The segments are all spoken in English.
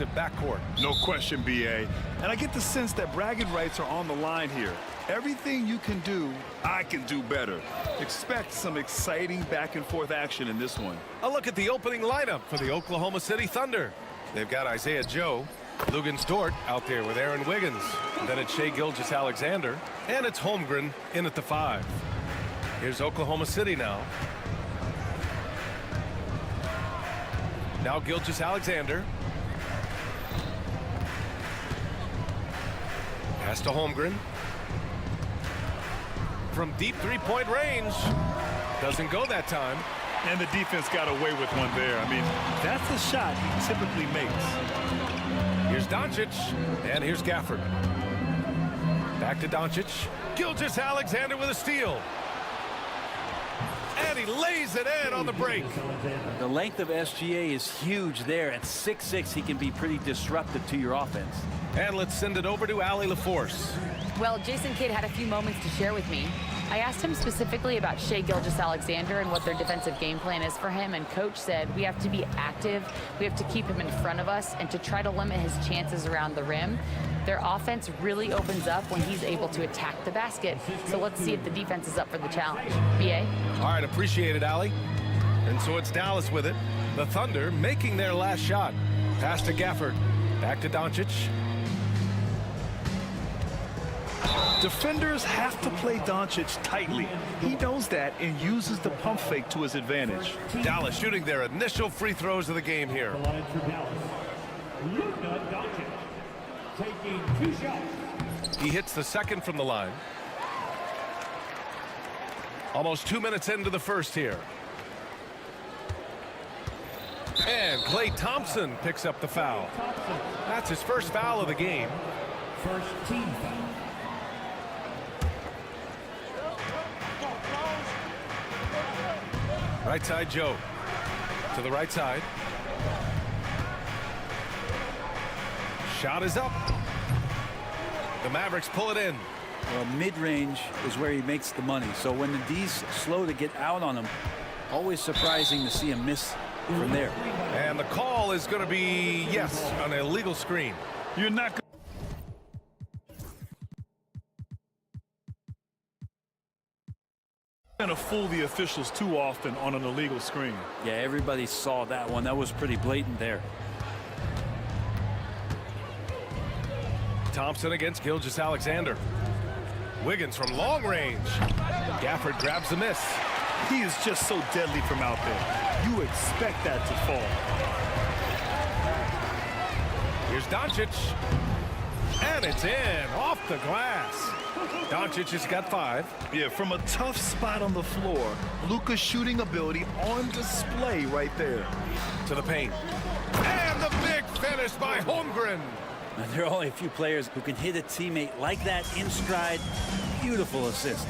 backcourt. No question, BA. And I get the sense that bragging rights are on the line here. Everything you can do, I can do better. Expect some exciting back-and-forth action in this one. A look at the opening lineup for the Oklahoma City Thunder. They've got Isaiah Joe, Lugens Dort out there with Aaron Wiggins. And then it's Shai Gilgeous-Alexander, and it's Holmgren in at the 5. Here's Oklahoma City now. Now Gilgeous-Alexander. Pass to Holmgren. From deep three-point range. Doesn't go that time. And the defense got away with one there. I mean, that's the shot he typically makes. Here's Doncic, and here's Gafford. Back to Doncic. Gilgeous-Alexander with a steal. And he lays it in on the break. The length of SGA is huge there. At 6'6", he can be pretty disruptive to your offense. And let's send it over to Allie LaForce. Well, Jason Kidd had a few moments to share with me. I asked him specifically about Shai Gilgeous-Alexander and what their defensive game plan is for him, and Coach said we have to be active, we have to keep him in front of us, and to try to limit his chances around the rim. Their offense really opens up when he's able to attack the basket. So let's see if the defense is up for the challenge. BA? All right, appreciate it, Allie. And so it's Dallas with it. The Thunder making their last shot. Pass to Gafford. Back to Doncic. Defenders have to play Doncic tightly. He knows that and uses the pump fake to his advantage. Dallas shooting their initial free throws of the game here. Taking 2 shots. He hits the second from the line. Almost 2 minutes into the first here. And Klay Thompson picks up the foul. That's his first foul of the game. First team foul. Right side Joe. To the right side. Shot is up. The Mavericks pull it in. Well, mid-range is where he makes the money. So when the D's slow to get out on him, always surprising to see him miss from there. And the call is going to be, yes, an illegal screen. You're not going to fool the officials too often on an illegal screen. Yeah, everybody saw that one. That was pretty blatant there. Thompson against Gilgeous-Alexander. Wiggins from long range. Gafford grabs the miss. He is just so deadly from out there. You expect that to fall. Here's Doncic. And it's in, off the glass. Doncic has got 5. Yeah, from a tough spot on the floor, Luka's shooting ability on display right there. To the paint. And the big finish by Holmgren. Now, there are only a few players who can hit a teammate like that in stride. Beautiful assist.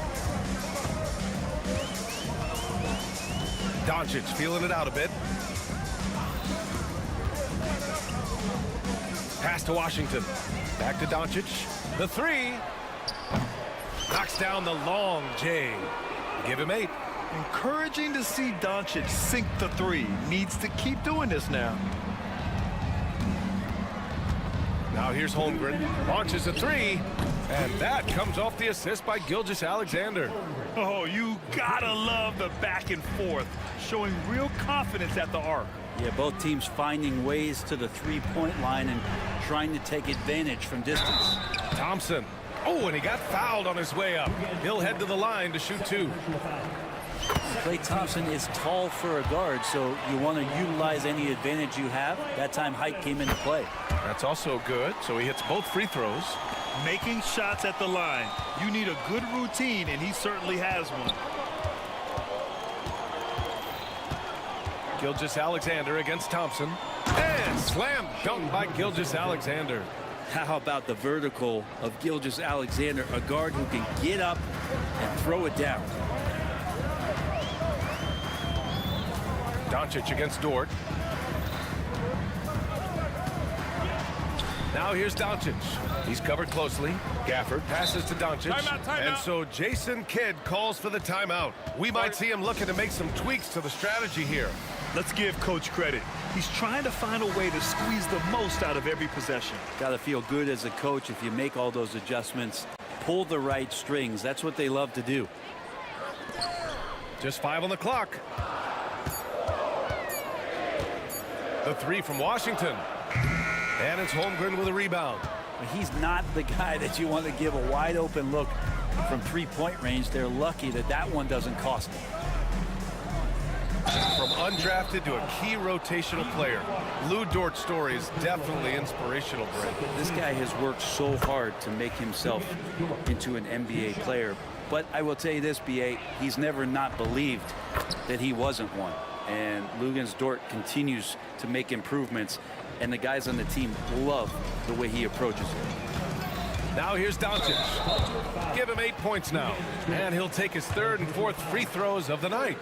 Doncic feeling it out a bit. Pass to Washington. Back to Doncic. The 3. Knocks down the long J. Give him 8. Encouraging to see Doncic sink the 3. Needs to keep doing this now. Now here's Holmgren. Launches a 3. And that comes off the assist by Gilgeous-Alexander. Oh, you gotta love the back and forth, showing real confidence at the arc. Yeah, both teams finding ways to the three-point line and trying to take advantage from distance. Thompson. Oh, and he got fouled on his way up. He'll head to the line to shoot 2. Klay Thompson is tall for a guard, so you want to utilize any advantage you have. That time height came into play. That's also good, so he hits both free throws. Making shots at the line. You need a good routine, and he certainly has one. Gilgeous-Alexander against Thompson. And slam dunk by Gilgeous-Alexander. How about the vertical of Gilgeous-Alexander, a guard who can get up and throw it down. Doncic against Dort. Now here's Doncic. He's covered closely. Gafford passes to Doncic. Timeout. And so Jason Kidd calls for the timeout. We might see him looking to make some tweaks to the strategy here. Let's give Coach credit. He's trying to find a way to squeeze the most out of every possession. Got to feel good as a coach if you make all those adjustments. Pull the right strings. That's what they love to do. Just 5 on the clock. The three from Washington. And it's Holmgren with a rebound. He's not the guy that you want to give a wide open look from three-point range. They're lucky that that one doesn't cost them. From undrafted to a key rotational player, Lou Dort's story is definitely inspirational, Brent. This guy has worked so hard to make himself into an NBA player. But I will tell you this, B.A., he's never not believed that he wasn't one. And Luguentz Dort continues to make improvements, and the guys on the team love the way he approaches it. Now here's Doncic. Give him 8 points now. And he'll take his third and fourth free throws of the night.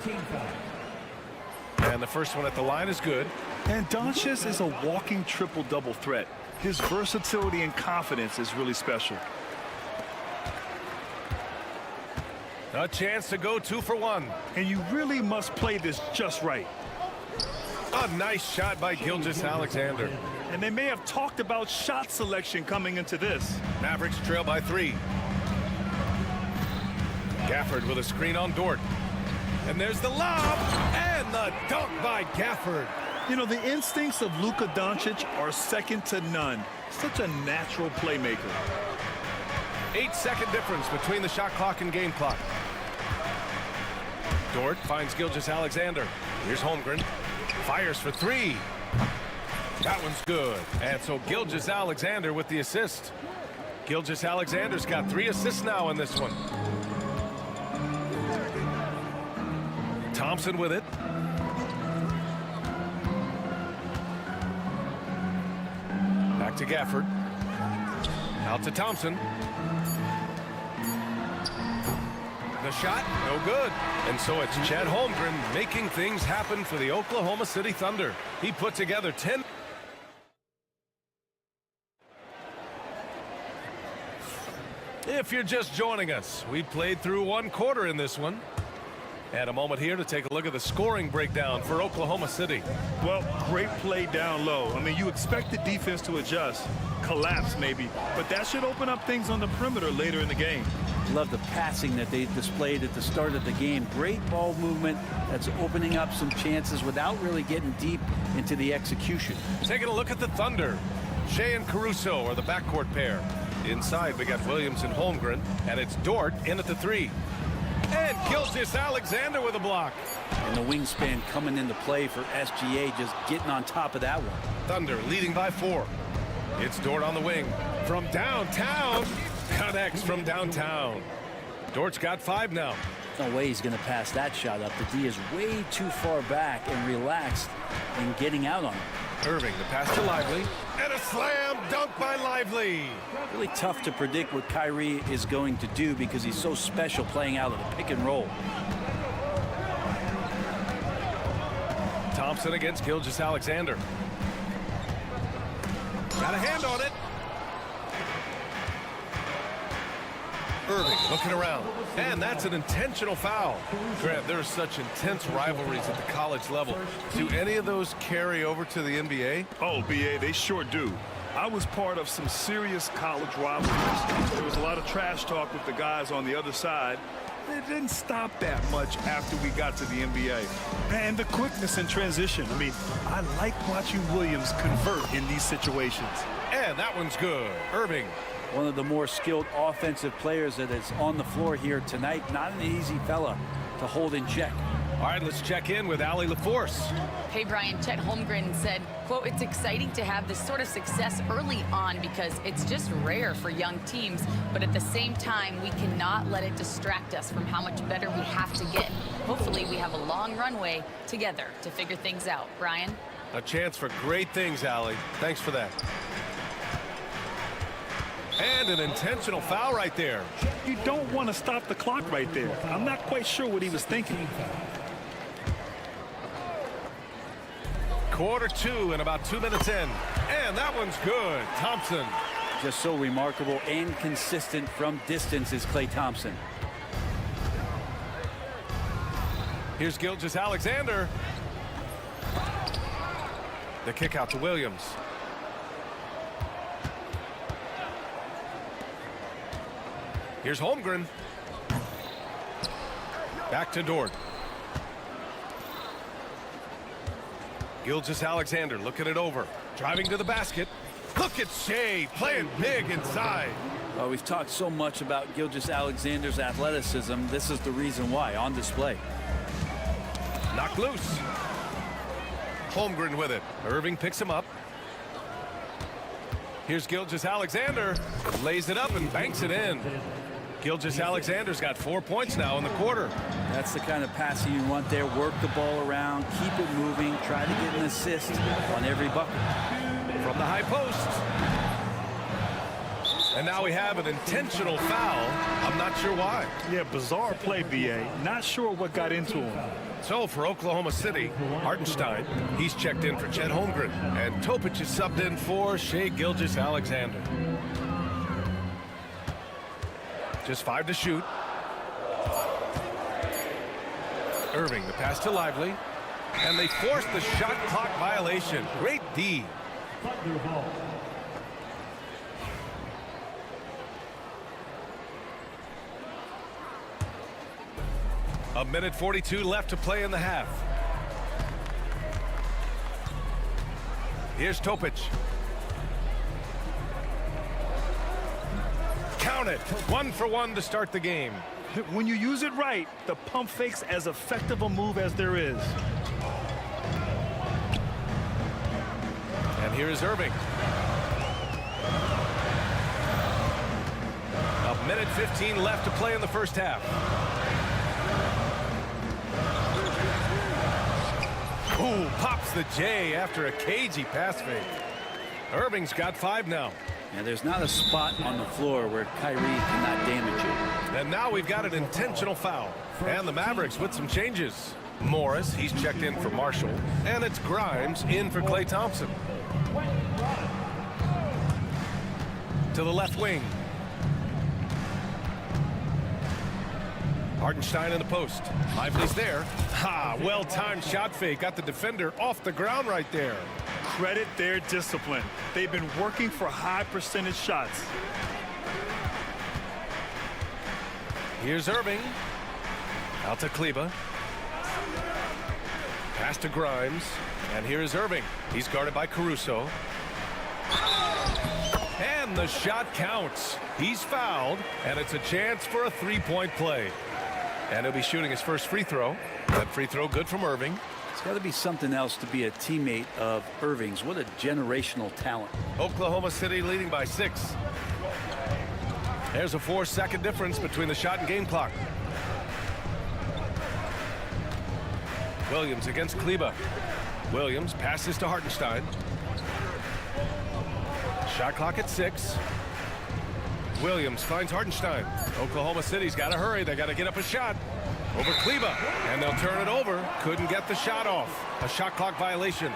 And the first one at the line is good. And Doncic is a walking triple-double threat. His versatility and confidence is really special. A chance to go 2 for 1. And you really must play this just right. A nice shot by Gilgeous-Alexander. And they may have talked about shot selection coming into this. Mavericks trail by 3. Gafford with a screen on Dort. And there's the lob and the dunk by Gafford. You know, the instincts of Luka Doncic are second to none. Such a natural playmaker. 8-second difference between the shot clock and game clock. Dort finds Gilgeous-Alexander. Here's Holmgren. Fires for 3. That one's good. And so Gilgeous-Alexander with the assist. Gilgeous-Alexander's got 3 assists now in this one. Thompson with it. Back to Gafford. Out to Thompson. The shot, no good. And so it's Chet Holmgren making things happen for the Oklahoma City Thunder. He put together 10. If you're just joining us, we played through 1 quarter in this one. And a moment here to take a look at the scoring breakdown for Oklahoma City. Well, great play down low. I mean, you expect the defense to adjust, collapse maybe, but that should open up things on the perimeter later in the game. Love the passing that they displayed at the start of the game. Great ball movement that's opening up some chances without really getting deep into the execution. Taking a look at the Thunder. Shea and Caruso are the backcourt pair. Inside, we got Williams and Holmgren, and it's Dort in at the 3. And Gilgeous-Alexander with a block. And the wingspan coming into play for SGA, just getting on top of that one. Thunder leading by 4. It's Dort on the wing. From downtown. Connects from downtown. Dort's got 5 now. No way he's going to pass that shot up. The D is way too far back and relaxed in getting out on it. Irving, the pass to Lively. And a slam dunk by Lively. Really tough to predict what Kyrie is going to do because he's so special playing out of the pick and roll. Thompson against Gilgeous-Alexander. Got a hand on it. Irving looking around. And that's an intentional foul. Grant, there are such intense rivalries at the college level. Do any of those carry over to the NBA? Oh, BA, they sure do. I was part of some serious college rivalries. There was a lot of trash talk with the guys on the other side. It didn't stop that much after we got to the NBA. And the quickness in transition. I mean, I like watching Williams convert in these situations. And that one's good. Irving. One of the more skilled offensive players that is on the floor here tonight. Not an easy fella to hold in check. All right, let's check in with Allie LaForce. Hey, Brian, Chet Holmgren said, quote, "It's exciting to have this sort of success early on because it's just rare for young teams. But at the same time, we cannot let it distract us from how much better we have to get. Hopefully, we have a long runway together to figure things out." Brian? A chance for great things, Allie. Thanks for that. And an intentional foul right there. You don't want to stop the clock right there. I'm not quite sure what he was thinking. Quarter 2 and about 2 minutes in. And that one's good. Thompson. Just so remarkable and consistent from distance is Klay Thompson. Here's Gilgeous-Alexander. The kick out to Williams. Here's Holmgren. Back to Dort. Gilgeous-Alexander looking it over. Driving to the basket. Look at Shea playing big inside. Well, we've talked so much about Gilgeous-Alexander's athleticism. This is the reason why, on display. Knocked loose. Holmgren with it. Irving picks him up. Here's Gilgeous-Alexander. Lays it up and banks it in. Gilgeous-Alexander's got 4 points now in the quarter. That's the kind of passing you want there. Work the ball around, keep it moving, try to get an assist on every bucket. From the high post. And now we have an intentional foul. I'm not sure why. Yeah, bizarre play, B.A. Not sure what got into him. So for Oklahoma City, Hartenstein, he's checked in for Chet Holmgren. And Topic is subbed in for Shea Gilgeous-Alexander. Just 5 to shoot. Irving, the pass to Lively. And they force the shot clock violation. Great D. Thunder ball. A minute 42 left to play in the half. Here's Topic. Count it. 1 for 1 to start the game. When you use it right, the pump fake's as effective a move as there is. And here is Irving. A minute 15 left to play in the first half. Ooh, pops the J after a cagey pass fake. Irving's got 5 now. And there's not a spot on the floor where Kyrie cannot damage it. And now we've got an intentional foul. And the Mavericks with some changes. Morris, he's checked in for Marshall. And it's Grimes in for Klay Thompson. To the left wing. Hartenstein in the post. Lively's there. Ha! Well-timed shot fake. Got the defender off the ground right there. Credit their discipline. They've been working for high percentage shots. Here's Irving. Out to Kleba. Pass to Grimes. And here's Irving. He's guarded by Caruso. And the shot counts. He's fouled, and it's a chance for a three-point play. And he'll be shooting his first free throw. That free throw good from Irving. It's got to be something else to be a teammate of Irving's. What a generational talent. Oklahoma City leading by 6. There's a 4-second difference between the shot and game clock. Williams against Kleba. Williams passes to Hartenstein. Shot clock at 6. Williams finds Hartenstein. Oklahoma City's got to hurry. They got to get up a shot. Over Kleba. And they'll turn it over. Couldn't get the shot off. A shot clock violation.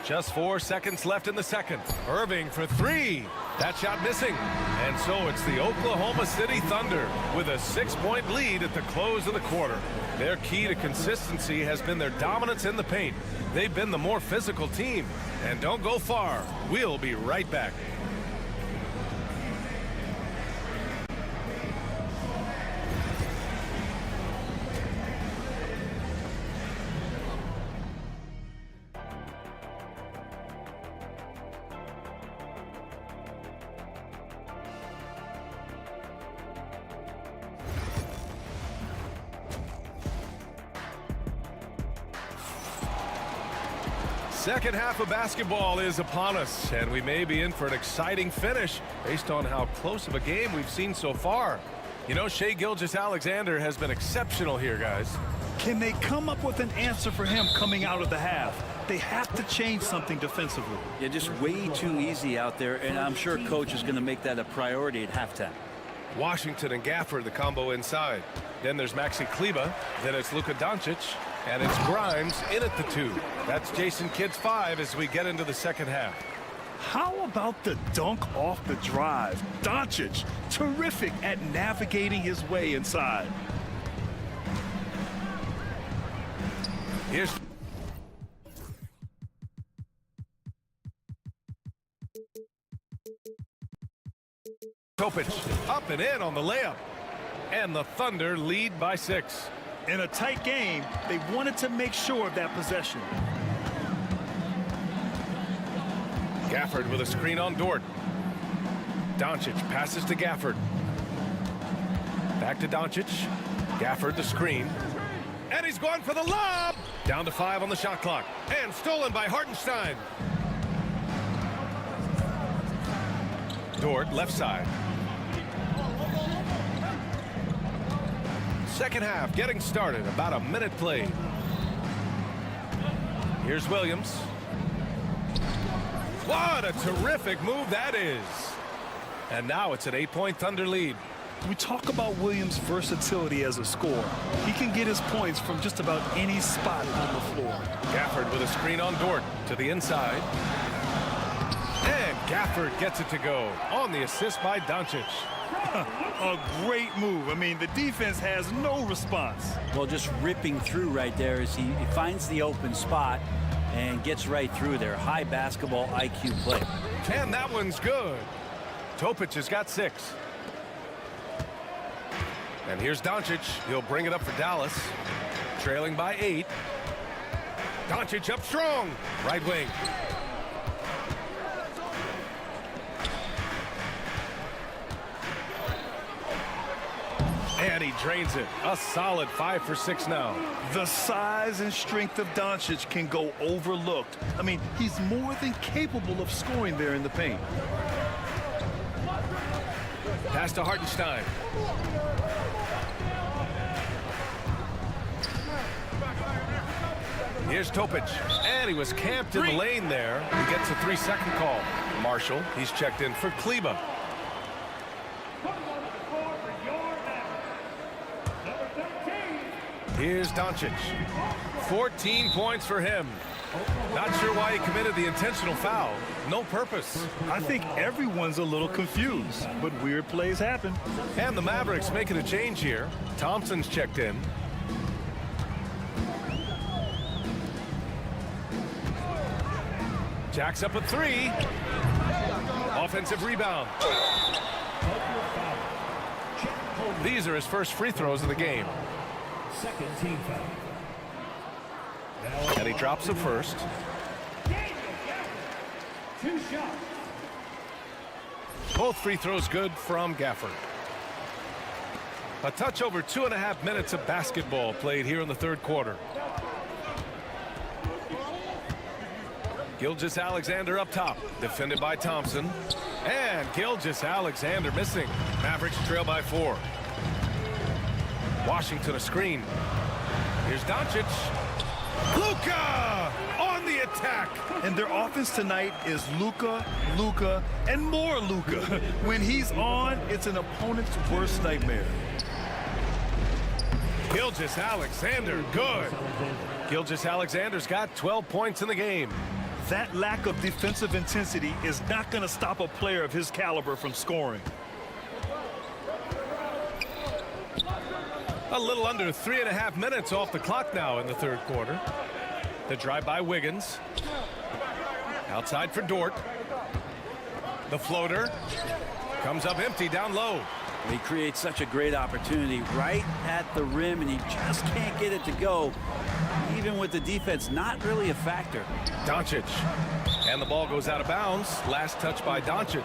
Just 4 seconds left in the second. Irving for 3. That shot missing. And so it's the Oklahoma City Thunder with a 6-point lead at the close of the quarter. Their key to consistency has been their dominance in the paint. They've been the more physical team. And don't go far. We'll be right back. Second half of basketball is upon us, and we may be in for an exciting finish based on how close of a game we've seen so far. You know, Shea Gilgeous-Alexander has been exceptional here, guys. Can they come up with an answer for him coming out of the half? They have to change something defensively. Yeah, just way too easy out there, and I'm sure coach is going to make that a priority at halftime. Washington and Gafford, the combo inside. Then there's Maxi Kleba. Then it's Luka Doncic. And it's Grimes in at the 2. That's Jason Kidd's 5 as we get into the second half. How about the dunk off the drive? Doncic, terrific at navigating his way inside. Here's Topic up and in on the layup. And the Thunder lead by 6. In a tight game, they wanted to make sure of that possession. Gafford with a screen on Dort. Doncic passes to Gafford. Back to Doncic. Gafford the screen. And he's going for the lob! Down to 5 on the shot clock. And stolen by Hartenstein. Dort left side. Second half getting started. About a minute played. Here's Williams. What a terrific move that is. And now it's an 8-point Thunder lead. We talk about Williams' versatility as a scorer. He can get his points from just about any spot on the floor. Gafford with a screen on Dort to the inside. And Gafford gets it to go on the assist by Doncic. A great move. I mean, the defense has no response. Well, just ripping through right there as he finds the open spot and gets right through there. High basketball IQ play. And that one's good. Topic has got 6. And here's Doncic. He'll bring it up for Dallas. Trailing by 8. Doncic up strong. Right wing. And he drains it. A solid 5 for 6 now. The size and strength of Doncic can go overlooked. I mean, he's more than capable of scoring there in the paint. Pass to Hartenstein. Here's Topic. And he was camped in the lane there. He gets a 3-second call. Marshall, he's checked in for Kleba. Here's Doncic. 14 points for him. Not sure why he committed the intentional foul. No purpose. I think everyone's a little confused, but weird plays happen. And the Mavericks making a change here. Thompson's checked in. Jacks up a 3. Offensive rebound. These are his first free throws of the game. Second team foul. And he drops the first. 2 shots. Both free throws good from Gafford. A touch over 2.5 minutes of basketball played here in the third quarter. Gilgeous-Alexander up top, defended by Thompson. And Gilgeous-Alexander missing. Mavericks trail by 4. Washington a screen. Here's Doncic. Luka on the attack. And their offense tonight is Luka, Luka, and more Luka. When he's on, it's an opponent's worst nightmare. Gilgeous-Alexander, good. Gilgeous-Alexander's got 12 points in the game. That lack of defensive intensity is not going to stop a player of his caliber from scoring. A little under 3.5 minutes off the clock now in the third quarter. The drive by Wiggins. Outside for Dort. The floater comes up empty down low. He creates such a great opportunity right at the rim, and he just can't get it to go. Even with the defense not really a factor. Doncic. And the ball goes out of bounds. Last touch by Doncic.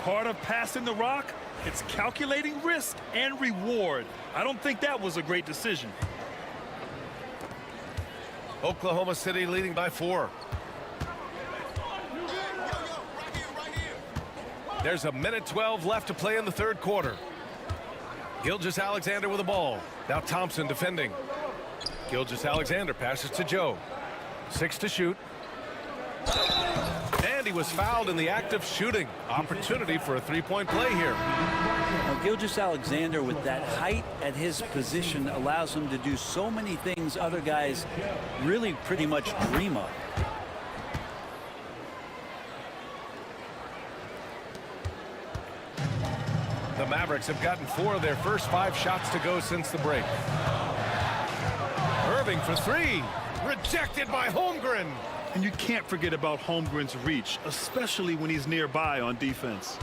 Part of passing the rock, it's calculating risk and reward. I don't think that was a great decision. Oklahoma City leading by 4. There's a minute 12 left to play in the third quarter. Gilgeous-Alexander with the ball. Now Thompson defending. Gilgeous-Alexander passes to Joe. 6 to shoot. And he was fouled in the act of shooting. Opportunity for a 3-point play here. Now, Gilgeous-Alexander, with that height at his position, allows him to do so many things other guys really pretty much dream of. The Mavericks have gotten 4 of their first 5 shots to go since the break. Irving for 3. Rejected by Holmgren. And you can't forget about Holmgren's reach, especially when he's nearby on defense.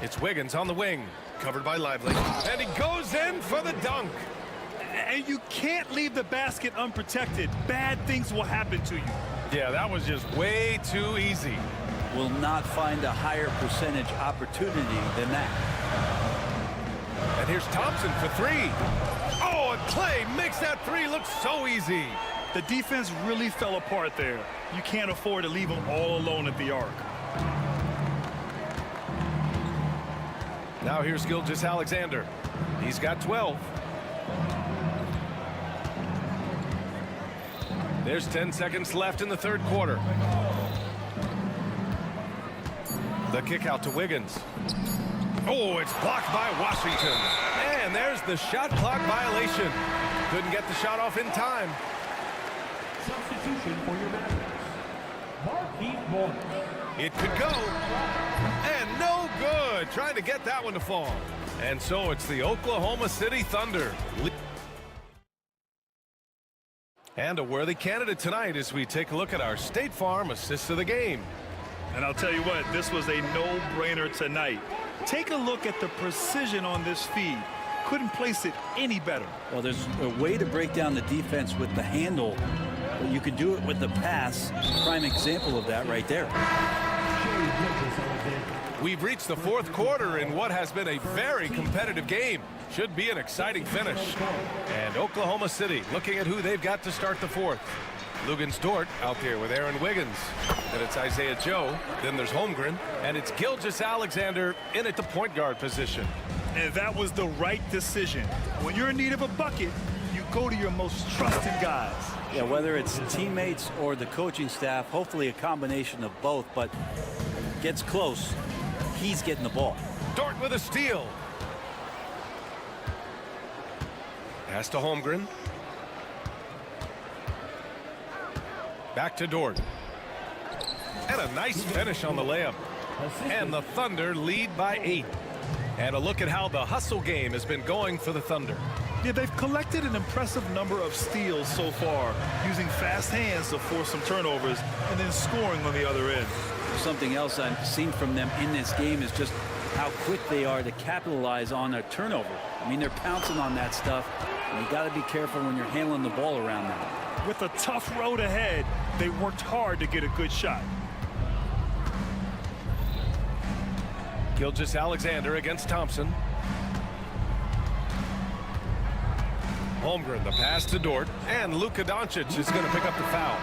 It's Wiggins on the wing, covered by Lively. And he goes in for the dunk. And you can't leave the basket unprotected. Bad things will happen to you. Yeah, that was just way too easy. Will not find a higher percentage opportunity than that. And here's Thompson for 3. Oh, and Clay makes that 3 look so easy. The defense really fell apart there. You can't afford to leave them all alone at the arc. Now here's Gilgeous-Alexander. He's got 12. There's 10 seconds left in the third quarter. The kick out to Wiggins. Oh, it's blocked by Washington. And there's the shot clock violation. Couldn't get the shot off in time. Substitution for your Mavericks. Marquise Morris. It could go. And no good. Trying to get that one to fall. And so it's the Oklahoma City Thunder. And a worthy candidate tonight as we take a look at our State Farm assist of the game. And I'll tell you what, this was a no-brainer tonight. Take a look at the precision on this feed. Couldn't place it any better. Well, there's a way to break down the defense with the handle, but you can do it with the pass. Prime example of that right there. We've reached the fourth quarter in what has been a very competitive game. Should be an exciting finish. And Oklahoma City looking at who they've got to start the fourth. Lugens Dort out there with Aaron Wiggins. Then it's Isaiah Joe. Then there's Holmgren. And it's Gilgeous-Alexander in at the point guard position. And that was the right decision. When you're in need of a bucket, you go to your most trusted guys. Yeah, whether it's teammates or the coaching staff, hopefully a combination of both, but gets close, he's getting the ball. Dort with a steal. Pass to Holmgren. Back to Dort. And a nice finish on the layup. And the Thunder lead by 8. And a look at how the hustle game has been going for the Thunder. Yeah, they've collected an impressive number of steals so far, using fast hands to force some turnovers and then scoring on the other end. Something else I've seen from them in this game is just how quick they are to capitalize on a turnover. I mean, they're pouncing on that stuff, and you got to be careful when you're handling the ball around them. With a tough road ahead, they worked hard to get a good shot. Gilgeous-Alexander against Thompson. Holmgren, the pass to Dort, and Luka Doncic is going to pick up the foul.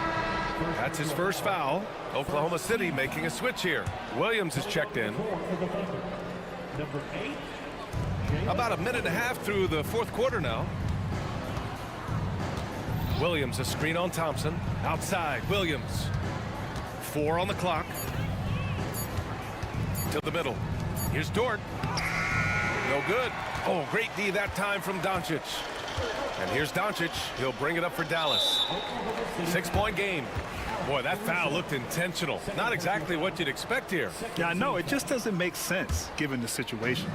That's his first foul. Oklahoma City making a switch here. Williams is checked in. Number 8. About a minute and a half through the fourth quarter now. Williams a screen on Thompson. Outside, Williams. 4 on the clock. To the middle. Here's Dort. No good. Oh, great D that time from Doncic. And here's Doncic. He'll bring it up for Dallas. 6-point game. Boy, that foul looked intentional. Not exactly what you'd expect here. Yeah, I know. It just doesn't make sense given the situation.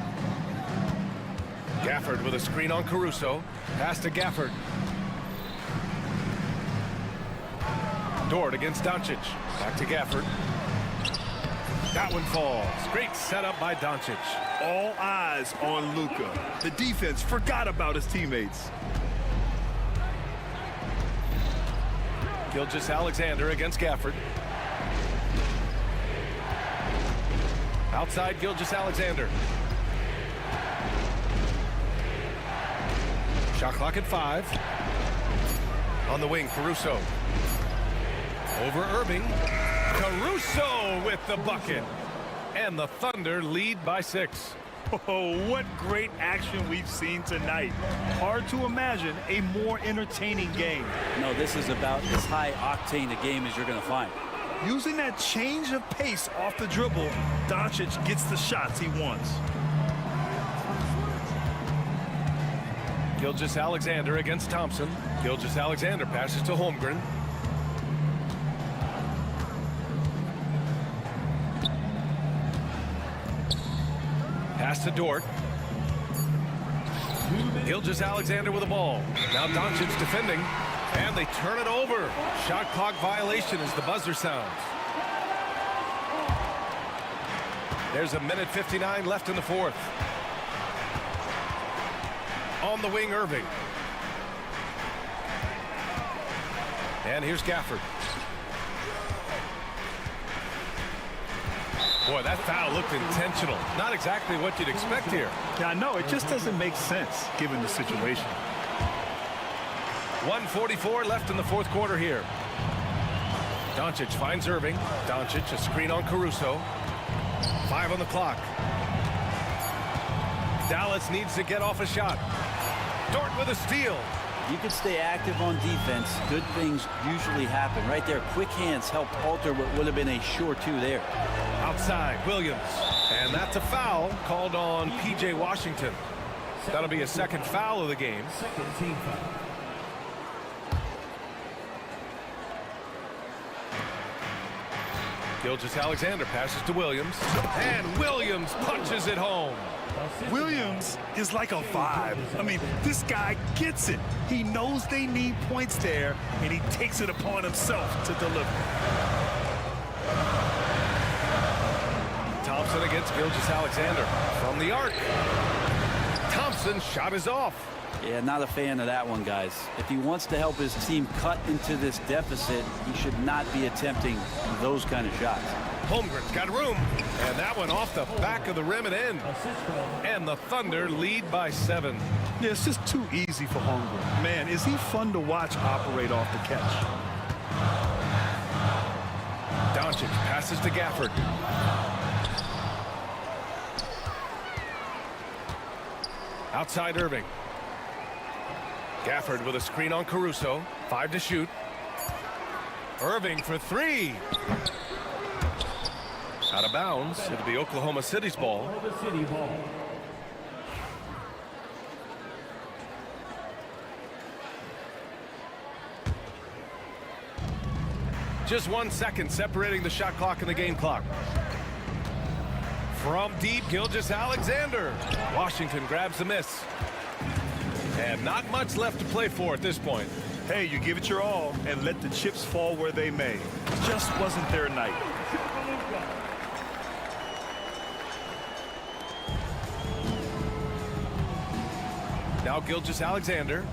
Gafford with a screen on Caruso. Pass to Gafford. Dort against Doncic. Back to Gafford. That one falls. Great setup by Doncic. All eyes on Luka. The defense forgot about his teammates. Gilgeous-Alexander against Gafford. Outside Gilgeous-Alexander. Shot clock at 5. On the wing, Caruso. Over Irving. Caruso with the bucket. And the Thunder lead by 6. Oh, what great action we've seen tonight. Hard to imagine a more entertaining game. No, this is about as high octane a game as you're going to find. Using that change of pace off the dribble, Doncic gets the shots he wants. Gilgeous-Alexander against Thompson. Gilgeous-Alexander passes to Holmgren. Pass to Dort. Gilgeous-Alexander with the ball. Now Doncic defending, and they turn it over. Shot clock violation as the buzzer sounds. There's a minute 59 left in the fourth. On the wing, Irving. And here's Gafford. Boy, that foul looked intentional. Not exactly what you'd expect here. Yeah, I know. It just doesn't make sense given the situation. 1:44 left in the fourth quarter here. Doncic finds Irving. Doncic, a screen on Caruso. 5 on the clock. Dallas needs to get off a shot. Dort with a steal. You can stay active on defense. Good things usually happen. Right there, quick hands helped alter what would have been a sure two there. Outside, Williams. And that's a foul called on P.J. Washington. That'll be a second foul of the game. Second team foul. Gilgeous-Alexander passes to Williams. And Williams punches it home. Williams is like a vibe. I mean, this guy gets it. He knows they need points there, and he takes it upon himself to deliver. Thompson against Gilgeous-Alexander from the arc. Thompson's shot is off. Yeah, not a fan of that one, guys. If he wants to help his team cut into this deficit, he should not be attempting those kind of shots. Holmgren's got room. And that one off the back of the rim and in. Assist from And the Thunder lead by 7. Yeah, it's just too easy for Holmgren. Man, is he fun to watch operate off the catch. Doncic passes to Gafford. Outside Irving. Gafford with a screen on Caruso. 5 to shoot. Irving for 3. Out of bounds. It'll be Oklahoma City's ball. Oklahoma City ball. Just 1 second separating the shot clock and the game clock. From deep, Gilgeous-Alexander. Washington grabs the miss. And not much left to play for at this point. Hey, you give it your all and let the chips fall where they may. Just wasn't their night. Now Gilgeous-Alexander.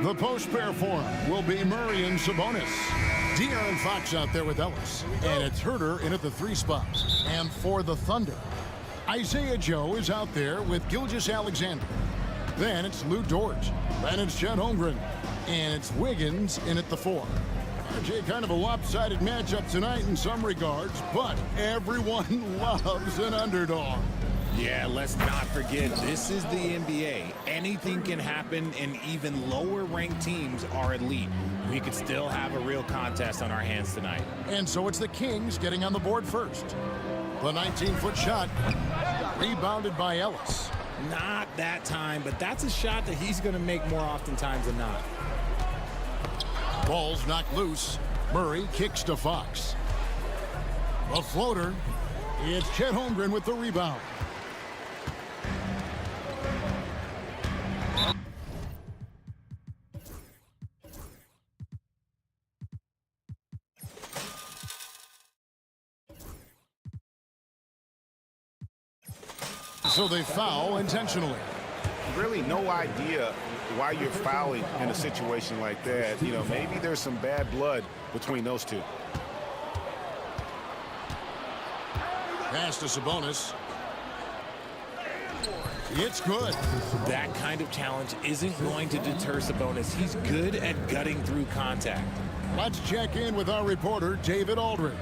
The post pair for him will be Murray and Sabonis. De'Aaron Fox out there with Ellis. And it's Herter in at the 3 spot. And for the Thunder, Isaiah Joe is out there with Gilgeous-Alexander. Then it's Lou Dort. Then it's Chet Holmgren. And it's Wiggins in at the 4. RJ, kind of a lopsided matchup tonight in some regards, but everyone loves an underdog. Yeah, let's not forget, this is the NBA. Anything can happen, and even lower-ranked teams are elite. We could still have a real contest on our hands tonight. And so it's the Kings getting on the board first. The 19-foot shot, rebounded by Ellis. Not that time, but that's a shot that he's going to make more oftentimes than not. Ball's knocked loose. Murray kicks to Fox. A floater. It's Chet Holmgren with the rebound. So they foul intentionally. Really no idea why you're fouling in a situation like that. You know, maybe there's some bad blood between those two. Pass to Sabonis. It's good. That kind of challenge isn't going to deter Sabonis. He's good at gutting through contact. Let's check in with our reporter, David Aldridge.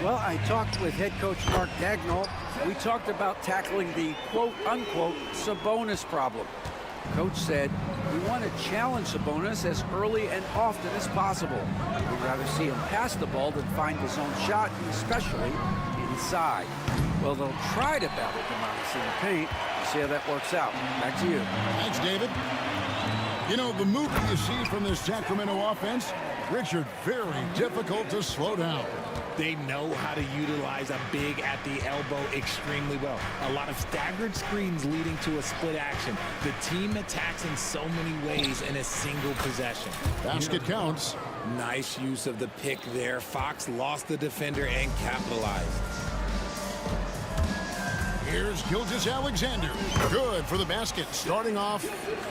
Well, I talked with head coach Mark Dagnall. We talked about tackling the quote-unquote Sabonis problem. Coach said, we want to challenge Sabonis as early and often as possible. We'd rather see him pass the ball than find his own shot, especially inside. Well, they'll try to battle Demonis in the paint. See how that works out. Back to you. Thanks, David. You know, the movement you see from this Sacramento offense, Richard, very difficult to slow down. They know how to utilize a big at the elbow extremely well. A lot of staggered screens leading to a split action. The team attacks in so many ways in a single possession. Basket counts. Nice use of the pick there. Fox lost the defender and capitalized. Here's Gilgeous-Alexander. Good for the basket. Starting off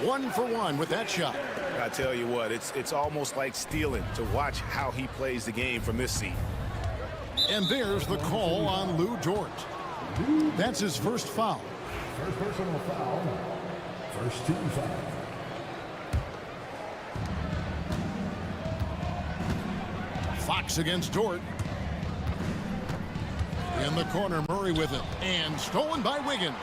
1 for 1 with that shot. I tell you what, it's almost like stealing to watch how he plays the game from this seat. And there's the call on Lou Dort. That's his first foul. First personal foul. First team foul. Fox against Dort. In the corner, Murray with it. And stolen by Wiggins.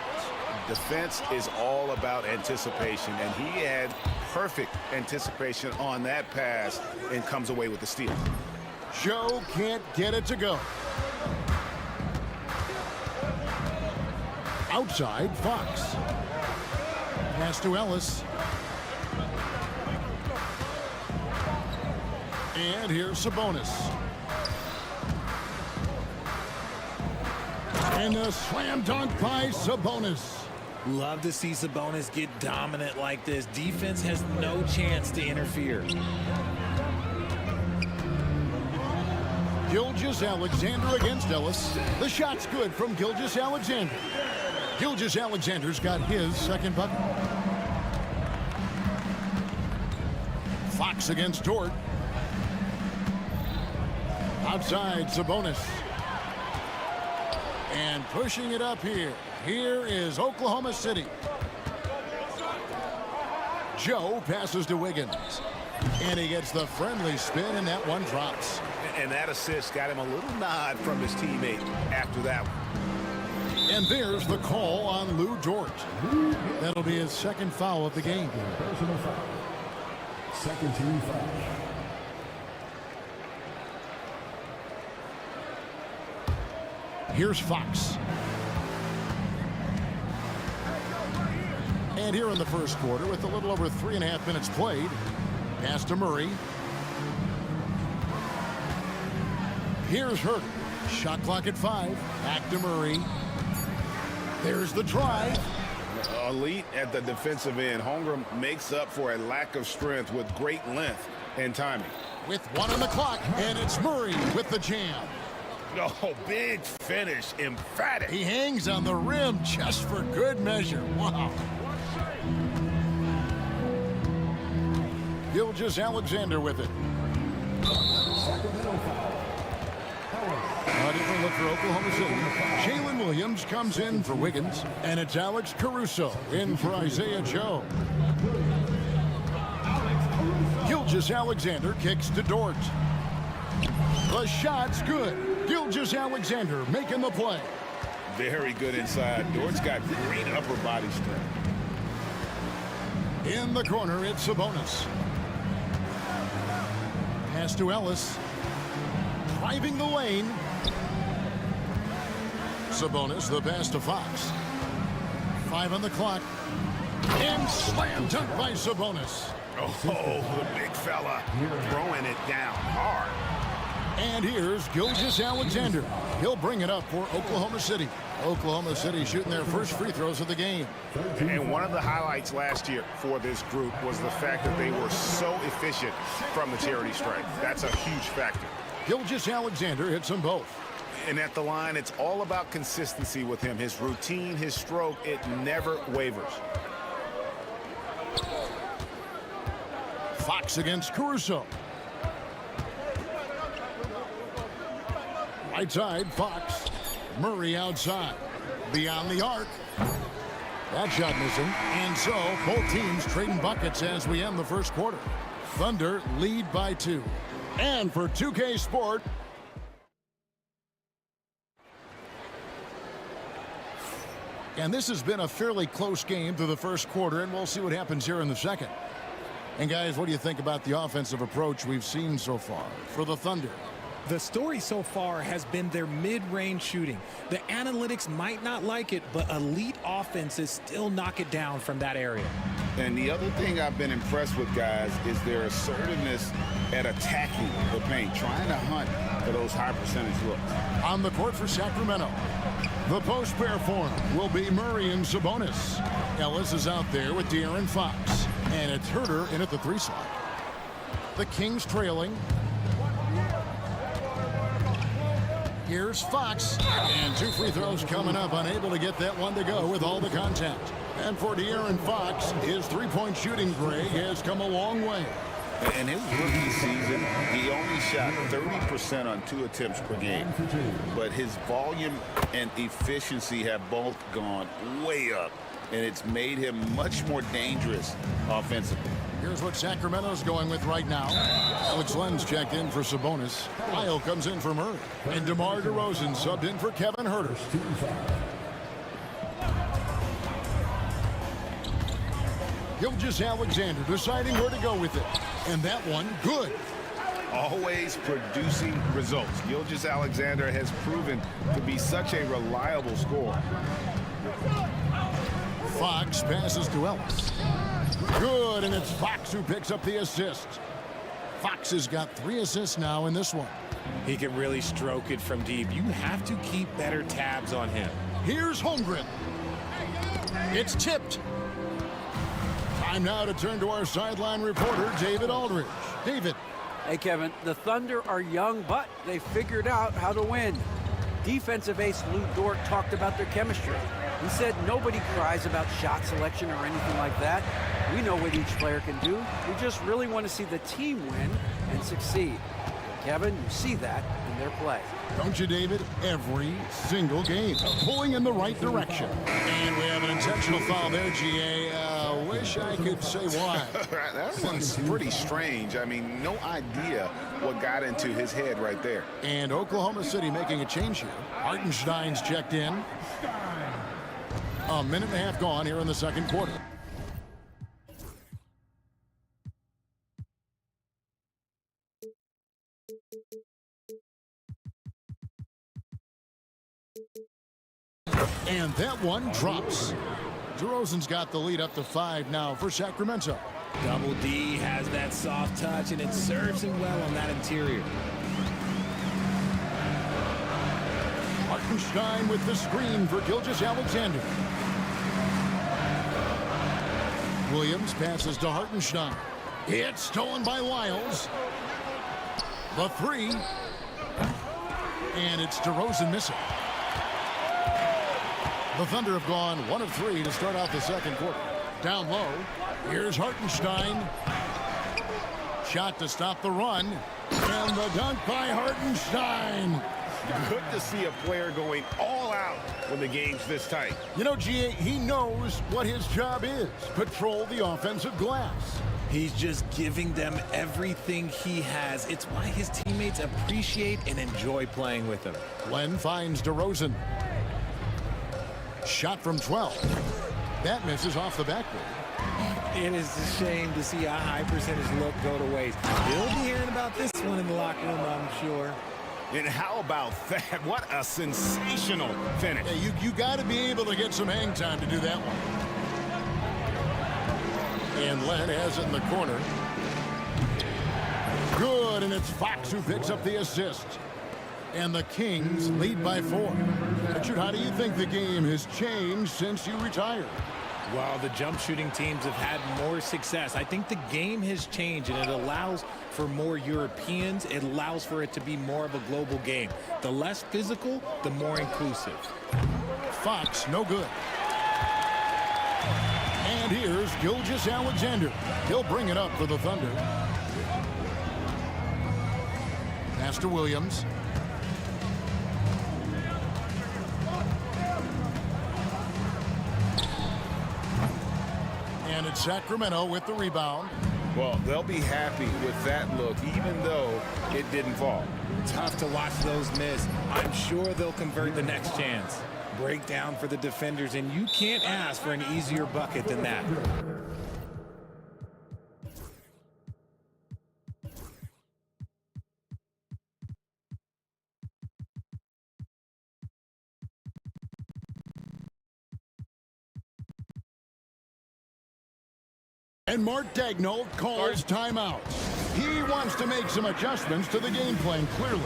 Defense is all about anticipation, and he had perfect anticipation on that pass and comes away with the steal. Joe can't get it to go. Outside, Fox. Pass to Ellis. And here's Sabonis. And a slam dunk by Sabonis. Love to see Sabonis get dominant like this. Defense has no chance to interfere. Gilgeous-Alexander against Ellis. The shot's good from Gilgeous-Alexander. Gilgeous-Alexander's got his second bucket. Fox against Dort. Outside, Sabonis. And pushing it up here. Here is Oklahoma City. Joe passes to Wiggins. And he gets the friendly spin, and that one drops. And that assist got him a little nod from his teammate after that one. And there's the call on Lou Dort. That'll be his second foul of the game. Personal foul. Second team foul. Here's Fox. And here in the first quarter, with a little over 3.5 minutes played, pass to Murray. Here's Herter. Shot clock at 5. Back to Murray. There's the drive. Elite at the defensive end. Holmgren makes up for a lack of strength with great length and timing. With 1 on the clock, and it's Murray with the jam. Oh, big finish. Emphatic. He hangs on the rim just for good measure. Wow. Gilgeous-Alexander with it. A different look for Oklahoma City. Jalen Williams comes in for Wiggins, and it's Alex Caruso in for Isaiah Joe. Gilgeous-Alexander kicks to Dort. The shot's good. Gilgeous-Alexander making the play. Very good inside. Dort's got great upper body strength. In the corner, it's Sabonis. Pass to Ellis. Driving the lane. Sabonis, the pass to Fox. 5 on the clock. And slam dunk by Sabonis. Oh, the big fella throwing it down hard. And here's Gilgeous-Alexander. He'll bring it up for Oklahoma City. Oklahoma City shooting their first free throws of the game. And one of the highlights last year for this group was the fact that they were so efficient from the charity stripe. That's a huge factor. Gilgeous-Alexander hits them both. And at the line, it's all about consistency with him. His routine, his stroke, it never wavers. Fox against Caruso. Right side, Fox. Murray outside. Beyond the arc. That shot missing. And so, both teams trading buckets as we end the first quarter. Thunder lead by 2. And for 2K Sport, and this has been a fairly close game through the first quarter, and we'll see what happens here in the second. And guys, what do you think about the offensive approach we've seen so far for the Thunder? The story so far has been their mid-range shooting. The analytics might not like it, but elite offenses still knock it down from that area. And the other thing I've been impressed with, guys, is their assertiveness at attacking the paint, trying to hunt for those high percentage looks. On the court for Sacramento, the post pair form will be Murray and Sabonis. Ellis is out there with De'Aaron Fox, and it's Herter in at the 3 slot. The Kings trailing. Here's Fox, and 2 free throws coming up, unable to get that one to go with all the contact. And for De'Aaron Fox, his three-point shooting, Greg, has come a long way. In his rookie season, he only shot 30% on 2 attempts per game. But his volume and efficiency have both gone way up, and it's made him much more dangerous offensively. Here's what Sacramento's going with right now. Alex Len's checked in for Sabonis. Lyle comes in for Murray. And DeMar DeRozan subbed in for Kevin Herter. Gilgeous-Alexander deciding where to go with it. And that one, good. Always producing results. Gilgeous-Alexander has proven to be such a reliable scorer. Fox passes to Ellis. Good, and it's Fox who picks up the assist. Fox has got 3 assists now in this one. He can really stroke it from deep. You have to keep better tabs on him. Here's Holmgren. It's tipped. Time now to turn to our sideline reporter, David Aldridge. David. Hey, Kevin, the Thunder are young, but they figured out how to win. Defensive ace Lou Dort talked about their chemistry. He said nobody cries about shot selection or anything like that. We know what each player can do. We just really want to see the team win and succeed. Kevin, you see that in their play. Don't you, David? Every single game. Pulling in the right direction. And we have an intentional foul there, GA. Wish I could say why. That one's pretty strange. I mean, no idea what got into his head right there. And Oklahoma City making a change here. Hartenstein's checked in. A minute and a half gone here in the second quarter. And that one drops. DeRozan's got the lead up to 5 now for Sacramento. Double D has that soft touch, and it serves him well on that interior. Hartenstein with the screen for Gilgeous-Alexander. Williams passes to Hartenstein. It's stolen by Lyles. The 3. And it's DeRozan missing. The Thunder have gone 1 of 3 to start out the second quarter. Down low, here's Hartenstein. shot to stop the run. And the dunk by Hartenstein. Good to see a player going all out when the game's this tight. You know, GA, he knows what his job is. Patrol the offensive glass. He's just giving them everything he has. It's why his teammates appreciate and enjoy playing with him. Glenn finds DeRozan. Shot from 12. That misses off the backboard. It is a shame to see a high percentage look go to waste. He'll be hearing about this one in the locker room, I'm sure. And how about that? What a sensational finish. Yeah, you got to be able to get some hang time to do that one. And Len has it in the corner. Good, and it's Fox who picks up the assist. And the Kings lead by 4. Richard, how do you think the game has changed since you retired? Well, the jump shooting teams have had more success. I think the game has changed, and it allows for more Europeans. It allows for it to be more of a global game. The less physical, the more inclusive. Fox, no good. And here's Gilgeous-Alexander. He'll bring it up for the Thunder. Pass to Williams. And it's Sacramento with the rebound. Well, they'll be happy with that look, even though it didn't fall. Tough to watch those miss. I'm sure they'll convert the next chance. Breakdown for the defenders, and you can't ask for an easier bucket than that. And Mark Daigneault calls timeout. He wants to make some adjustments to the game plan, clearly.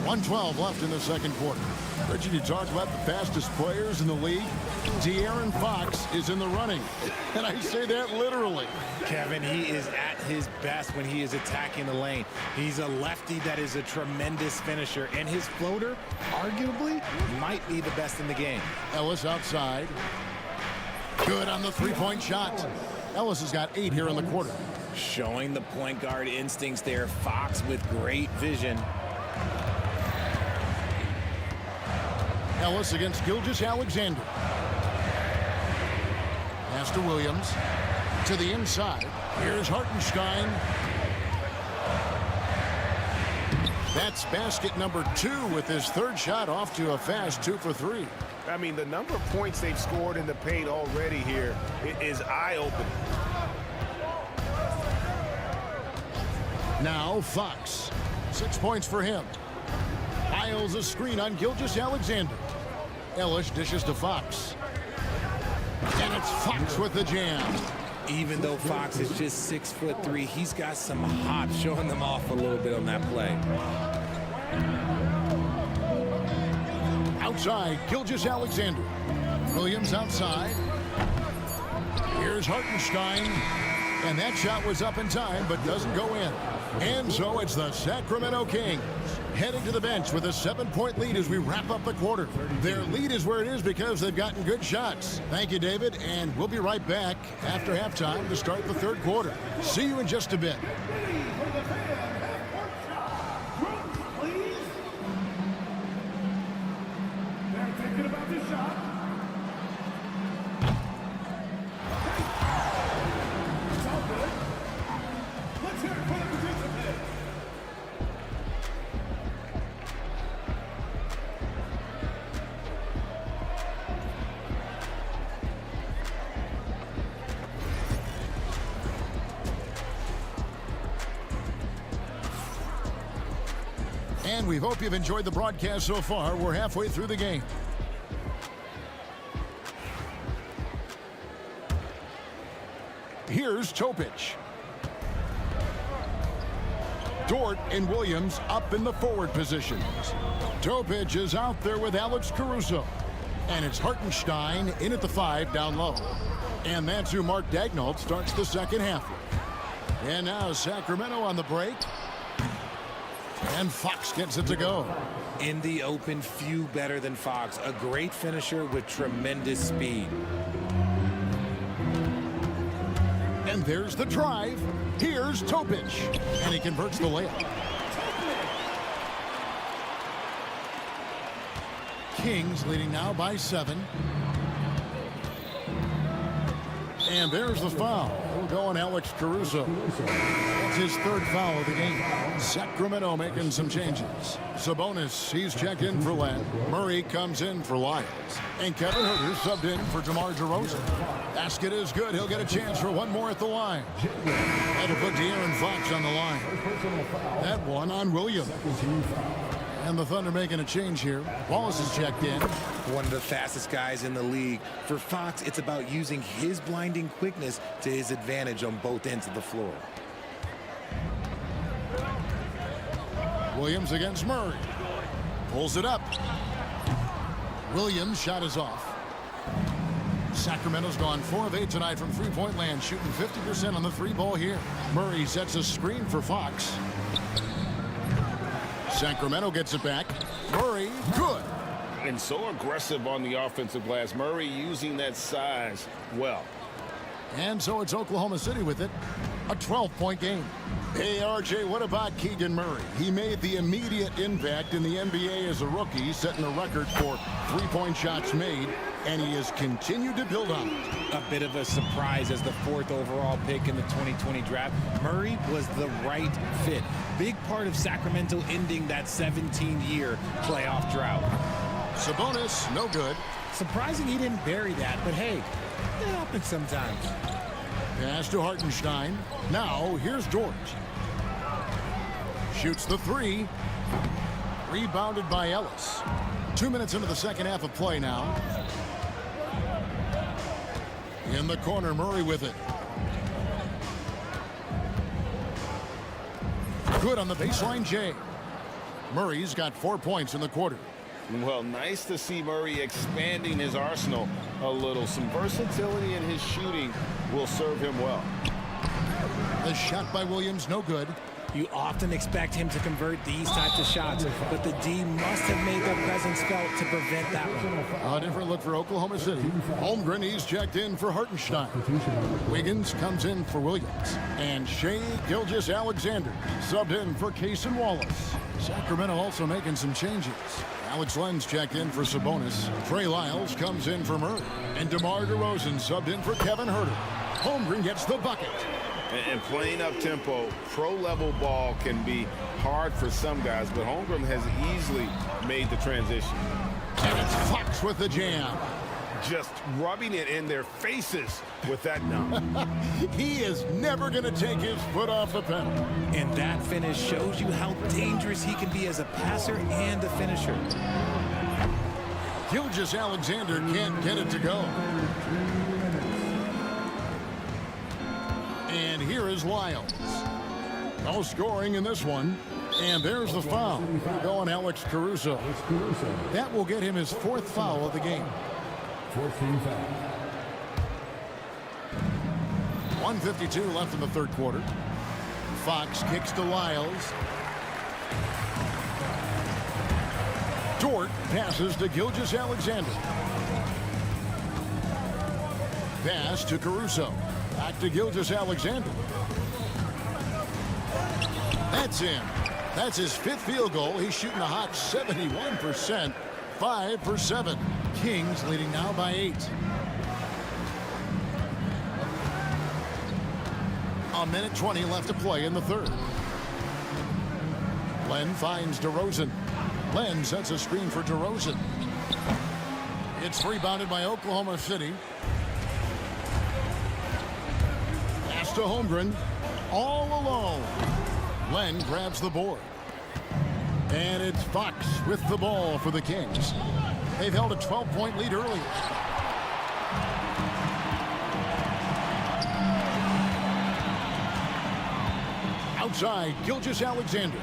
.112 left in the second quarter. Richard, you talked about the fastest players in the league. De'Aaron Fox is in the running. And I say that literally. Kevin, he is at his best when he is attacking the lane. He's a lefty that is a tremendous finisher, and his floater, arguably, might be the best in the game. Ellis outside. Good on the three-point shot. Ellis has got 8 here in the quarter. Showing the point guard instincts there. Fox with great vision. Ellis against Gilgeous-Alexander. Pass to Williams. To the inside. Here's Hartenstein. That's basket number 2 with his third shot off to a fast 2 for 3. I mean, the number of points they've scored in the paint already here is eye-opening. Now Fox. 6 points for him. Piles a screen on Gilgeous-Alexander. Ellis dishes to Fox. And it's Fox with the jam. Even though Fox is just 6'3", he's got some hop, showing them off a little bit on that play. Outside, Gilgeous-Alexander. Williams outside. Here's Hartenstein. And that shot was up in time, but doesn't go in. And so it's the Sacramento Kings heading to the bench with a 7-point lead as we wrap up the quarter. Their lead is where it is because they've gotten good shots. Thank you, David, and we'll be right back after halftime to start the third quarter. See you in just a bit. And we hope you've enjoyed the broadcast so far. We're halfway through the game. Here's Topic. Dort and Williams up in the forward positions. Topic is out there with Alex Caruso. And it's Hartenstein in at the 5 down low. And that's who Mark Daigneault starts the second half with. And now Sacramento on the break. And Fox gets it to go. In the open, few better than Fox. A great finisher with tremendous speed. And there's the drive. Here's Topic. And he converts the layup. Kings leading now by 7. And there's the foul. We'll go on Alex Caruso. That's his 3rd foul of the game. Sacramento making some changes. Sabonis, he's checked in for Len. Murray comes in for Lyles. And Kevin Huerter subbed in for DeMar DeRozan. Basket is good. He'll get a chance for one more at the line. That'll put De'Aaron Fox on the line. That one on Williams. And the Thunder making a change here. Wallace is checked in. One of the fastest guys in the league. For Fox, it's about using his blinding quickness to his advantage on both ends of the floor. Williams against Murray. Pulls it up. Williams' shot is off. Sacramento's gone 4 of 8 tonight from three-point land, shooting 50% on the 3-ball here. Murray sets a screen for Fox. Sacramento gets it back. Murray, good. And so aggressive on the offensive glass. Murray using that size well. And so it's Oklahoma City with it. A 12-point game. Hey, RJ, what about Keegan Murray? He made the immediate impact in the NBA as a rookie, setting a record for three-point shots made, and he has continued to build on it. A bit of a surprise as the 4th overall pick in the 2020 draft. Murray was the right fit. Big part of Sacramento ending that 17-year playoff drought. Sabonis, no good. Surprising he didn't bury that, but hey, it happens sometimes. Pass to Hartenstein. Now, here's George. Shoots the 3. Rebounded by Ellis. 2 minutes into the second half of play now. In the corner, Murray with it. Good on the baseline, Jay. Murray's got 4 points in the quarter. Well, nice to see Murray expanding his arsenal a little. Some versatility in his shooting will serve him well. The shot by Williams, no good. You often expect him to convert these types of shots, but the D must have made their presence felt to prevent that one. A different look for Oklahoma City. Holmgren, he's checked in for Hartenstein. Wiggins comes in for Williams. And Shai Gilgeous-Alexander subbed in for Cason Wallace. Sacramento also making some changes. Alex Len's checked in for Sabonis. Trey Lyles comes in for Murray. And DeMar DeRozan subbed in for Kevin Huerter. Holmgren gets the bucket. And playing up-tempo, pro-level ball can be hard for some guys, but Holmgren has easily made the transition. And it's Fox with the jam. Just rubbing it in their faces with that dunk. He is never going to take his foot off the pedal. And that finish shows you how dangerous he can be as a passer and a finisher. Gilgeous-Alexander can't get it to go. And here is Lyles. No scoring in this one. And there's the foul. Going Alex Caruso. That will get him his 4th foul of the game. 4th team foul. 1:52 left in the 3rd quarter. Fox kicks to Lyles. Dort passes to Gilgeous-Alexander. Pass to Caruso. Back to Gilgeous-Alexander. That's in. That's his 5th field goal. He's shooting a hot 71%. 5 for 7. Kings leading now by 8. A minute 20 left to play in the 3rd. Len finds DeRozan. Len sets a screen for DeRozan. It's rebounded by Oklahoma City. Pass to Holmgren. All alone. Len grabs the board. And it's Fox with the ball for the Kings. They've held a 12-point lead earlier. Outside, Gilgeous-Alexander.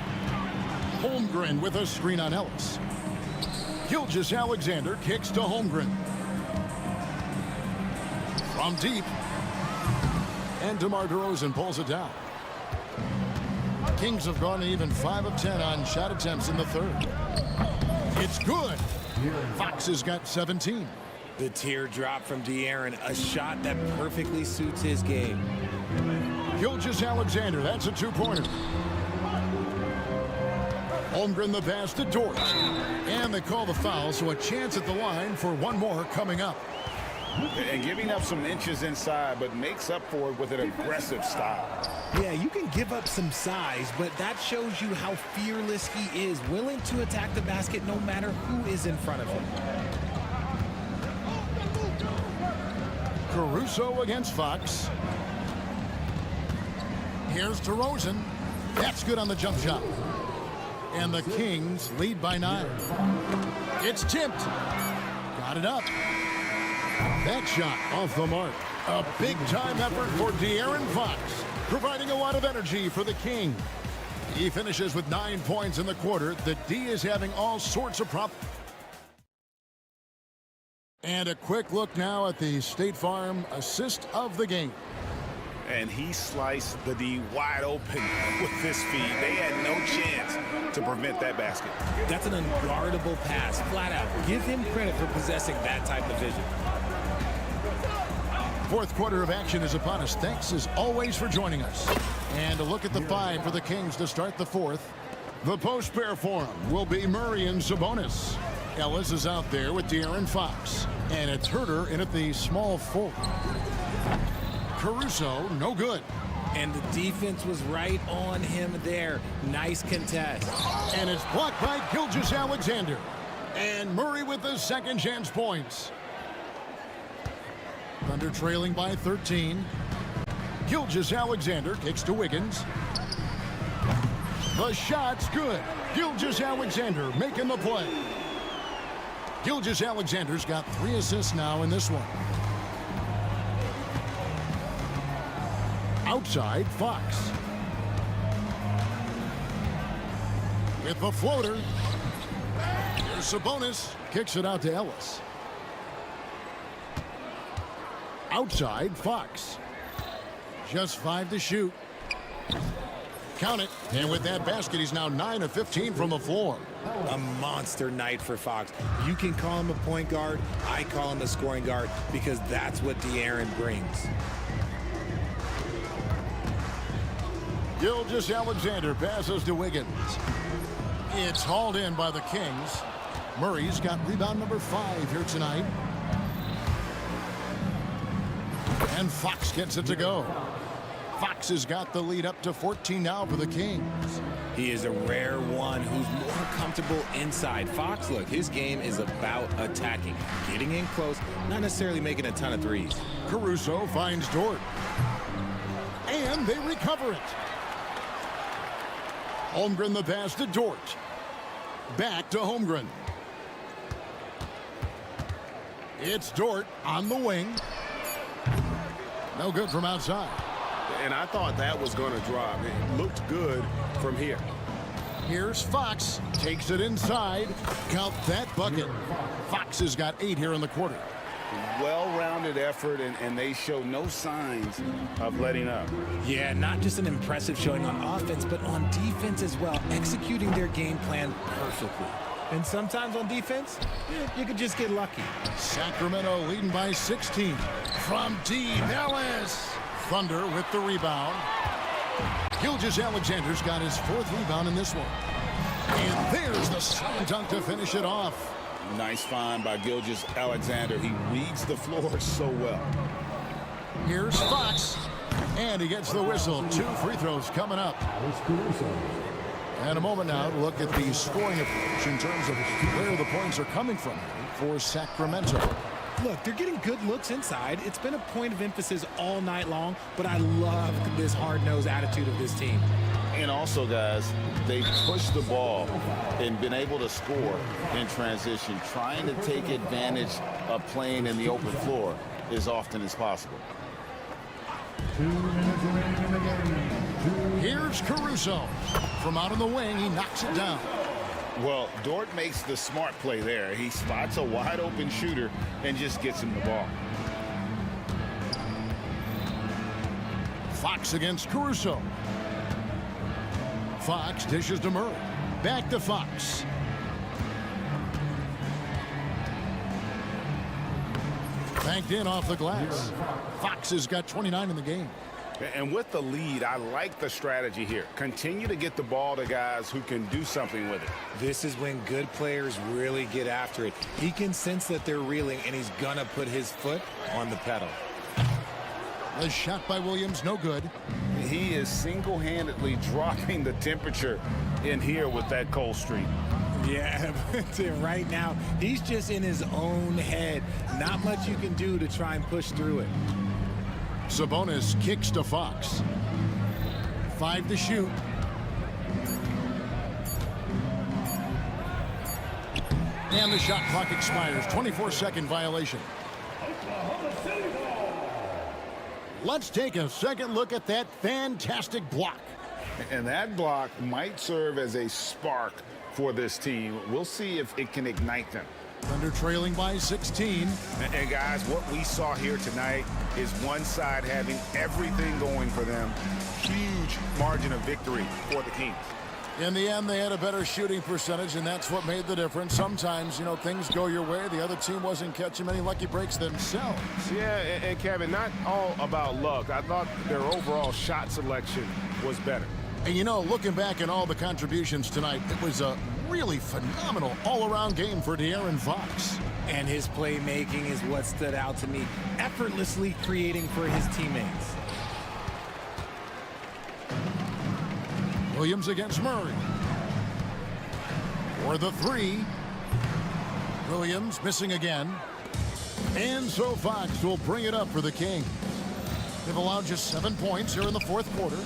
Holmgren with a screen on Ellis. Gilgeous-Alexander kicks to Holmgren. From deep. And DeMar DeRozan pulls it down. Kings have gone even 5 of 10 on shot attempts in the 3rd. It's good. Fox has got 17. The teardrop from De'Aaron, a shot that perfectly suits his game. Gilgeous-Alexander, that's a two-pointer. Holmgren the pass to Dort. And they call the foul, so a chance at the line for one more coming up. And giving up some inches inside, but makes up for it with an aggressive style. Yeah, you can give up some size, but that shows you how fearless he is, willing to attack the basket no matter who is in front of him. Caruso against Fox. Here's DeRozan. That's good on the jump shot. And the Kings lead by 9. It's tipped. Got it up. That shot off the mark. A big-time effort for De'Aaron Fox, providing a lot of energy for the King. He finishes with 9 points in the quarter. The D is having all sorts of problems. And a quick look now at the State Farm assist of the game. And he sliced the D wide open with his feet. They had no chance to prevent that basket. That's an unguardable pass, flat out. Give him credit for possessing that type of vision. Fourth quarter of action is upon us. Thanks as always for joining us. And a look at the 5 for the Kings to start the fourth. The post pair for him will be Murray and Sabonis. Ellis is out there with De'Aaron Fox. And it's Herter in at the small 4. Caruso, no good. And the defense was right on him there. Nice contest. And it's blocked by Gilgeous-Alexander. And Murray with the second chance points. Thunder trailing by 13. Gilgeous-Alexander kicks to Wiggins. The shot's good. Gilgeous-Alexander making the play. Gilgeous-Alexander's got 3 assists now in this one. Outside, Fox. With the floater. Here's Sabonis. Kicks it out to Ellis. Outside, Fox. Just 5 to shoot. Count it. And with that basket, he's now 9 of 15 from the floor. A monster night for Fox. You can call him a point guard. I call him a scoring guard because that's what De'Aaron brings. Gilgeous-Alexander passes to Wiggins. It's hauled in by the Kings. Murray's got rebound number 5 here tonight. And Fox gets it to go. Fox has got the lead up to 14 now for the Kings. He is a rare one who's more comfortable inside. Fox, look, his game is about attacking, getting in close, not necessarily making a ton of threes. Caruso finds Dort. And they recover it. Holmgren the pass to Dort. Back to Holmgren. It's Dort on the wing. No good from outside. And I thought that was going to drop. It looked good from here. Here's Fox. Takes it inside. Count that bucket. Fox has got 8 here in the quarter. Well-rounded effort, and they show no signs of letting up. Yeah, not just an impressive showing on offense, but on defense as well, executing their game plan perfectly. And sometimes on defense, you could just get lucky. Sacramento leading by 16. From deep, Ellis. Thunder with the rebound. Gilgeous-Alexander's got his 4th rebound in this one. And there's the slam dunk to finish it off. Nice find by Gilgeous-Alexander. He reads the floor so well. Here's Fox. And he gets the whistle. 2 free throws coming up. And a moment now to look at the scoring approach in terms of where the points are coming from for Sacramento. Look, they're getting good looks inside. It's been a point of emphasis all night long, but I love this hard-nosed attitude of this team. And also, guys, they pushed the ball and been able to score in transition, trying to take advantage of playing in the open floor as often as possible. Here's Caruso. From out on the wing, he knocks it down. Well, Dort makes the smart play there. He spots a wide-open shooter and just gets him the ball. Fox against Caruso. Fox dishes to Murray. Back to Fox. banked in off the glass. Fox has got 29 in the game. And with the lead, I like the strategy here. Continue to get the ball to guys who can do something with it. This is when good players really get after it. He can sense that they're reeling, and he's gonna put his foot on the pedal. The shot by Williams, no good. He is single-handedly dropping the temperature in here with that cold streak. Yeah, but right now, he's just in his own head. Not much you can do to try and push through it. Sabonis kicks to Fox. 5 to shoot. And the shot clock expires. 24-second violation. Let's take a second look at that fantastic block. And that block might serve as a spark for this team. We'll see if it can ignite them. Thunder trailing by 16. And guys, what we saw here tonight is one side having everything going for them. Huge margin of victory for the Kings. In the end, they had a better shooting percentage, and that's what made the difference. Sometimes, you know, things go your way. The other team wasn't catching many lucky breaks themselves. Yeah, and Kevin, not all about luck. I thought their overall shot selection was better. And, you know, looking back at all the contributions tonight, it was a really phenomenal all-around game for De'Aaron Fox. And his playmaking is what stood out to me, effortlessly creating for his teammates. Williams against Murray. For the three. Williams missing again. And so Fox will bring it up for the Kings. They've allowed just 7 points here in the fourth quarter.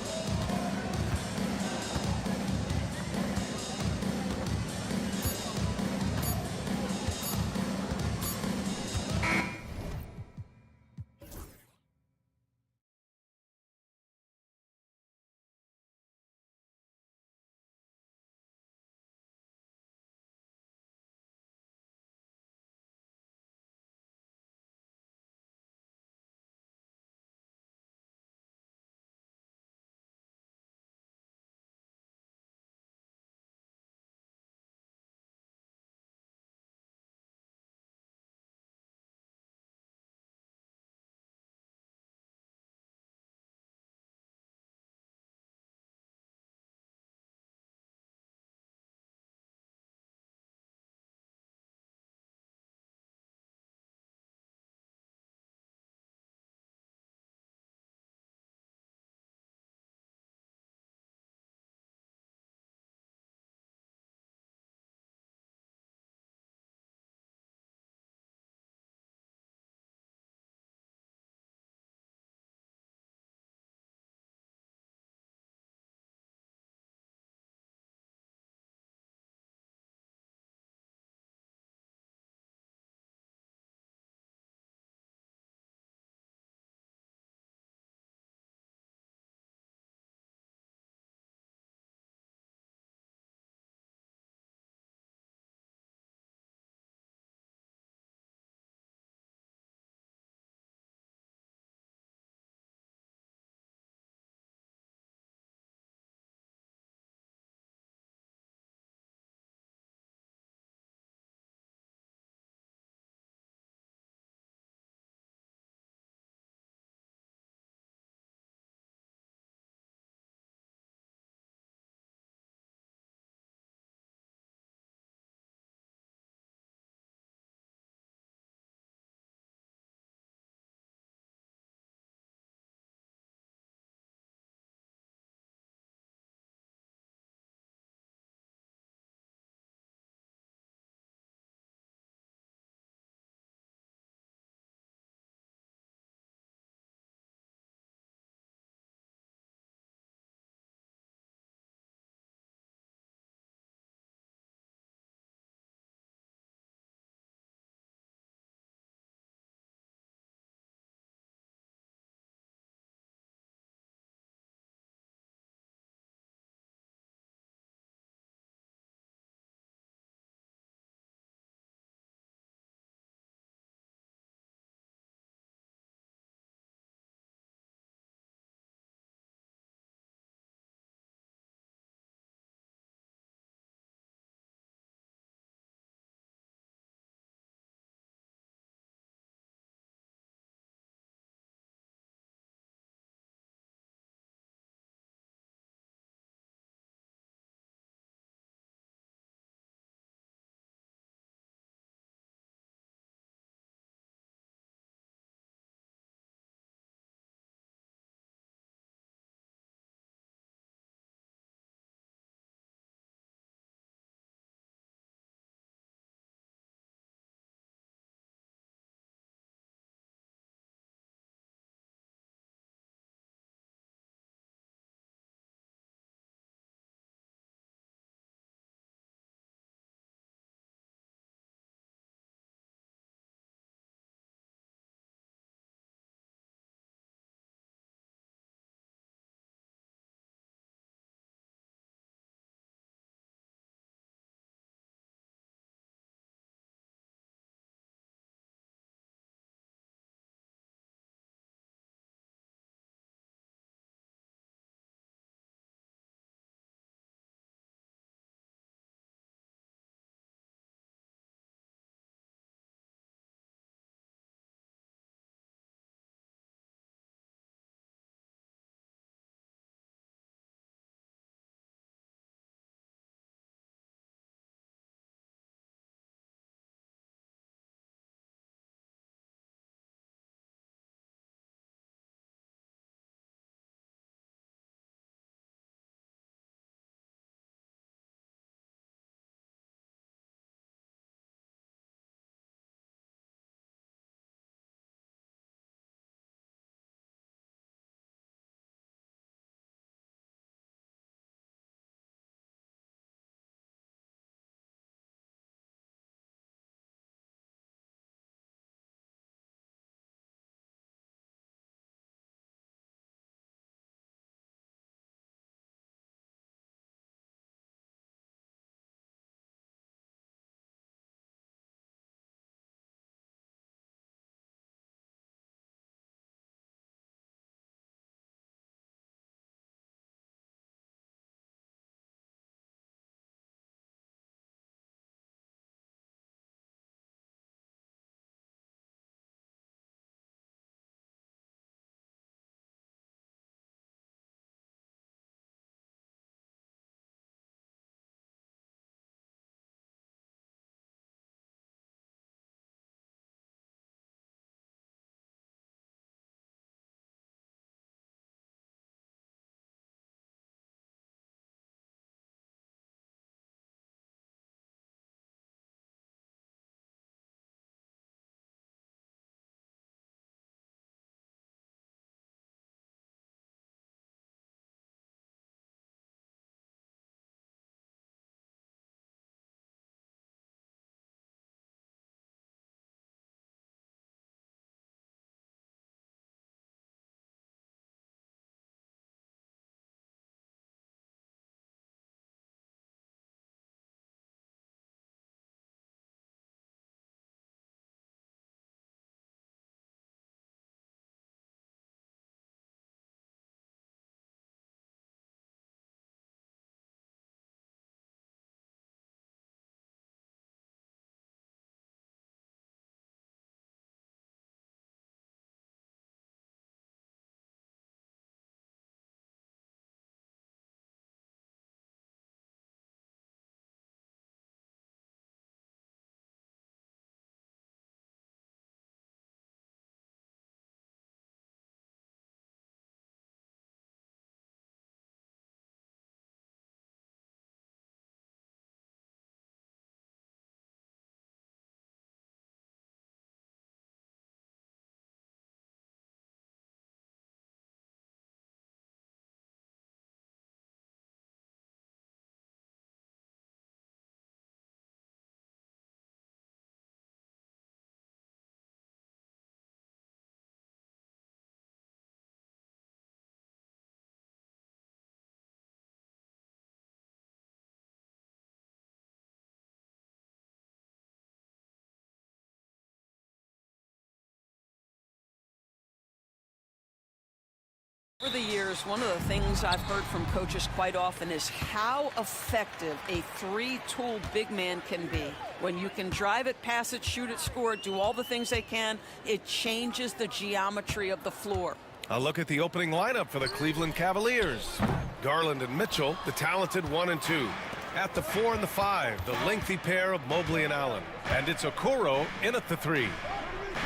Over the years, one of the things I've heard from coaches quite often is how effective a three-tool big man can be. When you can drive it, pass it, shoot it, score it, do all the things they can, it changes the geometry of the floor. A look at the opening lineup for the Cleveland Cavaliers. Garland and Mitchell, the talented 1 and 2. At the 4 and the 5, the lengthy pair of Mobley and Allen. And it's Okoro in at the 3.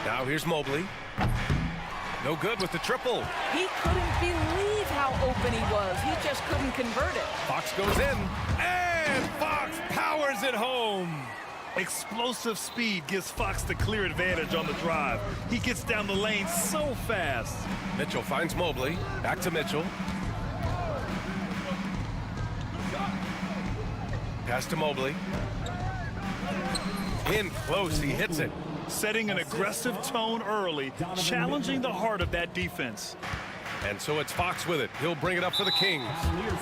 Now here's Mobley. No good with the triple. He couldn't believe how open he was. He just couldn't convert it. Fox goes in, and Fox powers it home. Explosive speed gives Fox the clear advantage on the drive. He gets down the lane so fast. Mitchell finds Mobley. Back to Mitchell. Pass to Mobley. In close, he hits it. Setting an aggressive tone early, challenging the heart of that defense. And so it's Fox with it. He'll bring it up for the Kings.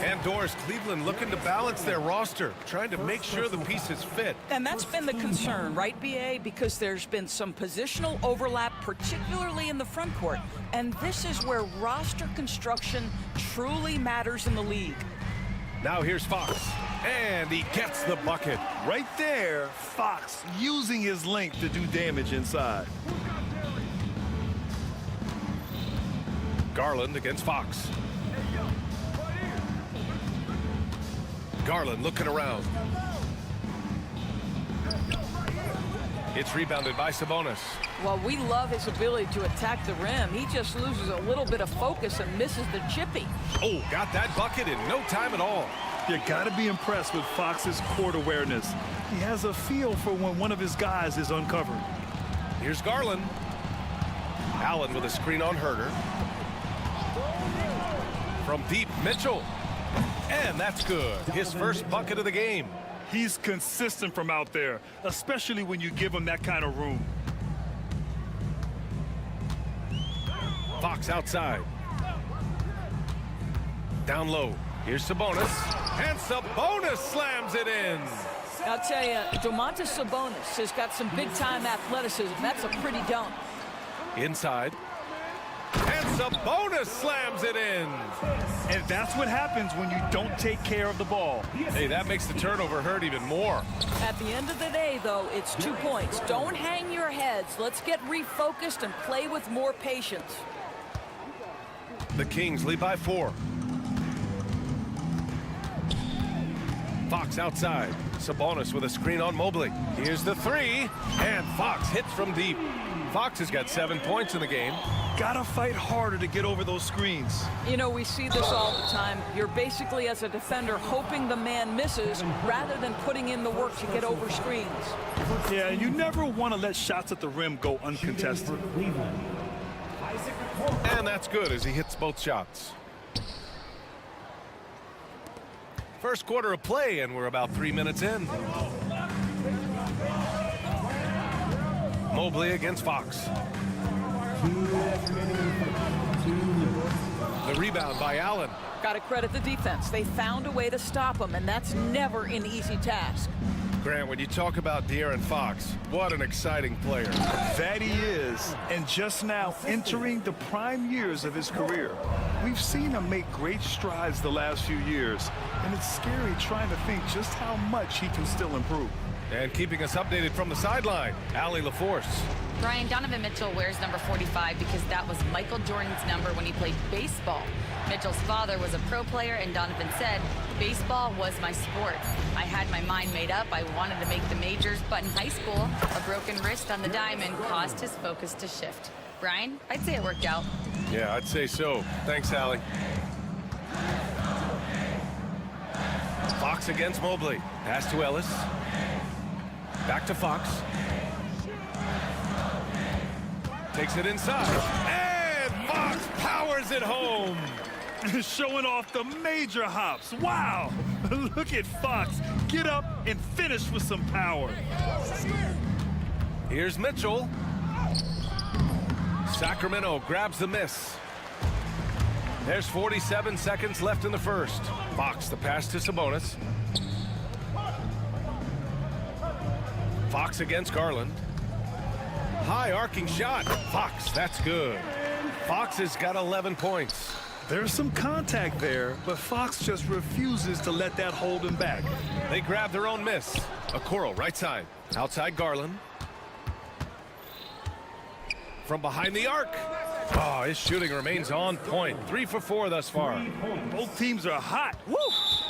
And Doris, Cleveland looking to balance their roster, trying to make sure the pieces fit. And that's been the concern, right, BA? Because there's been some positional overlap, particularly in the front court. And this is where roster construction truly matters in the league. Now here's Fox. And he gets the bucket. Right there, Fox using his length to do damage inside. Garland against Fox. Garland looking around. It's rebounded by Sabonis. Well, we love his ability to attack the rim. He just loses a little bit of focus and misses the chippy. Oh, got that bucket in no time at all. You got to be impressed with Fox's court awareness. He has a feel for when one of his guys is uncovered. Here's Garland. Allen with a screen on Herter. From deep, Mitchell. And that's good. His first bucket of the game. He's consistent from out there, especially when you give him that kind of room. Fox outside. Down low. Here's Sabonis. And Sabonis slams it in. I'll tell you, Domantas Sabonis has got some big-time athleticism. That's a pretty dunk. Inside. And Sabonis slams it in. And that's what happens when you don't take care of the ball. Hey, that makes the turnover hurt even more. At the end of the day, though, it's 2 points. Don't hang your heads. Let's get refocused and play with more patience. The Kings lead by 4. Fox outside. Sabonis with a screen on Mobley. Here's the 3. And Fox hits from deep. Fox has got 7 points in the game. Gotta fight harder to get over those screens. You know, we see this all the time. You're basically, as a defender, hoping the man misses rather than putting in the work to get over screens. Yeah, you never want to let shots at the rim go uncontested. And that's good as he hits both shots. First quarter of play, and we're about 3 minutes in. Mobley against Fox. The rebound by Allen. Got to credit the defense. They found a way to stop him, and that's never an easy task. Grant, when you talk about De'Aaron Fox, what an exciting player. That he is, and just now entering the prime years of his career. We've seen him make great strides the last few years, and it's scary trying to think just how much he can still improve. And keeping us updated from the sideline, Allie LaForce. Brian, Donovan Mitchell wears number 45 because that was Michael Jordan's number when he played baseball. Mitchell's father was a pro player, and Donovan said, baseball was my sport. I had my mind made up. I wanted to make the majors, but in high school, a broken wrist on the diamond caused his focus to shift. Brian, I'd say it worked out. Yeah, I'd say so. Thanks, Allie. Fox against Mobley. Pass to Ellis. Back to Fox. Takes it inside. And Fox powers it home. Showing off the major hops. Wow. Look at Fox. Get up and finish with some power. Here's Mitchell. Sacramento grabs the miss. There's 47 seconds left in the first. Fox, the pass to Sabonis. Fox against Garland. High arcing shot. Fox, that's good. Fox has got 11 points. There's some contact there, but Fox just refuses to let that hold him back. They grab their own miss. A Coral, right side. Outside Garland. From behind the arc. Oh, his shooting remains on point. 3 for 4 thus far. Both teams are hot. Woo!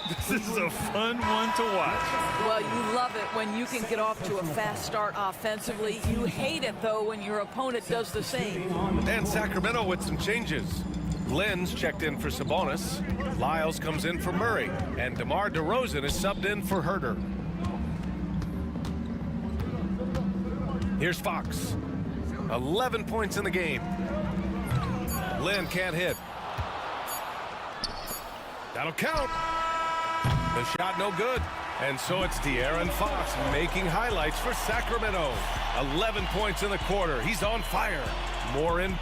This is a fun one to watch. Well, you love it when you can get off to a fast start offensively. You hate it, though, when your opponent does the same. And Sacramento with some changes. Lynn's checked in for Sabonis. Lyles comes in for Murray. And DeMar DeRozan is subbed in for Herter. Here's Fox. 11 points in the game. Lynn can't hit. That'll count. The shot no good. And so it's De'Aaron Fox making highlights for Sacramento. 11 points in the quarter. He's on fire. More in.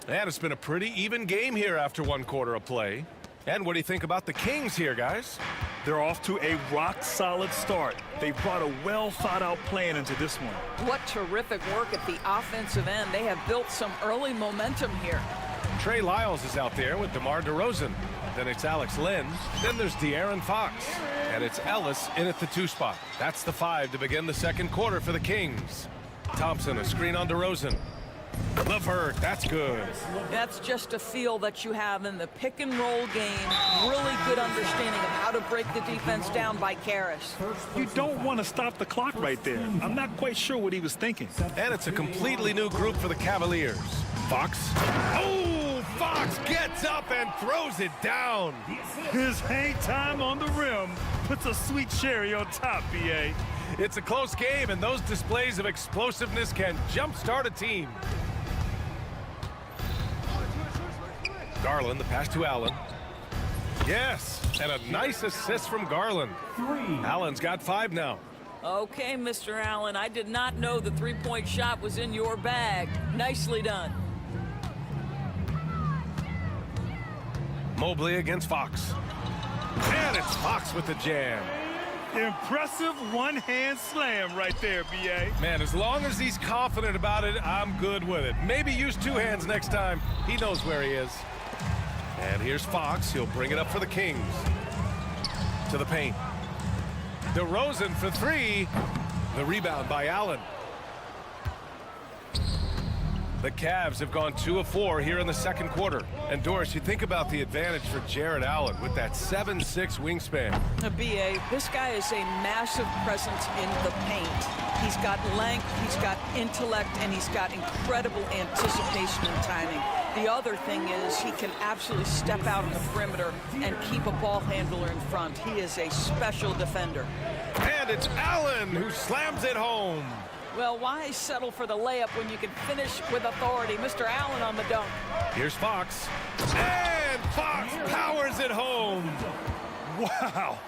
And it's been a pretty even game here after 1 quarter of play. And what do you think about the Kings here, guys? They're off to a rock-solid start. They brought a well-thought-out plan into this one. What terrific work at the offensive end. They have built some early momentum here. Trey Lyles is out there with DeMar DeRozan. Then it's Alex Lynn. Then there's De'Aaron Fox. And it's Ellis in at the 2 spot. That's the 5 to begin the second quarter for the Kings. Thompson, a screen on DeRozan. LeVert, that's good. That's just a feel that you have in the pick-and-roll game. Really good understanding of how to break the defense down by Karras. You don't want to stop the clock right there. I'm not quite sure what he was thinking. And it's a completely new group for the Cavaliers. Fox. Oh, Fox gets up and throws it down. His hang time on the rim puts a sweet cherry on top, B.A. It's a close game, and those displays of explosiveness can jumpstart a team. Garland, the pass to Allen. Yes, and a nice assist from Garland. Allen's got 5 now. Okay, Mr. Allen, I did not know the three-point shot was in your bag. Nicely done. Mobley against Fox. And it's Fox with the jam. Impressive one-hand slam right there, B.A. Man, as long as he's confident about it, I'm good with it. Maybe use 2 hands next time. He knows where he is. And here's Fox. He'll bring it up for the Kings. To the paint. DeRozan for 3. The rebound by Allen. The Cavs have gone 2 of 4 here in the second quarter. And Doris, you think about the advantage for Jared Allen with that 7'6" wingspan. B.A., this guy is a massive presence in the paint. He's got length, he's got intellect, and he's got incredible anticipation and timing. The other thing is he can absolutely step out on the perimeter and keep a ball handler in front. He is a special defender. And it's Allen who slams it home. Well, why settle for the layup when you can finish with authority? Mr. Allen on the dunk. Here's Fox. And Fox powers it home. Wow.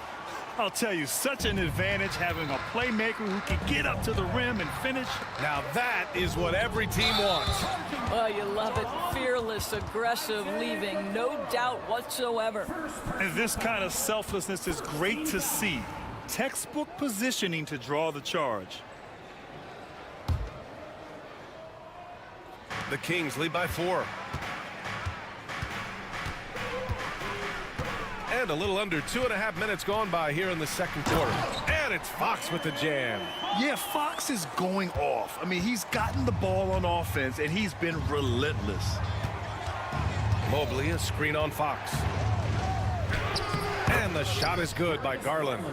I'll tell you, such an advantage having a playmaker who can get up to the rim and finish. Now that is what every team wants. Well, you love it. Fearless, aggressive, leaving no doubt whatsoever. And this kind of selflessness is great to see. Textbook positioning to draw the charge. The Kings lead by 4. And a little under 2.5 minutes gone by here in the second quarter. And it's Fox with the jam. Yeah, Fox is going off. I mean, he's gotten the ball on offense, and he's been relentless. Mobley, a screen on Fox. And the shot is good by Garland.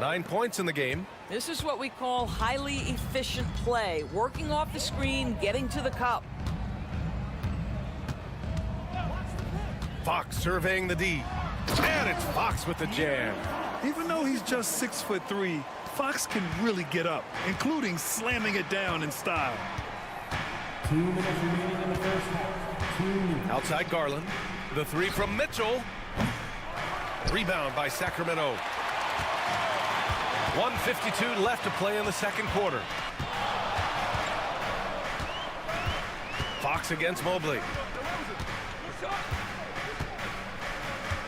9 points in the game. This is what we call highly efficient play. Working off the screen, getting to the cup. Fox surveying the D. And it's Fox with the jam. Even though he's just 6'3", Fox can really get up, including slamming it down in style. 2 minutes remaining in the first half. Outside Garland. The 3 from Mitchell. Rebound by Sacramento. 1:52 left to play in the second quarter. Fox against Mobley.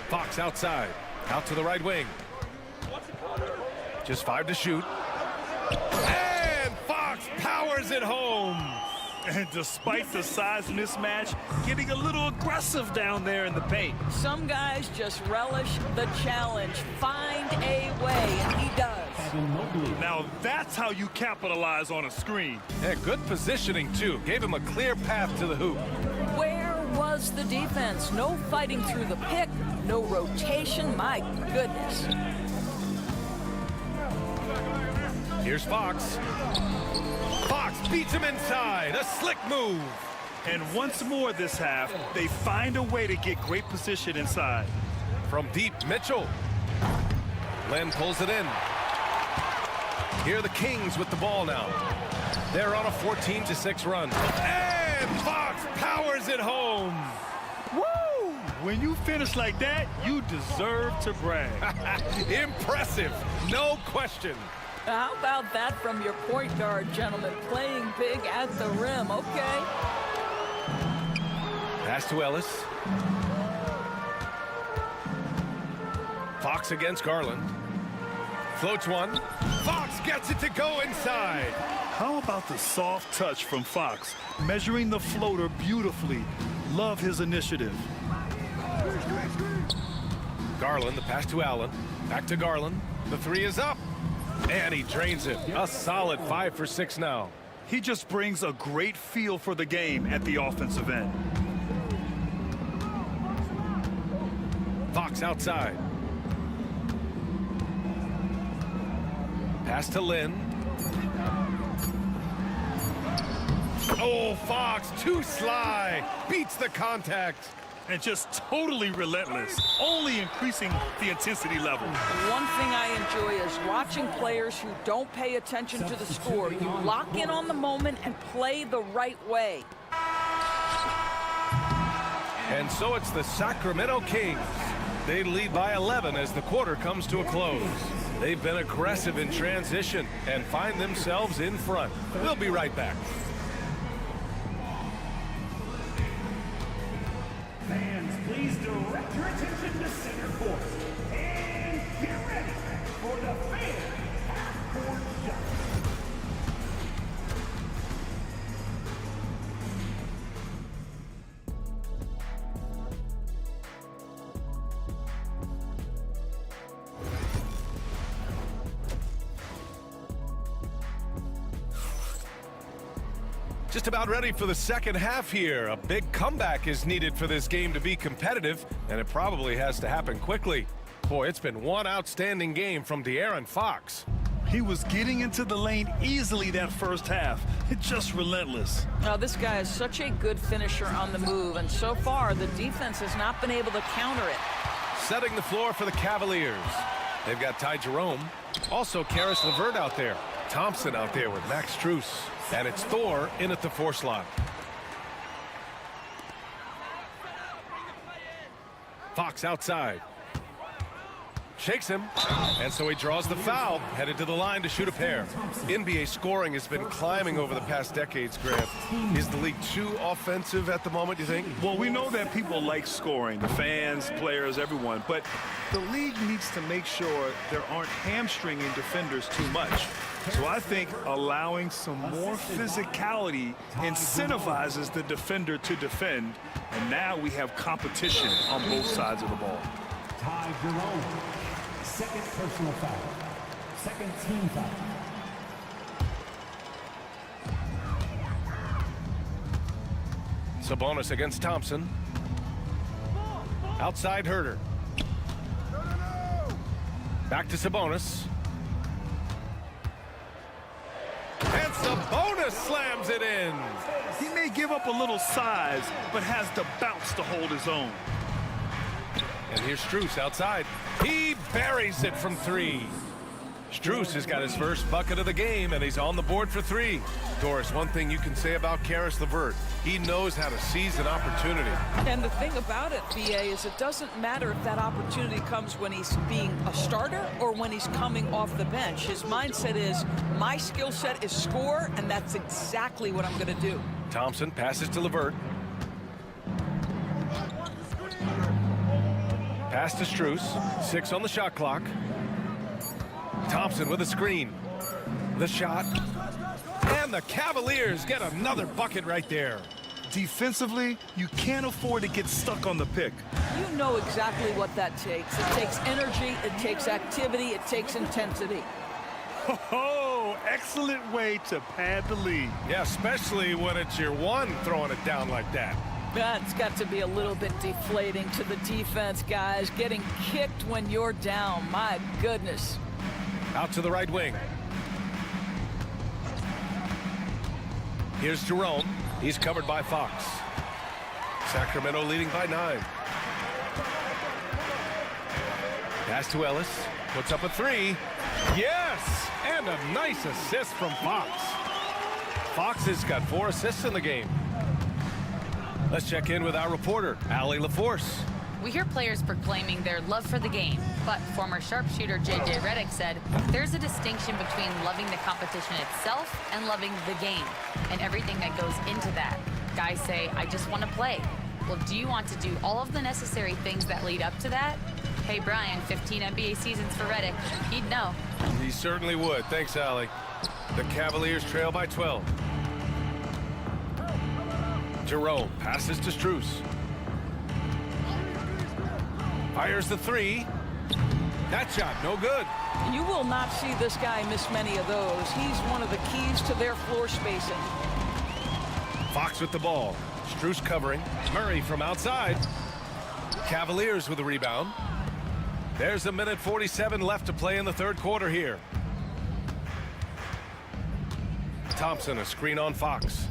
Fox outside. Out to the right wing. Just 5 to shoot. And Fox powers it home. And despite the size mismatch, getting a little aggressive down there in the paint. Some guys just relish the challenge. Find a way, and he does. Now that's how you capitalize on a screen. Yeah, good positioning, too. Gave him a clear path to the hoop. Where was the defense? No fighting through the pick, no rotation. My goodness. Here's Fox. Fox beats him inside. A slick move. And once more this half, they find a way to get great position inside. From deep, Mitchell. Len pulls it in. Here are the Kings with the ball now. They're on a 14-6 run. And Fox powers it home. Woo! When you finish like that, you deserve to brag. Impressive, no question. How about that from your point guard, gentlemen? Playing big at the rim, okay? Pass to Ellis. Fox against Garland. Floats one. Fox gets it to go inside. How about the soft touch from Fox? Measuring the floater beautifully. Love his initiative. Garland, the pass to Allen. Back to Garland. The three is up. And he drains it. A solid 5 for 6 now. He just brings a great feel for the game at the offensive end. Fox outside. Pass to Lynn. Oh, Fox, too sly. Beats the contact. And just totally relentless, only increasing the intensity level. One thing I enjoy is watching players who don't pay attention to the score. You lock in on the moment and play the right way. And so it's the Sacramento Kings. They lead by 11 as the quarter comes to a close. They've been aggressive in transition and find themselves in front. We'll be right back. Fans, please direct your attention to center court. And get ready for the fan half-court shot. Just about ready for the second half here. A big comeback is needed for this game to be competitive, and it probably has to happen quickly. Boy, it's been one outstanding game from De'Aaron Fox. He was getting into the lane easily that first half. It's just relentless. Now, this guy is such a good finisher on the move, and so far the defense has not been able to counter it. Setting the floor for the Cavaliers. They've got Ty Jerome. Also, Karis LeVert out there. Thompson out there with Max Strus. And it's Thor in at the 4 slot. Fox outside. Shakes him. And so he draws the foul. Headed to the line to shoot a pair. NBA scoring has been climbing over the past decades, Grant. Is the league too offensive at the moment, you think? Well, we know that people like scoring, the fans, players, everyone, but the league needs to make sure there aren't hamstringing defenders too much. So I think allowing some more physicality incentivizes the defender to defend, and now we have competition on both sides of the ball. Ty Jerome, second personal foul, second team foul. Sabonis against Thompson. Outside Herter. Back to Sabonis. And Sabonis slams it in. He may give up a little size, but has the bounce to hold his own. And here's Strus outside. He buries it from 3. Strus has got his first bucket of the game, and he's on the board for 3. Doris, one thing you can say about Karis LeVert, he knows how to seize an opportunity. And the thing about it, BA, is it doesn't matter if that opportunity comes when he's being a starter or when he's coming off the bench. His mindset is, my skill set is score, and that's exactly what I'm going to do. Thompson passes to LeVert. Pass to Strus. 6 on the shot clock. Thompson with a screen. The shot. And the Cavaliers get another bucket right there. Defensively, you can't afford to get stuck on the pick. You know exactly what that takes. It takes energy, it takes activity, it takes intensity. Oh, excellent way to pad the lead. Yeah, especially when it's your one throwing it down like that. That's got to be a little bit deflating to the defense, guys. Getting kicked when you're down, my goodness. Out to the right wing. Here's Jerome. He's covered by Fox. Sacramento leading by 9. Pass to Ellis. Puts up a 3. Yes! And a nice assist from Fox. Fox has got 4 assists in the game. Let's check in with our reporter, Allie LaForce. We hear players proclaiming their love for the game, but former sharpshooter J.J. Redick said there's a distinction between loving the competition itself and loving the game and everything that goes into that. Guys say, I just want to play. Well, do you want to do all of the necessary things that lead up to that? Hey, Brian, 15 NBA seasons for Redick. He'd know. He certainly would. Thanks, Allie. The Cavaliers trail by 12. Jerome passes to Strus. Fires the 3. That shot, no good. You will not see this guy miss many of those. He's one of the keys to their floor spacing. Fox with the ball. Strus covering. Murray from outside. Cavaliers with the rebound. There's 1:47 left to play in the third quarter here. Thompson, a screen on Fox.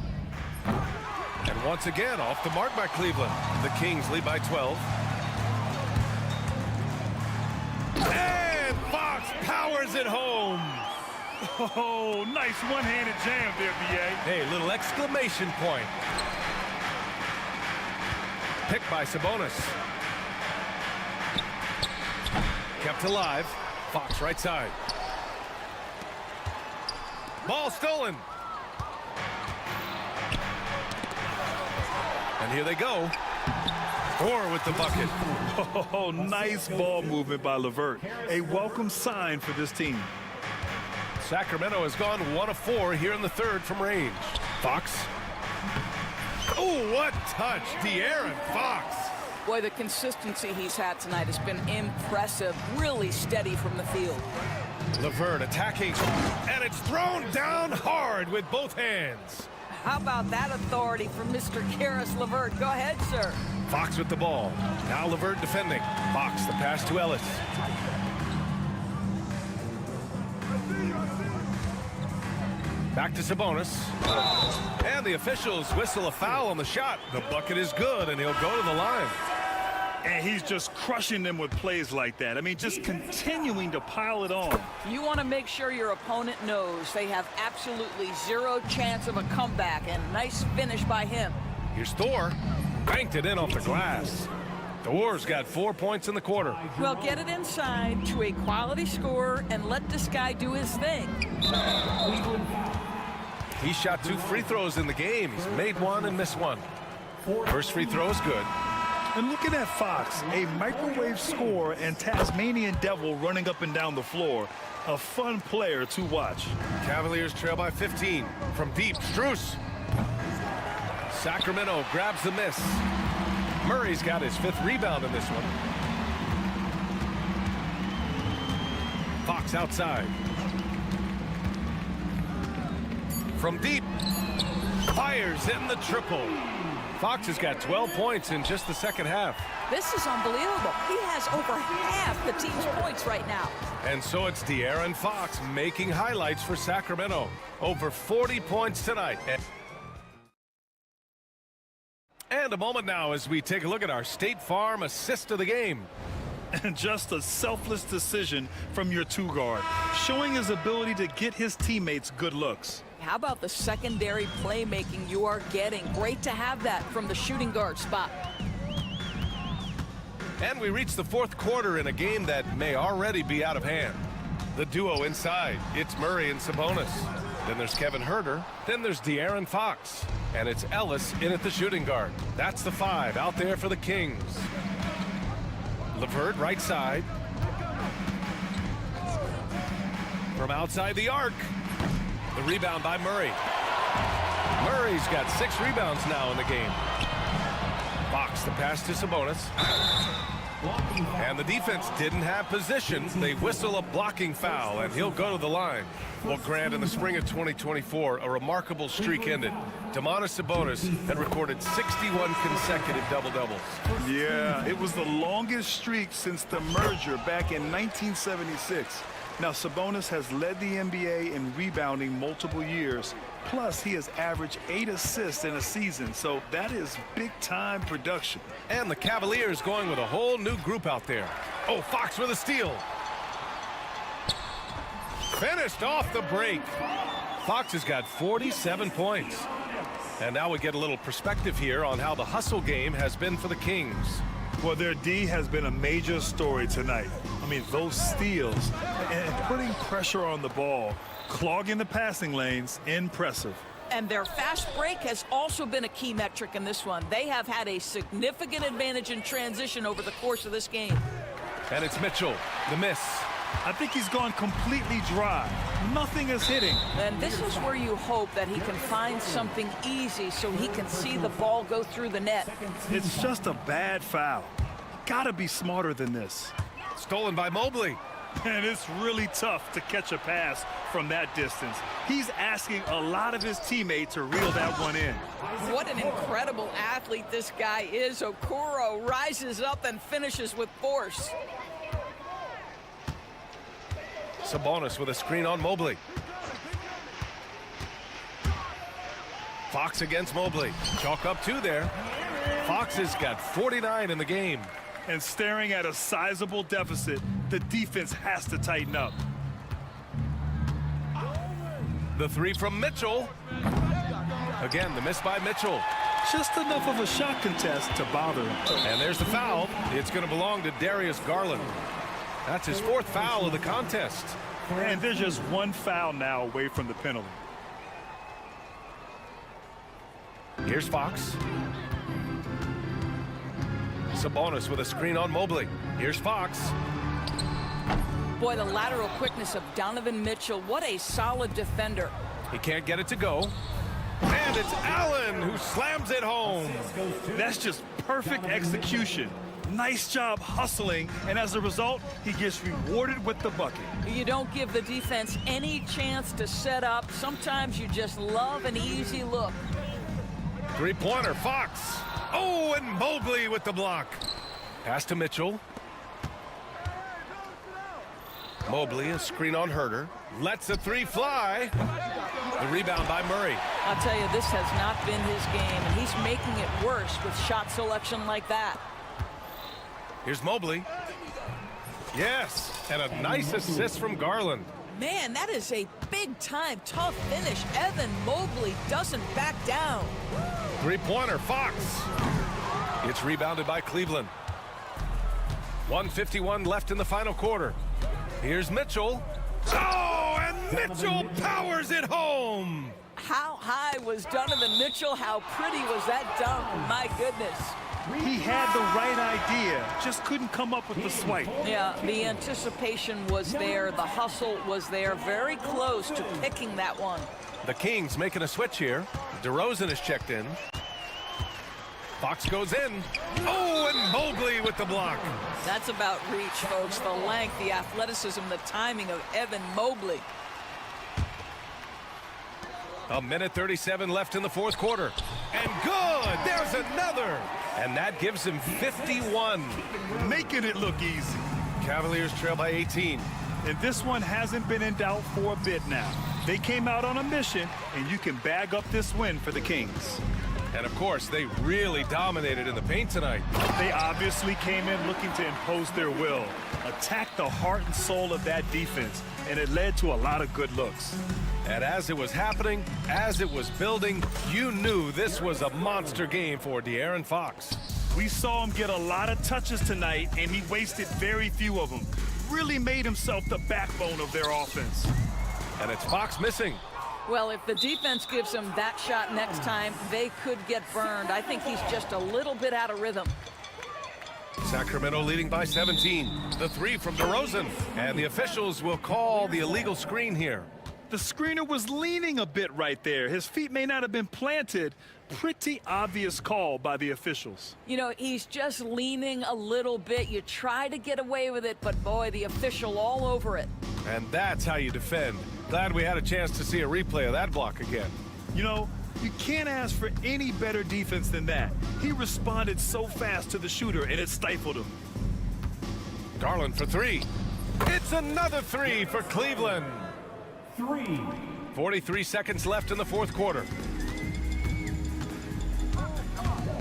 And once again, off the mark by Cleveland. The Kings lead by 12. And Fox powers it home. Oh, nice one-handed jam there, B.A. Hey, little exclamation point. Picked by Sabonis. Kept alive. Fox right side. Ball stolen. And here they go. 4 with the bucket. Oh, nice ball movement by LeVert. A welcome sign for this team. Sacramento has gone 1 of 4 here in the third from range. Fox. Oh, what touch. De'Aaron Fox. Boy, the consistency he's had tonight has been impressive. Really steady from the field. LeVert attacking. And it's thrown down hard with both hands. How about that authority from Mr. Karis LeVert? Go ahead, sir. Fox with the ball. Now LeVert defending. Fox, the pass to Ellis. Back to Sabonis. And the officials whistle a foul on the shot. The bucket is good, and he'll go to the line. And he's just crushing them with plays like that. I mean, just continuing to pile it on. You want to make sure your opponent knows they have absolutely zero chance of a comeback, and nice finish by him. Here's Thor. Banked it in off the glass. Thor's got 4 points in the quarter. Well, get it inside to a quality scorer and let this guy do his thing. He shot 2 free throws in the game. He's made 1 and missed 1. First free throw is good. And looking at Fox, a microwave scorer and Tasmanian devil running up and down the floor. A fun player to watch. Cavaliers trail by 15. From deep, Strus. Sacramento grabs the miss. Murray's got his 5th rebound in this one. Fox outside. From deep. Fires in the triple. Fox has got 12 points in just the second half. This is unbelievable. He has over half the team's points right now. And so it's De'Aaron Fox making highlights for Sacramento. Over 40 points tonight. And a moment now as we take a look at our State Farm assist of the game. And just a selfless decision from your 2-guard, showing his ability to get his teammates good looks. How about the secondary playmaking you are getting? Great to have that from the shooting guard spot. And we reach the fourth quarter in a game that may already be out of hand. The duo inside, it's Murray and Sabonis. Then there's Kevin Huerter. Then there's De'Aaron Fox. And it's Ellis in at the shooting guard. That's the 5 out there for the Kings. LeVert right side. From outside the arc. The rebound by Murray. Murray's got 6 rebounds now in the game. Fox, the pass to Sabonis. And the defense didn't have position. They whistle a blocking foul, and he'll go to the line. Well, Grant, in the spring of 2024, a remarkable streak ended. Domantas Sabonis had recorded 61 consecutive double-doubles. Yeah, it was the longest streak since the merger back in 1976. Now, Sabonis has led the NBA in rebounding multiple years. Plus, he has averaged 8 assists in a season, so that is big-time production. And the Cavaliers going with a whole new group out there. Oh, Fox with a steal. Finished off the break. Fox has got 47 points. And now we get a little perspective here on how the hustle game has been for the Kings. Well, their D has been a major story tonight. I mean, those steals and putting pressure on the ball, clogging the passing lanes, impressive. And their fast break has also been a key metric in this one. They have had a significant advantage in transition over the course of this game. And it's Mitchell, the miss. I think he's gone completely dry. Nothing is hitting. And this is where you hope that he can find something easy so he can see the ball go through the net. It's just a bad foul. Gotta be smarter than this. Stolen by Mobley. And it's really tough to catch a pass from that distance. He's asking a lot of his teammates to reel that one in. What an incredible athlete this guy is. Okoro rises up and finishes with force. Sabonis with a screen on Mobley. Fox against Mobley. Chalk up 2 there. Fox has got 49 in the game. And staring at a sizable deficit, the defense has to tighten up. The 3 from Mitchell. Again, the miss by Mitchell. Just enough of a shot contest to bother him. And there's the foul. It's going to belong to Darius Garland. That's his 4th foul of the contest. And they're just 1 foul now away from the penalty. Here's Fox. Sabonis with a screen on Mobley. Here's Fox. Boy, the lateral quickness of Donovan Mitchell. What a solid defender. He can't get it to go. And it's Allen who slams it home. That's just perfect execution. Nice job hustling, and as a result, he gets rewarded with the bucket. You don't give the defense any chance to set up. Sometimes you just love an easy look. 3-pointer, Fox. Oh, and Mobley with the block. Pass to Mitchell. Mobley, a screen on Herter. Lets the 3 fly. The rebound by Murray. I'll tell you, this has not been his game, and he's making it worse with shot selection like that. Here's Mobley. Yes, and a nice assist from Garland. Man, that is a big-time tough finish. Evan Mobley doesn't back down. 3-pointer, Fox. It's rebounded by Cleveland. 1:51 left in the final quarter. Here's Mitchell. Oh, and Mitchell powers it home. How high was Donovan Mitchell? How pretty was that dunk? My goodness. He had the right idea, just couldn't come up with the swipe. Yeah, the anticipation was there. The hustle was there. Very close to picking that one. The Kings making a switch here. DeRozan is checked in. Fox goes in. Oh, and Mobley with the block. That's about reach, folks. The length, the athleticism, the timing of Evan Mobley. 1:37 left in the 4th quarter. And good! There's another! And that gives him 51. Making it look easy. Cavaliers trail by 18. And this one hasn't been in doubt for a bit now. They came out on a mission, and you can bag up this win for the Kings. And of course, they really dominated in the paint tonight. They obviously came in looking to impose their will, attack the heart and soul of that defense, and it led to a lot of good looks. And as it was happening, as it was building, you knew this was a monster game for De'Aaron Fox. We saw him get a lot of touches tonight, and he wasted very few of them. Really made himself the backbone of their offense. And it's Fox missing. Well, if the defense gives him that shot next time, they could get burned. I think he's just a little bit out of rhythm. Sacramento leading by 17. The 3 from DeRozan. And the officials will call the illegal screen here. The screener was leaning a bit right there. His feet may not have been planted. Pretty obvious call by the officials. You know, he's just leaning a little bit. You try to get away with it, but boy, the official all over it. And that's how you defend. Glad we had a chance to see a replay of that block again. You know, you can't ask for any better defense than that. He responded so fast to the shooter, and it stifled him. Garland for three. It's another three for Cleveland. 43 seconds left in the fourth quarter.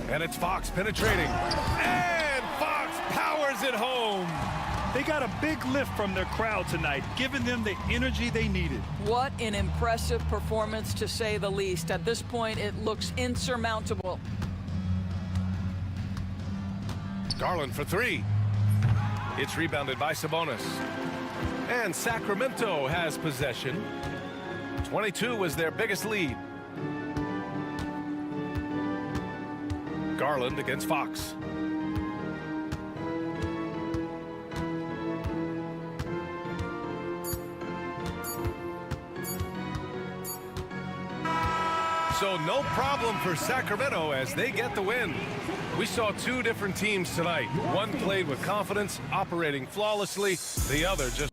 And it's Fox penetrating. And Fox powers it home. They got a big lift from their crowd tonight, giving them the energy they needed. What an impressive performance, to say the least. At this point, it looks insurmountable. Garland for three. It's rebounded by Sabonis. And Sacramento has possession. 22 was their biggest lead. Garland against Fox. So no problem for Sacramento as they get the win. We saw two different teams tonight. One played with confidence, operating flawlessly. The other just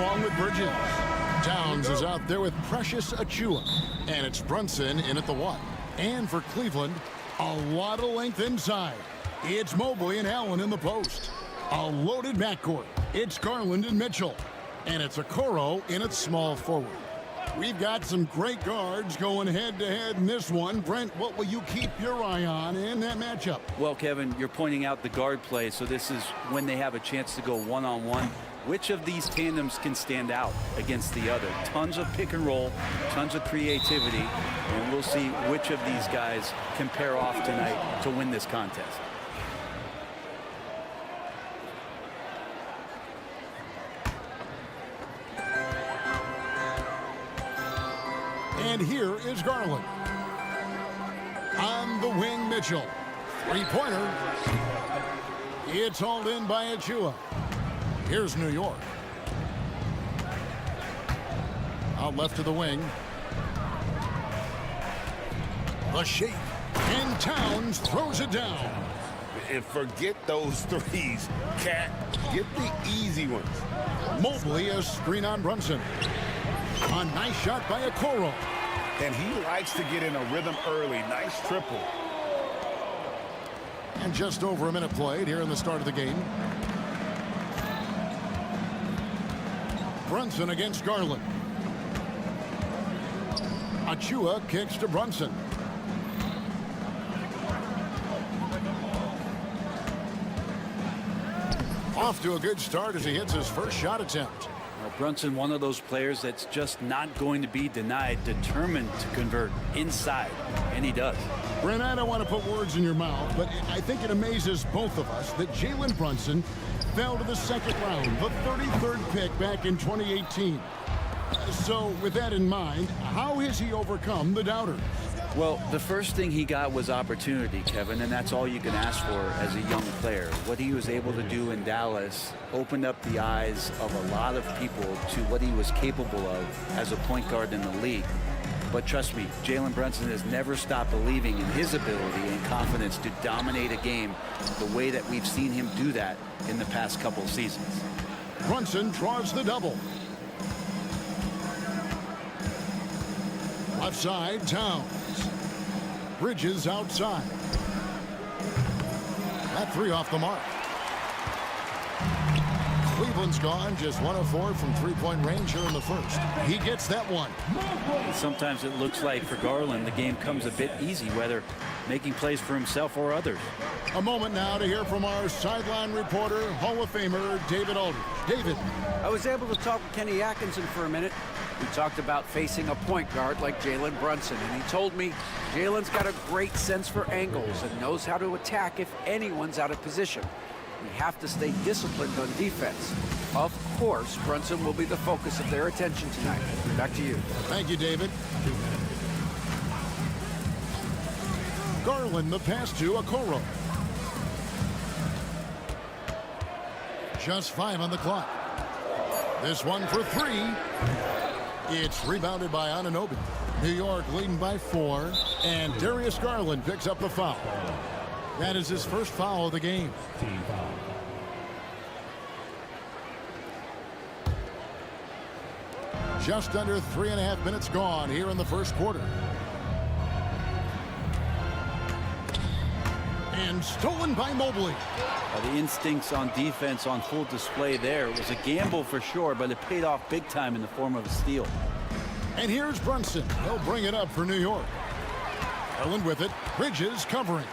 along with Bridges. Towns is out there with Precious Achua. And it's Brunson in at the 1. And for Cleveland, a lot of length inside. It's Mobley and Allen in the post. A loaded backcourt. It's Garland and Mitchell. And it's Okoro in at small forward. We've got some great guards going head-to-head in this one. Brent, what will you keep your eye on in that matchup? Well, Kevin, you're pointing out the guard play, so this is when they have a chance to go one-on-one. Which of these tandems can stand out against the other? Tons of pick and roll, tons of creativity, and we'll see which of these guys can pair off tonight to win this contest. And here is Garland. On the wing, Mitchell. Three-pointer. It's hauled in by Achua. Here's New York. Out left to the wing. The shape. And Towns throws it down. And forget those threes, Cat. Get the easy ones. Mobley, a screen on Brunson. A nice shot by Okoro. And he likes to get in a rhythm early. Nice triple. And just over a minute played here in the start of the game. Brunson against Garland. Achua kicks to Brunson. Off to a good start as he hits his first shot attempt. Brunson, one of those players that's just not going to be denied, determined to convert inside, and he does. Brent, I don't want to put words in your mouth, but I think it amazes both of us that Jalen Brunson fell to the second round, the 33rd pick back in 2018. So with that in mind, how has he overcome the doubters? Well, the first thing he got was opportunity, Kevin, and that's all you can ask for as a young player. What he was able to do in Dallas opened up the eyes of a lot of people to what he was capable of as a point guard in the league. But trust me, Jalen Brunson has never stopped believing in his ability and confidence to dominate a game the way that we've seen him do that in the past couple seasons. Brunson draws the double. Left side, Towns. Bridges outside. That three off the mark. Cleveland's gone just 1 of 4 from three-point range here in the first. He gets that one. Sometimes it looks like for Garland the game comes a bit easy, whether making plays for himself or others. A moment now to hear from our sideline reporter, Hall of Famer David Aldridge. David. I was able to talk with Kenny Atkinson for a minute. We talked about facing a point guard like Jalen Brunson, and he told me Jalen's got a great sense for angles and knows how to attack if anyone's out of position. We have to stay disciplined on defense. Of course, Brunson will be the focus of their attention tonight. Back to you. Thank you, David. Garland, the pass to Okoro. Just 5 on the clock. This one for 3. It's rebounded by Anunoby. New York leading by 4. And Darius Garland picks up the foul. That is his first foul of the game. Just under 3.5 minutes gone here in the first quarter. And stolen by Mobley. The instincts on defense on full display there. It was a gamble for sure, but it paid off big time in the form of a steal. And here's Brunson. He'll bring it up for New York. Allen with it. Bridges covering.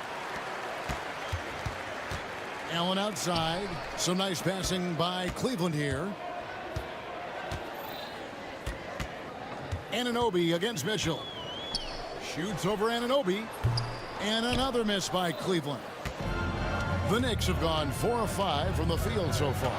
Allen outside. Some nice passing by Cleveland here. Anunoby against Mitchell. Shoots over Anunoby. And another miss by Cleveland. The Knicks have gone 4 of 5 from the field so far.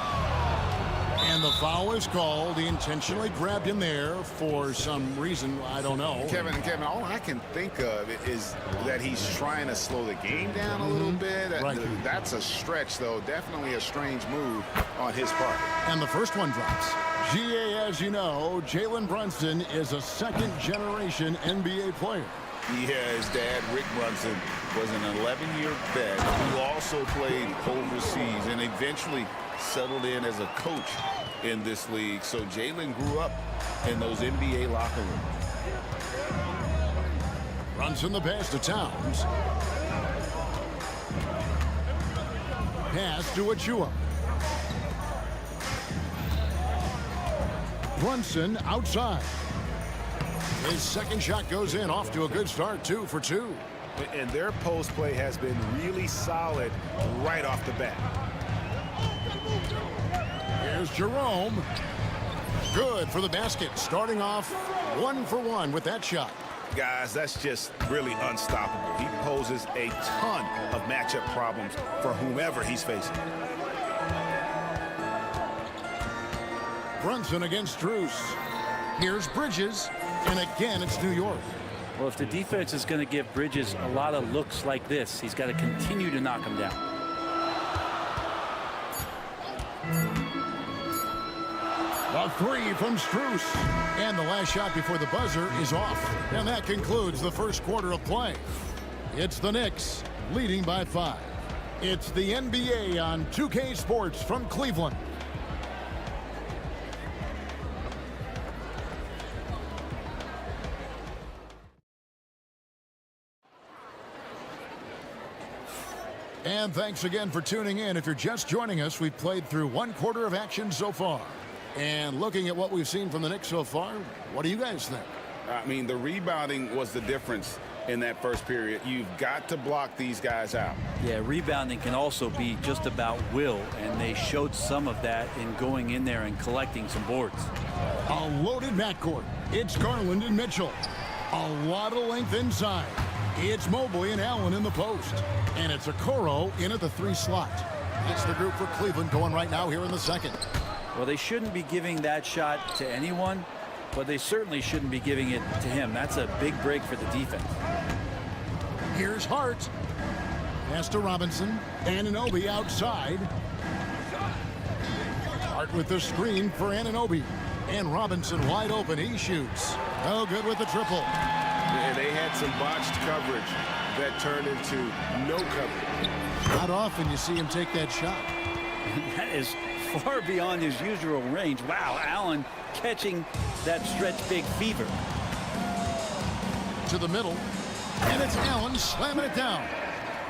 And the foul is called. He intentionally grabbed him there for some reason. I don't know. Kevin, all I can think of is that he's trying to slow the game down a little bit. Right. That's a stretch, though. Definitely a strange move on his part. And the first one drops. GA, as you know, Jalen Brunson is a second-generation NBA player. Yeah, his dad, Rick Brunson, was an 11-year vet who also played overseas and eventually settled in as a coach in this league. So Jalen grew up in those NBA locker rooms. Brunson the pass to Towns. Pass to Achua. Brunson outside. His second shot goes in, off to a good start, 2 for 2. And their post play has been really solid right off the bat. Here's Jerome. Good for the basket, starting off 1 for 1 with that shot. Guys, that's just really unstoppable. He poses a ton of matchup problems for whomever he's facing. Brunson against Strus. Here's Bridges, and again it's New York. Well, if the defense is going to give Bridges a lot of looks like this, he's got to continue to knock him down. A 3 from Strus. And the last shot before the buzzer is off. And that concludes the first quarter of play. It's the Knicks leading by 5. It's the NBA on 2K Sports from Cleveland. And thanks again for tuning in. If you're just joining us, we've played through 1 quarter of action so far. And looking at what we've seen from the Knicks so far, what do you guys think? I mean, the rebounding was the difference in that first period. You've got to block these guys out. Yeah, rebounding can also be just about will, and they showed some of that in going in there and collecting some boards. A loaded backcourt. It's Garland and Mitchell. A lot of length inside. It's Mobley and Allen in the post. And it's Okoro in at the 3 slot. It's the group for Cleveland going right now here in the second. Well, they shouldn't be giving that shot to anyone, but they certainly shouldn't be giving it to him. That's a big break for the defense. Here's Hart. Pass to Robinson. Anunoby outside. Hart with the screen for Anunoby. And Robinson wide open. He shoots. No good with the triple. And they had some botched coverage that turned into no coverage. Not often you see him take that shot. That is far beyond his usual range. Wow, Allen catching that stretch big fever. To the middle. And it's Allen slamming it down.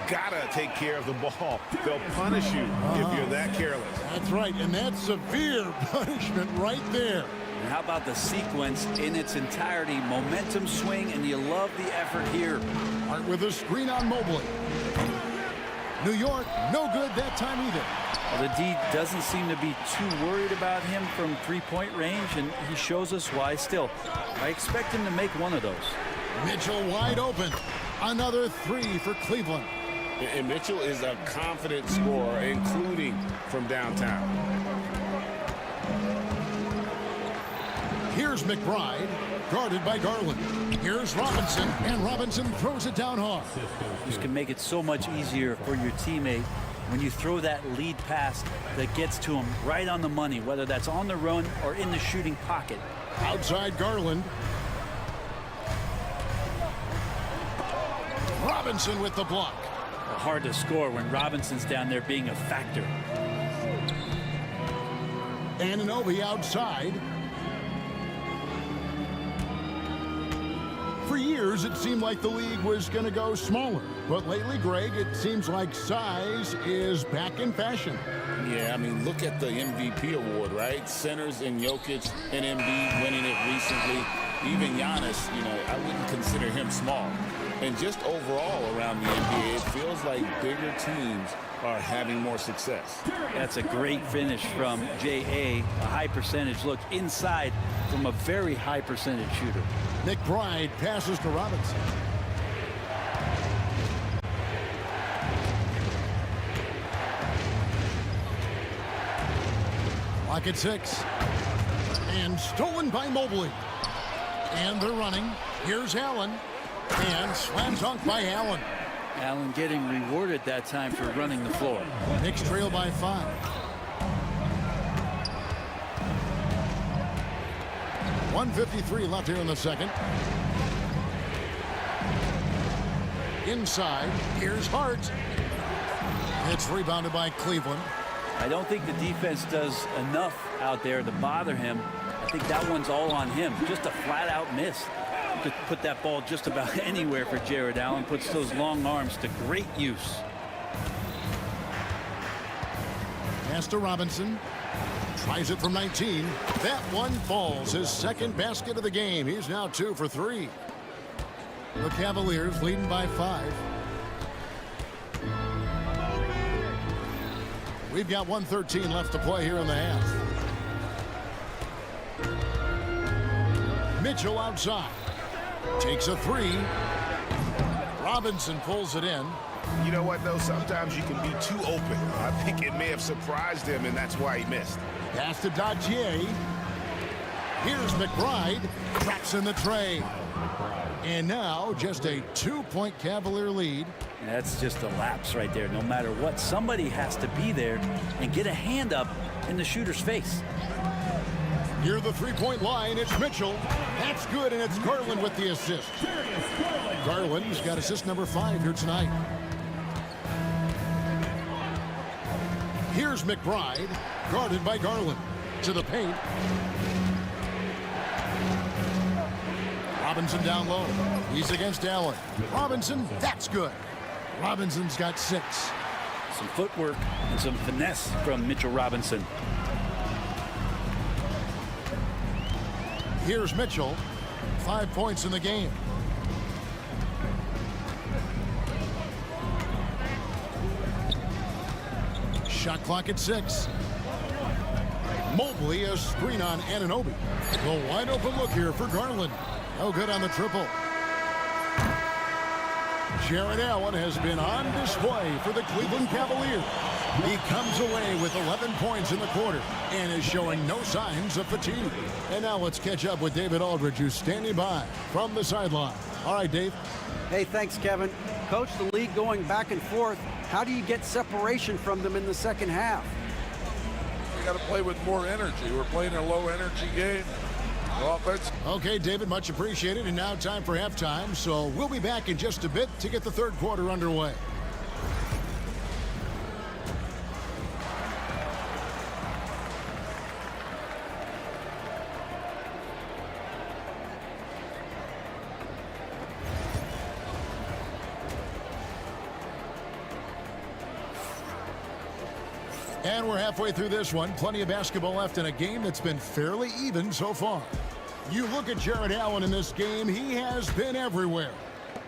Gotta take care of the ball. They'll punish you if you're that careless. That's right, and that's severe punishment right there. And how about the sequence in its entirety? Momentum swing, and you love the effort here. Hart with a screen on Mobley. New York, no good that time either. Well, the D doesn't seem to be too worried about him from three-point range, and he shows us why. Still, I expect him to make one of those. Mitchell wide open. Another 3 for Cleveland. And Mitchell is a confident scorer, including from downtown. Here's McBride, guarded by Garland. Here's Robinson, and Robinson throws it down hard. This can make it so much easier for your teammate when you throw that lead pass that gets to him right on the money, whether that's on the run or in the shooting pocket. Outside Garland. Robinson with the block. Hard to score when Robinson's down there being a factor. Anunoby outside. For years, it seemed like the league was going to go smaller. But lately, Greg, it seems like size is back in fashion. Yeah, I mean, look at the MVP award, right? Centers and Jokic and Embiid winning it recently. Even Giannis, I wouldn't consider him small. And just overall around the NBA, it feels like bigger teams are having more success. That's a great finish from J.A. A high percentage look inside from a very high percentage shooter. McBride passes to Robinson. Clock at 6. And stolen by Mobley. And they're running. Here's Allen. And slam dunk by Allen. Allen getting rewarded that time for running the floor. Knicks trail by 5. .153 left here in the second. Inside, here's Hart. It's rebounded by Cleveland. I don't think the defense does enough out there to bother him. I think that one's all on him. Just a flat-out miss. You could put that ball just about anywhere for Jared Allen. Puts those long arms to great use. Pass to Robinson. Tries it from 19. That one falls. His second basket of the game. He's now 2 for 3. The Cavaliers leading by 5. We've got 1:13 left to play here in the half. Mitchell outside. Takes a 3. Robinson pulls it in. You know what, though? Sometimes you can be too open. I think it may have surprised him, and that's why he missed. Pass to Dodgier. Here's McBride. Cracks in the tray. And now just a 2-point Cavalier lead. That's just a lapse right there. No matter what, somebody has to be there and get a hand up in the shooter's face. Near the 3-point line, it's Mitchell. That's good, and it's Garland with the assist. Garland's got assist number 5 here tonight. Here's McBride, guarded by Garland. To the paint. Robinson down low. He's against Allen. Robinson, that's good. Robinson's got 6. Some footwork and some finesse from Mitchell Robinson. Here's Mitchell. 5 points in the game. Shot clock at 6. Mobley, a screen on Anunoby. The wide open look here for Garland. No good on the triple. Jared Allen has been on display for the Cleveland Cavaliers. He comes away with 11 points in the quarter and is showing no signs of fatigue. And now let's catch up with David Aldridge, who's standing by from the sideline. All right, Dave. Hey, thanks, Kevin. Coach, the league going back and forth. How do you get separation from them in the second half? We got to play with more energy. We're playing a low-energy game. Offense. Okay, David, much appreciated. And now time for halftime. So we'll be back in just a bit to get the third quarter underway. And we're halfway through this one. Plenty of basketball left in a game that's been fairly even so far. You look at Jared Allen in this game, he has been everywhere.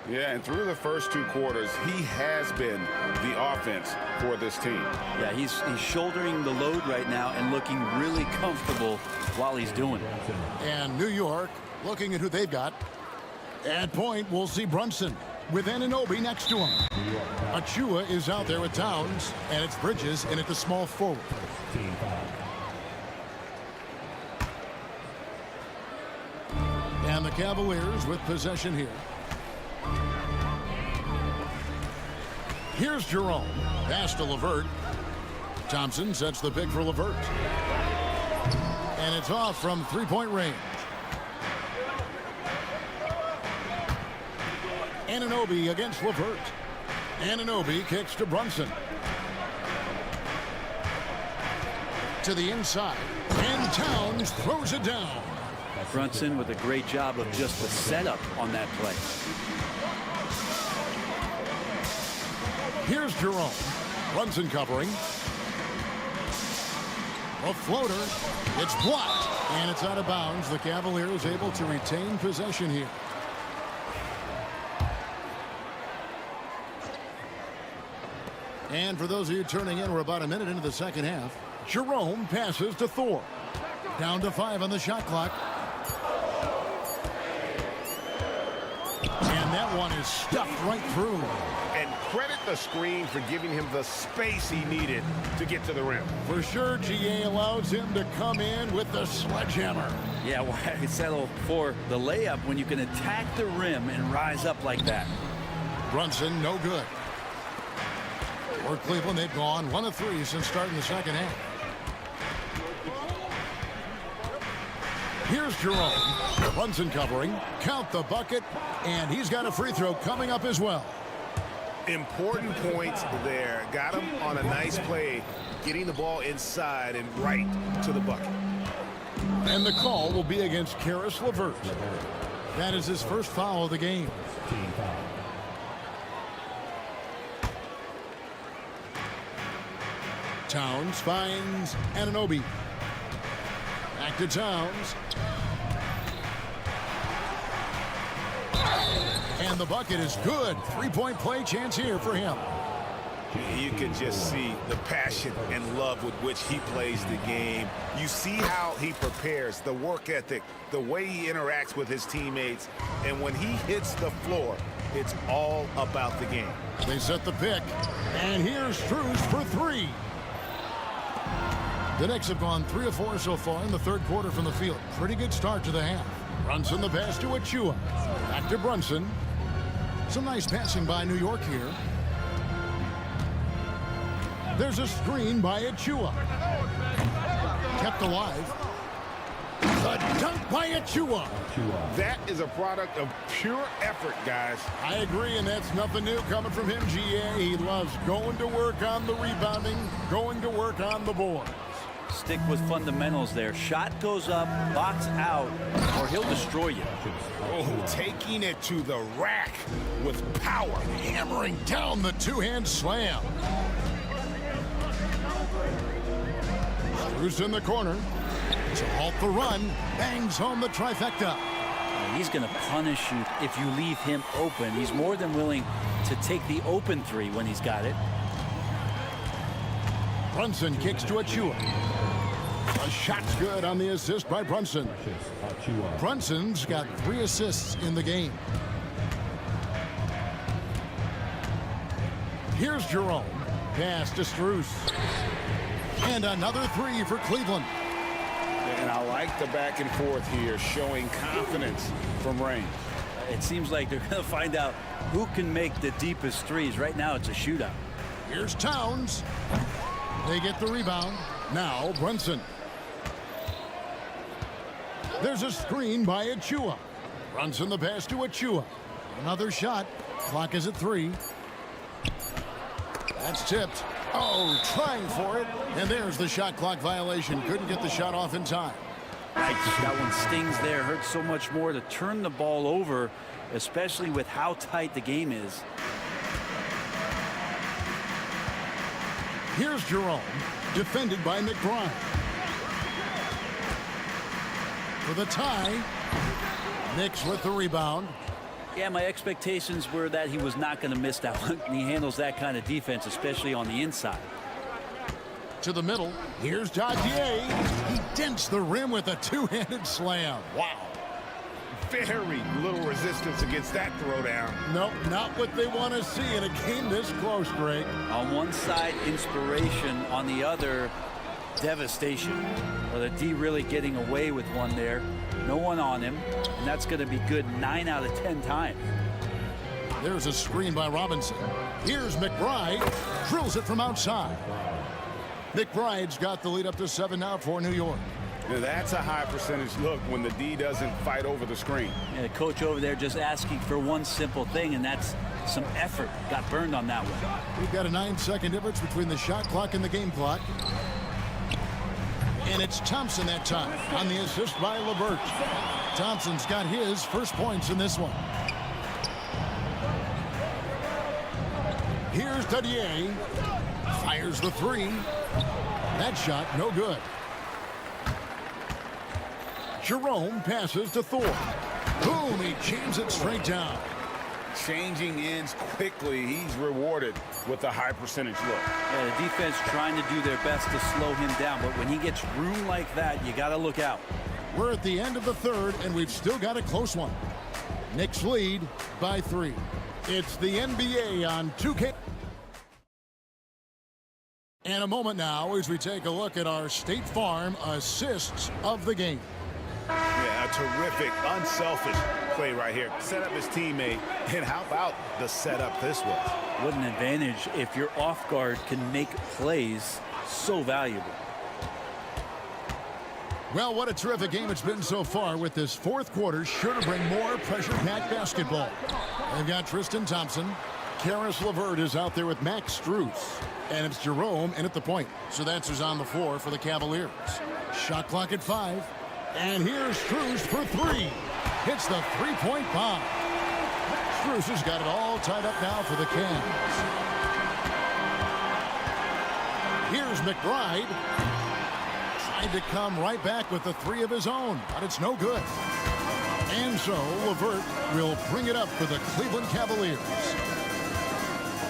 Yeah, and through the first 2 quarters, he has been the offense for this team. Yeah, he's shouldering the load right now and looking really comfortable while he's doing it. And New York, looking at who they've got. At point, we'll see Brunson with Anunoby next to him. Achua is out there with Towns, and it's Bridges in at the small forward. And the Cavaliers with possession here. Here's Jerome. Pass to LeVert. Thompson sets the pick for LeVert. And it's off from 3-point range. Anunoby against LeVert. Anunoby kicks to Brunson. To the inside. And Towns throws it down. Brunson with a great job of just the setup on that play. Here's Jerome. Brunson covering. A floater. It's blocked. And it's out of bounds. The Cavaliers able to retain possession here. And for those of you turning in, we're about a minute into the second half. Jerome passes to Thor. Down to 5 on the shot clock. And that one is stuffed right through. And credit the screen for giving him the space he needed to get to the rim. For sure, GA allows him to come in with the sledgehammer. Yeah, why settle for the layup when you can attack the rim and rise up like that? Brunson, no good. For Cleveland, they've gone 1 of 3 since starting the second half. Here's Jerome. Brunson covering. Count the bucket. And he's got a free throw coming up as well. Important points there. Got him on a nice play, getting the ball inside and right to the bucket. And the call will be against Karis LeVert. That is his first foul of the game. Towns finds Anunoby. Back to Towns. And the bucket is good. Three-point play chance here for him. You can just see the passion and love with which he plays the game. You see how he prepares, the work ethic, the way he interacts with his teammates. And when he hits the floor, it's all about the game. They set the pick. And here's Strus for three. The Knicks have gone 3 of 4 so far in the third quarter from the field. Pretty good start to the half. Brunson the pass to Achua. Back to Brunson. Some nice passing by New York here. There's a screen by Achua. Kept alive. The dunk by Achua. That is a product of pure effort, guys. I agree, and that's nothing new coming from him, GA. He loves going to work on the rebounding, going to work on the boards. Stick with fundamentals there. Shot goes up, box out, or he'll destroy you. Oh, taking it to the rack with power. Hammering down the two-hand slam. Who's in the corner to halt the run, bangs home the trifecta. He's going to punish you if you leave him open. He's more than willing to take the open three when he's got it. Brunson kicks to Achua. A shot's good on the assist by Brunson. Brunson's got 3 assists in the game. Here's Jerome. Pass to Strus. And another 3 for Cleveland. And I like the back and forth here, showing confidence from range. It seems like they're going to find out who can make the deepest threes. Right now, it's a shootout. Here's Towns. They get the rebound. Now Brunson. There's a screen by Achua. Brunson the pass to Achua. Another shot. Clock is at 3. That's tipped. Oh, trying for it. And there's the shot clock violation. Couldn't get the shot off in time. That one stings there. Hurts so much more to turn the ball over, especially with how tight the game is. Here's Jerome, defended by McBride. For the tie, Knicks with the rebound. Yeah, my expectations were that he was not going to miss that one. And he handles that kind of defense, especially on the inside. To the middle, here's Dadier. He dents the rim with a two-handed slam. Wow. Very little resistance against that throwdown. Nope, not what they want to see in a game this close, Greg. On one side, inspiration. On the other, devastation. Well, the D really getting away with one there. No one on him, and that's going to be good 9 out of 10 times. There's a screen by Robinson. Here's McBride. Drills it from outside. McBride's got the lead up to 7 now for New York. Now that's a high percentage look when the D doesn't fight over the screen. Yeah, the coach over there just asking for one simple thing, and that's some effort. Got burned on that one. We've got a 9-second difference between the shot clock and the game clock. And it's Thompson that time on the assist by LeVert. Thompson's got his first points in this one. Here's Dadier. Fires the 3. That shot no good. Jerome passes to Thor. Boom, he jams it straight down. Changing ends quickly. He's rewarded with a high percentage look. Yeah, the defense trying to do their best to slow him down, but when he gets room like that, you got to look out. We're at the end of the third, and we've still got a close one. Knicks lead by 3. It's the NBA on 2K. And a moment now as we take a look at our State Farm assists of the game. Yeah, a terrific, unselfish play right here. Set up his teammate, and how about the setup this was? What an advantage if your off guard can make plays so valuable. Well, what a terrific game it's been so far, with this fourth quarter sure to bring more pressure-packed basketball. They've got Tristan Thompson, Karis LeVert is out there with Max Strus. And it's Jerome in at the point. So that's who's on the floor for the Cavaliers. Shot clock at 5. And here's Strus for 3. Hits the three-point bomb. Strus has got it all tied up now for the Cavs. Here's McBride. Tried to come right back with the 3 of his own, but it's no good. And so LeVert will bring it up for the Cleveland Cavaliers.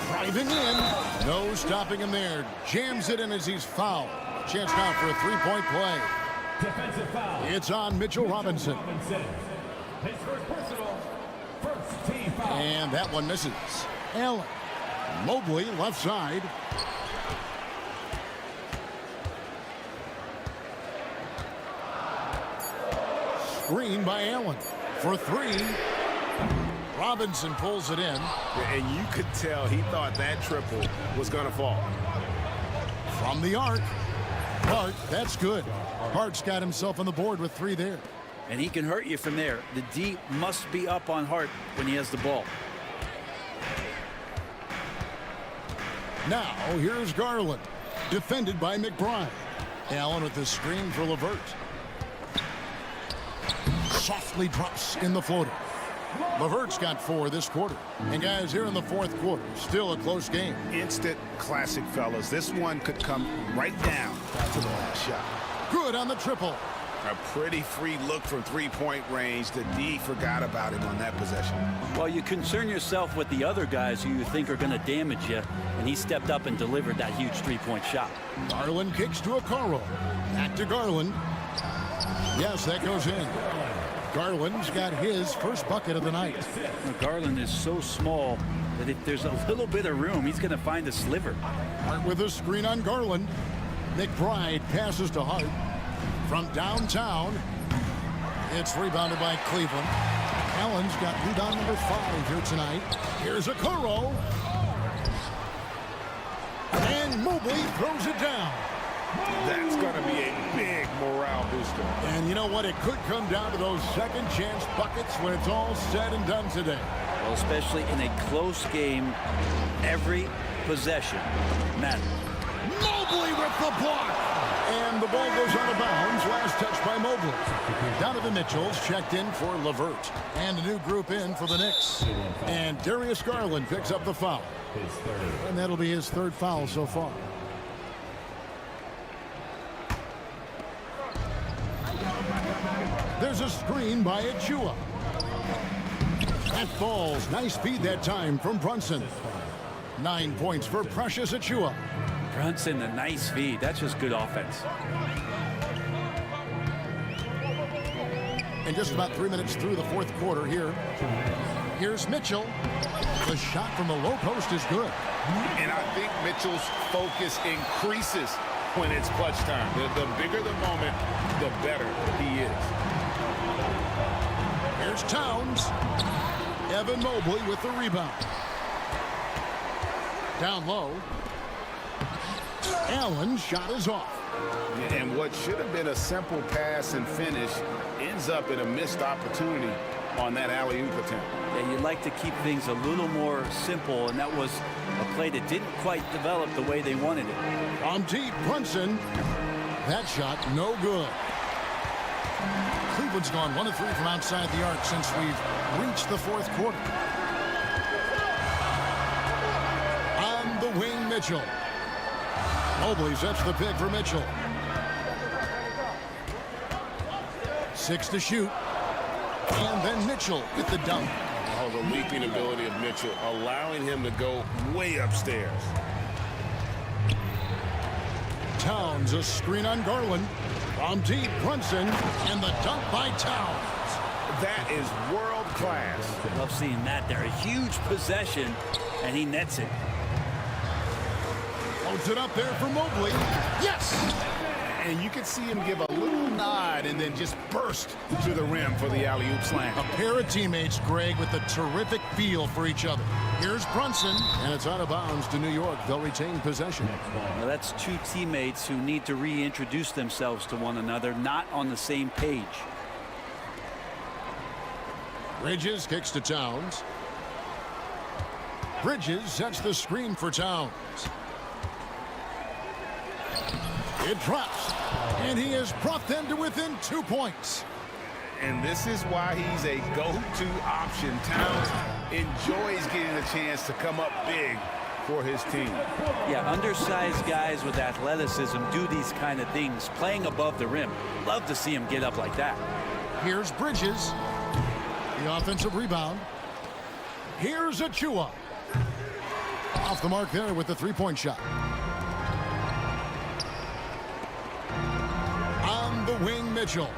Driving in. No stopping him there. Jams it in as he's fouled. Chance now for a three-point play. Defensive foul. It's on Mitchell Robinson. His first personal. First team foul. And that one misses. Allen. Mobley left side. Screen by Allen for 3. Robinson pulls it in. And you could tell he thought that triple was going to fall. From the arc. Hart, that's good. Hart's got himself on the board with 3 there. And he can hurt you from there. The D must be up on Hart when he has the ball. Now, here's Garland. Defended by McBride. Allen with the screen for LeVert. Softly drops in the floater. LeVert's got 4 this quarter. And guys, here in the fourth quarter, still a close game. Instant classic, fellas. This one could come right down to the last shot. Good on the triple. A pretty free look from three-point range. The D forgot about him on that possession. Well, you concern yourself with the other guys who you think are going to damage you, and he stepped up and delivered that huge three-point shot. Garland kicks to Okoro. Back to Garland. Yes, that goes in. Garland's got his first bucket of the night. Now, Garland is so small that if there's a little bit of room, he's going to find a sliver. Hart with a screen on Garland. McBride passes to Hart. From downtown, it's rebounded by Cleveland. Allen's got rebound number 5 here tonight. Here's Okoro. And Mobley throws it down. That's going to be a big morale booster. And you know what? It could come down to those second chance buckets when it's all said and done today. Well, especially in a close game, every possession matters. Mobley with the block. And the ball goes out of bounds. Last touch by Mobley. Donovan Mitchell's checked in for LeVert. And a new group in for the Knicks. And Darius Garland picks up the foul. And that'll be his 3rd foul so far. There's a screen by Achua. That falls. Nice feed that time from Brunson. 9 points for Precious Achua. Brunson, a nice feed. That's just good offense. And just about 3 minutes through the fourth quarter here. Here's Mitchell. The shot from the low post is good. And I think Mitchell's focus increases when it's clutch time. The bigger the moment, the better he is. Here's Towns. Evan Mobley with the rebound. Down low. Allen's shot is off. And what should have been a simple pass and finish ends up in a missed opportunity on that alley-oop attempt. Yeah, you'd like to keep things a little more simple, and that was a play that didn't quite develop the way they wanted it. From deep, Brunson. That shot, no good. Cleveland's gone 1 of 3 from outside the arc since we've reached the fourth quarter. On the wing, Mitchell. Mobley sets the pick for Mitchell. 6 to shoot. And then Mitchell with the dunk. Oh, the leaping ability of Mitchell, allowing him to go way upstairs. Towns, a screen on Garland. From deep, Brunson, and the dunk by Towns. That is world class. Love seeing that there. A huge possession, and he nets it. Loads it up there for Mobley. Yes! And you can see him give a little nod and then just burst to the rim for the alley-oop slam. A pair of teammates, Greg, with a terrific feel for each other. Here's Brunson, and it's out of bounds to New York. They'll retain possession. Well, that's 2 teammates who need to reintroduce themselves to one another, not on the same page. Bridges kicks to Towns. Bridges sets the screen for Towns. It drops, and he has brought them to within 2 points. And this is why he's a go-to option. Towns enjoys getting a chance to come up big for his team. Yeah, undersized guys with athleticism do these kind of things, playing above the rim. Love to see him get up like that. Here's Bridges. The offensive rebound. Here's Achua. Off the mark there with the three-point shot. On the wing, Mitchell.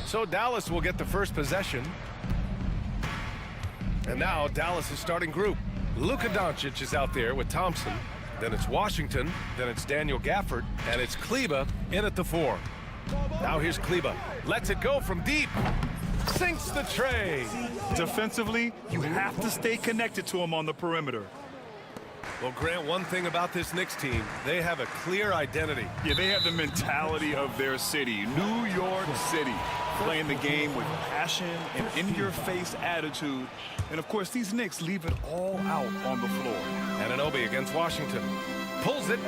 So Dallas will get the first possession. And now Dallas' starting group. Luka Doncic is out there with Thompson. Then it's Washington. Then it's Daniel Gafford. And it's Kleba in at the 4. Now here's Kleba. Lets it go from deep. Sinks the tray. Defensively, you have to stay connected to him on the perimeter. Well, Grant, one thing about this Knicks team, they have a clear identity. Yeah, they have the mentality of their city, New York City, playing the game with passion and in-your-face attitude. And, of course, these Knicks leave it all out on the floor. Anunoby against Washington. Pulls it.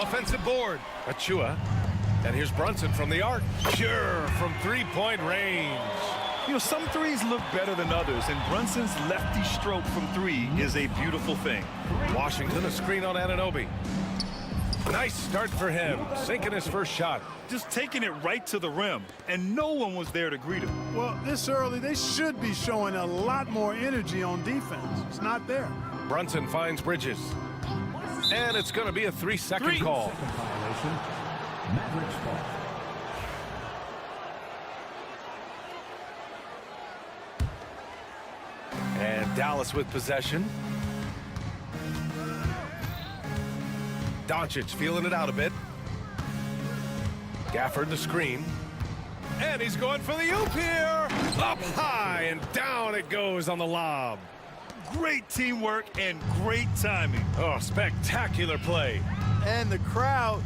Offensive board. Achua. And here's Brunson from the arc. Pure from three-point range. You know, some threes look better than others, and Brunson's lefty stroke from 3 is a beautiful thing. Washington, a screen on Anunoby. Nice start for him, sinking his first shot. Just taking it right to the rim, and no one was there to greet him. Well, this early, they should be showing a lot more energy on defense. It's not there. Brunson finds Bridges. And it's going to be a 3-second call. Mavericks ball. And Dallas with possession. Doncic feeling it out a bit. Gafford the screen. And he's going for the oop here. Up high and down it goes on the lob. Great teamwork and great timing. Oh, spectacular play. And the crowd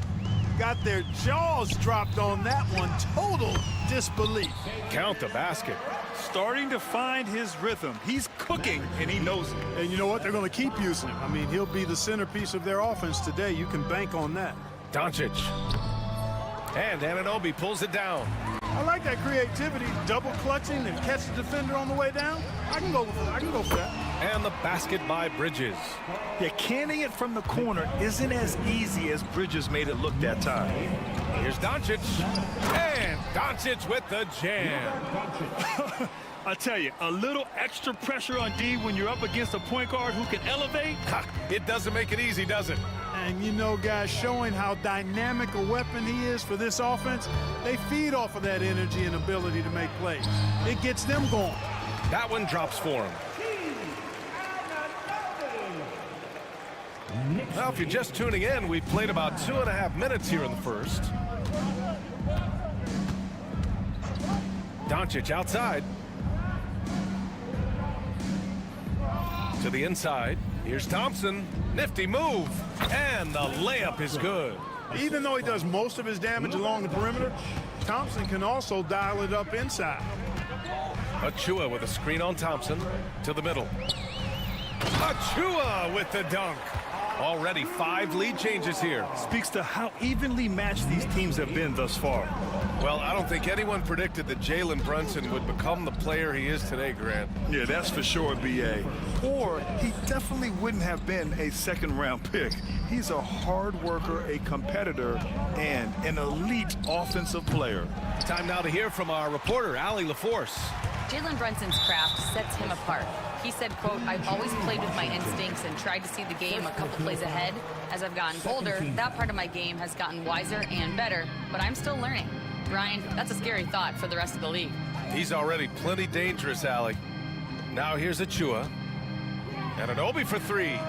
got their jaws dropped on that one. Total disbelief. Count the basket. Starting to find his rhythm. He's cooking, and he knows it. And you know what? They're going to keep using him. I mean, he'll be the centerpiece of their offense today. You can bank on that. Doncic. And Anunoby pulls it down. I like that creativity. Double clutching and catch the defender on the way down. I can go for that. And the basket by Bridges. Yeah, canning it from the corner isn't as easy as Bridges made it look that time. Here's Doncic. And Doncic with the jam. I tell you, a little extra pressure on D when you're up against a point guard who can elevate. It doesn't make it easy, does it? And you know, guys, showing how dynamic a weapon he is for this offense, they feed off of that energy and ability to make plays. It gets them going. That one drops for him. Well, if you're just tuning in, we've played about 2.5 minutes here in the first. Doncic outside. To the inside. Here's Thompson. Nifty move. And the layup is good. Even though he does most of his damage along the perimeter, Thompson can also dial it up inside. Achua with a screen on Thompson. To the middle. Achua with the dunk. Already 5 lead changes here. Speaks to how evenly matched these teams have been thus far. Well, I don't think anyone predicted that Jalen Brunson would become the player he is today, Grant. Yeah, that's for sure, B.A. Or he definitely wouldn't have been a second-round pick. He's a hard worker, a competitor, and an elite offensive player. Time now to hear from our reporter, Allie LaForce. Jalen Brunson's craft sets him apart. He said, quote, "I've always played with my instincts and tried to see the game a couple plays ahead. As I've gotten older, that part of my game has gotten wiser and better, but I'm still learning." Brian, that's a scary thought for the rest of the league. He's already plenty dangerous, Allie. Now here's Achua. And Anunoby for 3.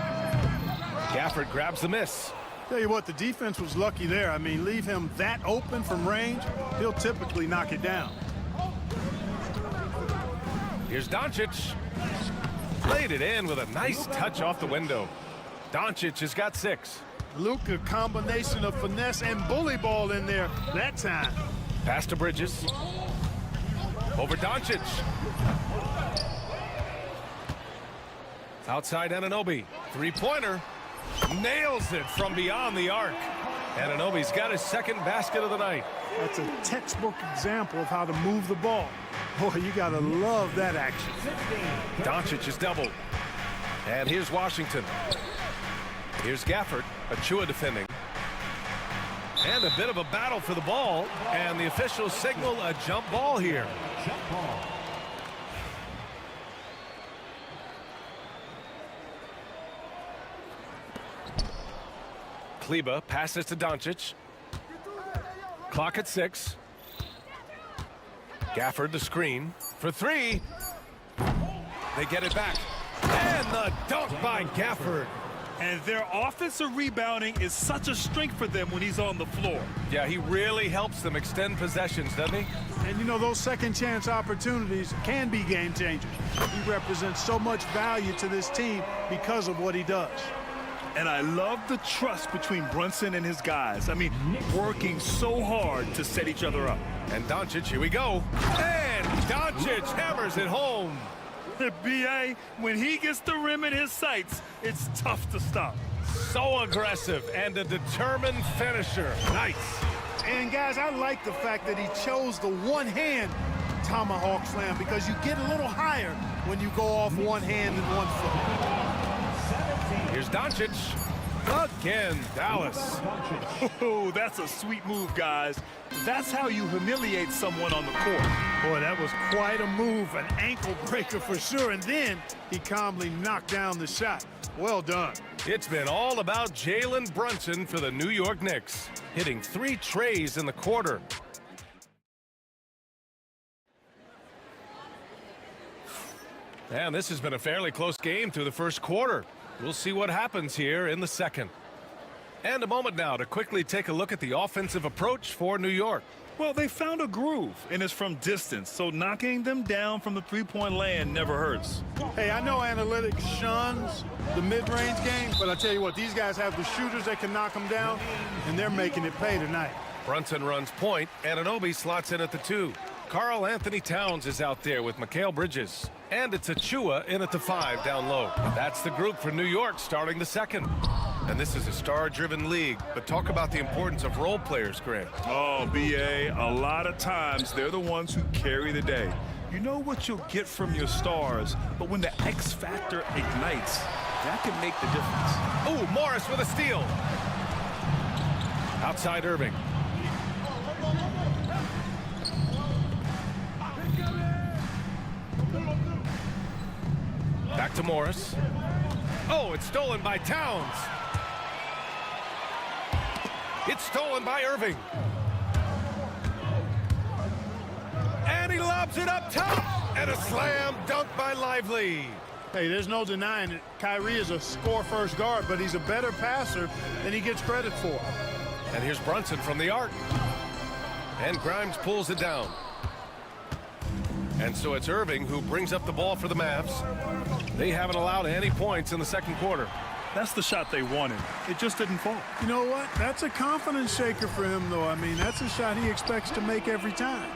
Gafford grabs the miss. Tell you what, the defense was lucky there. I mean, leave him that open from range, he'll typically knock it down. Here's Doncic. Laid it in with a nice touch off the window. Doncic has got 6. Luka, combination of finesse and bully ball in there that time. Pass to Bridges. Over Doncic. Outside Anunoby. 3-pointer. Nails it from beyond the arc. Anunoby's got his second basket of the night. That's a textbook example of how to move the ball. Boy, you gotta love that action. Doncic is doubled. And here's Washington. Here's Gafford. Achua defending. And a bit of a battle for the ball. And the officials signal a jump ball here. Jump ball. Kleba passes to Doncic. Clock at 6. Gafford the screen for three. They get it back. And the dunk by Gafford. And their offensive rebounding is such a strength for them when he's on the floor. Yeah, he really helps them extend possessions, doesn't he? And, you know, those second chance opportunities can be game changers. He represents so much value to this team because of what he does. And I love the trust between Brunson and his guys. I mean, working so hard to set each other up. And Doncic, here we go. And Doncic hammers it home. The BA, when he gets the rim in his sights, it's tough to stop. So aggressive and a determined finisher. Nice. And guys, I like the fact that he chose the one-hand tomahawk slam because you get a little higher when you go off one hand and one foot. Here's Doncic. Again, Dallas. Oh, that's a sweet move, guys. That's how you humiliate someone on the court. Boy, that was quite a move, an ankle breaker for sure. And then he calmly knocked down the shot. Well done. It's been all about Jalen Brunson for the New York Knicks, hitting 3 trays in the quarter. And this has been a fairly close game through the first quarter. We'll see what happens here in the second. And a moment now to quickly take a look at the offensive approach for New York. Well, they found a groove, and it's from distance, so knocking them down from the three-point land never hurts. Hey, I know analytics shuns the mid-range game, but I tell you what, these guys have the shooters that can knock them down, and they're making it pay tonight. Brunson runs point, and Anunoby slots in at the 2. Karl Anthony Towns is out there with Mikal Bridges. And it's Achua in at the 5 down low. That's the group for New York starting the second. And this is a star-driven league, but talk about the importance of role players, Grant. Oh, BA, a lot of times they're the ones who carry the day. You know what you'll get from your stars, but when the X factor ignites, that can make the difference. Oh, Morris with a steal. Outside Irving. Back to Morris. Oh, it's stolen by Towns. It's stolen by Irving. And he lobs it up top. And a slam dunk by Lively. Hey, there's no denying it. Kyrie is a score-first guard, but he's a better passer than he gets credit for. And here's Brunson from the arc. And Grimes pulls it down. And so it's Irving who brings up the ball for the Mavs. They haven't allowed any points in the second quarter. That's the shot they wanted. It just didn't fall. You know what? That's a confidence shaker for him, though. I mean, that's a shot he expects to make every time.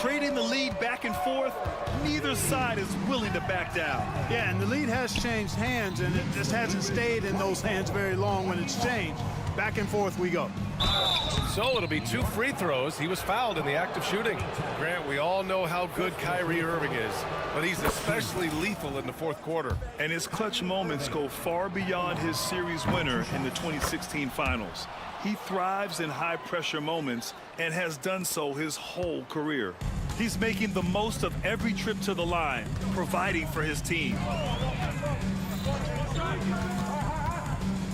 Trading the lead back and forth, neither side is willing to back down. Yeah, and the lead has changed hands, and it just hasn't stayed in those hands very long when it's changed. Back and forth we go. So it'll be 2 free throws. He was fouled in the act of shooting. Grant, we all know how good Kyrie Irving is, but he's especially lethal in the fourth quarter. And his clutch moments go far beyond his series winner in the 2016 finals. He thrives in high-pressure moments and has done so his whole career. He's making the most of every trip to the line, providing for his team.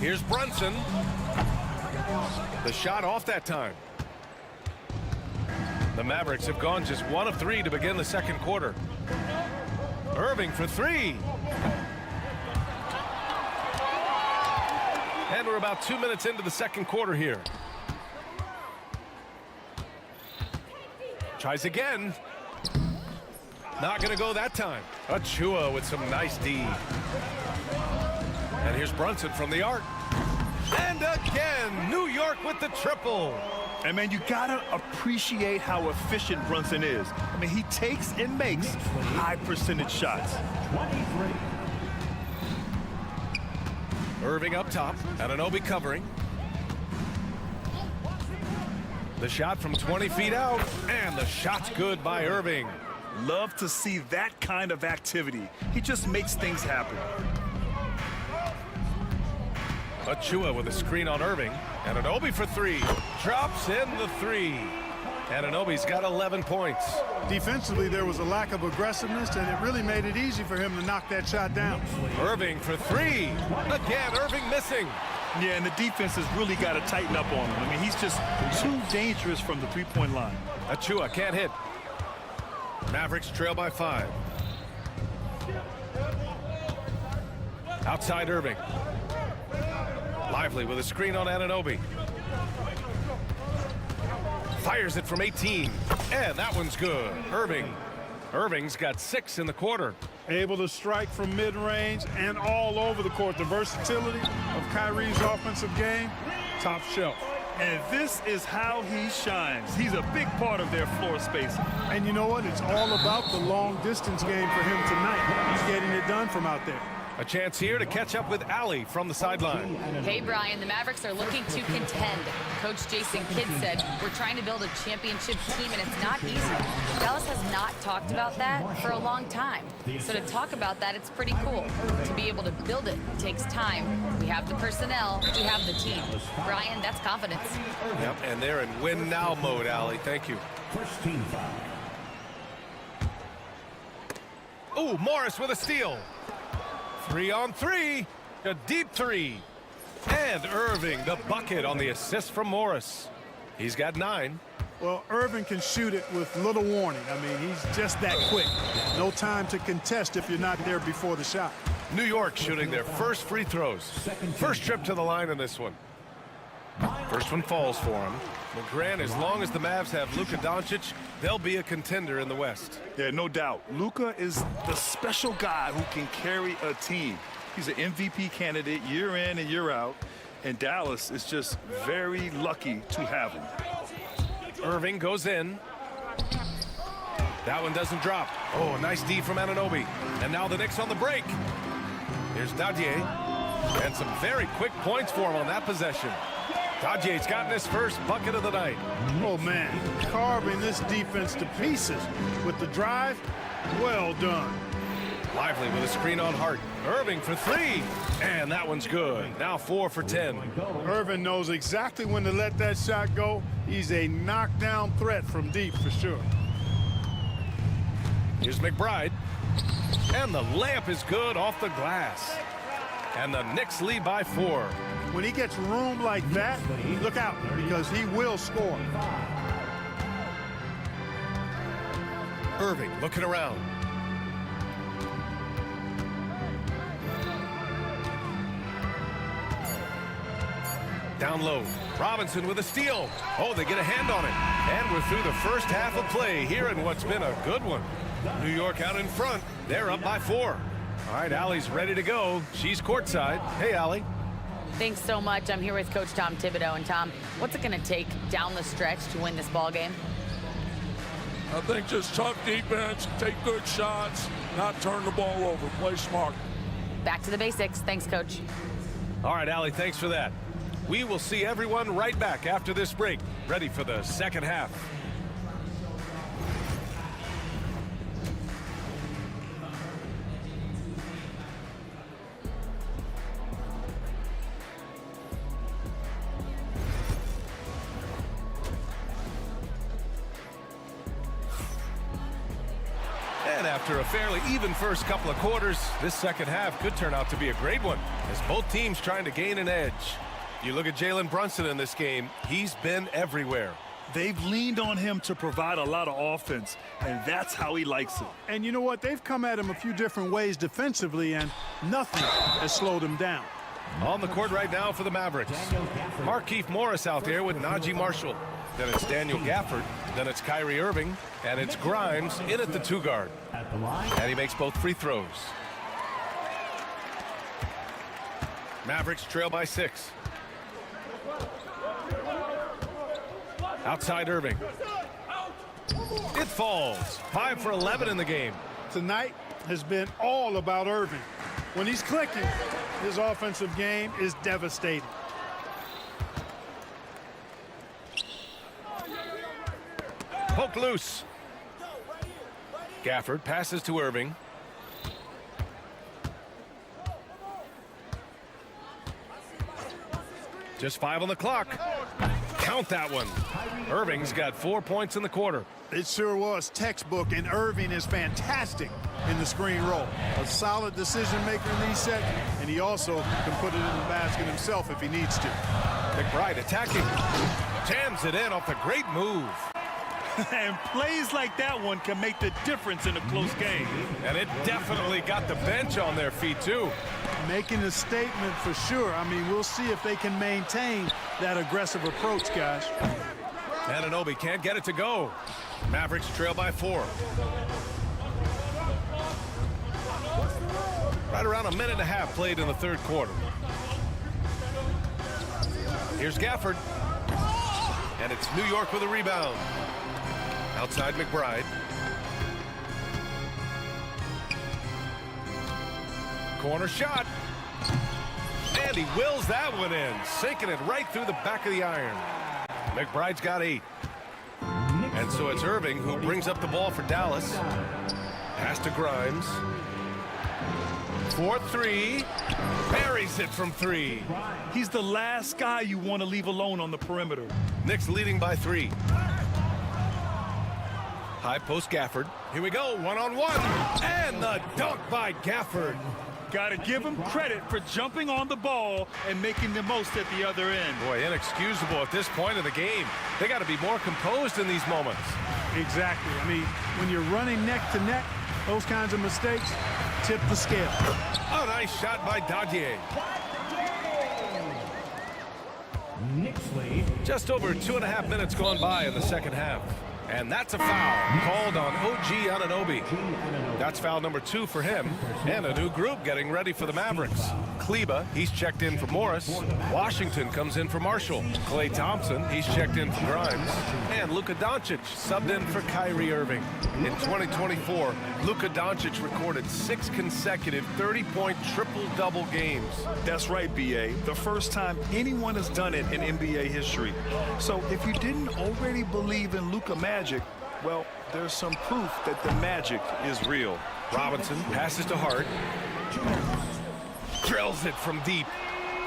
Here's Brunson. The shot off that time. The Mavericks have gone just 1 of 3 to begin the second quarter. Irving for 3. And we're about 2 minutes into the second quarter here. Tries again. Not going to go that time. Achua with some nice D. And here's Brunson from the arc. And again, New York with the triple. And, man, you got to appreciate how efficient Brunson is. I mean, he takes and makes high-percentage shots. Irving up top. Anunoby covering. The shot from 20 feet out. And the shot's good by Irving. Love to see that kind of activity. He just makes things happen. Achua with a screen on Irving. Anunoby for 3. Drops in the 3. Anunoby's got 11 points. Defensively, there was a lack of aggressiveness, and it really made it easy for him to knock that shot down. Irving for 3. Again, Irving missing. Yeah, and the defense has really got to tighten up on him. I mean, he's just too dangerous from the three-point line. Achua can't hit. Mavericks trail by 5. Outside Irving. Lively with a screen on Anunoby. Fires it from 18. And that one's good. Irving's got 6 in the quarter. Able to strike from mid-range and all over the court. The versatility of Kyrie's offensive game, top shelf. And this is how he shines. He's a big part of their floor spacing. And you know what? It's all about the long-distance game for him tonight. He's getting it done from out there. A chance here to catch up with Allie from the sideline. Hey, Brian, the Mavericks are looking to contend. Coach Jason Kidd said, we're trying to build a championship team, and it's not easy. Dallas has not talked about that for a long time. So to talk about that, it's pretty cool. To be able to build it takes time. We have the personnel, we have the team. Brian, that's confidence. Yep, and they're in win-now mode, Allie. Thank you. First team foul. Ooh, Morris with a steal. 3-on-3, a deep 3. And Irving, the bucket on the assist from Morris. He's got 9. Well, Irving can shoot it with little warning. I mean, he's just that quick. No time to contest if you're not there before the shot. New York shooting their first free throws. First trip to the line in this one. First one falls for him. Well, Grant, as long as the Mavs have Luka Doncic, they'll be a contender in the West. Yeah, no doubt. Luka is the special guy who can carry a team. He's an MVP candidate year in and year out, and Dallas is just very lucky to have him. Irving goes in. That one doesn't drop. Oh, nice D from Anunoby. And now the Knicks on the break. Here's Dadier. And some very quick points for him on that possession. Dadier's gotten his first bucket of the night. Oh, man, carving this defense to pieces with the drive. Well done. Lively with a screen on Hart. Irving for 3. And that one's good. Now 4 for 10. Irving knows exactly when to let that shot go. He's a knockdown threat from deep for sure. Here's McBride. And the layup is good off the glass. And the Knicks lead by 4. When he gets room like that, look out, because he will score. Irving looking around. Down low. Robinson with a steal. Oh, they get a hand on it. And we're through the first half of play here in what's been a good one. New York out in front. They're up by 4. All right, Allie's ready to go. She's courtside. Hey, Allie. Thanks so much. I'm here with Coach Tom Thibodeau. And Tom, what's it going to take down the stretch to win this ball game? I think just tough defense, take good shots, not turn the ball over, play smart. Back to the basics. Thanks, Coach. All right, Allie, thanks for that. We will see everyone right back after this break, ready for the second half. And after a fairly even first couple of quarters, this second half could turn out to be a great one, as both teams trying to gain an edge. You look at Jalen Brunson in this game, he's been everywhere. They've leaned on him to provide a lot of offense, and that's how he likes it. And you know what? They've come at him a few different ways defensively, and nothing has slowed him down. On the court right now for the Mavericks. Markieff Morris out there with Najee Marshall. Then it's Daniel Gafford. Then it's Kyrie Irving. And it's Grimes in at the 2 guard. And he makes both free throws. Mavericks trail by 6. Outside Irving. It falls. 5 for 11 in the game. Tonight has been all about Irving. When he's clicking, his offensive game is devastating. Poke loose. Gafford passes to Irving. Just 5 on the clock. Count that one. Irving's got 4 points in the quarter. It sure was textbook, and Irving is fantastic in the screen roll. A solid decision maker in these sets, and he also can put it in the basket himself if he needs to. McBride attacking. Jams it in off the great move. And plays like that one can make the difference in a close game. And it definitely got the bench on their feet, too. Making a statement for sure. I mean, we'll see if they can maintain that aggressive approach, guys. Anunoby can't get it to go. Mavericks trail by 4. Right around a minute and a half played in the third quarter. Here's Gafford. And it's New York with a rebound. Outside McBride. Corner shot. And he wills that one in, sinking it right through the back of the iron. McBride's got 8. And so it's Irving who brings up the ball for Dallas. Pass to Grimes. 4-3. Buries it from 3. He's the last guy you want to leave alone on the perimeter. Knicks leading by 3. High post Gafford. Here we go, one-on-one. And the dunk by Gafford. Got to give him credit for jumping on the ball and making the most at the other end. Boy, inexcusable at this point of the game. They got to be more composed in these moments. Exactly. I mean, when you're running neck to neck, those kinds of mistakes tip the scale. A nice shot by Dadier. Just over 2.5 minutes gone by in the second half. And that's a foul called on OG Anunoby. That's foul number 2 for him. And a new group getting ready for the Mavericks. Kleba, he's checked in for Morris. Washington comes in for Marshall. Klay Thompson, he's checked in for Grimes. And Luka Doncic subbed in for Kyrie Irving. In 2024, Luka Doncic recorded 6 consecutive 30-point triple-double games. That's right, B.A. The first time anyone has done it in NBA history. So if you didn't already believe in Luka magic, well, there's some proof that the magic is real. Robinson passes to Hart. Drills it from deep.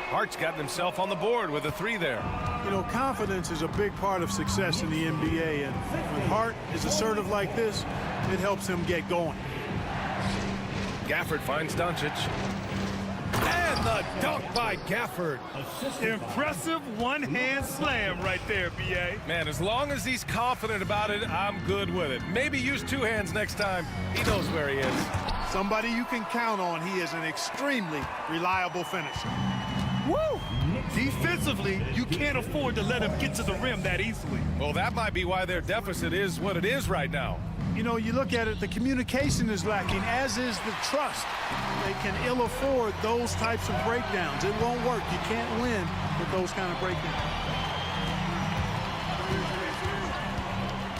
Hart's gotten himself on the board with a 3 there. You know, confidence is a big part of success in the NBA, and when Hart is assertive like this, it helps him get going. Gafford finds Doncic. And the dunk by Gafford. Impressive one-hand slam right there, B.A. Man, as long as he's confident about it, I'm good with it. Maybe use 2 hands next time. He knows where he is. Somebody you can count on. He is an extremely reliable finisher. Woo! Defensively, you can't afford to let him get to the rim that easily. Well, that might be why their deficit is what it is right now. You know, you look at it, the communication is lacking, as is the trust. They can ill afford those types of breakdowns. It won't work. You can't win with those kind of breakdowns.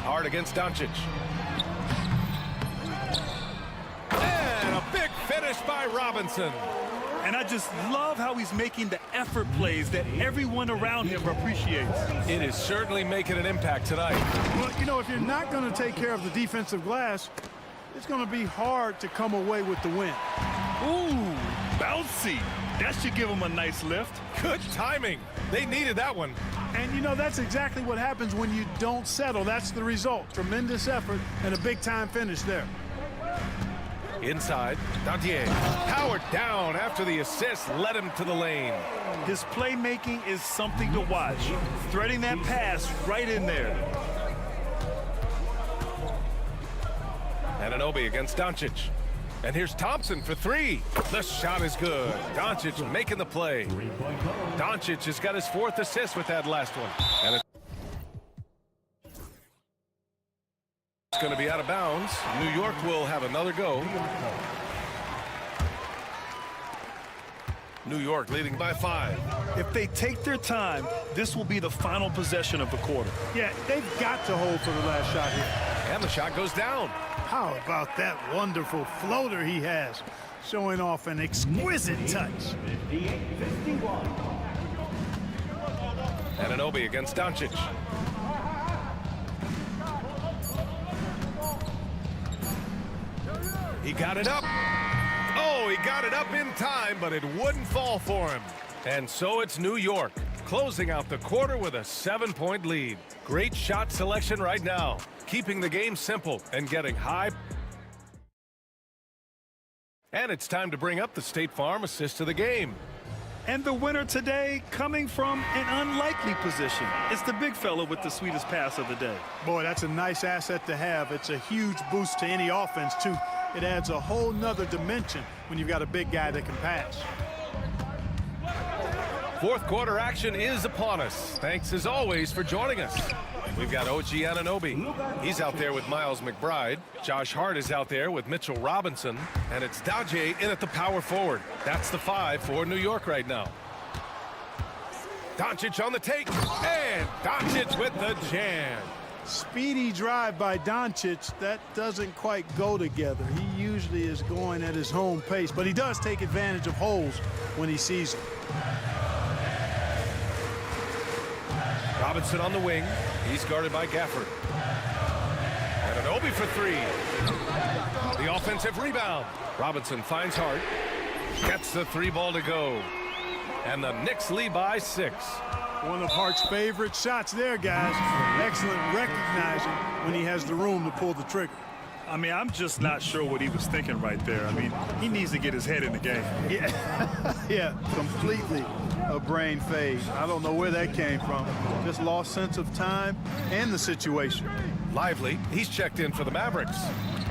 Hard against Doncic. And a big finish by Robinson. And I just love how he's making the effort plays that everyone around him appreciates. It is certainly making an impact tonight. Well, you know, if you're not going to take care of the defensive glass, it's going to be hard to come away with the win. Ooh, bouncy. That should give him a nice lift. Good timing. They needed that one. And, you know, that's exactly what happens when you don't settle. That's the result. Tremendous effort and a big-time finish there. Inside, Dadier. Powered down after the assist led him to the lane. His playmaking is something to watch. Threading that pass right in there. Anunoby against Doncic. And here's Thompson for 3. The shot is good. Doncic making the play. Doncic has got his 4th assist with that last one. And it's going to be out of bounds. New York will have another go. New York leading by 5. If they take their time, this will be the final possession of the quarter. Yeah, they've got to hold for the last shot here. And the shot goes down. How about that wonderful floater he has, showing off an exquisite touch. Anunoby against Doncic. He got it up. Oh, he got it up in time, but it wouldn't fall for him. And so it's New York, closing out the quarter with a 7-point lead. Great shot selection right now, keeping the game simple and getting high. And it's time to bring up the State Farm assist of the game. And the winner today coming from an unlikely position. It's the big fella with the sweetest pass of the day. Boy, that's a nice asset to have. It's a huge boost to any offense, too. It adds a whole nother dimension when you've got a big guy that can pass. Fourth quarter action is upon us. Thanks, as always, for joining us. We've got OG Anunoby. He's out there with Miles McBride. Josh Hart is out there with Mitchell Robinson. And it's Daje in at the power forward. That's the 5 for New York right now. Doncic on the take. And Doncic with the jam. Speedy drive by Doncic. That doesn't quite go together. He usually is going at his home pace, but he does take advantage of holes when he sees them. Robinson on the wing. He's guarded by Gafford. And Anunoby for 3. The offensive rebound. Robinson finds Hart. Gets the 3 ball to go. And the Knicks lead by 6. One of Hart's favorite shots there, guys. Excellent recognizing when he has the room to pull the trigger. I mean, I'm just not sure what he was thinking right there. I mean, he needs to get his head in the game. Yeah, yeah, completely a brain phase. I don't know where that came from. Just lost sense of time and the situation. Lively, he's checked in for the Mavericks.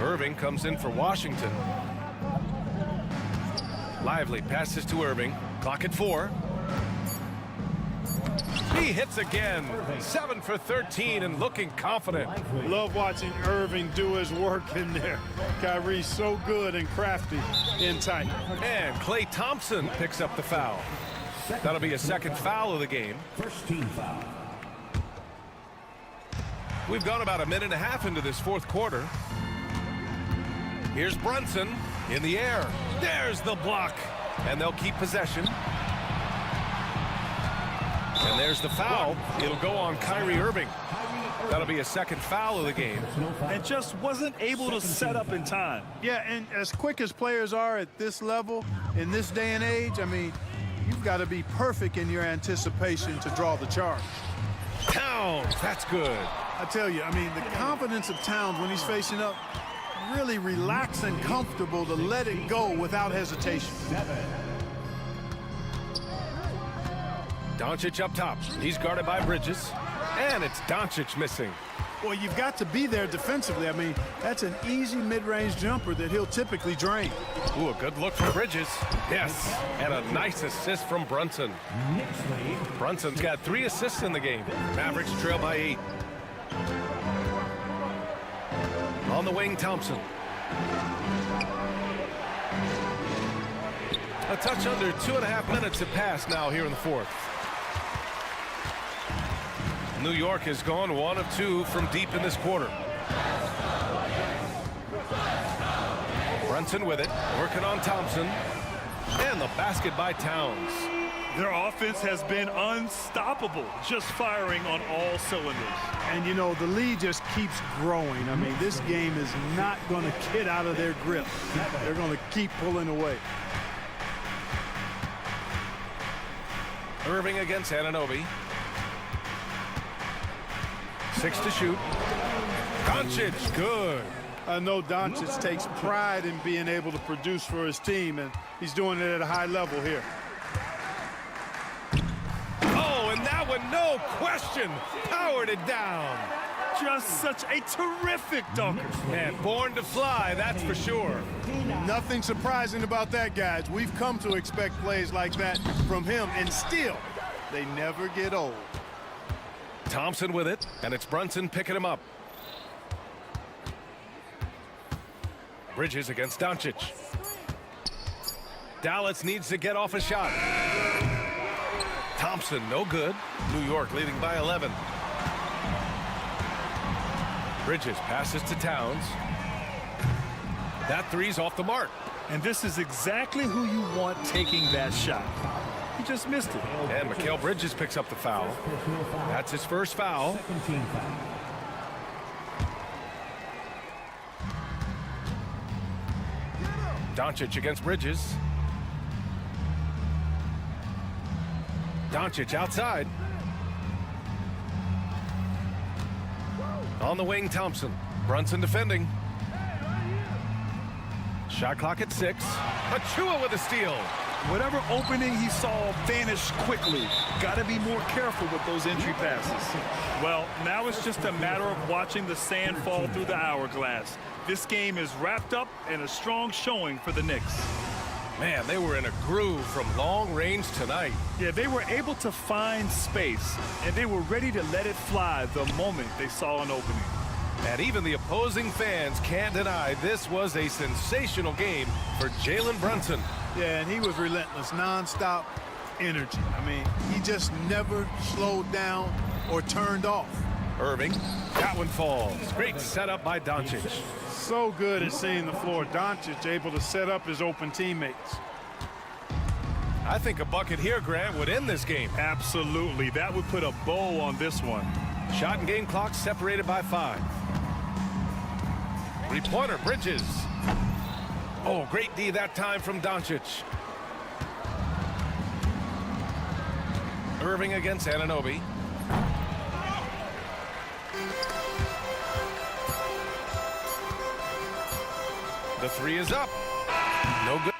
Irving comes in for Washington. Lively passes to Irving. Clock at 4. He hits again. 7 for 13 and looking confident. Love watching Irving do his work in there. Kyrie's so good and crafty in tight. And Klay Thompson picks up the foul. That'll be a second foul of the game. First team foul. We've gone about a minute and a half into this fourth quarter. Here's Brunson in the air. There's the block. And they'll keep possession. And there's the foul. It'll go on Kyrie Irving. That'll be a second foul of the game. And just wasn't able to set up in time. Yeah, and as quick as players are at this level, in this day and age, I mean, you've got to be perfect in your anticipation to draw the charge. Towns, that's good. I tell you, I mean, the confidence of Towns when he's facing up, really relaxed and comfortable to let it go without hesitation. Doncic up top. He's guarded by Bridges. And it's Doncic missing. Well, you've got to be there defensively. I mean, that's an easy mid-range jumper that he'll typically drain. Ooh, a good look from Bridges. Yes, and a nice assist from Brunson. Brunson's got 3 assists in the game. Mavericks trail by 8. On the wing, Thompson. A touch under 2.5 minutes have passed now here in the fourth. New York has gone 1 of 2 from deep in this quarter. Brunson with it, working on Thompson. And the basket by Towns. Their offense has been unstoppable, just firing on all cylinders. And, you know, the lead just keeps growing. I mean, this game is not going to get out of their grip. They're going to keep pulling away. Irving against Anunoby. 6 to shoot. Doncic, good. I know Doncic takes pride in being able to produce for his team, and he's doing it at a high level here. Oh, and that one, no question, powered it down. Just such a terrific dunker. And born to fly, that's for sure. Nothing surprising about that, guys. We've come to expect plays like that from him, and still, they never get old. Thompson with it, and it's Brunson picking him up. Bridges against Doncic. Dallas needs to get off a shot. Thompson, no good. New York leading by 11. Bridges passes to Towns. That 3's off the mark. And this is exactly who you want taking that shot. He just missed it. And Mikal Bridges picks up the foul. That's his first foul. Doncic against Bridges. Doncic outside. On the wing, Thompson. Brunson defending. Shot clock at 6. Achua with a steal. Whatever opening he saw vanished quickly. Got to be more careful with those entry passes. Well, now it's just a matter of watching the sand fall through the hourglass. This game is wrapped up and a strong showing for the Knicks. Man, they were in a groove from long range tonight. Yeah, they were able to find space, and they were ready to let it fly the moment they saw an opening. And even the opposing fans can't deny this was a sensational game for Jalen Brunson. Yeah, and he was relentless, nonstop energy. I mean, he just never slowed down or turned off. Irving, that one falls. Great setup by Doncic. So good at seeing the floor. Doncic able to set up his open teammates. I think a bucket here, Grant, would end this game. Absolutely. That would put a bow on this one. Shot and game clock separated by 5. Three-pointer, Bridges. Oh, great D that time from Doncic. Irving against Anunoby. The three is up. No good.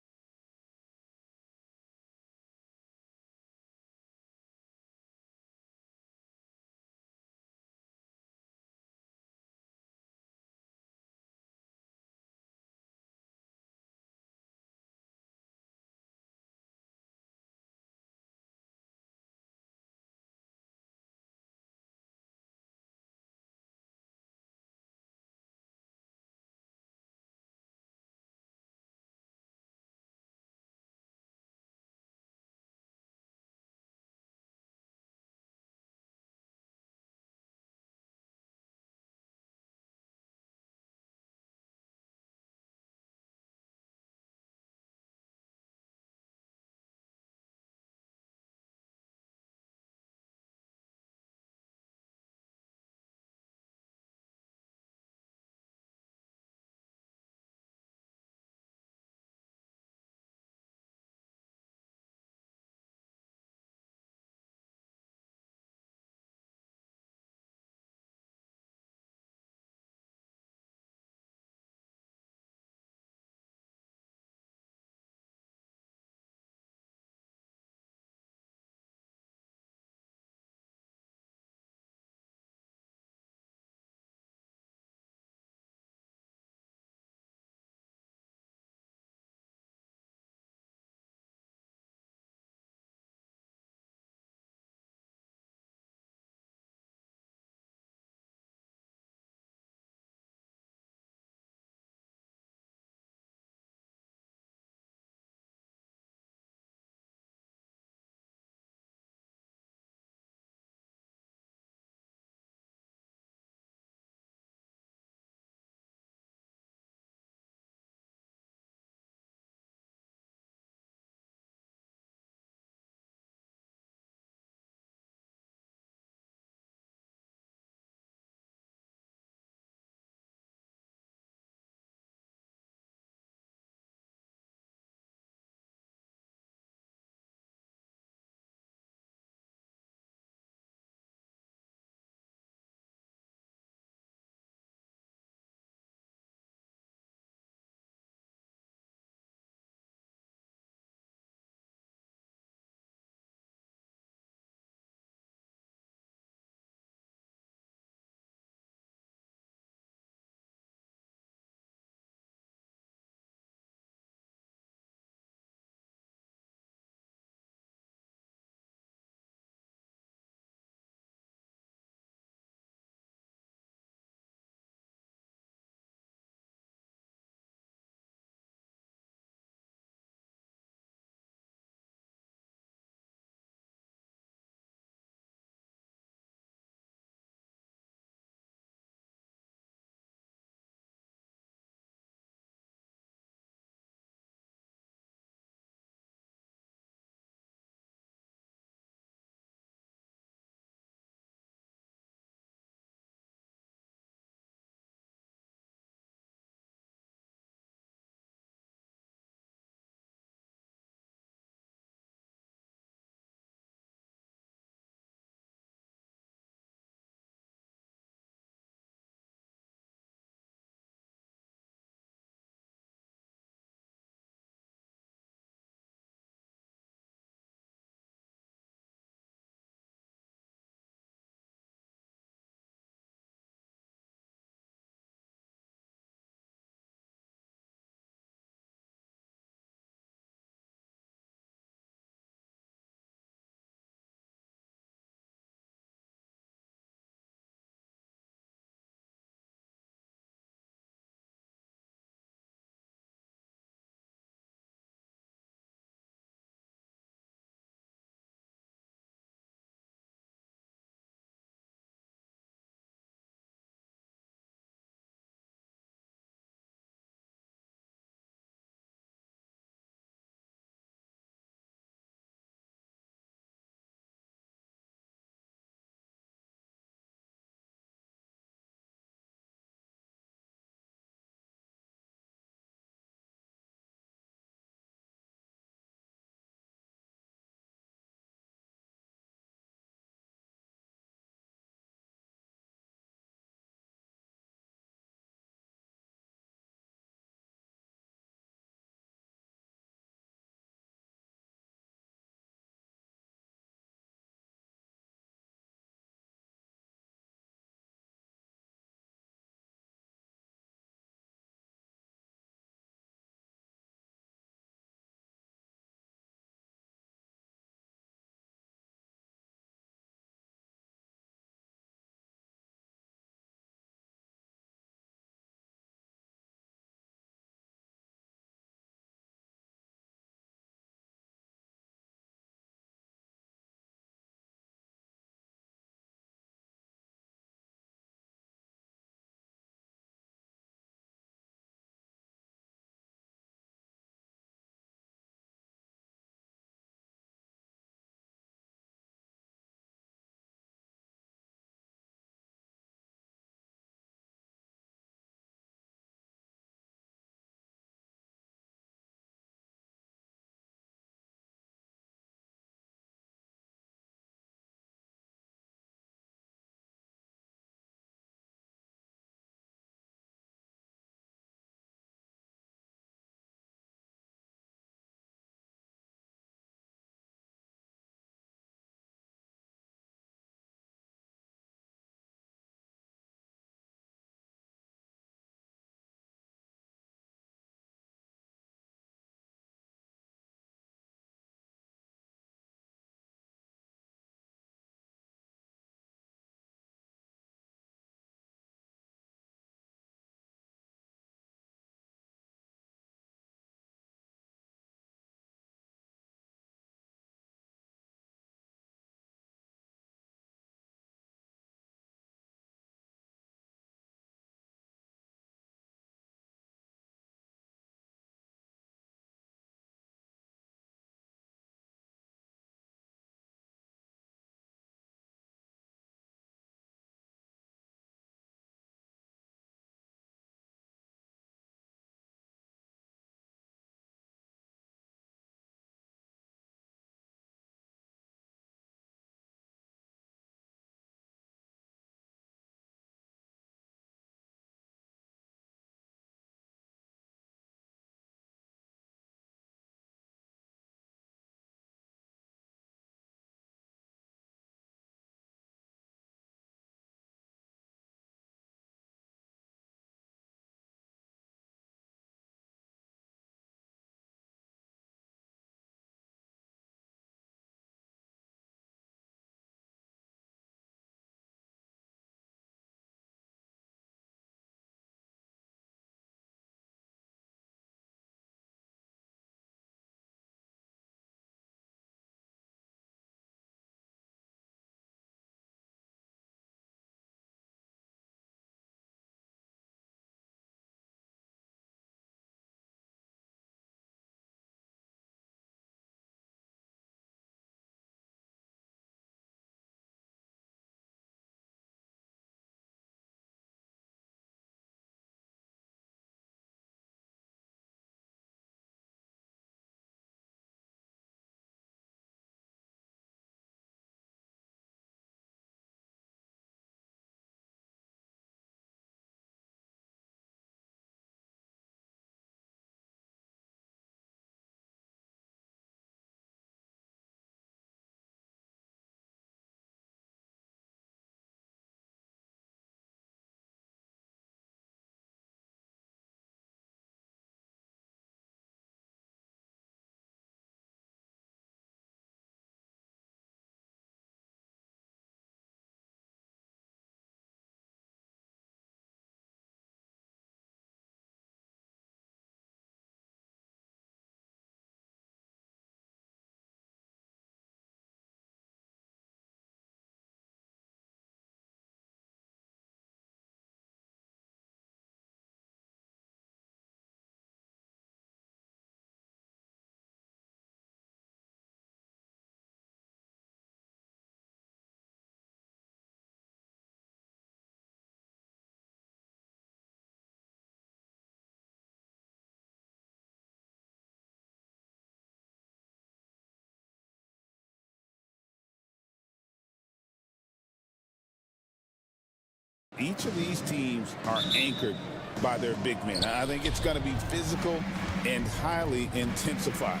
Each of these teams are anchored by their big men. I think it's going to be physical and highly intensified.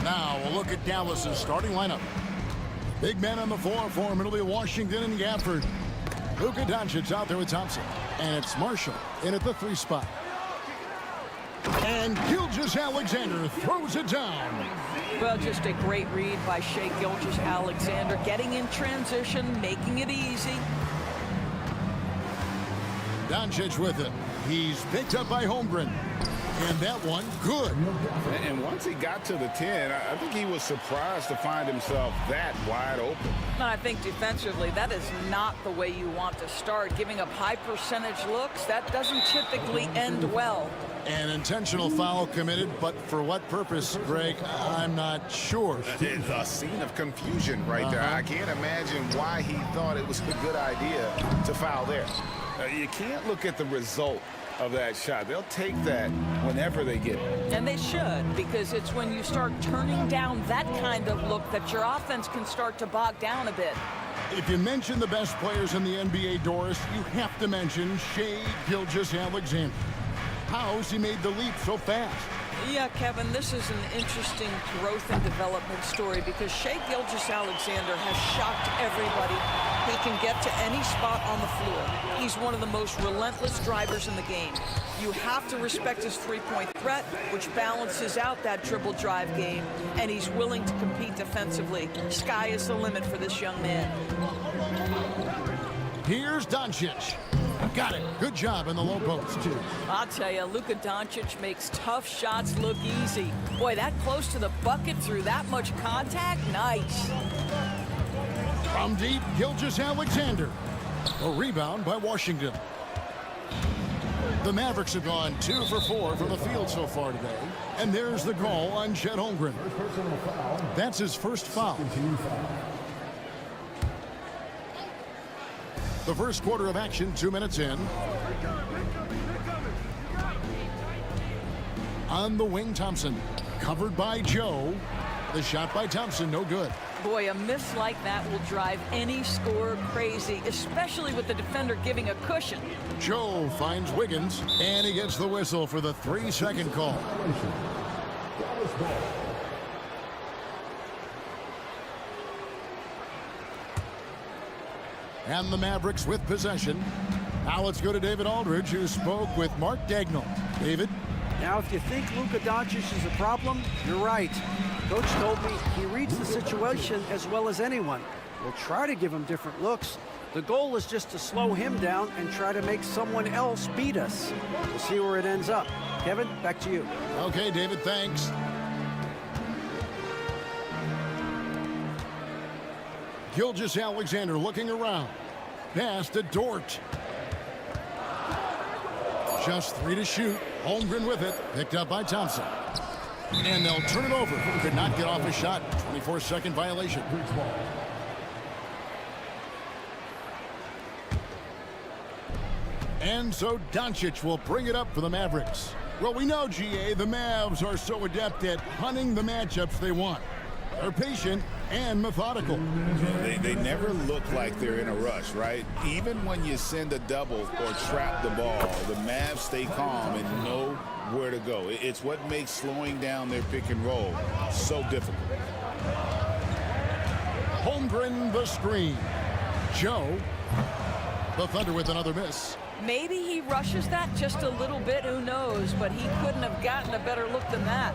Now we'll look at Dallas's starting lineup. Big men on the floor for him. It'll be Washington and Gafford. Luka Doncic out there with Thompson. And it's Marshall in at the 3 spot. And Gilgeous-Alexander throws it down. Well, just a great read by Shai Gilgeous-Alexander, getting in transition, making it easy. Doncic with it. He's picked up by Holmgren. And that one, good. And once he got to the 10, I think he was surprised to find himself that wide open. I think defensively, that is not the way you want to start. Giving up high percentage looks, that doesn't typically end well. An intentional foul committed, but for what purpose, Greg, I'm not sure. It's a scene of confusion right there. I can't imagine why he thought it was a good idea to foul there. You can't look at the result of that shot. They'll take that whenever they get it. And they should, because it's when you start turning down that kind of look that your offense can start to bog down a bit. If you mention the best players in the NBA, Doris, you have to mention Shai Gilgeous-Alexander. How's he made the leap so fast? Yeah, Kevin, this is an interesting growth and development story because Shai Gilgeous-Alexander has shocked everybody. He can get to any spot on the floor. He's one of the most relentless drivers in the game. You have to respect his three-point threat, which balances out that dribble drive game, and he's willing to compete defensively. Sky is the limit for this young man. Here's Doncic. Got it. Good job in the low post. I'll tell you, Luka Doncic makes tough shots look easy. Boy, that close to the bucket through that much contact, nice. From deep, Gilgeous-Alexander. A rebound by Washington. The Mavericks have gone 2 for 4 from the field so far today. And there's the call on Chet Holmgren. That's his first foul. The first quarter of action, 2 minutes in. On the wing, Thompson. Covered by Joe. The shot by Thompson, no good. Boy, a miss like that will drive any scorer crazy, especially with the defender giving a cushion. Joe finds Wiggins, and he gets the whistle for the 3-second call. And the Mavericks with possession. Now let's go to David Aldridge, who spoke with Mark Dagnall. David? Now, if you think Luka Doncic is a problem, you're right. Coach told me he reads the situation as well as anyone. We'll try to give him different looks. The goal is just to slow him down and try to make someone else beat us. We'll see where it ends up. Kevin, back to you. Okay, David, thanks. Gilgeous-Alexander looking around. Pass to Dort. Just 3 to shoot. Holmgren with it. Picked up by Thompson. And they'll turn it over. Could not get off a shot. 24-second violation. And so Doncic will bring it up for the Mavericks. Well, we know, GA, the Mavs are so adept at hunting the matchups they want. They're patient and methodical. They never look like they're in a rush, right? Even when you send a double or trap the ball, the Mavs stay calm and know where to go. It's what makes slowing down their pick and roll so difficult. Holmgren the screen. Joe. The Thunder with another miss. Maybe he rushes that just a little bit, who knows, but he couldn't have gotten a better look than that.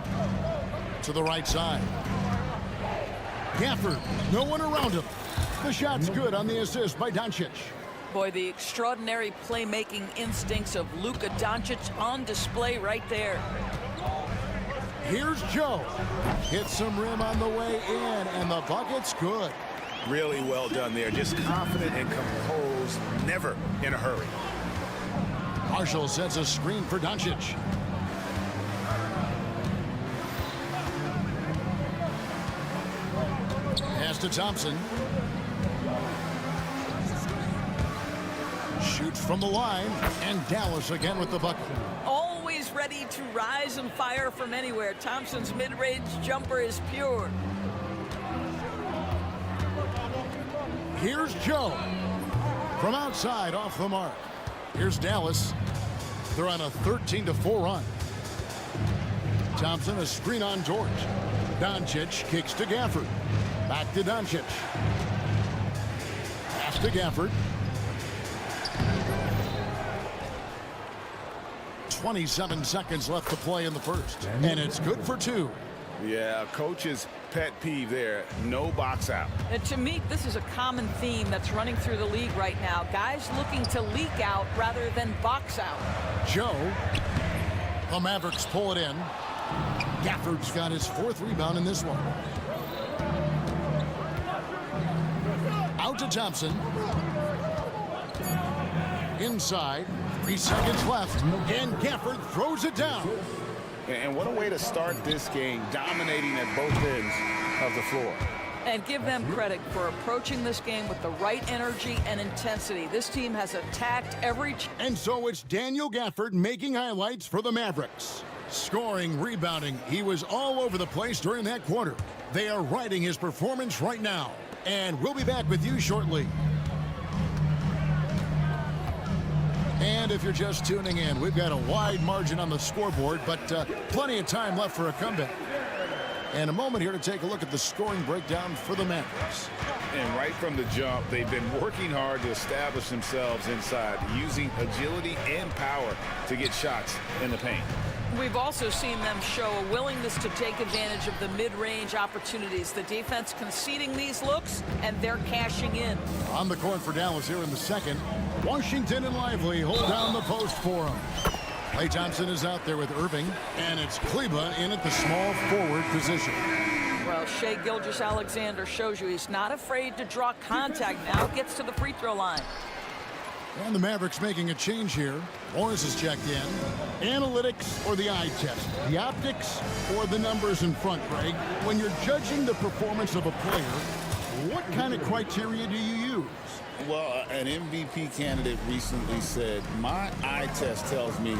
To the right side. Gafford, no one around him. The shot's good on the assist by Doncic. Boy, the extraordinary playmaking instincts of Luka Doncic on display right there. Here's Joe. Hits some rim on the way in, and the bucket's good. Really well done there. Just confident and composed, never in a hurry. Marshall sets a screen for Doncic. Pass to Thompson. Shoots from the line, and Dallas again with the bucket. Always ready to rise and fire from anywhere. Thompson's mid-range jumper is pure. Here's Joe. From outside, off the mark. Here's Dallas. They're on a 13-4 run. Thompson, a screen on George. Doncic kicks to Gafford. Back to Doncic. Pass to Gafford. 27 seconds left to play in the first. And it's good for 2. Yeah, coach's pet peeve there. No box out. And to me, this is a common theme that's running through the league right now. Guys looking to leak out rather than box out. Joe. The Mavericks pull it in. Gafford's got his 4th rebound in this one. Out to Thompson. Inside. 3 seconds left. And Gafford throws it down. And what a way to start this game, dominating at both ends of the floor. And give them credit for approaching this game with the right energy and intensity. This team has attacked every... And so it's Daniel Gafford making highlights for the Mavericks. Scoring, rebounding, he was all over the place during that quarter. They are riding his performance right now. And we'll be back with you shortly. And if you're just tuning in, we've got a wide margin on the scoreboard, but plenty of time left for a comeback. And a moment here to take a look at the scoring breakdown for the Mavericks. And right from the jump, they've been working hard to establish themselves inside, using agility and power to get shots in the paint. We've also seen them show a willingness to take advantage of the mid-range opportunities. The defense conceding these looks, and they're cashing in. On the court for Dallas here in the second. Washington and Lively hold down the post for him. Klay Thompson is out there with Irving, and it's Kleba in at the small forward position. Well, Shai Gilgeous-Alexander shows you he's not afraid to draw contact. Now gets to the free throw line. And the Mavericks making a change here. Morris is checked in. Analytics or the eye test? The optics or the numbers in front, Greg? When you're judging the performance of a player, what kind of criteria do you use? Well, an MVP candidate recently said, my eye test tells me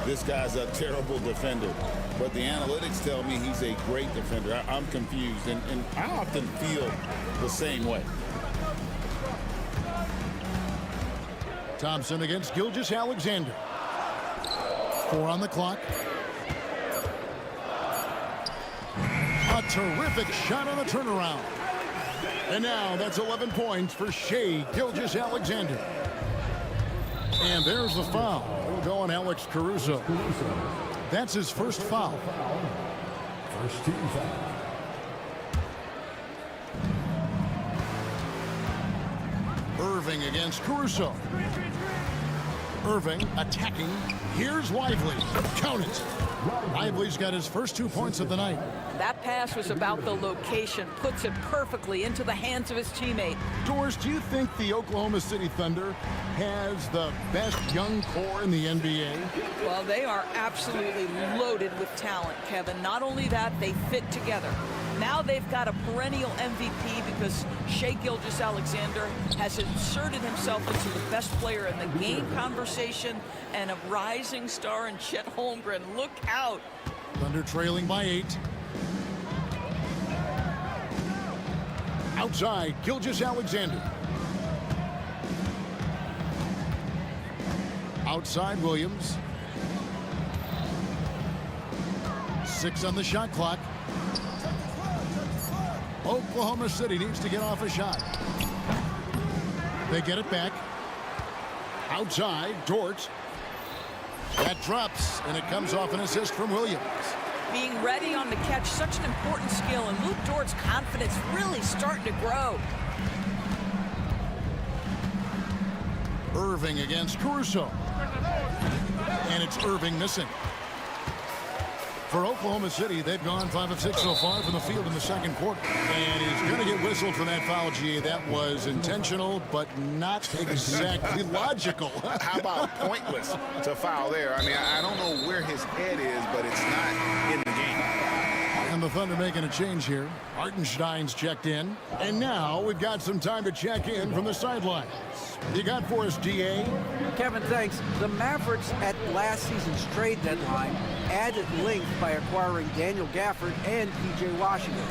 this guy's a terrible defender, but the analytics tell me he's a great defender. I'm confused, and I often feel the same way. Thompson against Gilgeous-Alexander. 4 on the clock. A terrific shot on the turnaround. And now that's 11 points for Shai Gilgeous-Alexander. And there's the foul. It'll go on Alex Caruso. That's his first foul. First team foul. Irving against Caruso. Irving attacking. Here's Lively. Count it. Lively's got his first 2 points of the night. That pass was about the location. Puts it perfectly into the hands of his teammate. Doris, do you think the Oklahoma City Thunder has the best young core in the NBA? Well, they are absolutely loaded with talent, Kevin. Not only that, they fit together. Now they've got a perennial MVP because Shai Gilgeous-Alexander has inserted himself into the best player in the game conversation and a rising star in Chet Holmgren. Look out. Thunder trailing by 8. Outside, Gilgeous-Alexander. Outside, Williams. 6 on the shot clock. Oklahoma City needs to get off a shot. They get it back. Outside, Dort. That drops, and it comes off an assist from Williams. Being ready on the catch, such an important skill, and Luke Dort's confidence really starting to grow. Irving against Caruso. And it's Irving missing. For Oklahoma City, they've gone 5 of 6 so far from the field in the second quarter. And he's going to get whistled for that foul, G. That was intentional, but not exactly logical. How about pointless to foul there? I mean, I don't know where his head is, but it's not in the game. And the Thunder making a change here. Hartenstein's checked in. And now we've got some time to check in from the sidelines. You got for us, DA? Kevin, thanks. The Mavericks at last season's trade deadline added length by acquiring Daniel Gafford and P.J. Washington.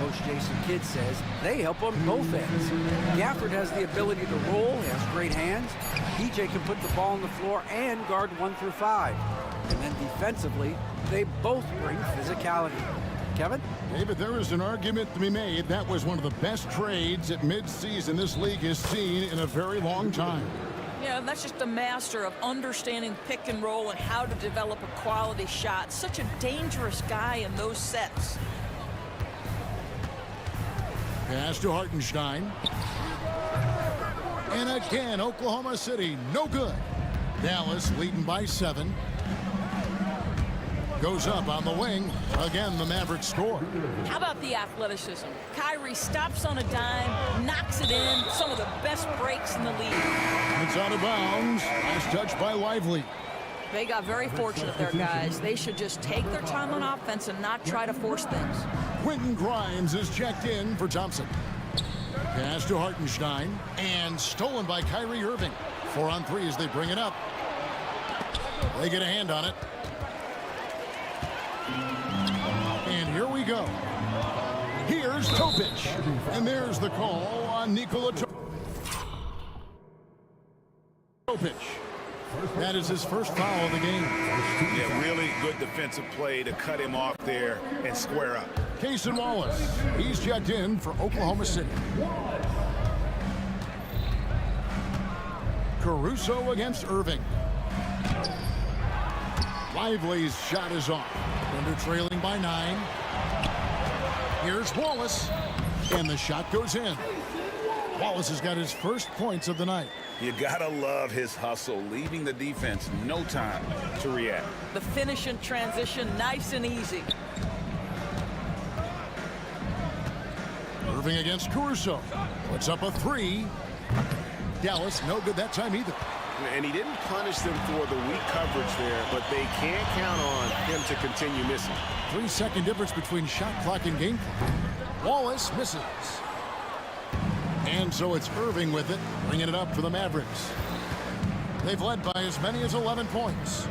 Coach Jason Kidd says they help on both ends. Gafford has the ability to roll, he has great hands. PJ can put the ball on the floor and guard 1 through 5. And then defensively, they both bring physicality. Kevin? David, there is an argument to be made. That was one of the best trades at midseason this league has seen in a very long time. Yeah, that's just a master of understanding pick and roll and how to develop a quality shot. Such a dangerous guy in those sets. Pass to Hartenstein. And again, Oklahoma City, no good. Dallas leading by 7. Goes up on the wing. Again, the Mavericks score. How about the athleticism? Kyrie stops on a dime, knocks it in. Some of the best breaks in the league. It's out of bounds. Last touch by Lively. They got very fortunate there, guys. They should just take their time on offense and not try to force things. Quentin Grimes is checked in for Thompson. Pass to Hartenstein. And stolen by Kyrie Irving. 4 on 3 as they bring it up. They get a hand on it. And here we go. Here's Topic. And there's the call on Nikola Topic. That is his first foul of the game. Yeah, really good defensive play to cut him off there and square up. Cason Wallace. He's checked in for Oklahoma City. Caruso against Irving. Lively's shot is off. Thunder trailing by 9. Here's Wallace. And the shot goes in. Wallace has got his first points of the night. You gotta love his hustle, leaving the defense no time to react. The finish and transition, nice and easy. Irving against Caruso. Puts up a 3. Dallas, no good that time either. And he didn't punish them for the weak coverage there, but they can't count on him to continue missing. 3-second difference between shot clock and game clock. Wallace misses. And so it's Irving with it, bringing it up for the Mavericks. They've led by as many as 11 points.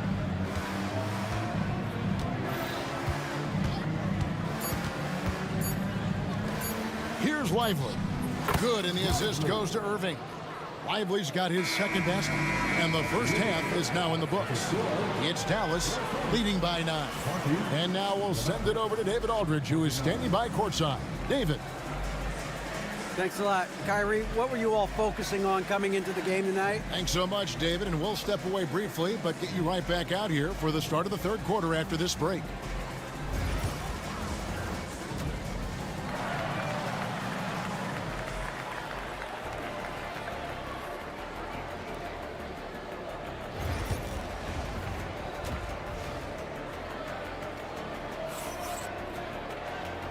Here's Lively. Good, and the assist goes to Irving. Lively's got his second basket, and the first half is now in the books. It's Dallas leading by 9. And now we'll send it over to David Aldridge, who is standing by courtside. David. Thanks a lot. Kyrie, what were you all focusing on coming into the game tonight? Thanks so much, David, and we'll step away briefly, but get you right back out here for the start of the third quarter after this break.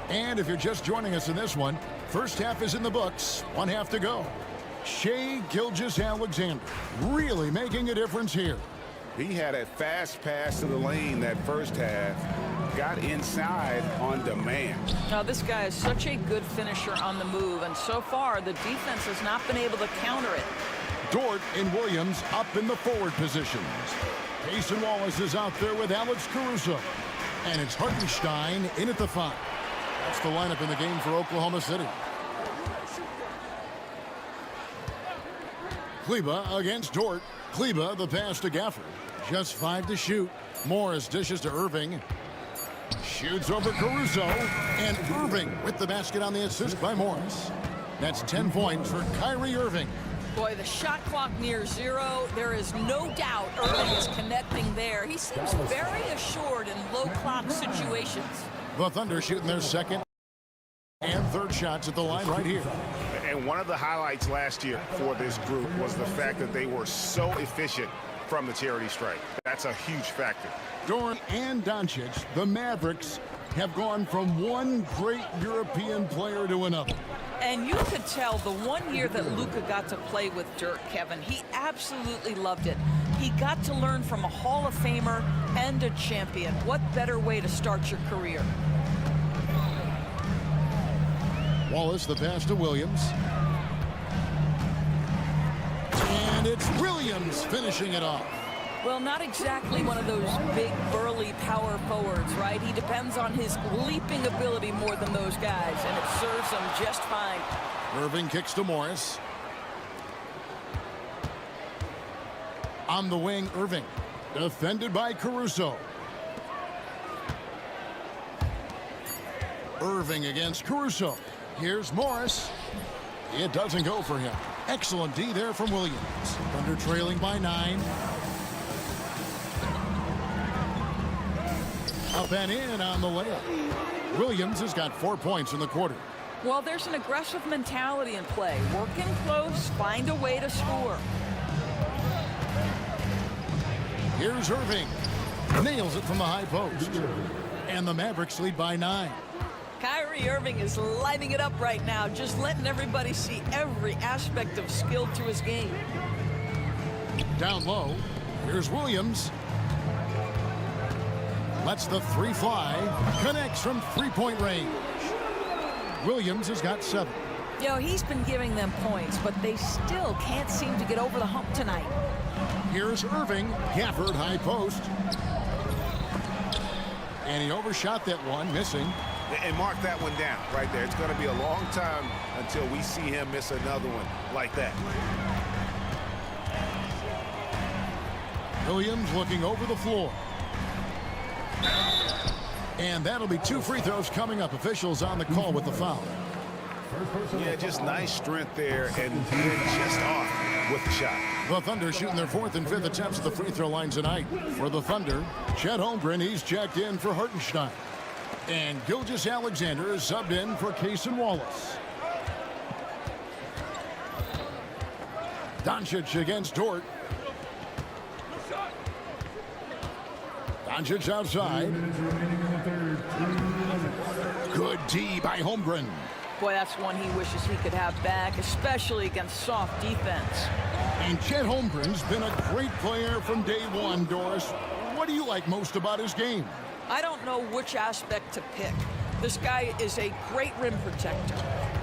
And if you're just joining us in this one, first half is in the books, 1 half to go. Shai Gilgeous-Alexander really making a difference here. He had a fast pass to the lane that first half, got inside on demand. Now, this guy is such a good finisher on the move, and so far, the defense has not been able to counter it. Dort and Williams up in the forward positions. Cason Wallace is out there with Alex Caruso. And it's Hartenstein in at the 5. That's the lineup in the game for Oklahoma City. Kleba against Dort. Kleba, the pass to Gafford. Just 5 to shoot. Morris dishes to Irving. Shoots over Caruso. And Irving with the basket on the assist by Morris. That's 10 points for Kyrie Irving. Boy, the shot clock near 0. There is no doubt Irving is connecting there. He seems very assured in low clock situations. The Thunder shooting their second and third shots at the line right here. And one of the highlights last year for this group was the fact that they were so efficient from the charity strike. That's a huge factor. Doran and Doncic, the Mavericks, have gone from one great European player to another. And you could tell the 1 year that Luka got to play with Dirk, Kevin, he absolutely loved it. He got to learn from a Hall of Famer and a champion. What better way to start your career? Wallace, the pass to Williams. And it's Williams finishing it off. Well, not exactly one of those big, burly power forwards, right? He depends on his leaping ability more than those guys, and it serves him just fine. Irving kicks to Morris. On the wing, Irving. Defended by Caruso. Irving against Caruso. Here's Morris. It doesn't go for him. Excellent D there from Williams. Thunder trailing by 9. Up and in on the layup. Williams has got 4 points in the quarter. Well, there's an aggressive mentality in play. Work in close, find a way to score. Here's Irving. Nails it from the high post. And the Mavericks lead by 9. Kyrie Irving is lighting it up right now, just letting everybody see every aspect of skill to his game. Down low, here's Williams. Lets the 3 fly. Connects from three-point range. Williams has got 7. You know, he's been giving them points, but they still can't seem to get over the hump tonight. Here's Irving. Gafford, high post. And he overshot that one, missing. And mark that one down right there. It's going to be a long time until we see him miss another one like that. Williams looking over the floor. And that'll be 2 free throws coming up. Officials on the call with the foul. Yeah, just nice strength there and just off with the shot. The Thunder shooting their 4th and 5th attempts at the free throw line tonight. For the Thunder, Chet Holmgren, he's checked in for Hartenstein. And Gilgeous-Alexander is subbed in for Cason Wallace. Doncic against Dort. Doncic outside. Good D by Holmgren. Boy, that's one he wishes he could have back, especially against soft defense. And Chet Holmgren's been a great player from day one, Doris. What do you like most about his game? I don't know which aspect to pick. This guy is a great rim protector.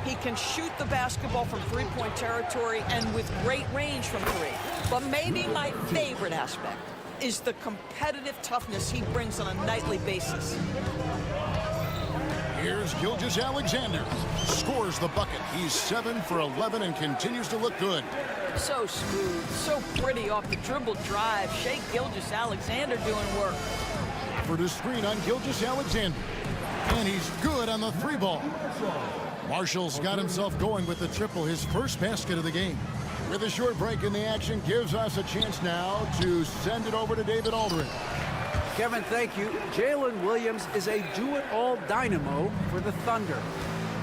He can shoot the basketball from three-point territory and with great range from 3. But maybe my favorite aspect is the competitive toughness he brings on a nightly basis. Here's Gilgeous-Alexander. Scores the bucket. He's 7 for 11 and continues to look good. So smooth, so pretty off the dribble drive. Shai Gilgeous-Alexander doing work. For the screen on Gilgeous-Alexander. And he's good on the 3 ball. Marshall's got himself going with the triple, his first basket of the game. With a short break in the action, gives us a chance now to send it over to David Aldridge. Kevin, thank you. Jalen Williams is a do-it-all dynamo for the Thunder.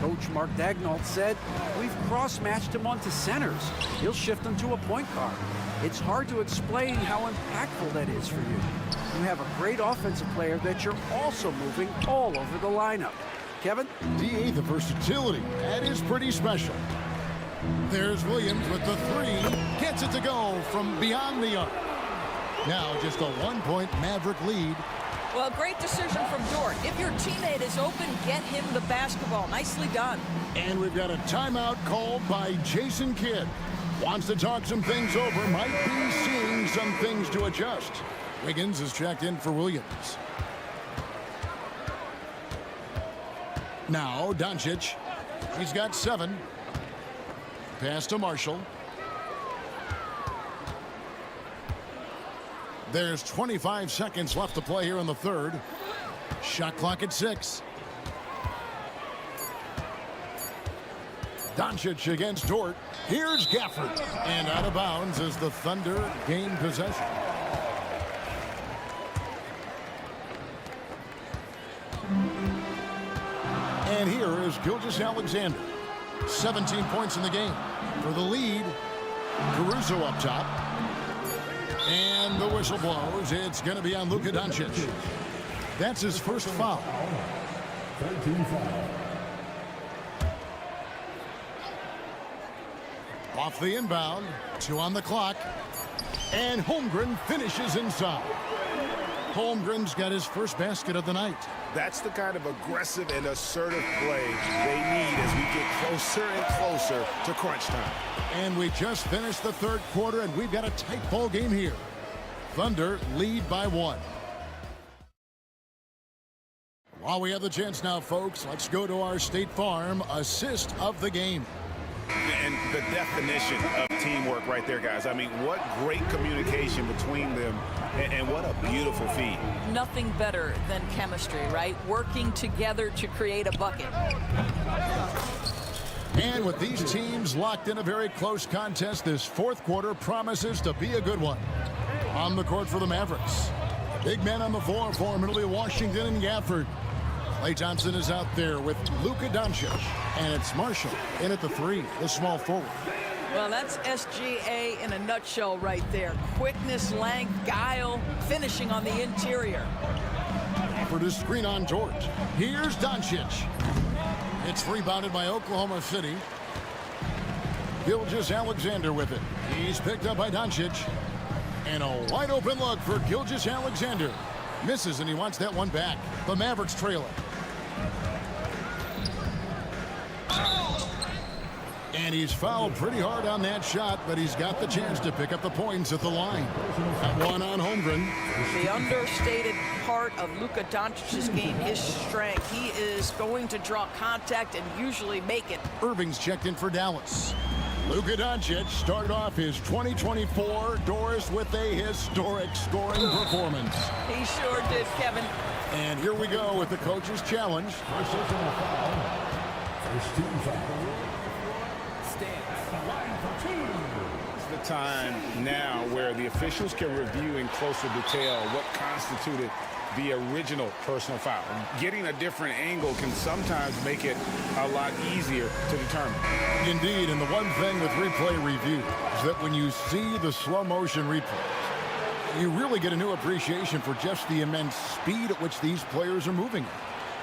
Coach Mark Daigneault said, we've cross-matched him onto centers. He'll shift them to a point guard. It's hard to explain how impactful that is for you. You have a great offensive player that you're also moving all over the lineup. Kevin? DA, the versatility. That is pretty special. There's Williams with the 3. Gets it to go from beyond the arc. Now just a 1-point Maverick lead. Well, great decision from Dort. If your teammate is open, get him the basketball. Nicely done. And we've got a timeout called by Jason Kidd. Wants to talk some things over. Might be seeing some things to adjust. Wiggins is checked in for Williams. Now Doncic. He's got 7. Pass to Marshall. There's 25 seconds left to play here in the 3rd. Shot clock at 6. Doncic against Dort. Here's Gafford. And out of bounds as the Thunder gain possession. And here is Gilgeous-Alexander. 17 points in the game. For the lead, Caruso up top. And the whistle blows. It's going to be on Luka Doncic. That's his first foul. 13 foul. Off the inbound. 2 on the clock. And Holmgren finishes inside. Holmgren's got his first basket of the night. That's the kind of aggressive and assertive play they need as we get closer and closer to crunch time. And we just finished the 3rd quarter, and we've got a tight ball game here. Thunder lead by 1. While we have the chance now, folks, let's go to our State Farm assist of the game. And the definition of teamwork right there, guys. I mean, what great communication between them, and what a beautiful feed. Nothing better than chemistry, right? Working together to create a bucket. And with these teams locked in a very close contest, this fourth quarter promises to be a good one. On the court for the Mavericks, big man on the floor for him, it'll be Washington and Gafford. Klay Thompson is out there with Luka Doncic, and it's Marshall in at the 3, the small forward. Well, that's SGA in a nutshell right there. Quickness, length, guile, finishing on the interior. For the screen on George. Here's Doncic. It's rebounded by Oklahoma City. Gilgeous-Alexander with it. He's picked up by Doncic. And a wide open look for Gilgeous-Alexander. Misses, and he wants that one back. The Mavericks trail it. And he's fouled pretty hard on that shot, but he's got the chance to pick up the points at the line. That one on Holmgren. The understated part of Luka Doncic's game is strength. He is going to draw contact and usually make it. Irving's checked in for Dallas. Luka Doncic started off his 2024 Doris with a historic scoring performance. He sure did, Kevin. And here we go with the coach's challenge. First team foul. It's the time now where the officials can review in closer detail what constituted the original personal foul. Getting a different angle can sometimes make it a lot easier to determine. Indeed, and the one thing with replay review is that when you see the slow motion replays, you really get a new appreciation for just the immense speed at which these players are moving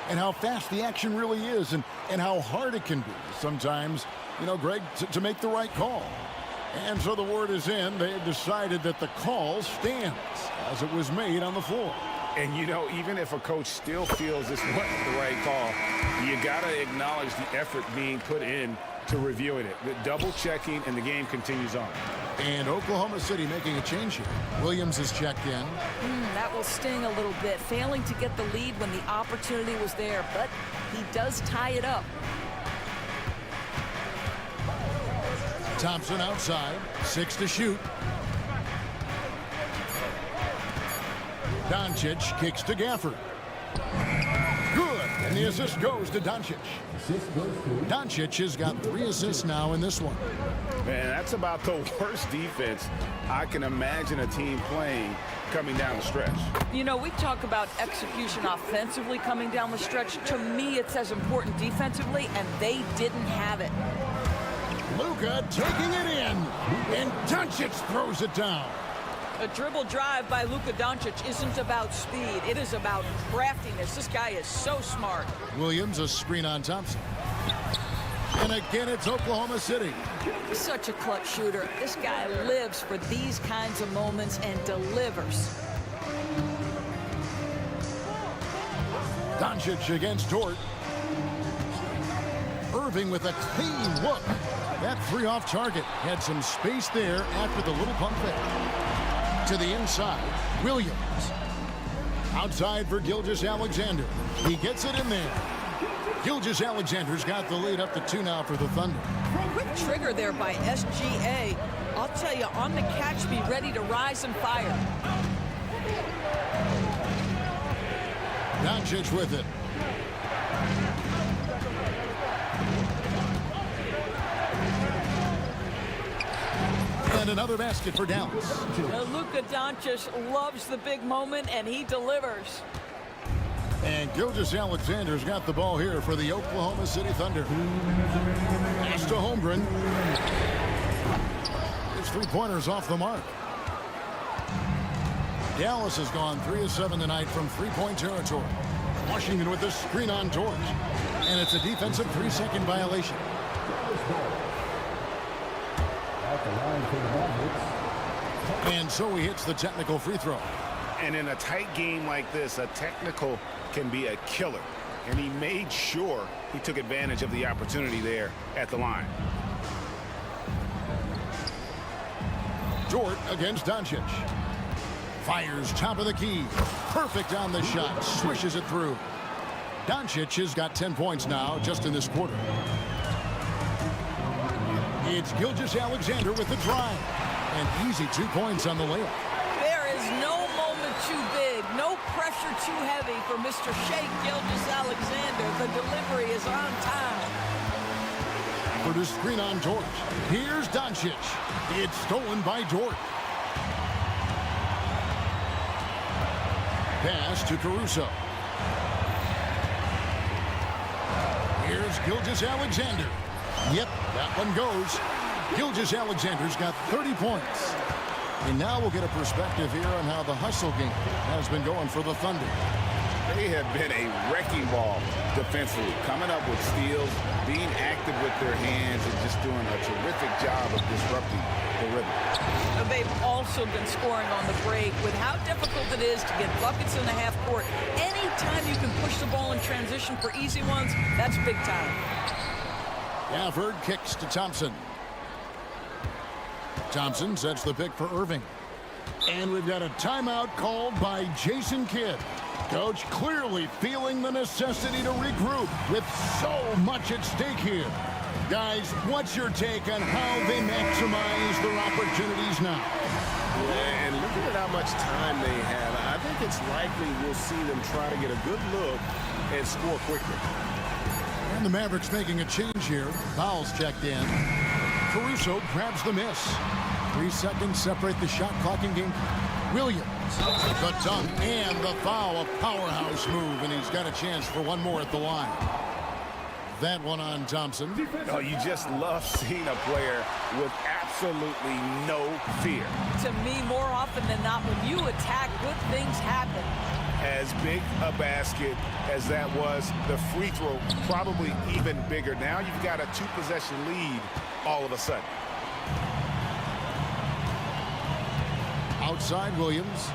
and how fast the action really is and how hard it can be sometimes, you know, Greg, to make the right call. And so the word is in. They have decided that the call stands as it was made on the floor. And, you know, even if a coach still feels this wasn't the right call, you got to acknowledge the effort being put in to reviewing it. The double checking, and the game continues on. And Oklahoma City making a change here. Williams is checked in. That will sting a little bit. Failing to get the lead when the opportunity was there, but he does tie it up. Thompson outside, 6 to shoot. Doncic kicks to Gafford. Good, and the assist goes to Doncic. Doncic has got 3 assists now in this one. Man, that's about the worst defense I can imagine a team playing coming down the stretch. You know, we talk about execution offensively coming down the stretch. To me, it's as important defensively, and they didn't have it. Luka taking it in, and Doncic throws it down. A dribble drive by Luka Doncic isn't about speed. It is about craftiness. This guy is so smart. Williams, a screen on Thompson. And again, it's Oklahoma City. Such a clutch shooter. This guy lives for these kinds of moments and delivers. Doncic against Dort. Irving with a clean look. That 3 off target. Had some space there after the little pump fake. To the inside, Williams. Outside for Gilgeous-Alexander. He gets it in there. Gilgeous-Alexander's got the lead up to 2 now for the Thunder. Quick trigger there by SGA. I'll tell you, on the catch, be ready to rise and fire. Doncic with it. And another basket for Dallas. Luka Doncic loves the big moment, and he delivers. And Gilgeous-Alexander's got the ball here for the Oklahoma City Thunder. Pass to Holmgren. His 3-pointers off the mark. Dallas has gone 3 of 7 tonight from 3-point territory. Washington with the screen on George. And it's a defensive 3-second violation. And so he hits the technical free throw. And in a tight game like this, a technical can be a killer. And he made sure he took advantage of the opportunity there at the line. Dort against Doncic. Fires top of the key. Perfect on the shot. Swishes it through. Doncic has got 10 points now just in this quarter. It's Gilgeous-Alexander with the drive. And easy 2 points on the layup. There is no moment too big, no pressure too heavy for Mr. Shea Gilgeous-Alexander. The delivery is on time. For the screen on Dort. Here's Doncic. It's stolen by Dort. Pass to Caruso. Here's Gilgeous-Alexander. Yep, that one goes. Gilgeous-Alexander's got 30 points. And now we'll get a perspective here on how the hustle game has been going for the Thunder. They have been a wrecking ball defensively, coming up with steals, being active with their hands, and just doing a terrific job of disrupting the rhythm. They've also been scoring on the break. With how difficult it is to get buckets in the half court, anytime you can push the ball in transition for easy ones, that's big time. Gafford kicks to Thompson. Thompson sets the pick for Irving. And we've got a timeout called by Jason Kidd. Coach clearly feeling the necessity to regroup with so much at stake here. Guys, what's your take on how they maximize their opportunities now? And looking at how much time they have, I think it's likely we'll see them try to get a good look and score quickly. And the Mavericks making a change here. Fouls checked in. Caruso grabs the miss. 3 seconds separate the shot clock in game. Williams, the dunk and the foul, a powerhouse move, and he's got a chance for one more at the line. That one on Thompson. Oh, you just love seeing a player with absolutely no fear. To me, more often than not, when you attack, good things happen. As big a basket as that was, the free throw probably even bigger. Now you've got a 2-possession lead all of a sudden. Outside Williams.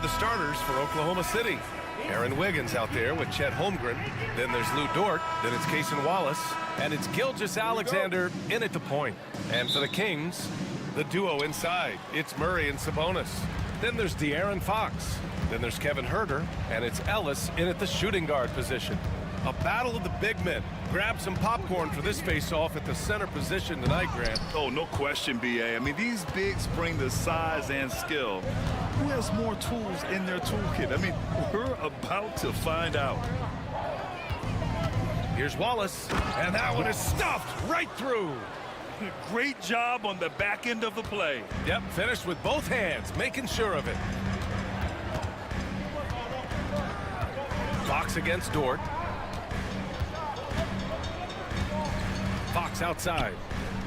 The starters for Oklahoma City. Aaron Wiggins out there with Chet Holmgren. Then there's Lou Dort. Then it's Cason Wallace. And it's Gilgeous-Alexander in at the point. And for the Kings, the duo inside. It's Murray and Sabonis. Then there's De'Aaron Fox. Then there's Kevin Huerter. And it's Ellis in at the shooting guard position. A battle of the big men. Grab some popcorn for this face-off at the center position tonight, Grant. Oh, no question, B.A. I mean, these bigs bring the size and skill. Who has more tools in their toolkit? I mean, we're about to find out. Here's Wallace, and that one is stuffed right through. Great job on the back end of the play. Yep, finished with both hands, making sure of it. Fox against Dort. Fox outside.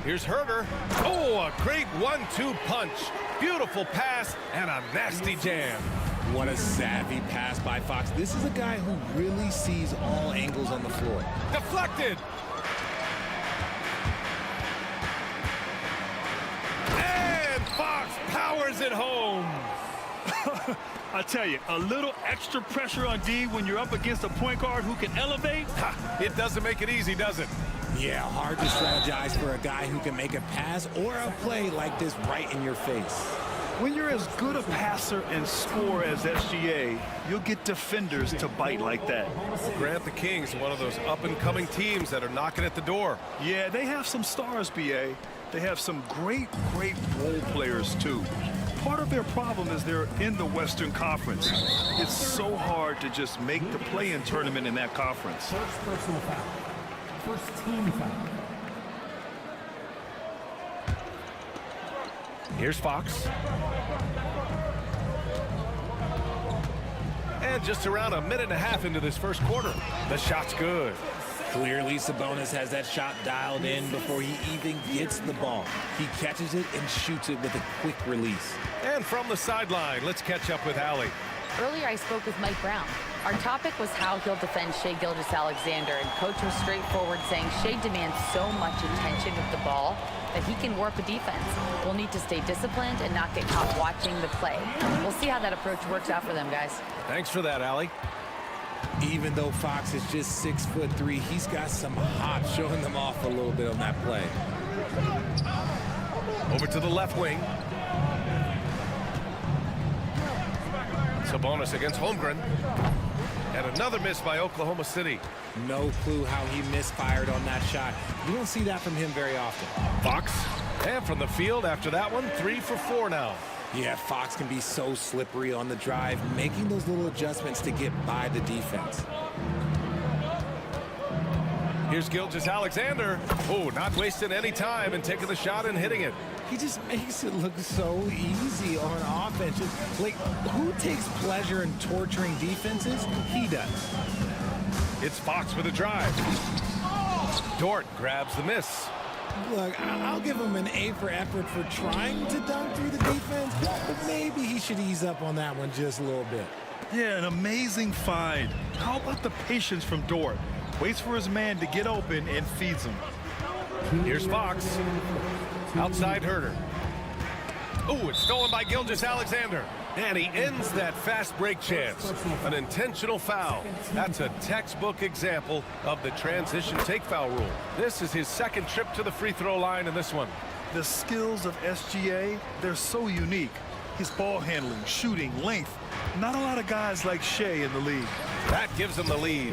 Here's Huerter. Oh, a great 1-2 punch. Beautiful pass and a nasty jam. What a savvy pass by Fox. This is a guy who really sees all angles on the floor. Deflected. And Fox powers it home. I tell you, a little extra pressure on D when you're up against a point guard who can elevate. It doesn't make it easy, does it? Yeah, hard to strategize for a guy who can make a pass or a play like this right in your face. When you're as good a passer and scorer as SGA, you'll get defenders to bite like that. Grant, the Kings, one of those up-and-coming teams that are knocking at the door. Yeah, they have some stars, BA. They have some great role players, too. Part of their problem is they're in the Western Conference. It's so hard to just make the play-in tournament in that conference. First personal foul. First team foul. Here's Fox. And just around a minute and a half into this first quarter, the shot's good. Clearly, Sabonis has that shot dialed in before he even gets the ball. He catches it and shoots it with a quick release. And from the sideline, let's catch up with Allie. Earlier, I spoke with Mike Brown. Our topic was how he'll defend Shai Gilgeous-Alexander, and Coach was straightforward, saying Shai demands so much attention with the ball that he can warp a defense. We'll need to stay disciplined and not get caught watching the play. We'll see how that approach works out for them, guys. Thanks for that, Allie. Even though Fox is just 6'3", he's got some hop, showing them off a little bit on that play. Over to the left wing. Sabonis against Holmgren. And another miss by Oklahoma City. No clue how he misfired on that shot. You don't see that from him very often. Fox. And from the field after that one, 3 for 4 now. Yeah, Fox can be so slippery on the drive, making those little adjustments to get by the defense. Here's Gilgeous-Alexander. Oh, not wasting any time and taking the shot and hitting it. He just makes it look so easy on offense. Like, who takes pleasure in torturing defenses? He does. It's Fox with a drive. Dort grabs the miss. Look, I'll give him an A for effort for trying to dunk through the defense, but maybe he should ease up on that one just a little bit. Yeah, an amazing find. How about the patience from Dort? Waits for his man to get open and feeds him. Here's Fox. Outside Huerter. Oh, it's stolen by Gilgeous-Alexander. And he ends that fast break chance. An intentional foul. That's a textbook example of the transition take foul rule. This is his second trip to the free throw line in this one. The skills of SGA, they're so unique. His ball handling, shooting, length. Not a lot of guys like Shai in the league. That gives him the lead.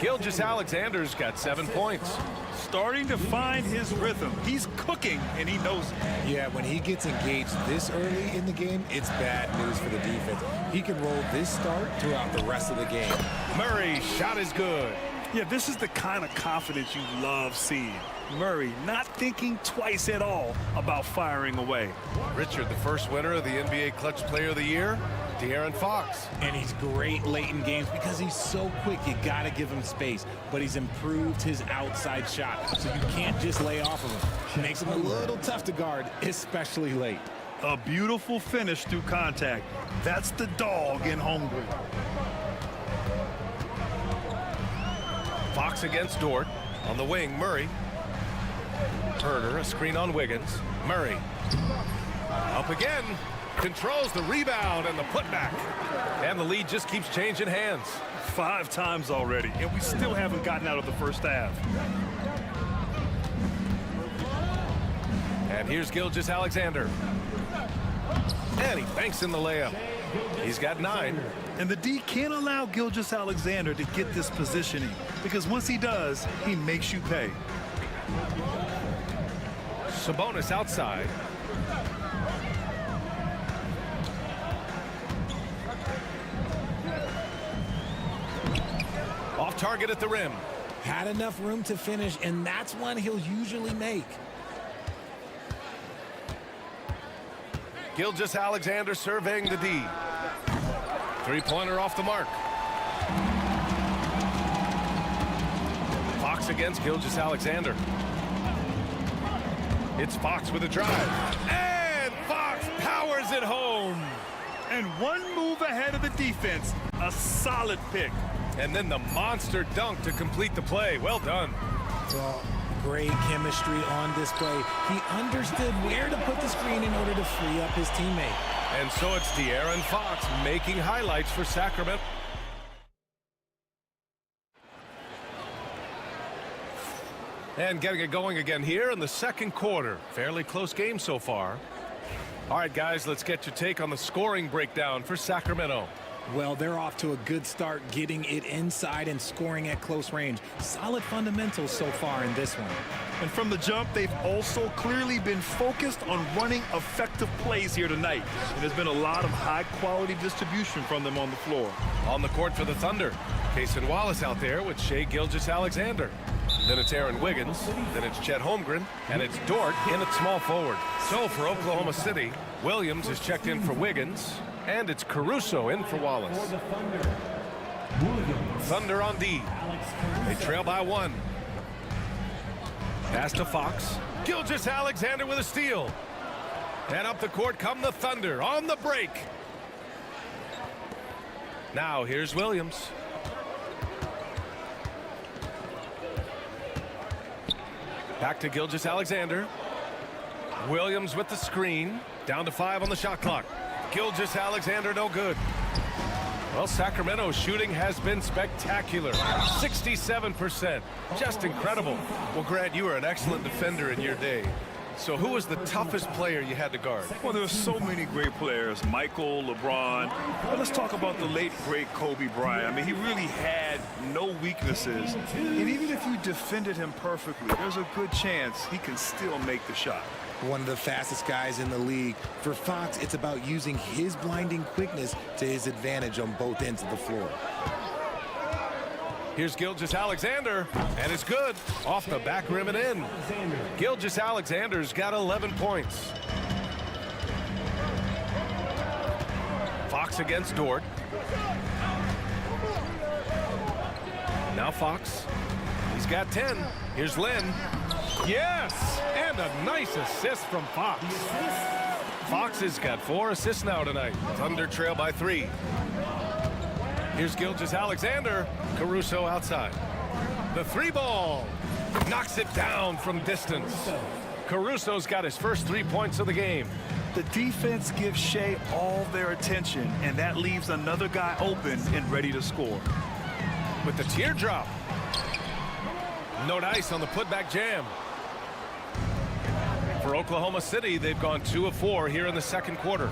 Gilgeous-Alexander's got 7 points. Starting to find his rhythm. He's cooking, and he knows it. Yeah, when he gets engaged this early in the game, it's bad news for the defense. He can roll this start throughout the rest of the game. Murray's shot is good. Yeah, this is the kind of confidence you love seeing. Murray not thinking twice at all about firing away. Richard, the first winner of the NBA Clutch Player of the Year, De'Aaron Fox. And he's great late in games because he's so quick. You got to give him space. But he's improved his outside shot, so you can't just lay off of him. Makes him a little tough to guard, especially late. A beautiful finish through contact. That's the dog in Holmgren. Fox against Dort. On the wing, Murray. Huerter, a screen on Wiggins. Murray. Up again. Controls the rebound and the putback. And the lead just keeps changing hands. 5 times already, and we still haven't gotten out of the first half. And here's Gilgeous-Alexander. And he banks in the layup. He's got 9. And the D can't allow Gilgeous-Alexander to get this positioning, because once he does, he makes you pay. Sabonis outside. Off target at the rim. Had enough room to finish, and that's one he'll usually make. Gilgeous-Alexander surveying the D. Three-pointer off the mark. Fox against Gilgeous-Alexander. It's Fox with a drive. And Fox powers it home. And one move ahead of the defense. A solid pick. And then the monster dunk to complete the play. Well done. Well, great chemistry on display. He understood where to put the screen in order to free up his teammate. And so it's De'Aaron Fox making highlights for Sacramento. And getting it going again here in the second quarter. Fairly close game so far. All right, guys, let's get your take on the scoring breakdown for Sacramento. Well, they're off to a good start, getting it inside and scoring at close range. Solid fundamentals so far in this one. And from the jump, they've also clearly been focused on running effective plays here tonight. And there's been a lot of high-quality distribution from them on the floor. On the court for the Thunder, Cason Wallace out there with Shai Gilgeous-Alexander. Then it's Aaron Wiggins, then it's Chet Holmgren, and it's Dort in at small forward. So for Oklahoma City, Williams is checked in for Wiggins, and it's Caruso in for Wallace. Thunder on D. They trail by 1. Pass to Fox. Gilgeous-Alexander with a steal. And up the court come the Thunder on the break. Now here's Williams. Back to Gilgeous-Alexander. Williams with the screen. Down to 5 on the shot clock. Gilgeous-Alexander no good. Well, Sacramento's shooting has been spectacular. 67%. Just incredible. Well, Grant, you were an excellent defender in your day. So who was the toughest player you had to guard? Well, there are so many great players. Michael, LeBron. But let's talk about the late, great Kobe Bryant. I mean, he really had no weaknesses. And even if you defended him perfectly, there's a good chance he can still make the shot. One of the fastest guys in the league. For Fox, it's about using his blinding quickness to his advantage on both ends of the floor. Here's Gilgeous-Alexander, and it's good. Off the back rim and in. Gilgeous-Alexander's got 11 points. Fox against Dort. Now Fox. He's got 10. Here's Lynn. Yes! And a nice assist from Fox. Fox has got 4 assists now tonight. Thunder trail by 3. Here's Gilgeous-Alexander. Caruso outside. The 3-ball. Knocks it down from distance. Caruso's got his first 3 points of the game. The defense gives Shai all their attention, and that leaves another guy open and ready to score. With the teardrop. No dice on the putback jam. For Oklahoma City, they've gone 2 of 4 here in the second quarter.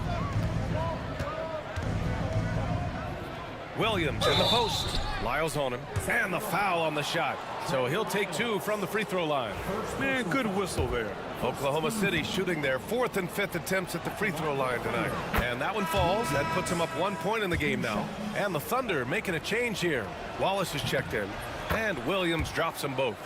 Williams in the post. Lyles on him. And the foul on the shot. So he'll take 2 from the free throw line. Man, good whistle there. Oklahoma City shooting their 4th and 5th attempts at the free throw line tonight. And that one falls. That puts them up 1 point in the game now. And the Thunder making a change here. Wallace is checked in. And Williams drops them both.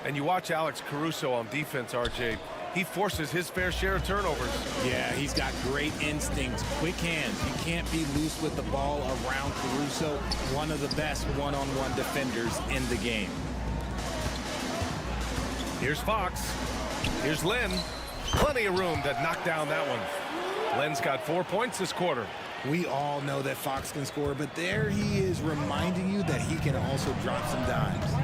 And you watch Alex Caruso on defense, RJ. He forces his fair share of turnovers. Yeah, he's got great instincts, quick hands. You can't be loose with the ball around Caruso. One of the best one-on-one defenders in the game. Here's Fox. Here's Lynn. Plenty of room to knock down that one. Lynn's got 4 points this quarter. We all know that Fox can score, but there he is reminding you that he can also drop some dimes.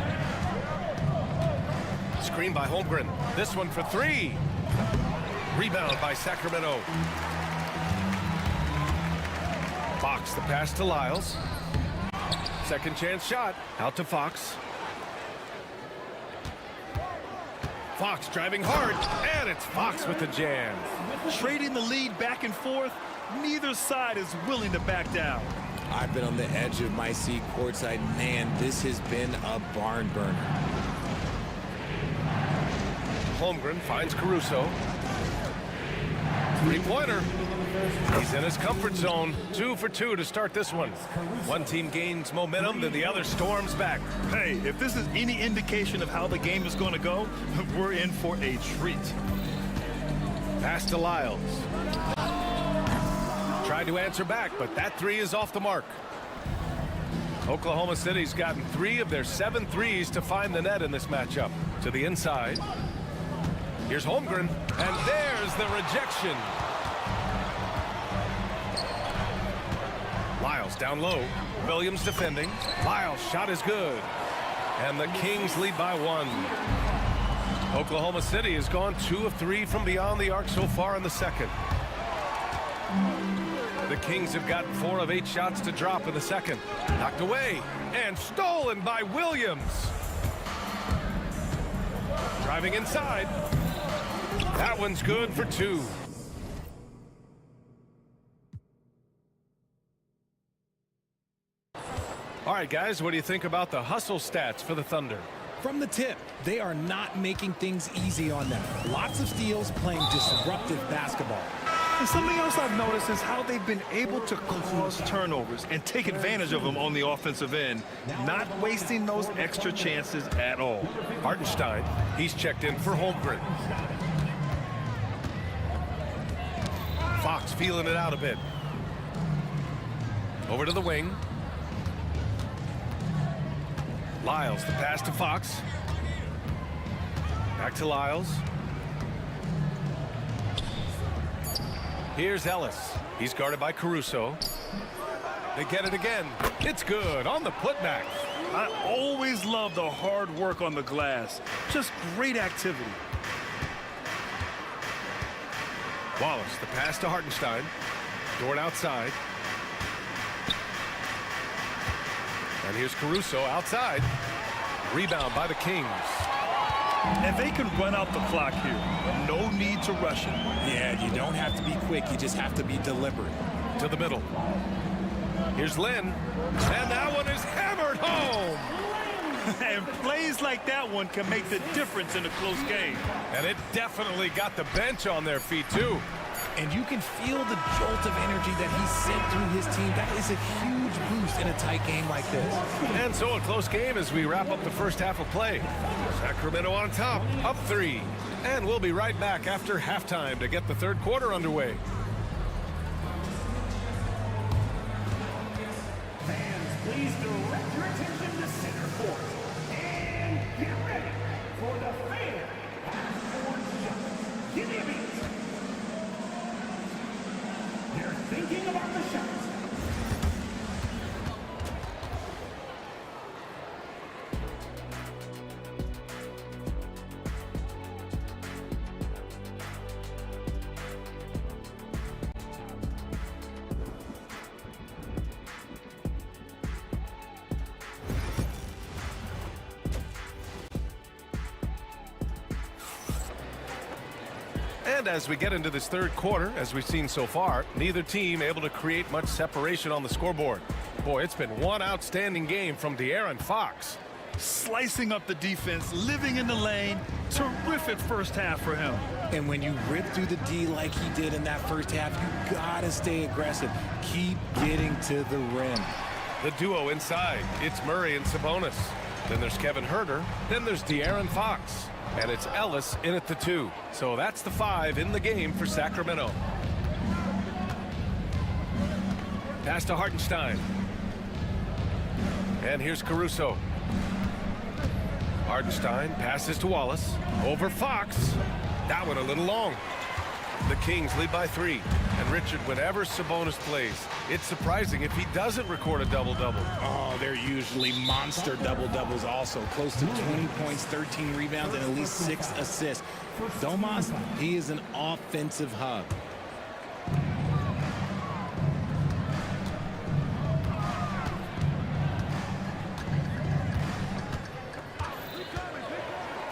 Screen by Holmgren. This one for 3. Rebound by Sacramento. Fox, the pass to Lyles. Second chance shot. Out to Fox. Fox driving hard, and it's Fox with the jam. Trading the lead back and forth, neither side is willing to back down. I've been on the edge of my seat courtside. Man, this has been a barn burner. Holmgren finds Caruso. Three-pointer. He's in his comfort zone. 2 for 2 to start this one. One team gains momentum, then the other storms back. Hey, if this is any indication of how the game is going to go, we're in for a treat. Pass to Lyles. Tried to answer back, but that three is off the mark. Oklahoma City's gotten 3 of their 7 threes to find the net in this matchup. To the inside. Here's Holmgren, and there's the rejection. Lyles down low. Williams defending. Lyles' shot is good. And the Kings lead by 1. Oklahoma City has gone 2 of 3 from beyond the arc so far in the second. The Kings have gotten 4 of 8 shots to drop in the second. Knocked away and stolen by Williams. Driving inside. That one's good for 2. All right, guys, what do you think about the hustle stats for the Thunder? From the tip, they are not making things easy on them. Lots of steals, playing disruptive basketball. And something else I've noticed is how they've been able to cause turnovers and take advantage of them on the offensive end, not wasting those extra chances at all. Hartenstein, he's checked in for Holmgren. Fox feeling it out a bit. Over to the wing. Lyles, the pass to Fox. Back to Lyles. Here's Ellis. He's guarded by Caruso. They get it again. It's good on the putback. I always love the hard work on the glass. Just great activity. Wallace, the pass to Hartenstein. Dort outside. And here's Caruso outside. Rebound by the Kings. And they can run out the clock here. No need to rush it. Yeah, you don't have to be quick. You just have to be deliberate. To the middle. Here's Lynn. And that one is hammered home. And plays like that one can make the difference in a close game. And it definitely got the bench on their feet, too. And you can feel the jolt of energy that he sent through his team. That is a huge boost in a tight game like this. And so a close game as we wrap up the first half of play. Sacramento on top, up 3. And we'll be right back after halftime to get the third quarter underway. Fans, please direct your attention to center court. And get ready for the fan half-court shot. Give me a beat. They're thinking about the shots. And as we get into this third quarter, as we've seen so far, neither team able to create much separation on the scoreboard. Boy, it's been one outstanding game from De'Aaron Fox. Slicing up the defense, living in the lane. Terrific first half for him. And when you rip through the D like he did in that first half, you gotta stay aggressive. Keep getting to the rim. The duo inside, it's Murray and Sabonis. Then there's Kevin Huerter. Then there's De'Aaron Fox. And it's Ellis in at the 2. So that's the 5 in the game for Sacramento. Pass to Hartenstein. And here's Caruso. Hartenstein passes to Wallace. Over Fox. That one a little long. The Kings lead by 3. And Richard, whenever Sabonis plays, it's surprising if he doesn't record a double-double. Oh, they're usually monster double-doubles also. Close to 20 points, 13 rebounds, and at least 6 assists. Domas, he is an offensive hub.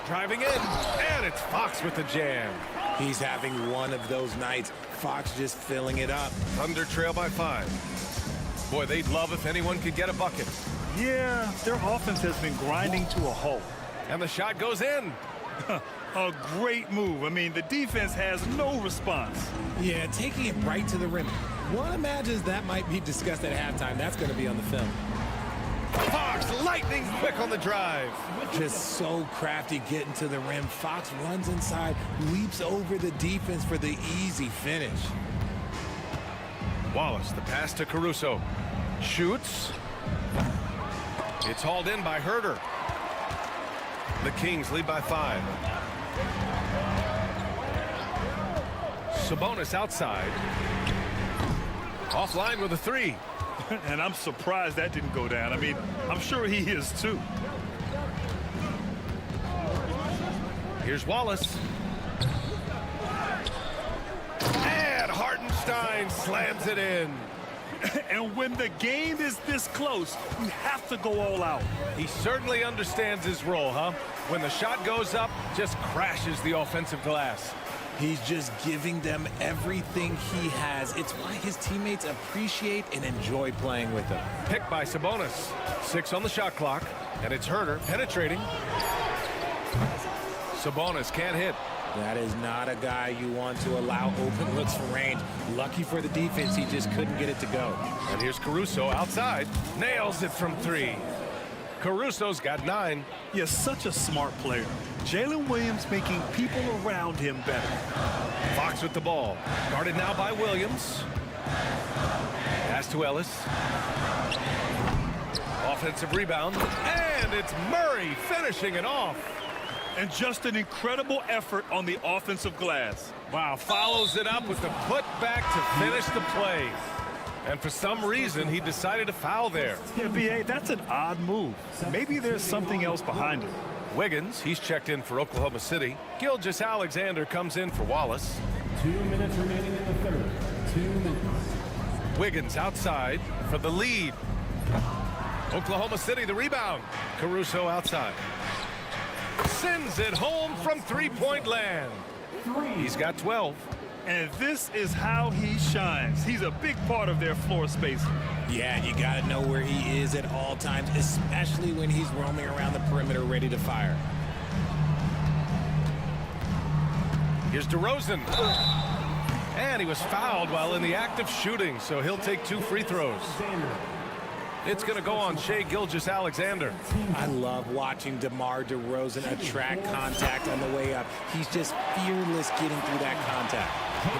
Driving in, and it's Fox with the jam. He's having one of those nights. Fox just filling it up. Thunder trail by 5. Boy, they'd love if anyone could get a bucket. Yeah, their offense has been grinding to a halt. And the shot goes in. A great move. I mean, the defense has no response. Yeah, taking it right to the rim. One imagines that might be discussed at halftime. That's going to be on the film. Fox lightning quick on the drive. Just so crafty getting to the rim. Fox runs inside, leaps over the defense for the easy finish. Wallace, the pass to Caruso. Shoots. It's hauled in by Herter. The Kings lead by 5. Sabonis outside. Offline with a 3. And I'm surprised that didn't go down. I mean, I'm sure he is too. Here's Wallace. And Hartenstein slams it in. And when the game is this close, you have to go all out. He certainly understands his role, huh? When the shot goes up, just crashes the offensive glass. He's just giving them everything he has. It's why his teammates appreciate and enjoy playing with him. Picked by Sabonis. 6 on the shot clock, and it's Herter penetrating. Sabonis can't hit. That is not a guy you want to allow open looks from range. Lucky for the defense, he just couldn't get it to go. And here's Caruso outside. Nails it from 3. Caruso's got 9. You're such a smart player. Jalen Williams making people around him better. Fox with the ball. Guarded now by Williams. Pass to Ellis. Offensive rebound. And it's Murray finishing it off. And just an incredible effort on the offensive glass. Wow, follows it up with the putback to finish the play. And for some reason, he decided to foul there. Yeah, B.A., that's an odd move. Maybe there's something else behind it. Wiggins, he's checked in for Oklahoma City. Gilgeous-Alexander comes in for Wallace. 2 minutes remaining in the third. 2 minutes. Wiggins outside for the lead. Oklahoma City the rebound. Caruso outside. Sends it home from three-point land. He's got 12. And this is how he shines. He's a big part of their floor space. Yeah, you got to know where he is at all times, especially when he's roaming around the perimeter ready to fire. Here's DeRozan. And he was fouled while in the act of shooting, so he'll take 2 free throws. It's going to go on Shai Gilgeous-Alexander. I love watching DeMar DeRozan attract contact on the way up. He's just fearless getting through that contact.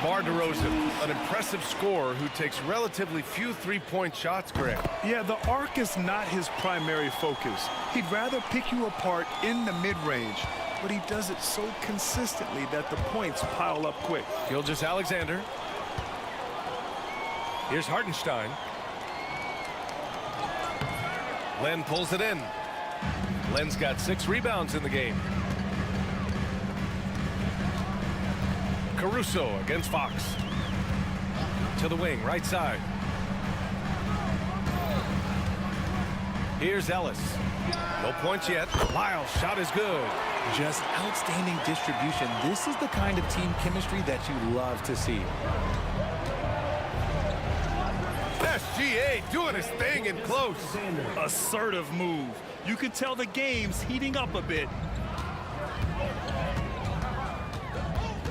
DeMar DeRozan, an impressive scorer who takes relatively few three-point shots, Greg. Yeah, the arc is not his primary focus. He'd rather pick you apart in the mid-range, but he does it so consistently that the points pile up quick. Gilgeous-Alexander. Here's Hartenstein. Len pulls it in. Len's got 6 rebounds in the game. Caruso against Fox. To the wing, right side. Here's Ellis. No points yet. Lyle's shot is good. Just outstanding distribution. This is the kind of team chemistry that you love to see. SGA doing his thing in close. Assertive move. You can tell the game's heating up a bit.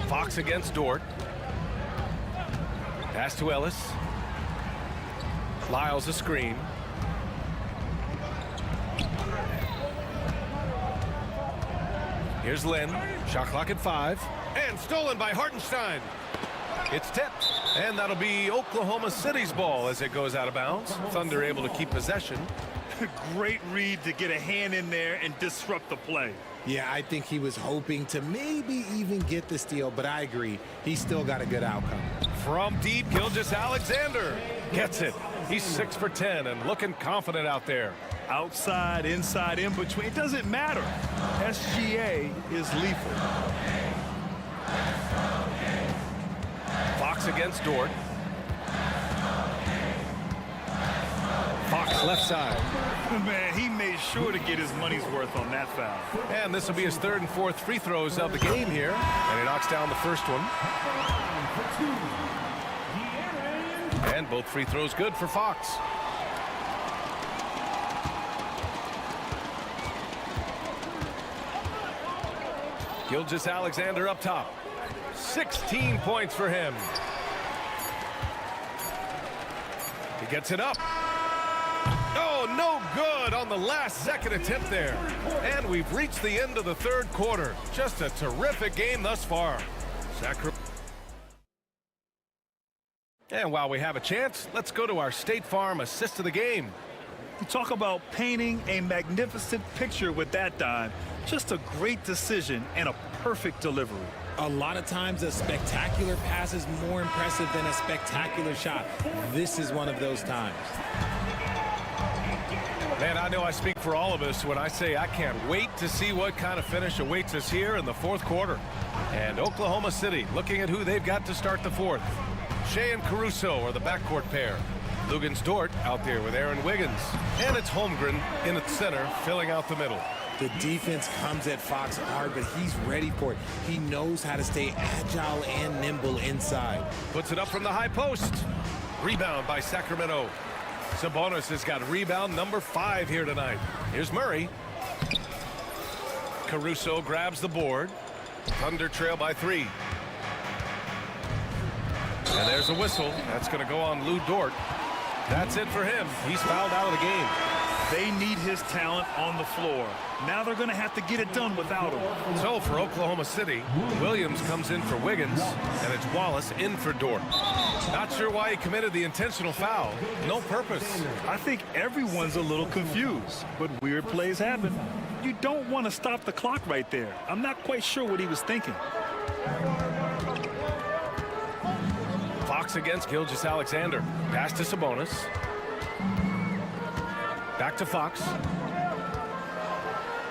Fox against Dort. Pass to Ellis. Lyle's a screen. Here's Len. Shot clock at 5. And stolen by Hartenstein. It's tipped. And that'll be Oklahoma City's ball as it goes out of bounds. Thunder able to keep possession. Great read to get a hand in there and disrupt the play. Yeah, I think he was hoping to maybe even get the steal, but I agree. He still got a good outcome. From deep, Gilgeous-Alexander gets it. He's 6 for 10 and looking confident out there. Outside, inside, in between, it doesn't matter. SGA is lethal. Fox against Dort. Fox Left side. Man, he made sure to get his money's worth on that foul. And this will be his third and fourth free throws of the game here. And he knocks down the first one. And both free throws good for Fox. Gilgeous-Alexander up top. 16 points for him. He gets it up. Oh, no good on the last second attempt there. And we've reached the end of the third quarter. Just a terrific game thus far. And while we have a chance, let's go to our State Farm assist of the game. You talk about painting a magnificent picture with that dime. Just a great decision and a perfect delivery. A lot of times a spectacular pass is more impressive than a spectacular shot. This is one of those times. Man, I know I speak for all of us when I say I can't wait to see what kind of finish awaits us here in the fourth quarter. And Oklahoma City looking at who they've got to start the fourth. Shea and Caruso are the backcourt pair. Lugans-Dort out there with Aaron Wiggins. And it's Holmgren in at center, filling out the middle. The defense comes at Fox hard, but he's ready for it. He knows how to stay agile and nimble inside. Puts it up from the high post. Rebound by Sacramento. Sabonis has got rebound number 5 here tonight. Here's Murray. Caruso grabs the board. Thunder trail by 3. And there's a whistle. That's going to go on Lou Dort. That's it for him. He's fouled out of the game. They need his talent on the floor. Now they're going to have to get it done without him. So for Oklahoma City, Williams comes in for Wiggins, and it's Wallace in for Dort. Not sure why he committed the intentional foul. No purpose. I think everyone's a little confused, but weird plays happen. You don't want to stop the clock right there. I'm not quite sure what he was thinking. Fox against Gilgeous-Alexander. Pass to Sabonis. Back to Fox.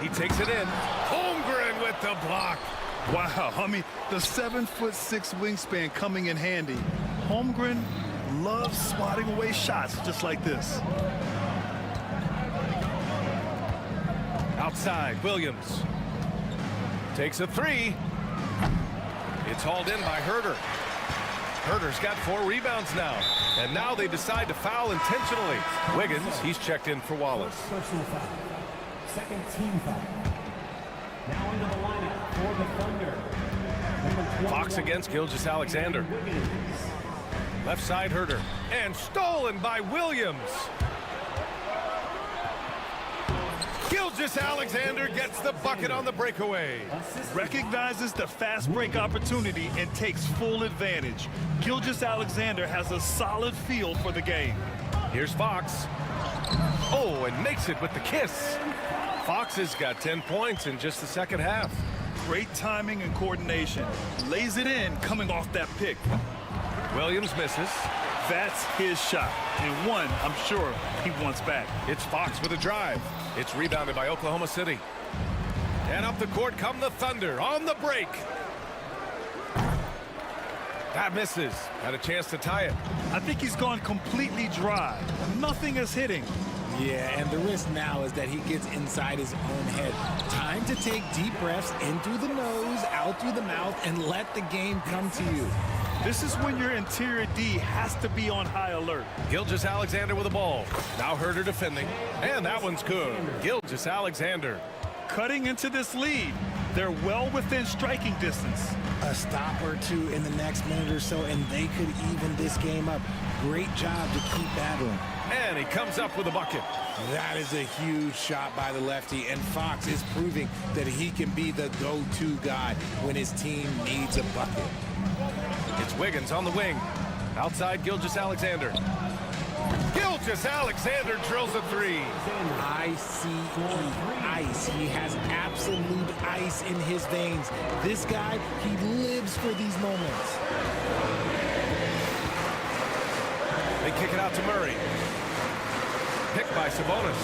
He takes it in. Holmgren with the block. Wow, I mean, the 7'6" wingspan coming in handy. Holmgren loves swatting away shots just like this. Outside, Williams. Takes a 3. It's hauled in by Herter. Herter's got 4 rebounds now. And now they decide to foul intentionally. Wiggins, he's checked in for Wallace. Personal foul. Second team foul. Now into the lineup for the Thunder. Fox against Gilgeous-Alexander. Left side, Herter. And stolen by Williams. Gilgeous-Alexander gets the bucket on the breakaway. Recognizes the fast break opportunity and takes full advantage. Gilgeous-Alexander has a solid feel for the game. Here's Fox. Oh, and makes it with the kiss. Fox has got 10 points in just the second half. Great timing and coordination. Lays it in coming off that pick. Williams misses. That's his shot, and one I'm sure he wants back. It's Fox with a drive. It's rebounded by Oklahoma City. And up the court come the Thunder on the break. That misses. Had a chance to tie it. I think he's gone completely dry. Nothing is hitting. Yeah, and the risk now is that he gets inside his own head. Time to take deep breaths in through the nose, out through the mouth, and let the game come to you. This is when your interior D has to be on high alert. Gilgeous-Alexander with the ball. Now Herter defending. And that one's good. Gilgeous-Alexander. Cutting into this lead. They're well within striking distance. A stop or two in the next minute or so, and they could even this game up. Great job to keep battling. And he comes up with a bucket. That is a huge shot by the lefty, and Fox is proving that he can be the go-to guy when his team needs a bucket. It's Wiggins on the wing. Outside Gilgeous-Alexander. Gilgeous-Alexander drills a 3. ICE, ice. He has absolute ice in his veins. This guy, he lives for these moments. They kick it out to Murray. Picked by Sabonis.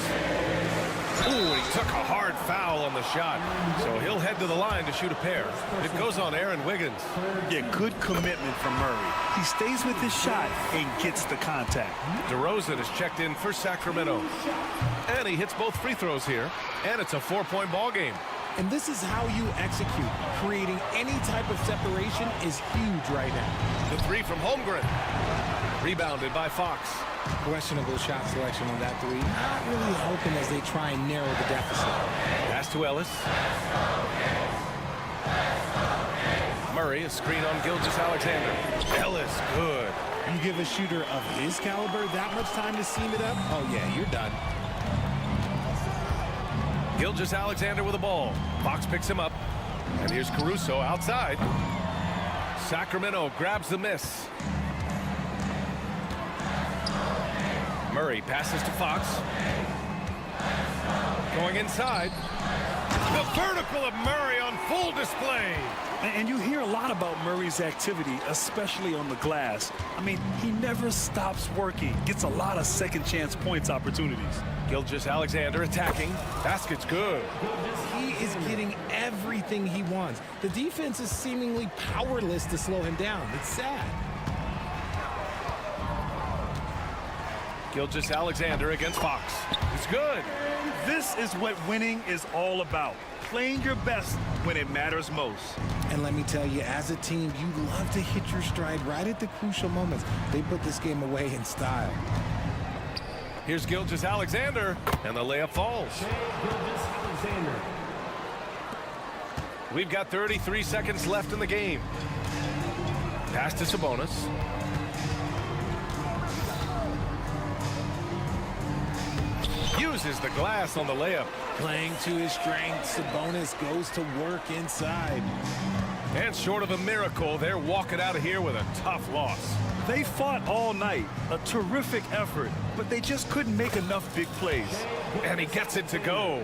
Ooh, he took a hard foul on the shot. So he'll head to the line to shoot a pair. It goes on Aaron Wiggins. Yeah, good commitment from Murray. He stays with his shot and gets the contact. DeRozan is checked in for Sacramento. And he hits both free throws here. And it's a 4-point ball game. And this is how you execute. Creating any type of separation is huge right now. The three from Holmgren. Rebounded by Fox. Questionable shot selection on that three. Not really helping as they try and narrow the deficit. Pass to Ellis. Murray, a screen on Gilgeous-Alexander. Ellis, good. You give a shooter of his caliber that much time to seam it up? Oh, yeah, you're done. Gilgeous-Alexander with the ball. Fox picks him up. And here's Caruso outside. Sacramento grabs the miss. Murray passes to Fox. Going inside. The vertical of Murray on full display. And you hear a lot about Murray's activity, especially on the glass. I mean, he never stops working. Gets a lot of second chance points opportunities. Gilgeous-Alexander attacking. Basket's good. He is getting everything he wants. The defense is seemingly powerless to slow him down. It's sad. Gilgeous-Alexander against Fox. It's good. This is what winning is all about. Playing your best when it matters most. And let me tell you, as a team, you love to hit your stride right at the crucial moments. They put this game away in style. Here's Gilgeous-Alexander, and the layup falls. Gilgeous-Alexander. We've got 33 seconds left in the game. Pass to Sabonis. Uses the glass on the layup. Playing to his strength, Sabonis goes to work inside. And short of a miracle, they're walking out of here with a tough loss. They fought all night, a terrific effort, but they just couldn't make enough big plays. And he gets it to go.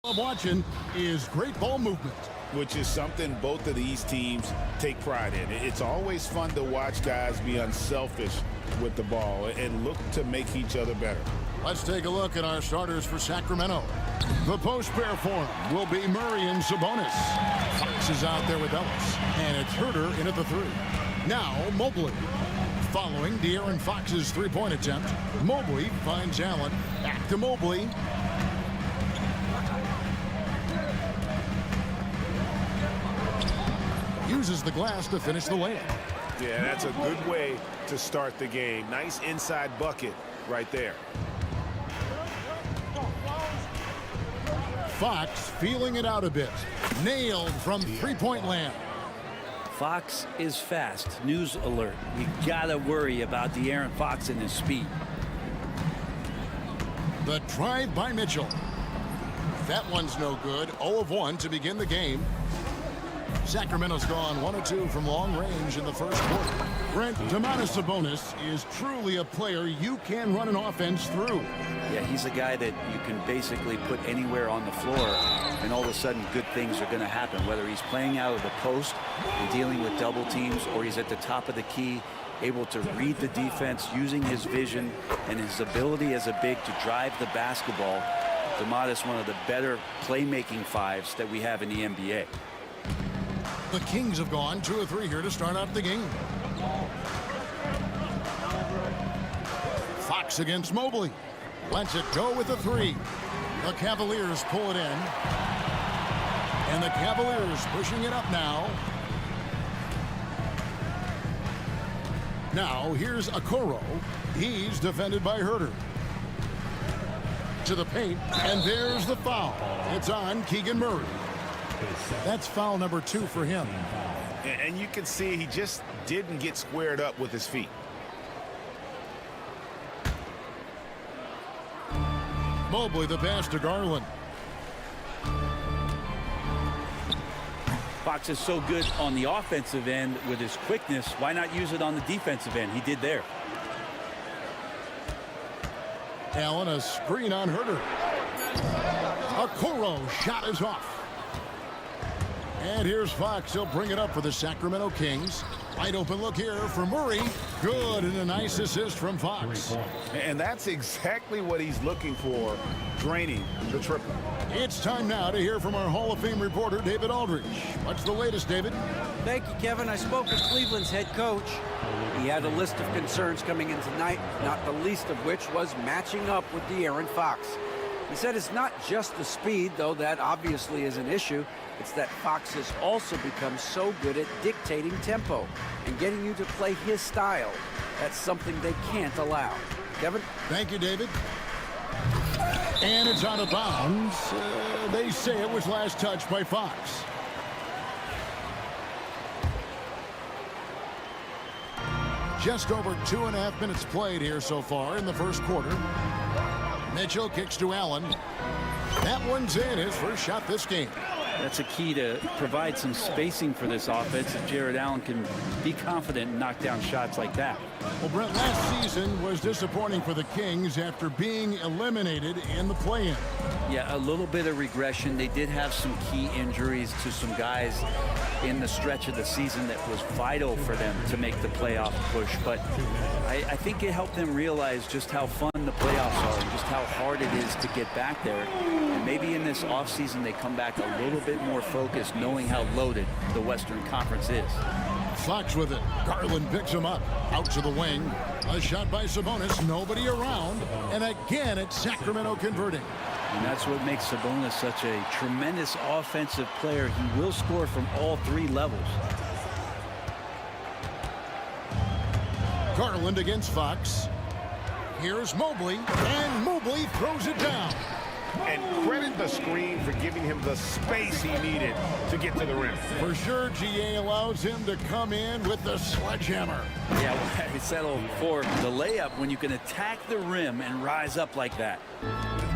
I'm watching is great ball movement, which is something both of these teams take pride in. It's always fun to watch guys be unselfish with the ball and look to make each other better. Let's take a look at our starters for Sacramento. The post pair for him will be Murray and Sabonis. Fox is out there with Ellis, and it's Herter in at the 3. Now Mobley. Following De'Aaron Fox's three-point attempt, Mobley finds Allen. Back to Mobley. Uses the glass to finish the layup. Yeah, that's a good way to start the game. Nice inside bucket right there. Fox feeling it out a bit. Nailed from three-point land. Fox is fast. News alert. You gotta worry about De'Aaron Fox and his speed. The drive by Mitchell. That one's no good. 0 of 1 to begin the game. Sacramento's gone 1 of 2 from long range in the first quarter. Brent Sabonis is truly a player you can run an offense through. Yeah, he's a guy that you can basically put anywhere on the floor, and all of a sudden good things are going to happen, whether he's playing out of the post and dealing with double teams, or he's at the top of the key, able to read the defense, using his vision and his ability as a big to drive the basketball. Domantas, one of the better playmaking fives that we have in the NBA. The Kings have gone 2 of 3 here to start out the game. Fox against Mobley. Lets it go with the 3. The Cavaliers pull it in. And the Cavaliers pushing it up now. Now here's Okoro. He's defended by Herter. To the paint, and there's the foul. It's on Keegan Murray. That's foul number 2 for him. And you can see he just didn't get squared up with his feet. Mobley the pass to Garland. Fox is so good on the offensive end with his quickness. Why not use it on the defensive end? He did there. Allen, a screen on Herter. Okoro shot is off. And here's Fox. He'll bring it up for the Sacramento Kings. Wide open look here for Murray. Good, and a nice assist from Fox. And that's exactly what he's looking for, draining the triple. It's time now to hear from our Hall of Fame reporter, David Aldridge. What's the latest, David? Thank you, Kevin. I spoke with Cleveland's head coach. He had a list of concerns coming in tonight, not the least of which was matching up with De'Aaron Fox. He said it's not just the speed, though that obviously is an issue. It's that Fox has also become so good at dictating tempo and getting you to play his style. That's something they can't allow. Kevin? Thank you, David. And it's out of bounds. They say it was last touched by Fox. Just over 2.5 minutes played here so far in the first quarter. Mitchell kicks to Allen. That one's in, his first shot this game. That's a key to provide some spacing for this offense. If Jared Allen can be confident and knock down shots like that. Well, Brent, last season was disappointing for the Kings after being eliminated in the play-in. Yeah, a little bit of regression. They did have some key injuries to some guys in the stretch of the season that was vital for them to make the playoff push. But I think it helped them realize just how fun the playoffs are and just how hard it is to get back there. And maybe in this offseason they come back a little bit more focused, knowing how loaded the Western Conference is. Fox with it. Garland picks him up. Out to the wing. A shot by Sabonis. Nobody around. And again, it's Sacramento converting. And that's what makes Sabonis such a tremendous offensive player. He will score from all 3 levels. Garland against Fox. Here's Mobley. And Mobley throws it down. And credit the screen for giving him the space he needed to get to the rim. For sure, GA allows him to come in with the sledgehammer. Yeah, well, I settled for the layup when you can attack the rim and rise up like that.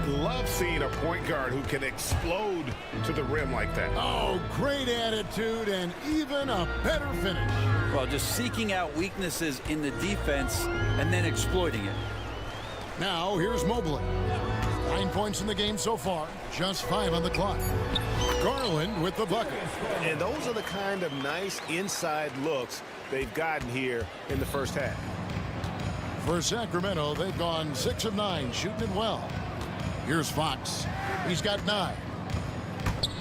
Love seeing a point guard who can explode to the rim like that. Oh, great attitude and even a better finish. Well, just seeking out weaknesses in the defense and then exploiting it. Now, here's Mobley. 9 points in the game so far, just 5 on the clock. Garland with the bucket. And those are the kind of nice inside looks they've gotten here in the first half. For Sacramento, they've gone 6 of 9, shooting it well. Here's Fox. He's got 9.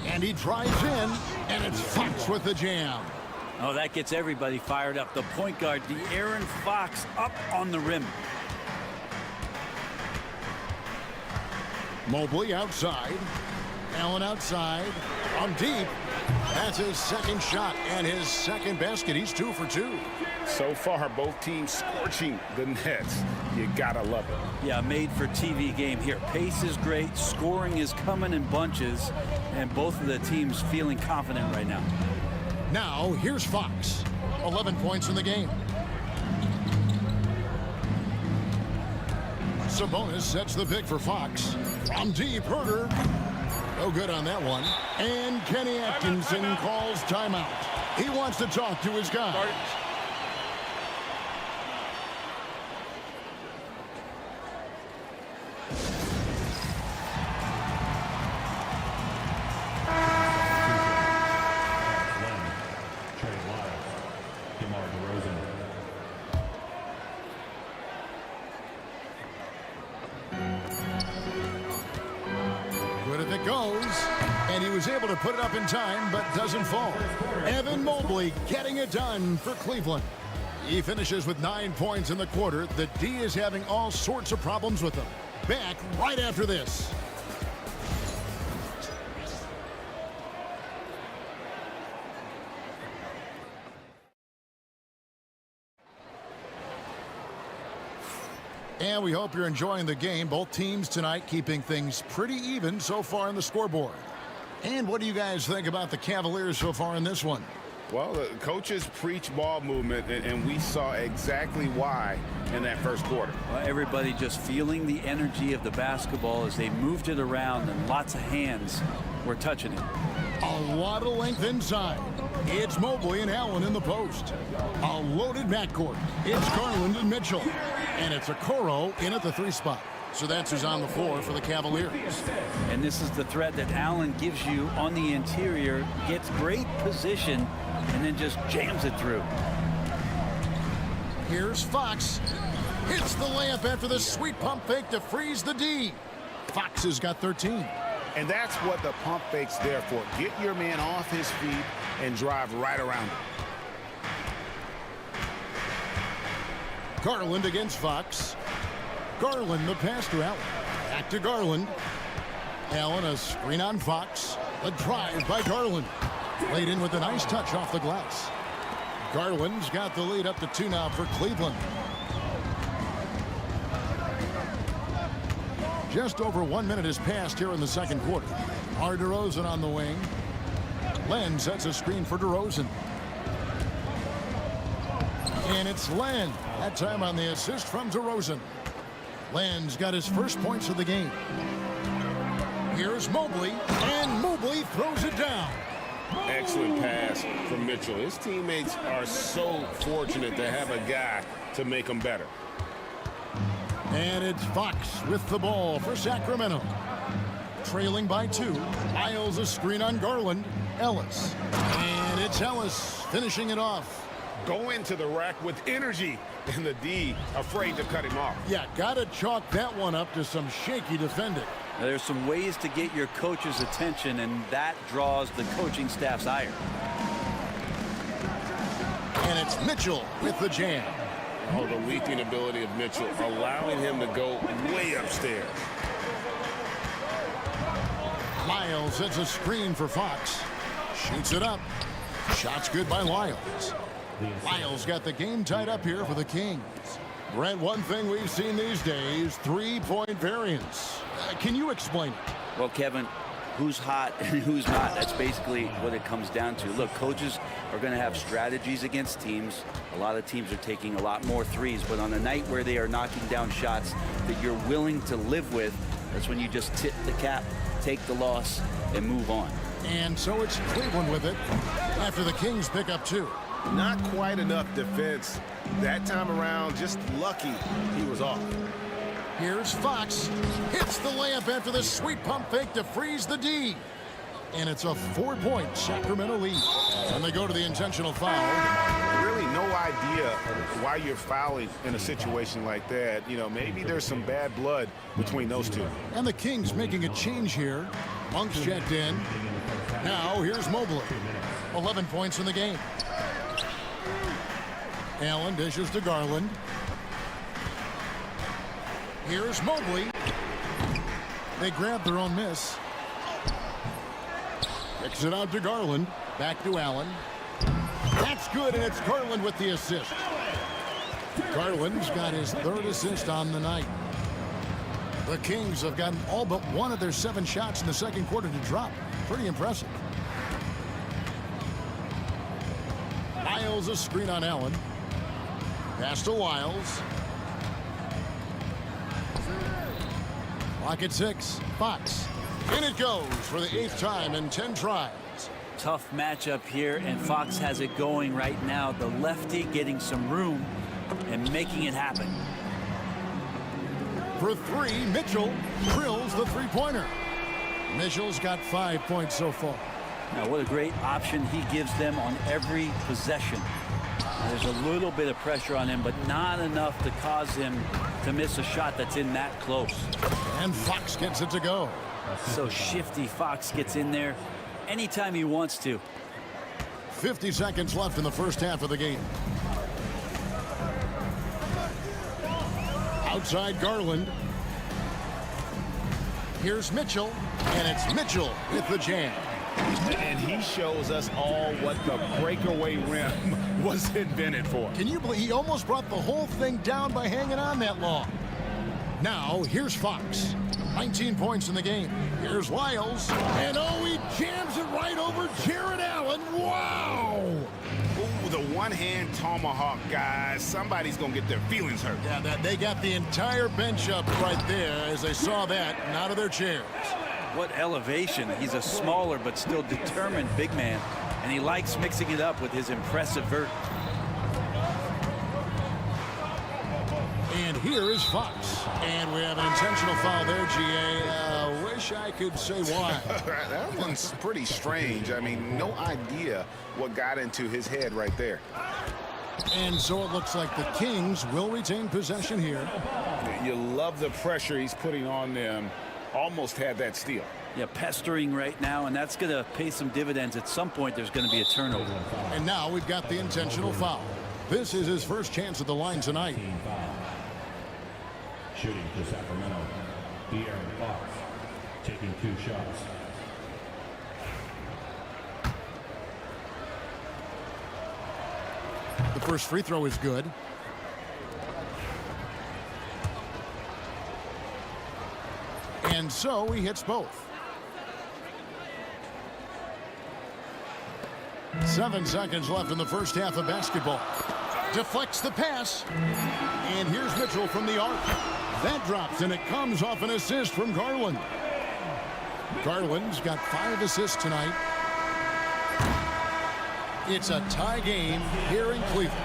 And he drives in, and it's Fox with the jam. Oh, that gets everybody fired up. The point guard, De'Aaron Fox, up on the rim. Mobley outside. Allen outside. On deep. That's his second shot and his second basket. He's 2 for 2. So far, both teams scorching the Nets. You gotta love it. Yeah, made for TV game here. Pace is great. Scoring is coming in bunches. And both of the teams feeling confident right now. Now, here's Fox. 11 points in the game. Sabonis sets the pick for Fox. From deep, Herter. No good on that one. And Kenny Atkinson calls timeout. He wants to talk to his guys. Able to put it up in time, but doesn't fall. Evan Mobley getting it done for Cleveland. He finishes with 9 points in the quarter. The D is having all sorts of problems with him. Back right after this. And we hope you're enjoying the game. Both teams tonight keeping things pretty even so far on the scoreboard. And what do you guys think about the Cavaliers so far in this one? Well, the coaches preach ball movement, and we saw exactly why in that first quarter. Well, everybody just feeling the energy of the basketball as they moved it around, and lots of hands were touching it. A lot of length inside. It's Mobley and Allen in the post. A loaded backcourt. It's Garland and Mitchell. And it's Okoro in at the 3 spot. So that's who's on the floor for the Cavaliers. And this is the threat that Allen gives you on the interior, gets great position, and then just jams it through. Here's Fox. Hits the layup after the sweet pump fake to freeze the D. Fox has got 13. And that's what the pump fake's there for. Get your man off his feet and drive right around him. Garland against Fox. Garland, the pass to Allen. Back to Garland. Allen, a screen on Fox. A drive by Garland. Laid in with a nice touch off the glass. Garland's got the lead up to 2 now for Cleveland. Just over 1 minute has passed here in the second quarter. DeRozan on the wing. Len sets a screen for DeRozan. And it's Len. That time on the assist from DeRozan. Len's got his first points of the game. Here's Mobley, and Mobley throws it down. Excellent pass from Mitchell. His teammates are so fortunate to have a guy to make them better. And it's Fox with the ball for Sacramento. Trailing by 2. Miles a screen on Garland. Ellis. And it's Ellis finishing it off. Go into the rack with energy, and the D afraid to cut him off. Yeah, gotta chalk that one up to some shaky defending. Now, there's some ways to get your coach's attention, and that draws the coaching staff's ire. And it's Mitchell with the jam. Oh, the leaping ability of Mitchell, allowing him to go way upstairs. Lyles sets a screen for Fox. Shoots it up. Shot's good by Lyles. Lyles got the game tied up here for the Kings. Brent, one thing we've seen these days, 3-point variance. Can you explain it? Well, Kevin, who's hot and who's not, that's basically what it comes down to. Look, coaches are going to have strategies against teams. A lot of teams are taking a lot more threes, but on a night where they are knocking down shots that you're willing to live with, that's when you just tip the cap, take the loss, and move on. And so it's Cleveland with it after the Kings pick up 2. Not quite enough defense that time around. Just lucky he was off. Here's Fox. Hits the layup after the sweet pump fake to freeze the D. And it's a 4-point Sacramento lead. And they go to the intentional foul. Really no idea why you're fouling in a situation like that. You know, maybe there's some bad blood between those two. And the Kings making a change here. Monk's checked in. Now here's Mobley. 11 points in the game. Allen dishes to Garland. Here's Mobley. They grab their own miss. Kicks it out to Garland. Back to Allen. That's good, and it's Garland with the assist. Garland's got his 3rd assist on the night. The Kings have gotten all but one of their 7 shots in the second quarter to drop. Pretty impressive. Wiles a screen on Allen. Pass to Wiles. Clock at 6. Fox. In it goes for the 8th time in 10 tries. Tough matchup here, and Fox has it going right now. The lefty getting some room and making it happen. For 3, Mitchell drills the 3-pointer. Mitchell's got 5 points so far. Now, what a great option he gives them on every possession. There's a little bit of pressure on him, but not enough to cause him to miss a shot that's in that close. And Fox gets it to go. So shifty. Fox gets in there anytime he wants to. 50 seconds left in the first half of the game. Outside Garland. Here's Mitchell, and it's Mitchell with the jam. And he shows us all what the breakaway rim was invented for. Can you believe he almost brought the whole thing down by hanging on that long? Now, here's Fox. 19 points in the game. Here's Wiles. And oh, he jams it right over Jared Allen. Wow! Ooh, the one-hand tomahawk, guys. Somebody's going to get their feelings hurt. Yeah, they got the entire bench up right there as they saw that and out of their chairs. What elevation. He's a smaller but still determined big man, and he likes mixing it up with his impressive vert. And here is Fox. And we have an intentional foul there, GA. Wish I could say why. That one's pretty strange. I mean, no idea what got into his head right there. And so it looks like the Kings will retain possession here. You love the pressure he's putting on them. Almost had that steal. Yeah, pestering right now, and that's going to pay some dividends. At some point, there's going to be a turnover. And now we've got the intentional foul. This is his first chance at the line tonight. Shooting for Sacramento, De'Aaron Fox, taking 2 shots. The first free throw is good. And so he hits both. 7 seconds left in the first half of basketball. Deflects the pass. And here's Mitchell from the arc. That drops, and it comes off an assist from Garland. Garland's got 5 assists tonight. It's a tie game here in Cleveland.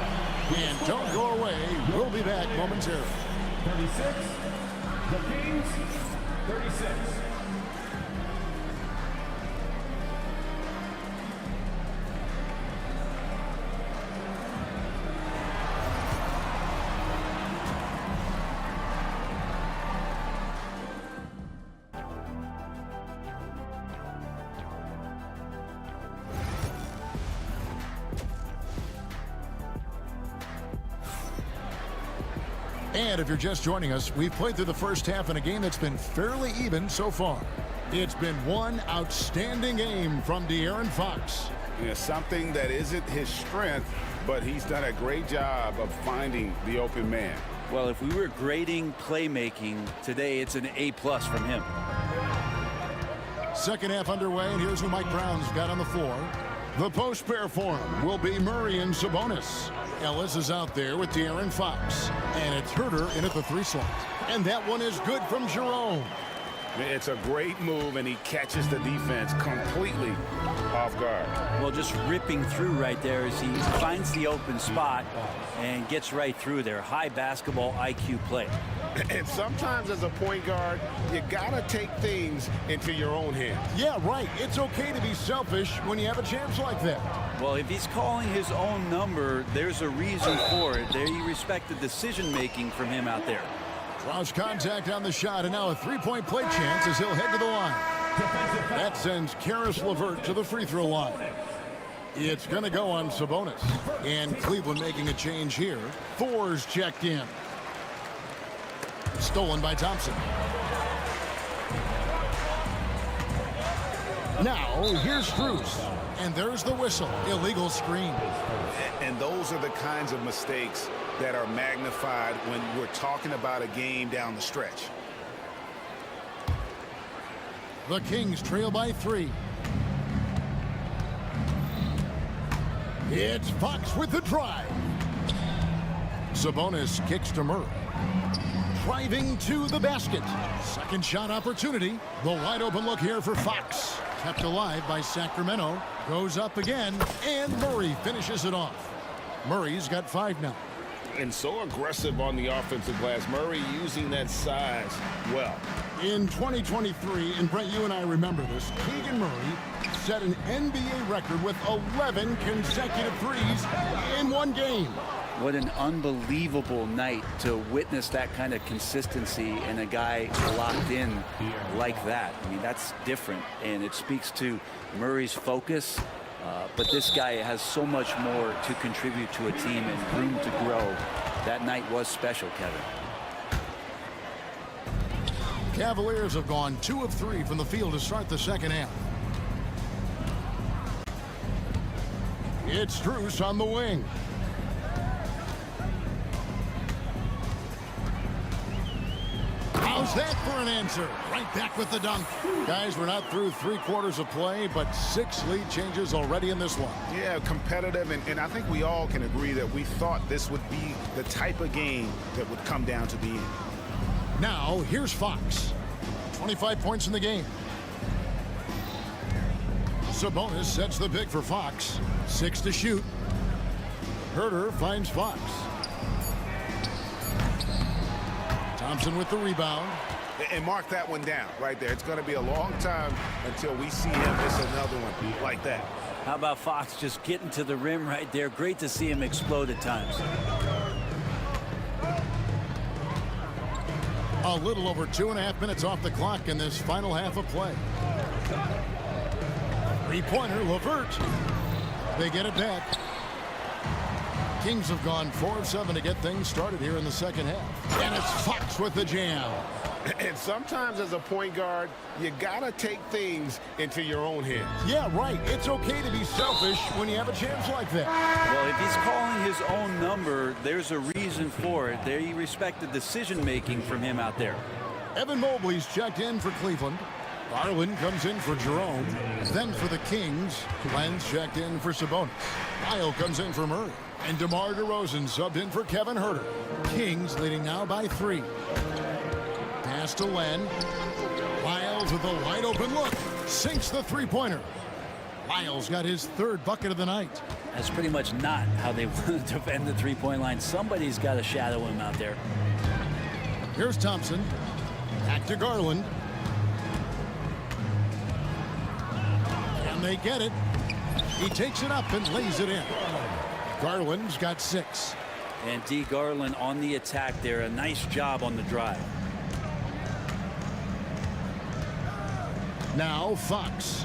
And don't go away. We'll be back momentarily. 36, the Kings, 36. And if you're just joining us, we've played through the first half in a game that's been fairly even so far. It's been one outstanding game from De'Aaron Fox. Yeah, something that isn't his strength, but he's done a great job of finding the open man. Well, if we were grading playmaking today, it's an A+ from him. Second half underway, and here's who Mike Brown's got on the floor. The post pair for him will be Murray and Sabonis. Ellis is out there with De'Aaron Fox. And it's Herter in at the 3 slot. And that one is good from Jerome. It's a great move, and he catches the defense completely off guard. Well, just ripping through right there as he finds the open spot and gets right through there. High basketball IQ play. And sometimes as a point guard, you gotta take things into your own hands. Yeah, right. It's okay to be selfish when you have a chance like that. Well, if he's calling his own number, there's a reason for it. There you respect the decision-making from him out there. Draws contact on the shot, and now a three-point play chance as he'll head to the line. That sends Karis LeVert to the free throw line. It's going to go on Sabonis. And Cleveland making a change here. Thor's checked in. Stolen by Thompson. Now, here's Strus. And there's the whistle. Illegal screen. And those are the kinds of mistakes that are magnified when we're talking about a game down the stretch. The Kings trail by 3. It's Fox with the drive. Sabonis kicks to Murray. Driving to the basket. Second shot opportunity. The wide open look here for Fox. Kept alive by Sacramento. Goes up again, and Murray finishes it off. Murray's got 5 now. And so aggressive on the offensive glass. Murray using that size well. In 2023, and Brett, you and I remember this, Keegan Murray set an NBA record with 11 consecutive threes in one game. What an unbelievable night to witness that kind of consistency and a guy locked in like that. I mean, that's different, and it speaks to Murray's focus. But this guy has so much more to contribute to a team and room to grow. That night was special, Kevin. Cavaliers have gone 2 of 3 from the field to start the second half. It's Strus on the wing. How's that for an answer? Right back with the dunk. Guys, we're not through 3 quarters of play, but 6 lead changes already in this one. Yeah, competitive, and I think we all can agree that we thought this would be the type of game that would come down to the end. Now, here's Fox. 25 points in the game. Sabonis sets the pick for Fox. 6 to shoot. Herter finds Fox. Thompson with the rebound. And mark that one down right there. It's going to be a long time until we see him miss another one like that. How about Fox just getting to the rim right there? Great to see him explode at times. A little over 2.5 minutes off the clock in this final half of play. Three-pointer, LeVert. They get it back. Kings have gone 4 of 7 to get things started here in the second half. And it's Fox with the jam. And sometimes as a point guard, you gotta take things into your own hands. Yeah, right. It's okay to be selfish when you have a chance like that. Well, if he's calling his own number, there's a reason for it. There you respect the decision-making from him out there. Evan Mobley's checked in for Cleveland. Garland comes in for Jerome. Then for the Kings, Glenn's checked in for Sabonis. Lyle comes in for Murray. And DeMar DeRozan subbed in for Kevin Herter. Kings leading now by 3. Pass to Len. Lyles with a wide open look. Sinks the three-pointer. Lyles got his 3rd bucket of the night. That's pretty much not how they want to defend the three-point line. Somebody's got to shadow him out there. Here's Thompson. Back to Garland. And they get it. He takes it up and lays it in. Garland's got 6. And D. Garland on the attack there. A nice job on the drive. Now Fox.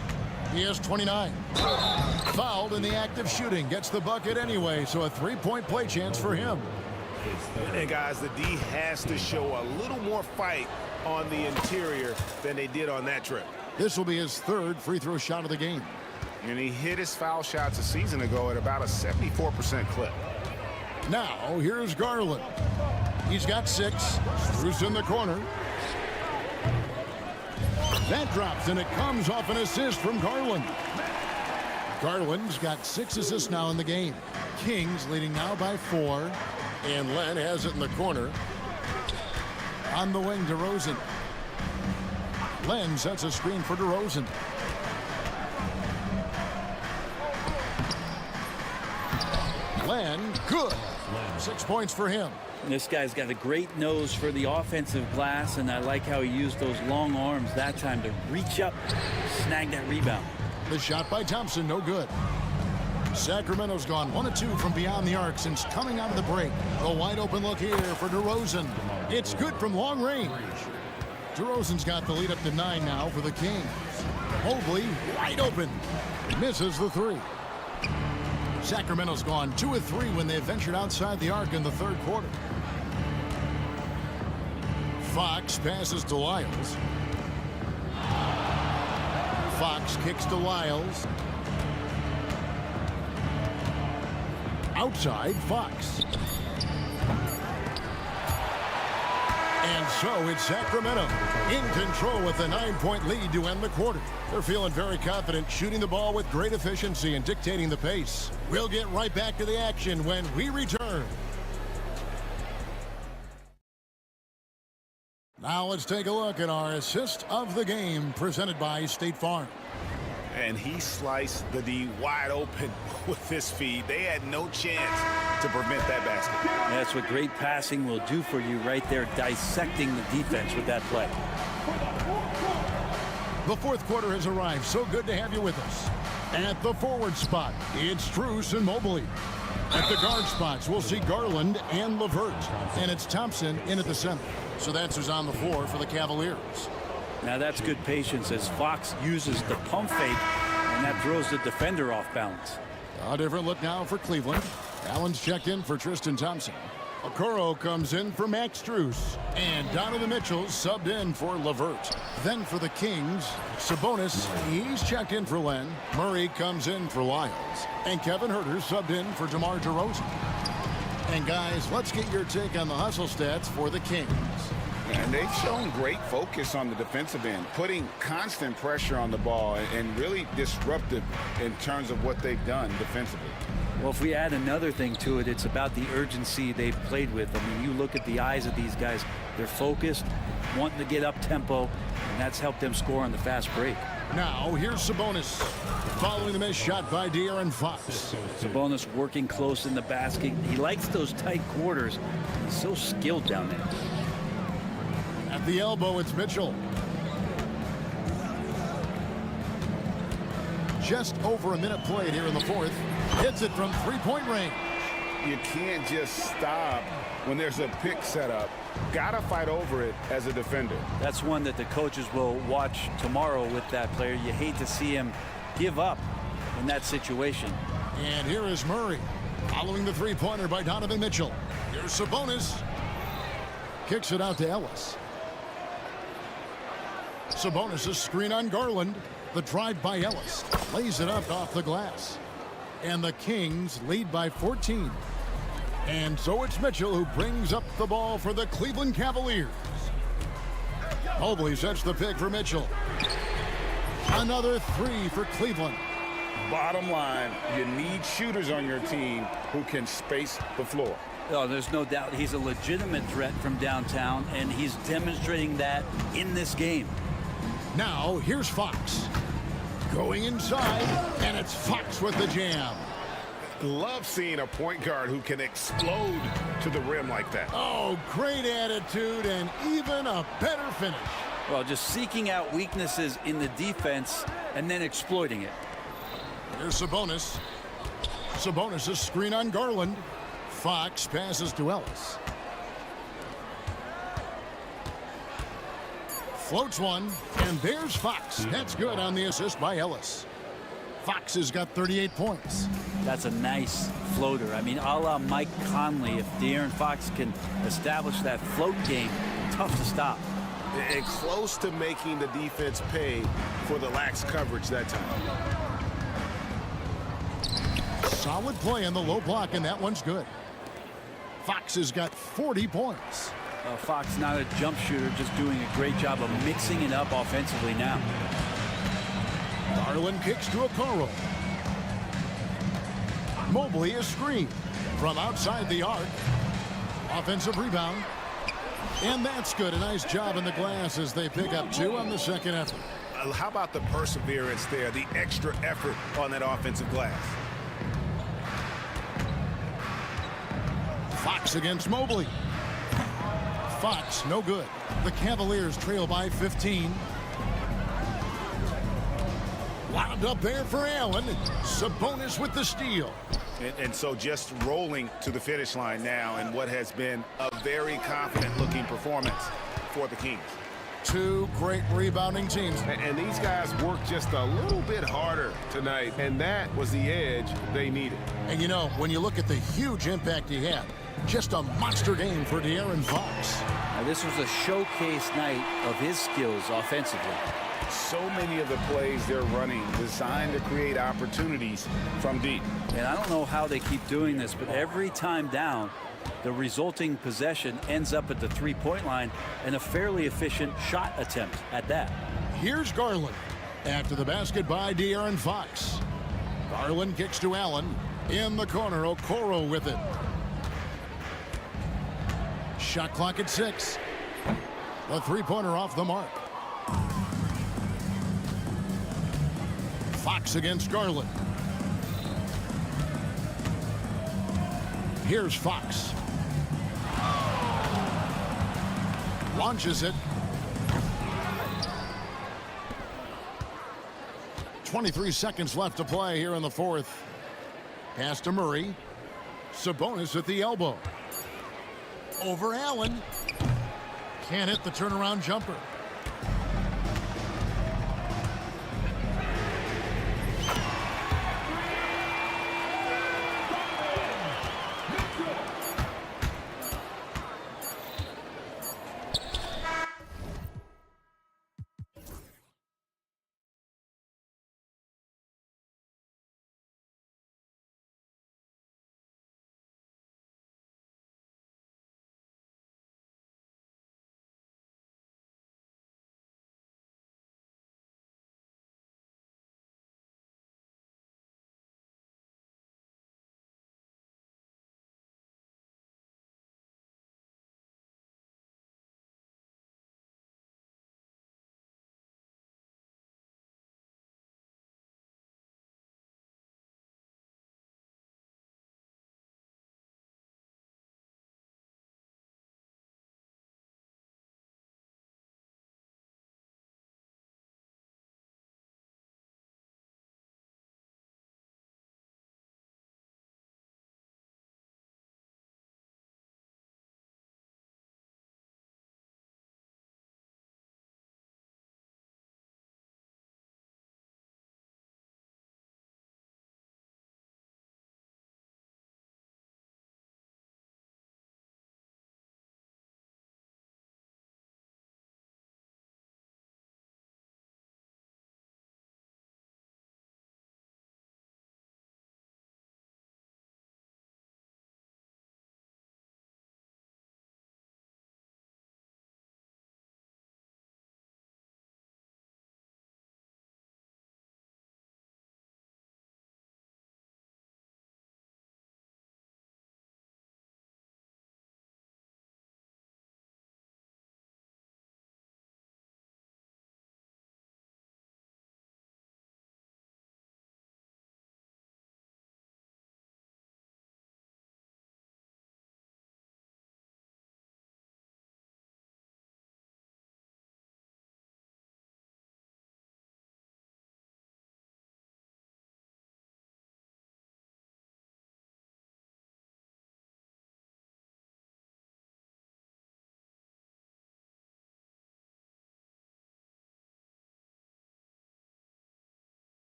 He has 29. Fouled in the act of shooting. Gets the bucket anyway, so a 3-point play chance for him. And guys, the D has to show a little more fight on the interior than they did on that trip. This will be his 3rd free throw shot of the game. And he hit his foul shots a season ago at about a 74% clip. Now, here's Garland. He's got 6. Strus in the corner. That drops, and it comes off an assist from Garland. Garland's got 6 assists now in the game. Kings leading now by 4. And Len has it in the corner. On the wing, DeRozan. Len sets a screen for DeRozan. Len, good. 6 points for him. This guy's got a great nose for the offensive glass, and I like how he used those long arms that time to reach up, snag that rebound. The shot by Thompson, no good. Sacramento's gone 1 of 2 from beyond the arc since coming out of the break. A wide open look here for DeRozan. It's good from long range. DeRozan's got the lead up to 9 now for the Kings. Mobley wide open. Misses the 3. Sacramento's gone 2 of 3 when they ventured outside the arc in the third quarter. Fox passes to Lyles. Fox kicks to Lyles. Outside, Fox. And so it's Sacramento in control with a 9-point lead to end the quarter. They're feeling very confident, shooting the ball with great efficiency and dictating the pace. We'll get right back to the action when we return. Now let's take a look at our assist of the game presented by State Farm. And he sliced the D wide open with his feed. They had no chance to prevent that basket. That's what great passing will do for you right there, dissecting the defense with that play. The fourth quarter has arrived. So good to have you with us. At the forward spot, it's Strus and Mobley. At the guard spots, we'll see Garland and LeVert. And it's Thompson in at the center. So that's who's on the floor for the Cavaliers. Now that's good patience as Fox uses the pump fake, and that throws the defender off balance. A different look now for Cleveland. Allen's checked in for Tristan Thompson. Okoro comes in for Max Strus. And Donovan Mitchell subbed in for LeVert. Then for the Kings, Sabonis, he's checked in for Len. Murray comes in for Lyles. And Kevin Huerter subbed in for DeMar DeRozan. And guys, let's get your take on the hustle stats for the Kings. And they've shown great focus on the defensive end, putting constant pressure on the ball and really disruptive in terms of what they've done defensively. Well, if we add another thing to it, it's about the urgency they've played with. I mean, you look at the eyes of these guys, they're focused, wanting to get up tempo, and that's helped them score on the fast break. Now, here's Sabonis, following the missed shot by De'Aaron Fox. Sabonis working close in the basket. He likes those tight quarters. He's so skilled down there. At the elbow, it's Mitchell. Just over a minute played here in the fourth. Hits it from three-point range. You can't just stop when there's a pick set up. Gotta fight over it as a defender. That's one that the coaches will watch tomorrow with that player. You hate to see him give up in that situation. And here is Murray, following the three-pointer by Donovan Mitchell. Here's Sabonis. Kicks it out to Ellis. Sabonis' screen on Garland. The drive by Ellis. Lays it up off the glass. And the Kings lead by 14. And so it's Mitchell who brings up the ball for the Cleveland Cavaliers. Mobley sets the pick for Mitchell. Another 3 for Cleveland. Bottom line, you need shooters on your team who can space the floor. Oh, there's no doubt he's a legitimate threat from downtown, and he's demonstrating that in this game. Now, here's Fox. Going inside, and it's Fox with the jam. Love seeing a point guard who can explode to the rim like that. Oh, great attitude and even a better finish. Well, just seeking out weaknesses in the defense and then exploiting it. Here's Sabonis. Sabonis' screen on Garland. Fox passes to Ellis. Floats one, and there's Fox. That's good on the assist by Ellis. Fox has got 38 points. That's a nice floater. I mean, a la Mike Conley, if De'Aaron Fox can establish that float game, tough to stop. And close to making the defense pay for the lax coverage that time. Solid play on the low block, and that one's good. Fox has got 40 points. Fox not a jump shooter, just doing a great job of mixing it up offensively now. Garland kicks to Okoro. Mobley is screened from outside the arc. Offensive rebound. And that's good. A nice job in the glass as they pick up 2 on the second effort. How about the perseverance there, the extra effort on that offensive glass? Fox against Mobley. Fox, no good. The Cavaliers trail by 15. Wound up there for Allen. Sabonis with the steal. And so just rolling to the finish line now in what has been a very confident-looking performance for the Kings. Two great rebounding teams. And these guys worked just a little bit harder tonight, and that was the edge they needed. And you know, when you look at the huge impact he had, just a monster game for De'Aaron Fox. Now, this was a showcase night of his skills offensively. So many of the plays they're running designed to create opportunities from deep. And I don't know how they keep doing this, but every time down, the resulting possession ends up at the three-point line and a fairly efficient shot attempt at that. Here's Garland. After the basket by De'Aaron Fox. Garland kicks to Allen. In the corner, Okoro with it. Shot clock at 6. The three-pointer off the mark. Fox against Garland. Here's Fox. Launches it. 23 seconds left to play here in the fourth. Pass to Murray. Sabonis at the elbow. Over Allen. Can't hit the turnaround jumper.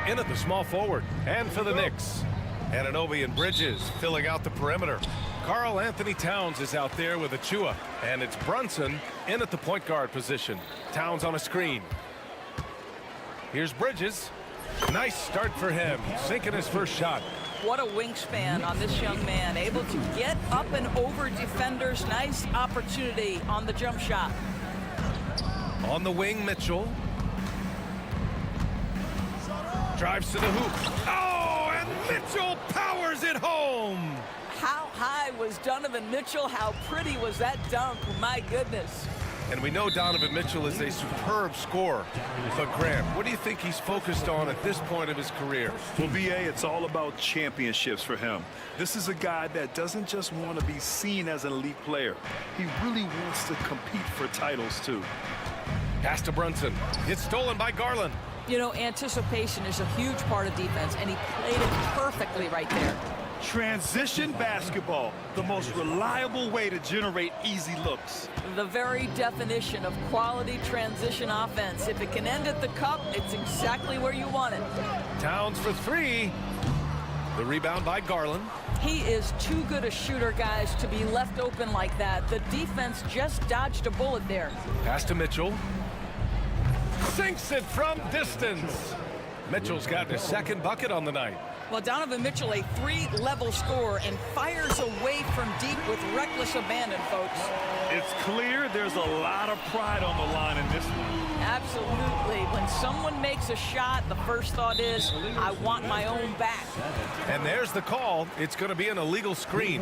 in at the small forward. And for the Knicks, Anunoby and Bridges filling out the perimeter. Karl Anthony Towns is out there with Achua. And it's Brunson in at the point guard position. Towns on a screen. Here's Bridges. Nice start for him, sinking his first shot. What a wingspan on this young man, able to get up and over defenders. Nice opportunity on the jump shot. On the wing, Mitchell. Drives to the hoop. Oh, and Mitchell powers it home. How high was Donovan Mitchell? How pretty was that dunk? My goodness. And we know Donovan Mitchell is a superb scorer. But Graham, what do you think he's focused on at this point of his career? Well, BA, it's all about championships for him. This is a guy that doesn't just want to be seen as an elite player. He really wants to compete for titles, too. Pass to Brunson. It's stolen by Garland. You know, anticipation is a huge part of defense, and he played it perfectly right there. Transition basketball, the most reliable way to generate easy looks. The very definition of quality transition offense. If it can end at the cup, it's exactly where you want it. Towns for three. The rebound by Garland. He is too good a shooter, guys, to be left open like that. The defense just dodged a bullet there. Pass to Mitchell. Sinks it from distance. Mitchell's got his second bucket on the night. Well, Donovan Mitchell, a three-level scorer, and fires away from deep with reckless abandon, folks. It's clear there's a lot of pride on the line in this one. Absolutely. When someone makes a shot, the first thought is, I want my own back. And there's the call. It's going to be an illegal screen.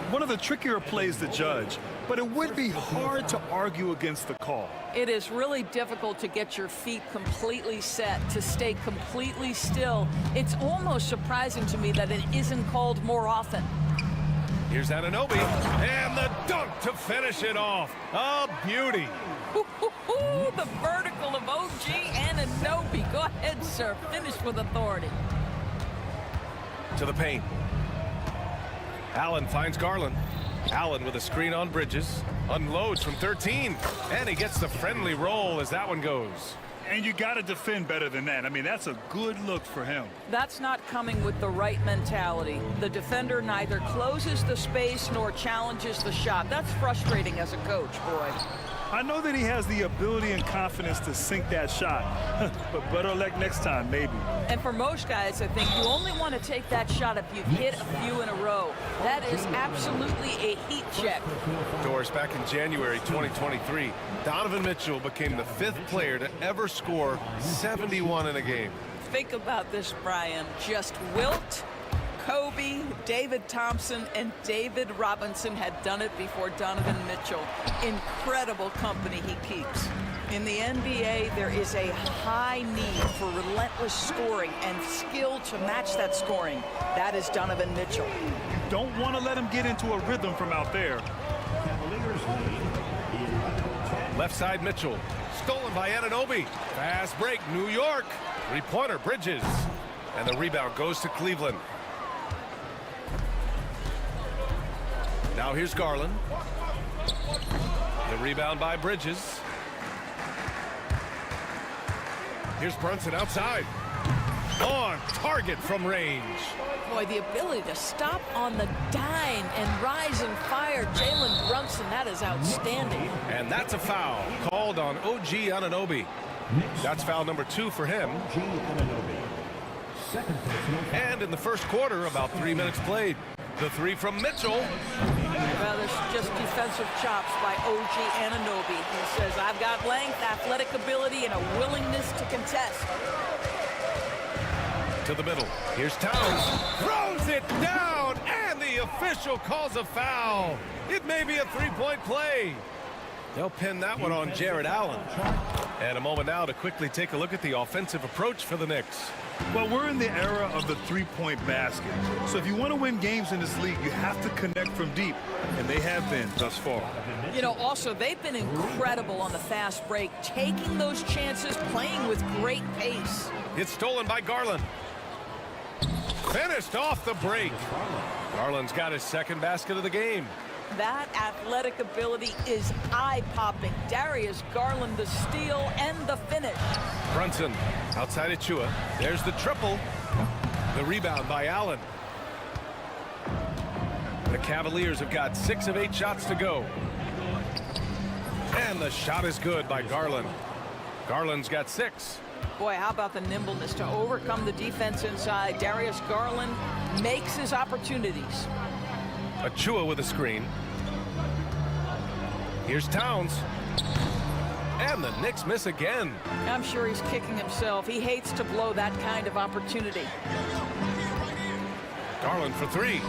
One of the trickier plays to judge, but it would be hard to argue against the call. It is really difficult to get your feet completely set, to stay completely still. It's almost surprising to me that it isn't called more often. Here's Anunoby, and the dunk to finish it off. A beauty. The vertical of OG Anunoby. Go ahead, sir. Finish with authority. To the paint. Allen finds Garland. Allen with a screen on Bridges. Unloads from 13. And he gets the friendly roll as that one goes. And you got to defend better than that. I mean, that's a good look for him. That's not coming with the right mentality. The defender neither closes the space nor challenges the shot. That's frustrating as a coach, boy. I know that he has the ability and confidence to sink that shot, but better luck next time, maybe. And for most guys, I think you only want to take that shot if you've hit a few in a row. That is absolutely a heat check. Doris, back in January 2023, Donovan Mitchell became the 5th player to ever score 71 in a game. Think about this, Brian. Just Wilt, Kobe, David Thompson, and David Robinson had done it before Donovan Mitchell. Incredible company he keeps. In the NBA, there is a high need for relentless scoring and skill to match that scoring. That is Donovan Mitchell. Don't want to let him get into a rhythm from out there. Left side Mitchell. Stolen by Anunoby. Fast break, New York. Three-pointer, Bridges. And the rebound goes to Cleveland. Now here's Garland. The rebound by Bridges. Here's Brunson outside. On target from range. Boy, the ability to stop on the dime and rise and fire. Jalen Brunson, that is outstanding. And that's a foul called on OG Anunoby. That's foul number 2 for him. And in the first quarter, about 3 minutes played. The three from Mitchell. Well, there's just defensive chops by OG Anunoby. He says, I've got length, athletic ability, and a willingness to contest. To the middle. Here's Towns. Throws it down, and the official calls a foul. It may be a three-point play. They'll pin that one on Jared Allen. And a moment now to quickly take a look at the offensive approach for the Knicks. Well, we're in the era of the three-point basket. So if you want to win games in this league, you have to connect from deep. And they have been thus far. You know, also, they've been incredible on the fast break, taking those chances, playing with great pace. It's stolen by Garland. Finished off the break. Garland's got his second basket of the game. That athletic ability is eye-popping. Darius Garland, the steal and the finish. Brunson outside Achua. There's the triple. The rebound by Allen. The Cavaliers have got 6 of 8 shots to go. And the shot is good by Garland. Garland's got 6. Boy, how about the nimbleness to overcome the defense inside. Darius Garland makes his opportunities. Achua with a screen. Here's Towns. And the Knicks miss again. I'm sure he's kicking himself. He hates to blow that kind of opportunity. Garland for 3.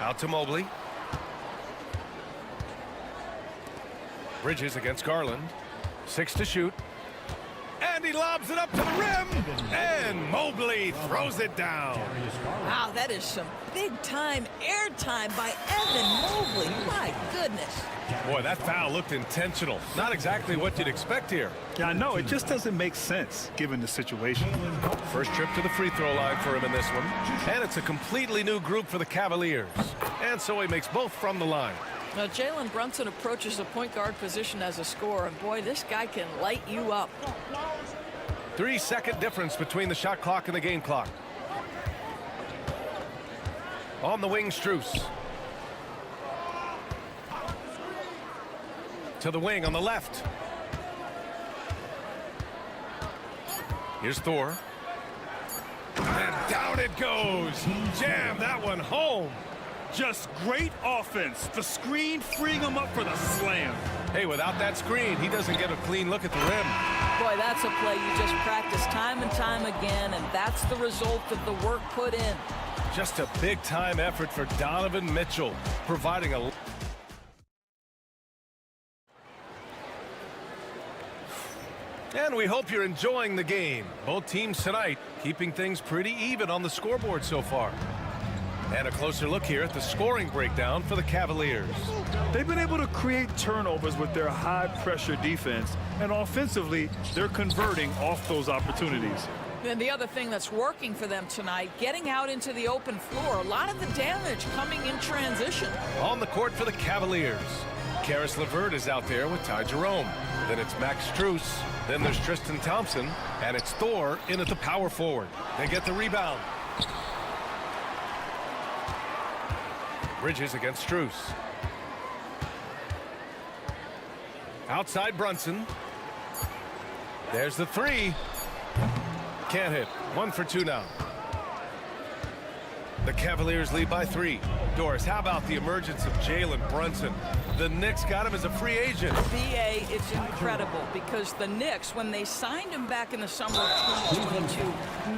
Out to Mobley. Bridges against Garland. 6 to shoot. And he lobs it up to the rim. And Mobley throws it down. Wow, that is some big-time airtime by Evan Mobley. My goodness. Boy, that foul looked intentional. Not exactly what you'd expect here. Yeah, I know. It just doesn't make sense given the situation. First trip to the free throw line for him in this one. And it's a completely new group for the Cavaliers. And so he makes both from the line. Now, Jalen Brunson approaches the point guard position as a scorer, and boy, this guy can light you up. 3-second difference between the shot clock and the game clock. On the wing, Strus. To the wing on the left. Here's Thor. And down it goes. Jam that one home. Just great offense. The screen freeing him up for the slam. Hey, without that screen, he doesn't get a clean look at the rim. Boy, that's a play you just practice time and time again, and that's the result of the work put in. Just a big-time effort for Donovan Mitchell, providing a... And we hope you're enjoying the game. Both teams tonight keeping things pretty even on the scoreboard so far. And a closer look here at the scoring breakdown for the Cavaliers. They've been able to create turnovers with their high-pressure defense, and offensively, they're converting off those opportunities. And the other thing that's working for them tonight, getting out into the open floor. A lot of the damage coming in transition. On the court for the Cavaliers, Karis LeVert is out there with Ty Jerome. Then it's Max Strus. Then there's Tristan Thompson. And it's Thor in at the power forward. They get the rebound. Bridges against Strus. Outside Brunson. There's the 3. Can't hit. 1 for 2 now. The Cavaliers lead by 3. Doris, how about the emergence of Jalen Brunson? The Knicks got him as a free agent. BA, it's incredible because the Knicks, when they signed him back in the summer of 2022,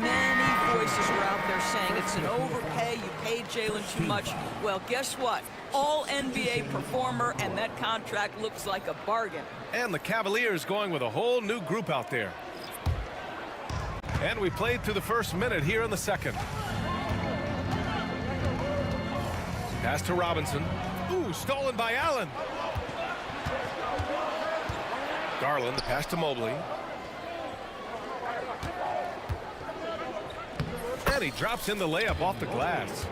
many voices were out there saying it's an overpay, you paid Jalen too much. Well, guess what? All NBA performer, and that contract looks like a bargain. And the Cavaliers going with a whole new group out there. And we played through the first minute here in the second. Pass to Robinson. Ooh, stolen by Allen. Garland, the pass to Mobley. And he drops in the layup off the glass.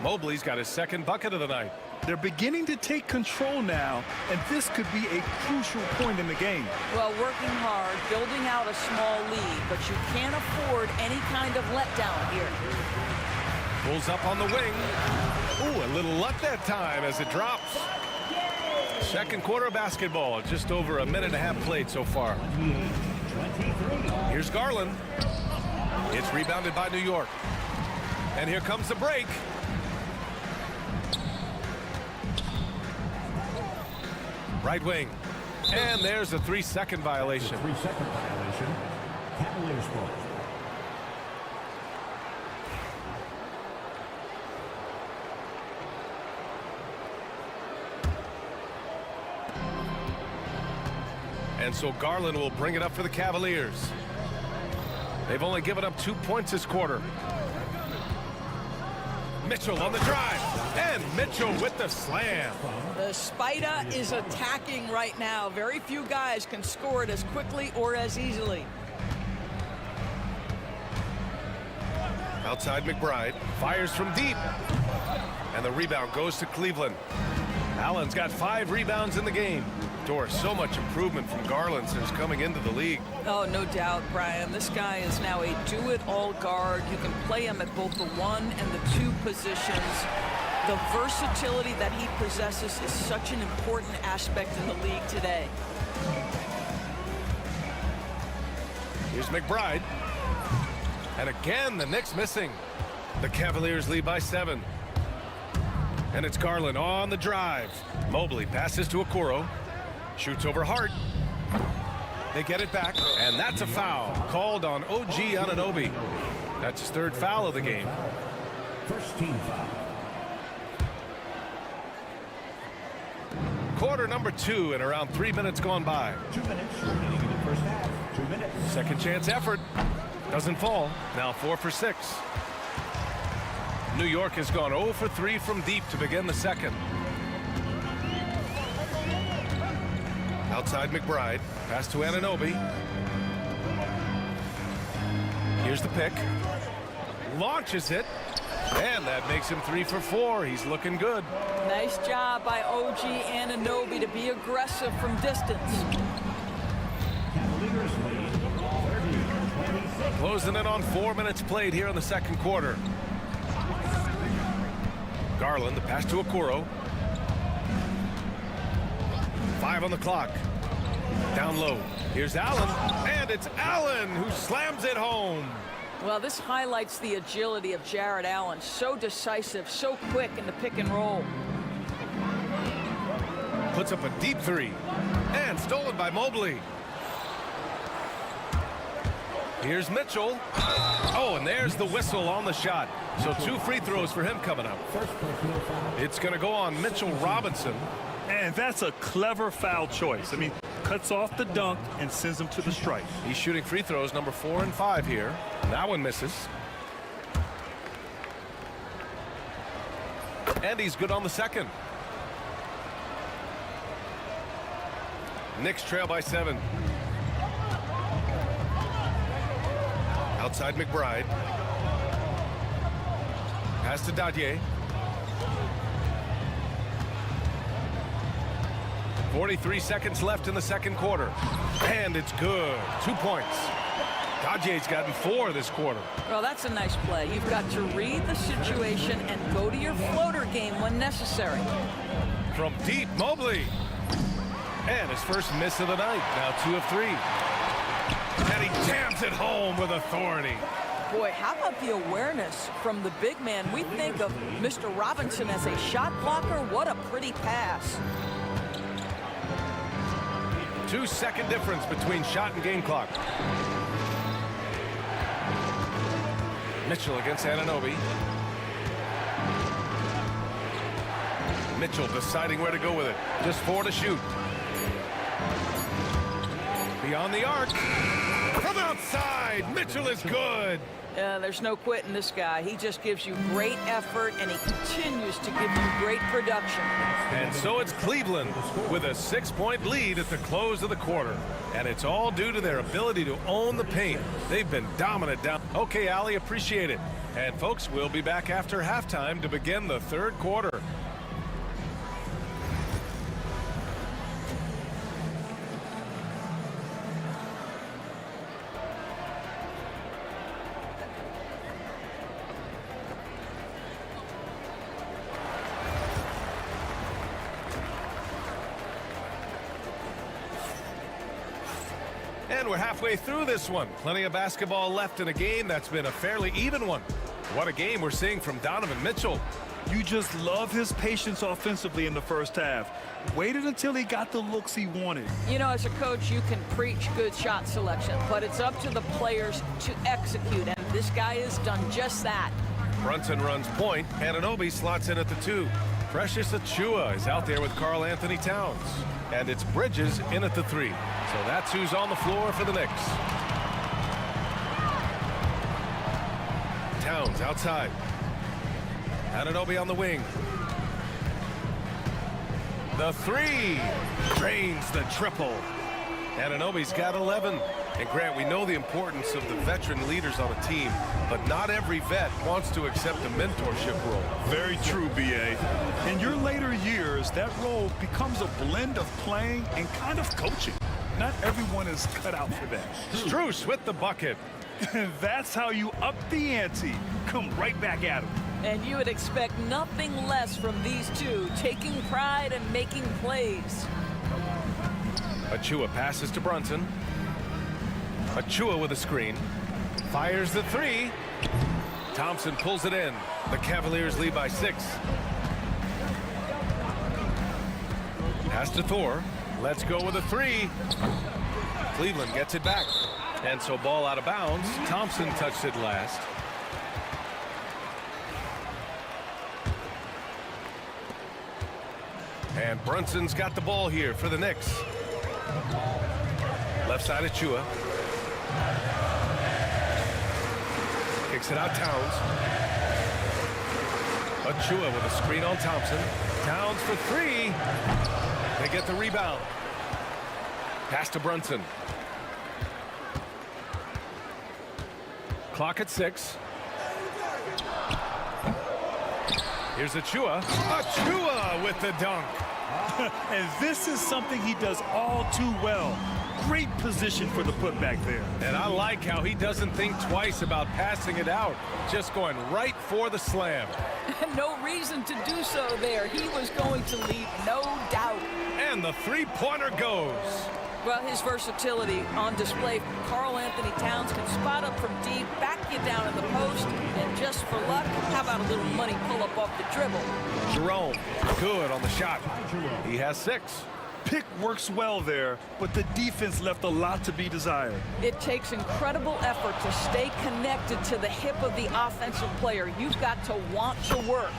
Mobley's got his second bucket of the night. They're beginning to take control now, and this could be a crucial point in the game. Well, working hard, building out a small lead, but you can't afford any kind of letdown here. Pulls up on the wing. Ooh, a little luck that time as it drops. Second quarter of basketball, just over a minute and a half played so far. Here's Garland. It's rebounded by New York. And here comes the break. Right wing. And there's a 3-second violation. 3-second violation. Cavaliers ball. And so Garland will bring it up for the Cavaliers. They've only given up 2 points this quarter. Mitchell on the drive. And Mitchell with the slam. The Spider is attacking right now. Very few guys can score it as quickly or as easily. Outside McBride. Fires from deep. And And the rebound goes to Cleveland. Allen's got 5 rebounds in the game. Dort, so much improvement from Garland since coming into the league. Oh, no doubt, Brian. This guy is now a do-it-all guard. You can play him at both the 1 and the 2 positions. The versatility that he possesses is such an important aspect in the league today. Here's McBride. And again, the Knicks missing. The Cavaliers lead by 7. And it's Garland on the drive. Mobley passes to Okoro. Shoots over Hart. They get it back, and that's a foul called on OG Anunoby. That's his 3rd foul of the game. First team foul. Quarter number 2 and around 3 minutes gone by. 2 minutes remaining in the first half. 2 minutes. Second chance effort. Doesn't fall. Now 4 for 6. New York has gone 0 for 3 from deep to begin the second. Outside McBride. Pass to Anunoby. Here's the pick. Launches it. And that makes him 3 for 4. He's looking good. Nice job by OG Anunoby to be aggressive from distance. Cavaliers lead 30-26. Closing in on 4 minutes played here in the second quarter. Garland, the pass to Okoro. 5 on the clock. Down low. Here's Allen. And it's Allen who slams it home. Well, this highlights the agility of Jared Allen. So decisive, so quick in the pick and roll. Puts up a deep 3. And stolen by Mobley. Here's Mitchell. Oh, and there's the whistle on the shot. So 2 free throws for him coming up. It's going to go on Mitchell Robinson. And that's a clever foul choice. I mean, cuts off the dunk and sends him to the stripe. He's shooting free throws number 4 and 5 here. That one misses. And he's good on the second. Knicks trail by 7. Outside McBride. Pass to Dadier. 43 seconds left in the second quarter. And it's good. 2 points. Dajier's gotten 4 this quarter. Well, that's a nice play. You've got to read the situation and go to your floater game when necessary. From deep, Mobley. And his first miss of the night. Now 2 of 3. And he jams it home with authority. Boy, how about the awareness from the big man? We think of Mr. Robinson as a shot blocker. What a pretty pass. 2-second difference between shot and game clock. Mitchell against Anunoby. Mitchell deciding where to go with it. Just 4 to shoot. Beyond the arc. From outside, Mitchell is good. There's no quitting this guy. He just gives you great effort, and he continues to give you great production. And so it's Cleveland with a 6-point lead at the close of the quarter. And it's all due to their ability to own the paint. They've been dominant down. Okay, Allie, appreciate it. And folks, we'll be back after halftime to begin the third quarter. And we're halfway through this one. Plenty of basketball left in a game that's been a fairly even one. What a game we're seeing from Donovan Mitchell. You just love his patience offensively in the first half. Waited until he got the looks he wanted. You know, as a coach, you can preach good shot selection, but it's up to the players to execute, and this guy has done just that. Brunson runs point. Anunoby slots in at the 2. Precious Achiuwa is out there with Karl Anthony Towns. And it's Bridges in at the 3. So that's who's on the floor for the Knicks. Towns outside. Anunoby on the wing. The 3 drains the triple. Anunoby's got 11. And Grant, we know the importance of the veteran leaders on a team, but not every vet wants to accept a mentorship role. Very true, B.A. In your later years, that role becomes a blend of playing and kind of coaching. Not everyone is cut out for that. Strus with the bucket. That's how you up the ante. Come right back at him. And you would expect nothing less from these two, taking pride and making plays. Achua passes to Brunson. Achua with a screen. Fires the three. Thompson pulls it in. The Cavaliers lead by 6. Pass to Thor. Let's go with a 3. Cleveland gets it back. And so ball out of bounds. Thompson touched it last. And Brunson's got the ball here for the Knicks. Left side Achua. Kicks it out Towns. Achua with a screen on Thompson. Towns for 3. They get the rebound. Pass to Brunson. Clock at 6. Here's Achua. Achua with the dunk. And this is something he does all too well. Great position for the putback there. And I like how he doesn't think twice about passing it out. Just going right for the slam. No reason to do so there. He was going to leave, no doubt. And the three-pointer goes. Well, his versatility on display. Karl Anthony Towns can spot up from deep, back you down in the post, and just for luck, how about a little money pull-up off the dribble? Jerome, good on the shot. He has 6. Pick works well there, but the defense left a lot to be desired. It takes incredible effort to stay connected to the hip of the offensive player. You've got to want to work.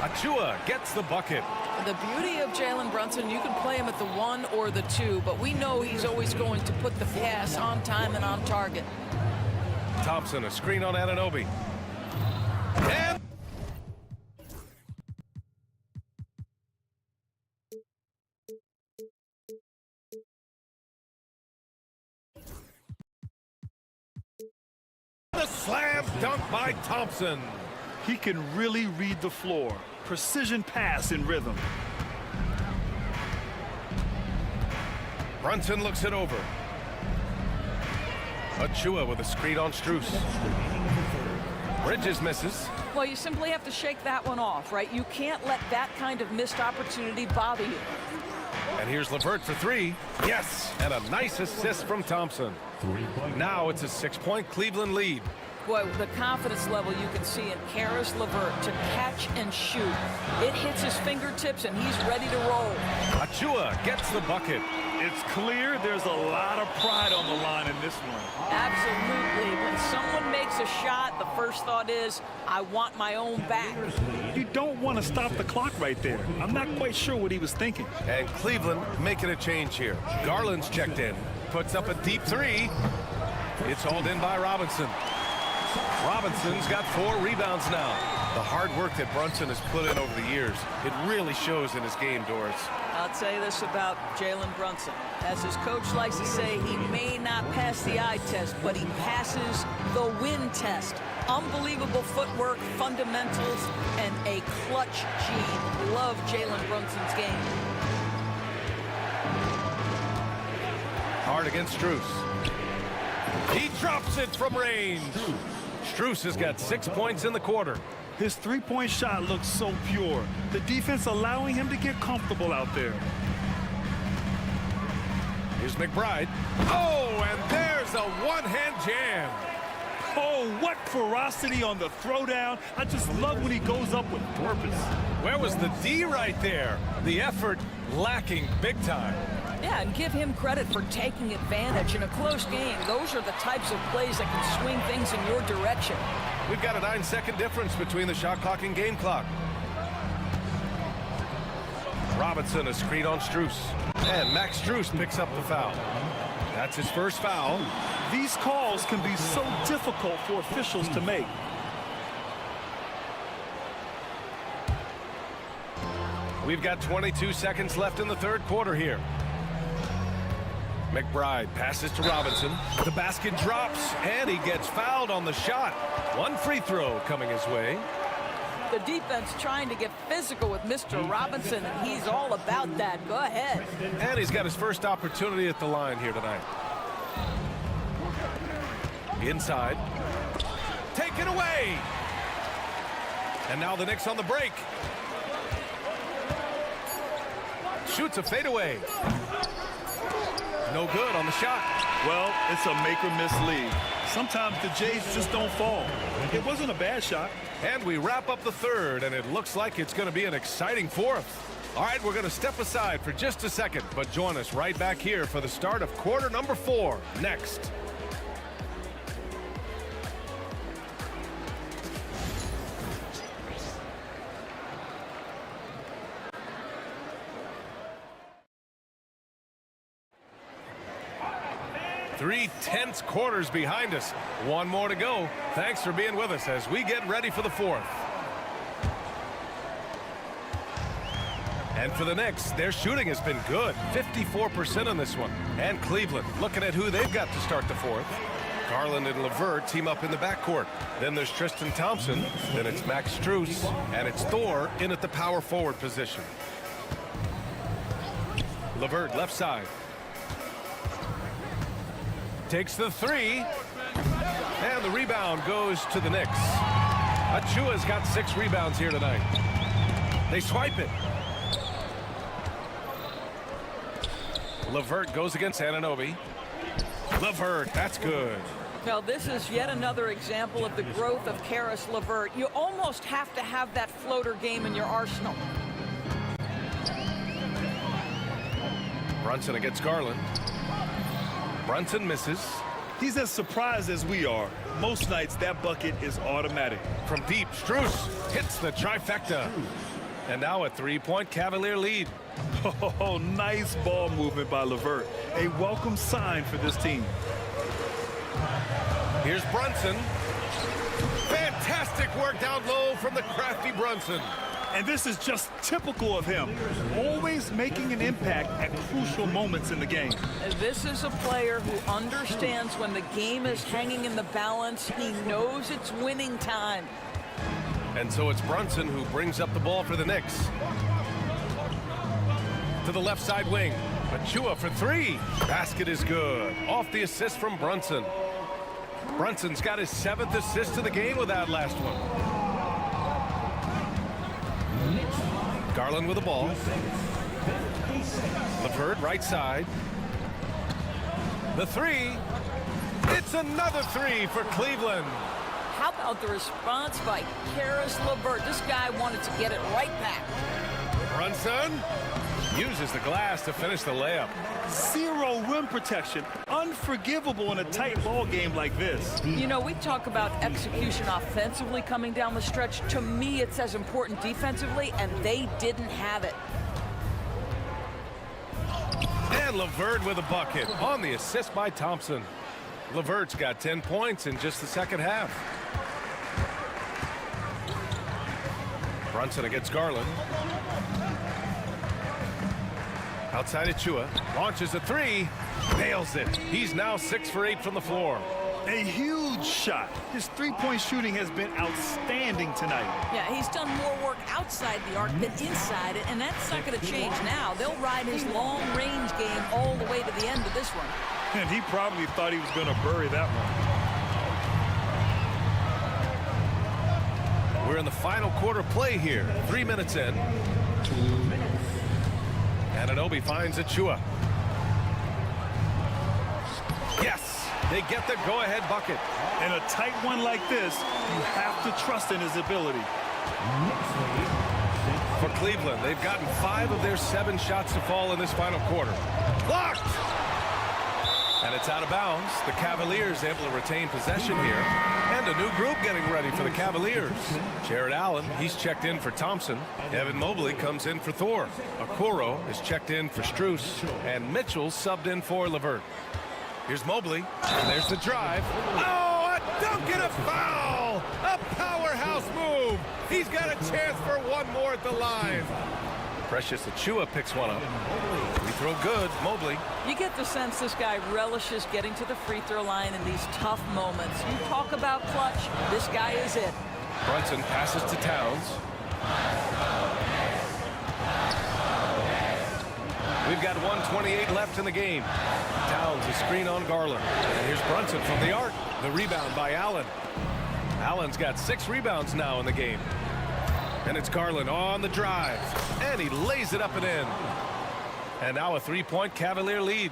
Achua gets the bucket. The beauty of Jalen Brunson, you can play him at the 1 or the 2, but we know he's always going to put the pass on time and on target. Thompson, a screen on Anunoby. And the slam dunk by Thompson. He can really read the floor. Precision pass in rhythm. Brunson looks it over. Achua with a screen on Strus. Bridges misses. Well, you simply have to shake that one off, right? You can't let that kind of missed opportunity bother you. And here's LeVert for 3. Yes, and a nice assist from Thompson. Now it's a 6-point Cleveland lead. Boy, the confidence level you can see in Karis LeVert to catch and shoot. It hits his fingertips, and he's ready to roll. Achua gets the bucket. It's clear there's a lot of pride on the line in this one. Absolutely. When someone makes a shot, the first thought is, I want my own back. You don't want to stop the clock right there. I'm not quite sure what he was thinking. And Cleveland making a change here. Garland's checked in. Puts up a deep 3. It's hauled in by Robinson. Robinson's got 4 rebounds now. The hard work that Brunson has put in over the years, it really shows in his game, Doris. I'll tell you this about Jalen Brunson. As his coach likes to say, he may not pass the eye test, but he passes the win test. Unbelievable footwork, fundamentals, and a clutch gene. Love Jalen Brunson's game. Hard against Strus. He drops it from range. Strus has got 6 points in the quarter. His three-point shot looks so pure. The defense allowing him to get comfortable out there. Here's McBride. Oh, and there's a one-hand jam. Oh, what ferocity on the throwdown. I just love when he goes up with purpose. Where was the D right there? The effort lacking big time. Yeah, and give him credit for taking advantage in a close game. Those are the types of plays that can swing things in your direction. We've got a 9-second difference between the shot clock and game clock. Robinson, a screen on Strus. And Max Strus picks up the foul. That's his first foul. These calls can be so difficult for officials to make. We've got 22 seconds left in the third quarter here. McBride passes to Robinson. The basket drops, and he gets fouled on the shot. One free throw coming his way. The defense trying to get physical with Mr. Robinson, and he's all about that. Go ahead. And he's got his first opportunity at the line here tonight. Inside. Taken away. And now the Knicks on the break. Shoots a fadeaway. No good on the shot. Well, it's a make-or-miss league. Sometimes the Jays just don't fall. It wasn't a bad shot. And we wrap up the third, and it looks like it's going to be an exciting fourth. All right, we're going to step aside for just a second, but join us right back here for the start of quarter number 4 next. Three tense quarters behind us. One more to go. Thanks for being with us as we get ready for the fourth. And for the Knicks, their shooting has been good. 54% on this one. And Cleveland, looking at who they've got to start the fourth. Garland and LeVert team up in the backcourt. Then there's Tristan Thompson. Then it's Max Strus. And it's Thor in at the power forward position. LeVert left side. Takes the three. And the rebound goes to the Knicks. Achua's got 6 rebounds here tonight. They swipe it. LeVert goes against Anunoby. LeVert, that's good. Now, this is yet another example of the growth of Caris LeVert. You almost have to have that floater game in your arsenal. Brunson against Garland. Brunson misses. He's as surprised as we are. Most nights, that bucket is automatic. From deep, Strus hits the trifecta. And now a 3-point Cavalier lead. Oh, nice ball movement by LeVert. A welcome sign for this team. Here's Brunson. Fantastic work down low from the crafty Brunson. And this is just typical of him. Always making an impact at crucial moments in the game. This is a player who understands when the game is hanging in the balance. He knows it's winning time. And so it's Brunson who brings up the ball for the Knicks. To the left side wing. Achua for 3. Basket is good. Off the assist from Brunson. Brunson's got his 7th assist of the game with that last one. Garland with the ball. LeVert right side. The 3. It's another 3 for Cleveland. How about the response by Caris LeVert? This guy wanted to get it right back. Brunson uses the glass to finish the layup. 0 rim protection. Unforgivable in a tight ball game like this. You know, we talk about execution offensively coming down the stretch. To me, it's as important defensively, and they didn't have it. And LeVert with a bucket on the assist by Thompson. LeVert's got 10 points in just the second half. Brunson against Garland. Outside Achua, launches a 3, nails it. He's now 6 for 8 from the floor. A huge shot. His three-point shooting has been outstanding tonight. Yeah, he's done more work outside the arc than inside it, and that's not going to change now. They'll ride his long-range game all the way to the end of this one. And he probably thought he was going to bury that one. We're in the final quarter play here. 3 minutes in. Anunoby finds Achua. Yes, they get the go-ahead bucket. In a tight one like this, you have to trust in his ability. For Cleveland, they've gotten 5 of their 7 shots to fall in this final quarter. Blocked! And it's out of bounds. The Cavaliers able to retain possession here. And a new group getting ready for the Cavaliers. Jared Allen, he's checked in for Thompson. Evan Mobley comes in for Thor. Okoro is checked in for Strus. And Mitchell subbed in for LeVert. Here's Mobley. And there's the drive. Oh, a dunk and a foul! A powerhouse move! He's got a chance for one more at the line. Precious Achua picks one up. Free throw good. Mobley. You get the sense this guy relishes getting to the free throw line in these tough moments. You talk about clutch, this guy is it. Brunson passes to Towns. We've got 1:28 left in the game. Towns a screen on Garland. And here's Brunson from the arc. The rebound by Allen. Allen's got 6 rebounds now in the game. And it's Garland on the drive. And he lays it up and in. And now a 3-point Cavalier lead.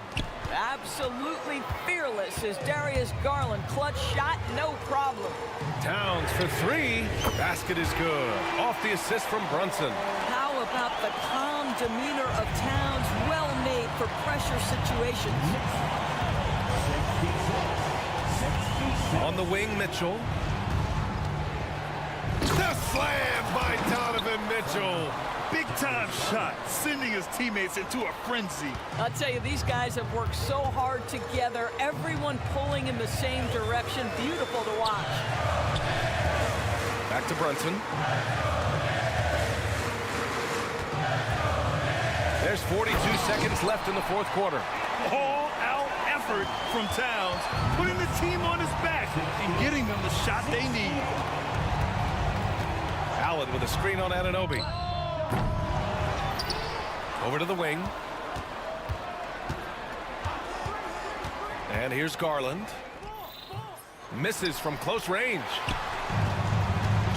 Absolutely fearless is Darius Garland. Clutch shot, no problem. Towns for 3. Basket is good. Off the assist from Brunson. How about the calm demeanor of Towns? Well made for pressure situations. On the wing, Mitchell. The slam by Donovan Mitchell. Big time shot, sending his teammates into a frenzy. I'll tell you, these guys have worked so hard together. Everyone pulling in the same direction. Beautiful to watch. Back to Brunson. There's 42 seconds left in the fourth quarter. All-out effort from Towns, putting the team on his back and getting them the shot they need. Allen with a screen on Anunoby. Over to the wing. And here's Garland. Misses from close range.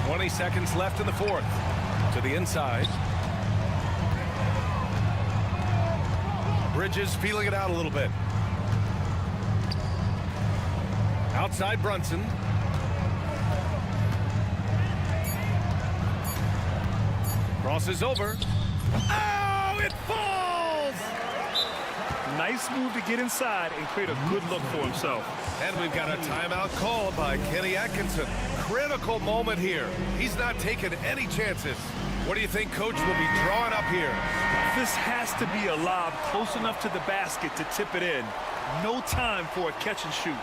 20 seconds left in the fourth. To the inside. Bridges feeling it out a little bit. Outside Brunson. Crosses over. Oh, it falls! Nice move to get inside and create a good look for himself. And we've got a timeout called by Kenny Atkinson. Critical moment here. He's not taking any chances. What do you think Coach will be drawing up here? This has to be a lob close enough to the basket to tip it in. No time for a catch and shoot.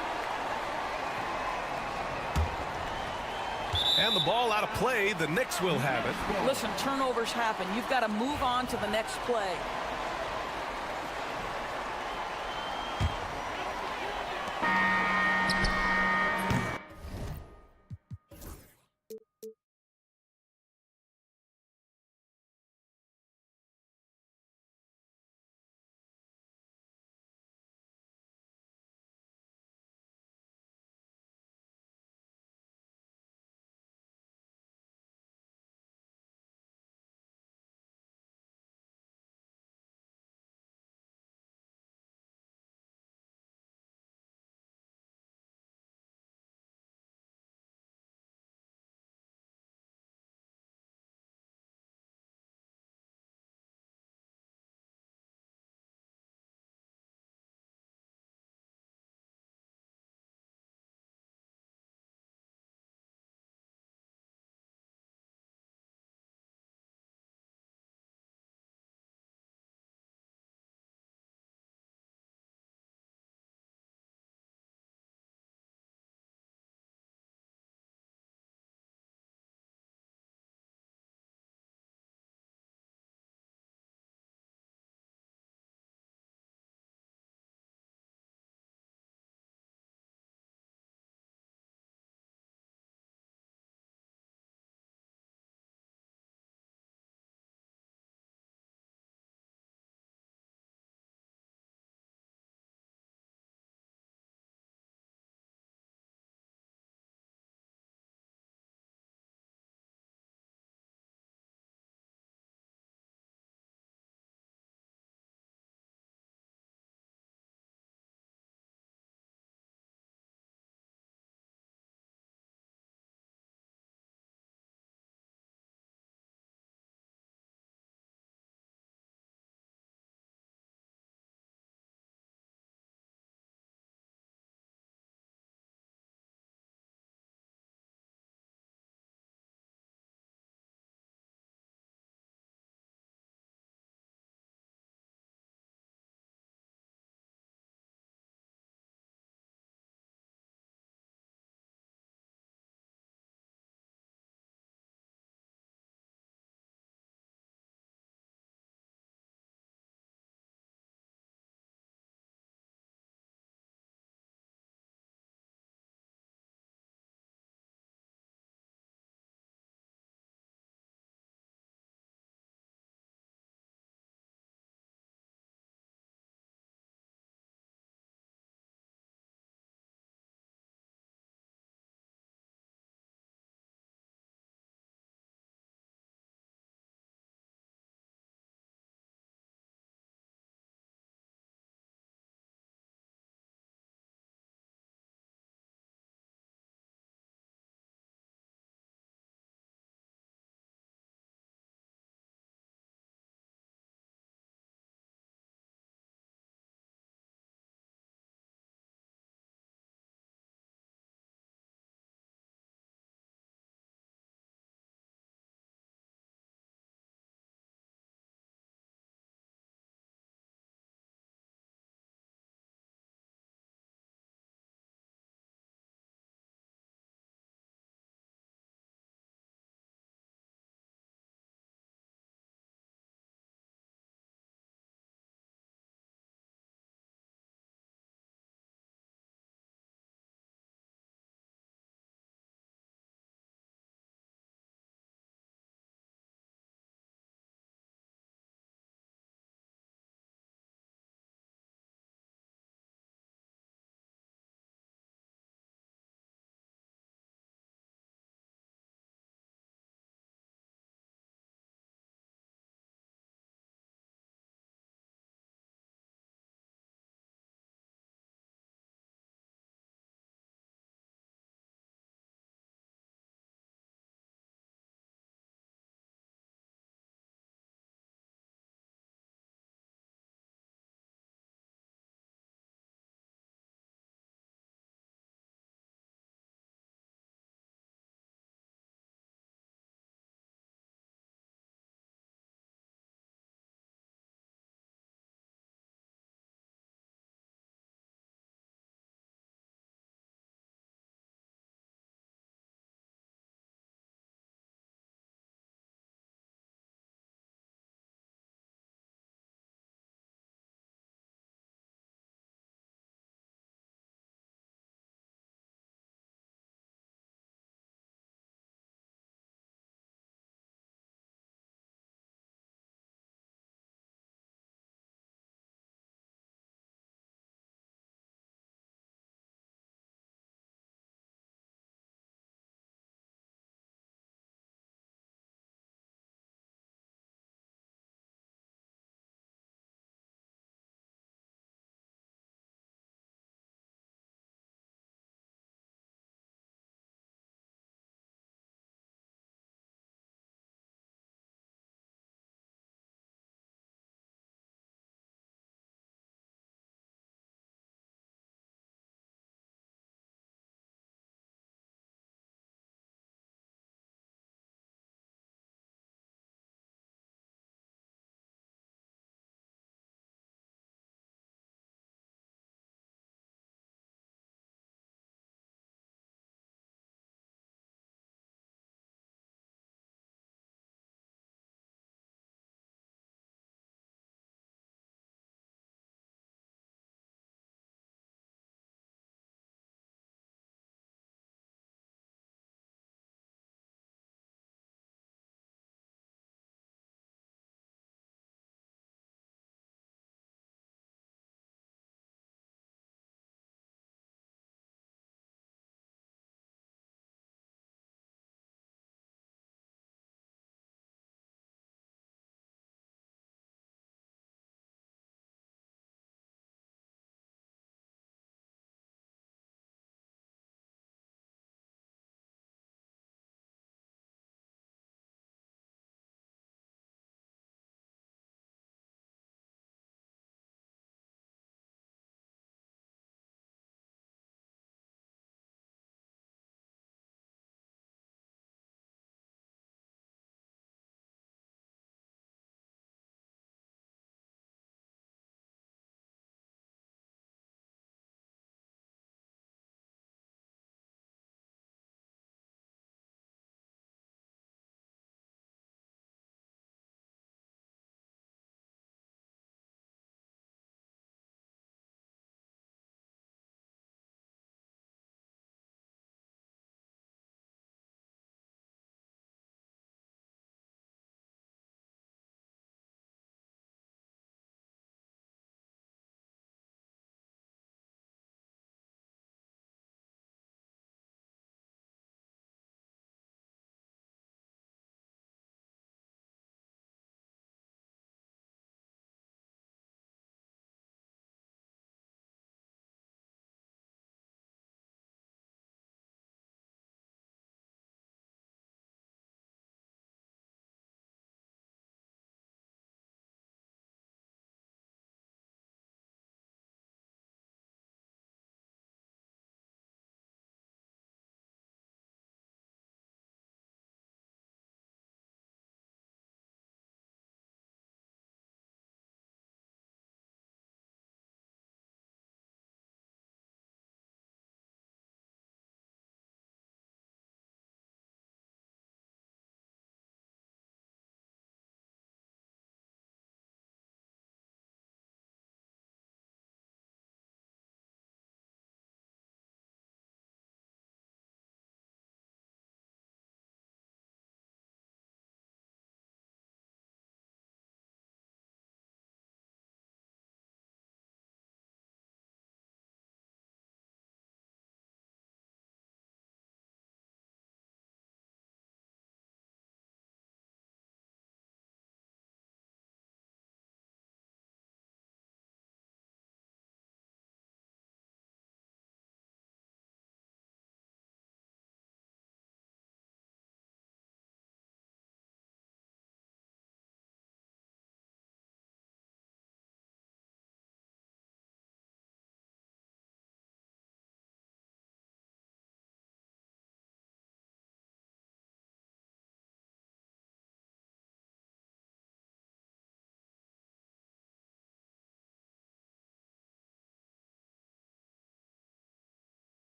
And the ball out of play. The Knicks will have it. Listen, turnovers happen. You've got to move on to the next play.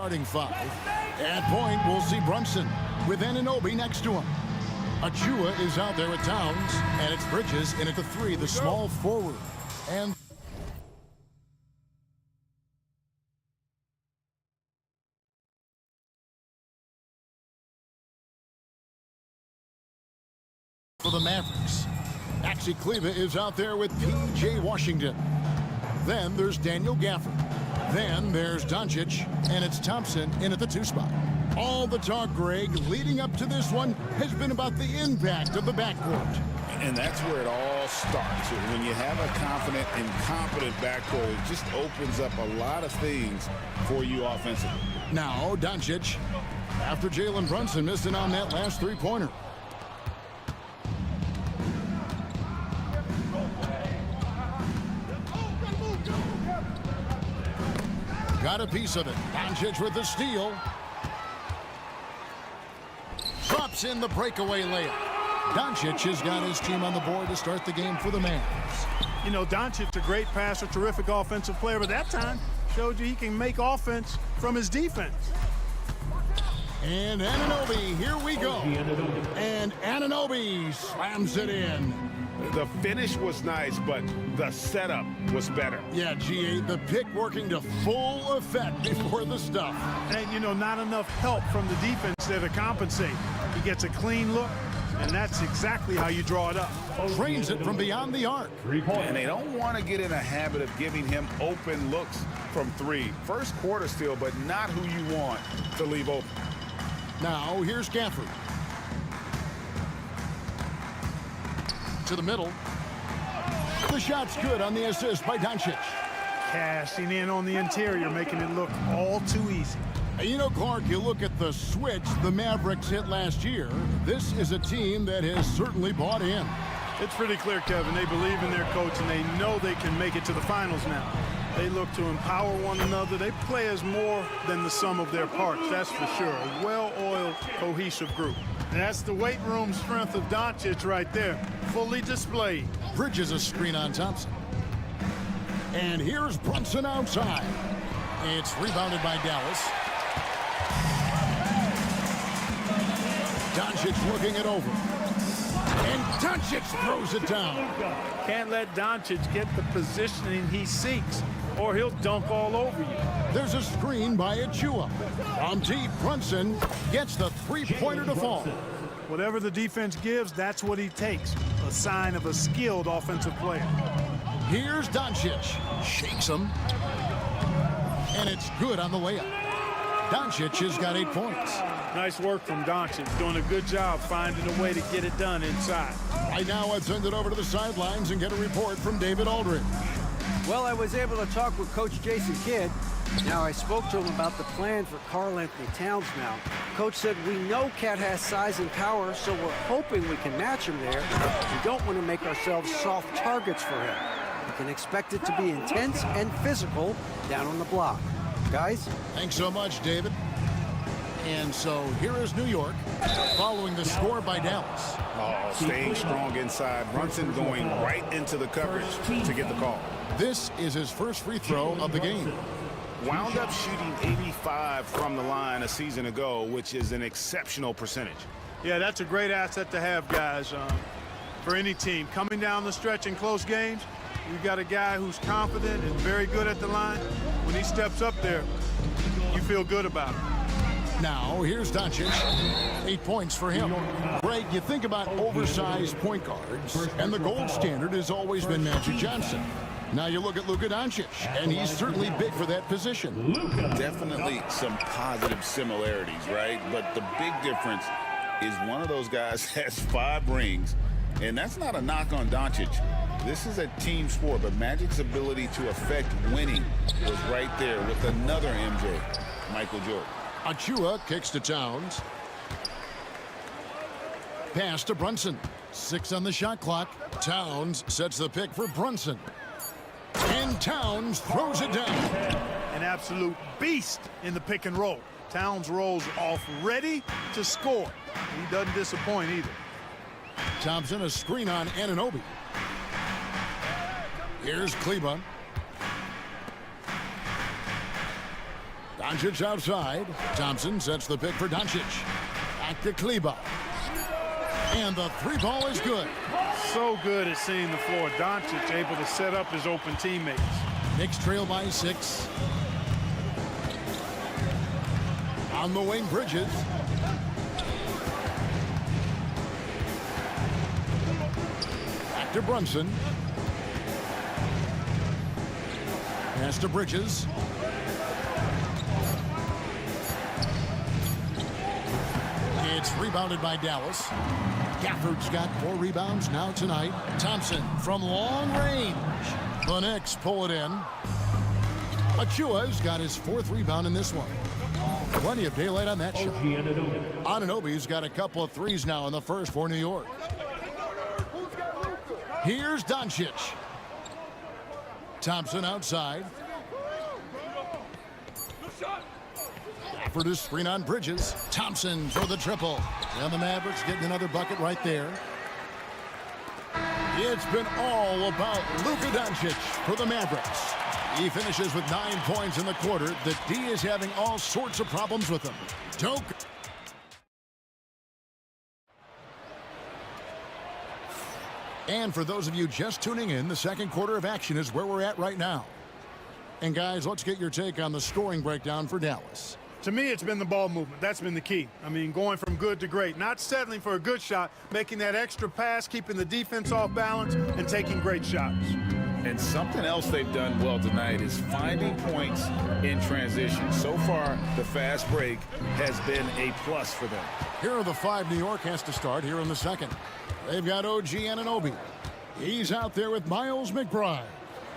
Starting five. At point, we'll see Brunson with Anunoby next to him. Achua is out there with Towns, and it's Bridges in at the three, the small forward. And for the Mavericks, Maxi Kleba is out there with P.J. Washington. Then there's Daniel Gafford. Then there's Doncic, and it's Thompson in at the two spot. All the talk, Greg, leading up to this one has been about the impact of the backcourt. And that's where it all starts. When you have a confident and competent backcourt, it just opens up a lot of things for you offensively. Now, Doncic, after Jalen Brunson missed it on that last three-pointer. Got a piece of it. Doncic with the steal. Drops in the breakaway layup. Doncic has got his team on the board to start the game for the Mavs. You know, Doncic, a great passer, terrific offensive player, but that time showed you he can make offense from his defense. And Anunoby, here we go. And Anunoby slams it in. The finish was nice, but the setup was better. Yeah, G.A., the pick working to full effect before the stuff. And, you know, not enough help from the defense there to compensate. He gets a clean look, and that's exactly how you draw it up. Trains it from beyond the arc. And they don't want to get in a habit of giving him open looks from three. First quarter still, but not who you want to leave open. Now, here's Gafford. To the middle. The shot's good on the assist by Doncic. Cashing in on the interior, making it look all too easy. You know, Clark, you look at the switch the Mavericks hit last year. This is a team that has certainly bought in. It's pretty clear, Kevin. They believe in their coach, and they know they can make it to the finals now. They look to empower one another. They play as more than the sum of their parts, that's for sure. A well-oiled, cohesive group. And that's the weight room strength of Doncic right there, fully displayed. Bridges a screen on Thompson. And here's Brunson outside. It's rebounded by Dallas. Doncic looking it over. And Doncic throws it down. Can't let Doncic get the positioning he seeks, or he'll dunk all over you. There's a screen by Achua. From deep, Brunson gets the three-pointer to fall. Whatever the defense gives, that's what he takes. A sign of a skilled offensive player. Here's Doncic. Shakes him. And it's good on the layup. Doncic has got 8 points. Nice work from Doncic. Doing a good job finding a way to get it done inside. Right now, I'll send it over to the sidelines and get a report from David Aldridge. Well, I was able to talk with Coach Jason Kidd. Now, I spoke to him about the plan for Karl Anthony Towns now. Coach said, we know Cat has size and power, so we're hoping we can match him there. We don't want to make ourselves soft targets for him. We can expect it to be intense and physical down on the block. Guys? Thanks so much, David. And so here is New York following the score by Dallas. Oh, staying strong inside. Brunson going right into the coverage to get the call. This is his first free throw of the game. Wound up shooting 85 from the line a season ago, which is an exceptional percentage. Yeah, that's a great asset to have, guys, for any team. Coming down the stretch in close games, you've got a guy who's confident and very good at the line. When he steps up there, you feel good about it. Now, here's Doncic. 8 points for him. Greg, you think about oversized point guards, and the gold standard has always been Magic Johnson. Now you look at Luka Doncic, and he's certainly big for that position. Definitely some positive similarities, right? But the big difference is one of those guys has 5 rings, and that's not a knock on Doncic. This is a team sport, but Magic's ability to affect winning was right there with another MJ, Michael Jordan. Achua kicks to Towns. Pass to Brunson. 6 on the shot clock. Towns sets the pick for Brunson. And Towns throws it down. An absolute beast in the pick and roll. Towns rolls off ready to score. He doesn't disappoint either. Thompson a screen on Anunoby. Here's Kleba. Doncic outside. Thompson sets the pick for Doncic. Back to Kleba. And the three ball is good. So good at seeing the floor. Doncic able to set up his open teammates. Knicks trail by 6. On the wing, Bridges. Back to Brunson. Pass to Bridges. It's rebounded by Dallas. Gafford's got 4 rebounds now tonight. Thompson from long range. The Knicks pull it in. Achua's got his 4th rebound in this one. Plenty of daylight on that shot. Anunoby's got a couple of threes now in the first for New York. Here's Doncic. Thompson outside. For the screen on Bridges. Thompson for the triple. And the Mavericks getting another bucket right there. It's been all about Luka Doncic for the Mavericks. He finishes with 9 points in the quarter. The D is having all sorts of problems with him. Doke. And for those of you just tuning in, the second quarter of action is where we're at right now. And guys, let's get your take on the scoring breakdown for Dallas. To me, it's been the ball movement. That's been the key. I mean, going from good to great. Not settling for a good shot, making that extra pass, keeping the defense off balance, and taking great shots. And something else they've done well tonight is finding points in transition. So far, the fast break has been a plus for them. Here are the 5 New York has to start here in the second. They've got OG Anunoby. He's out there with Miles McBride.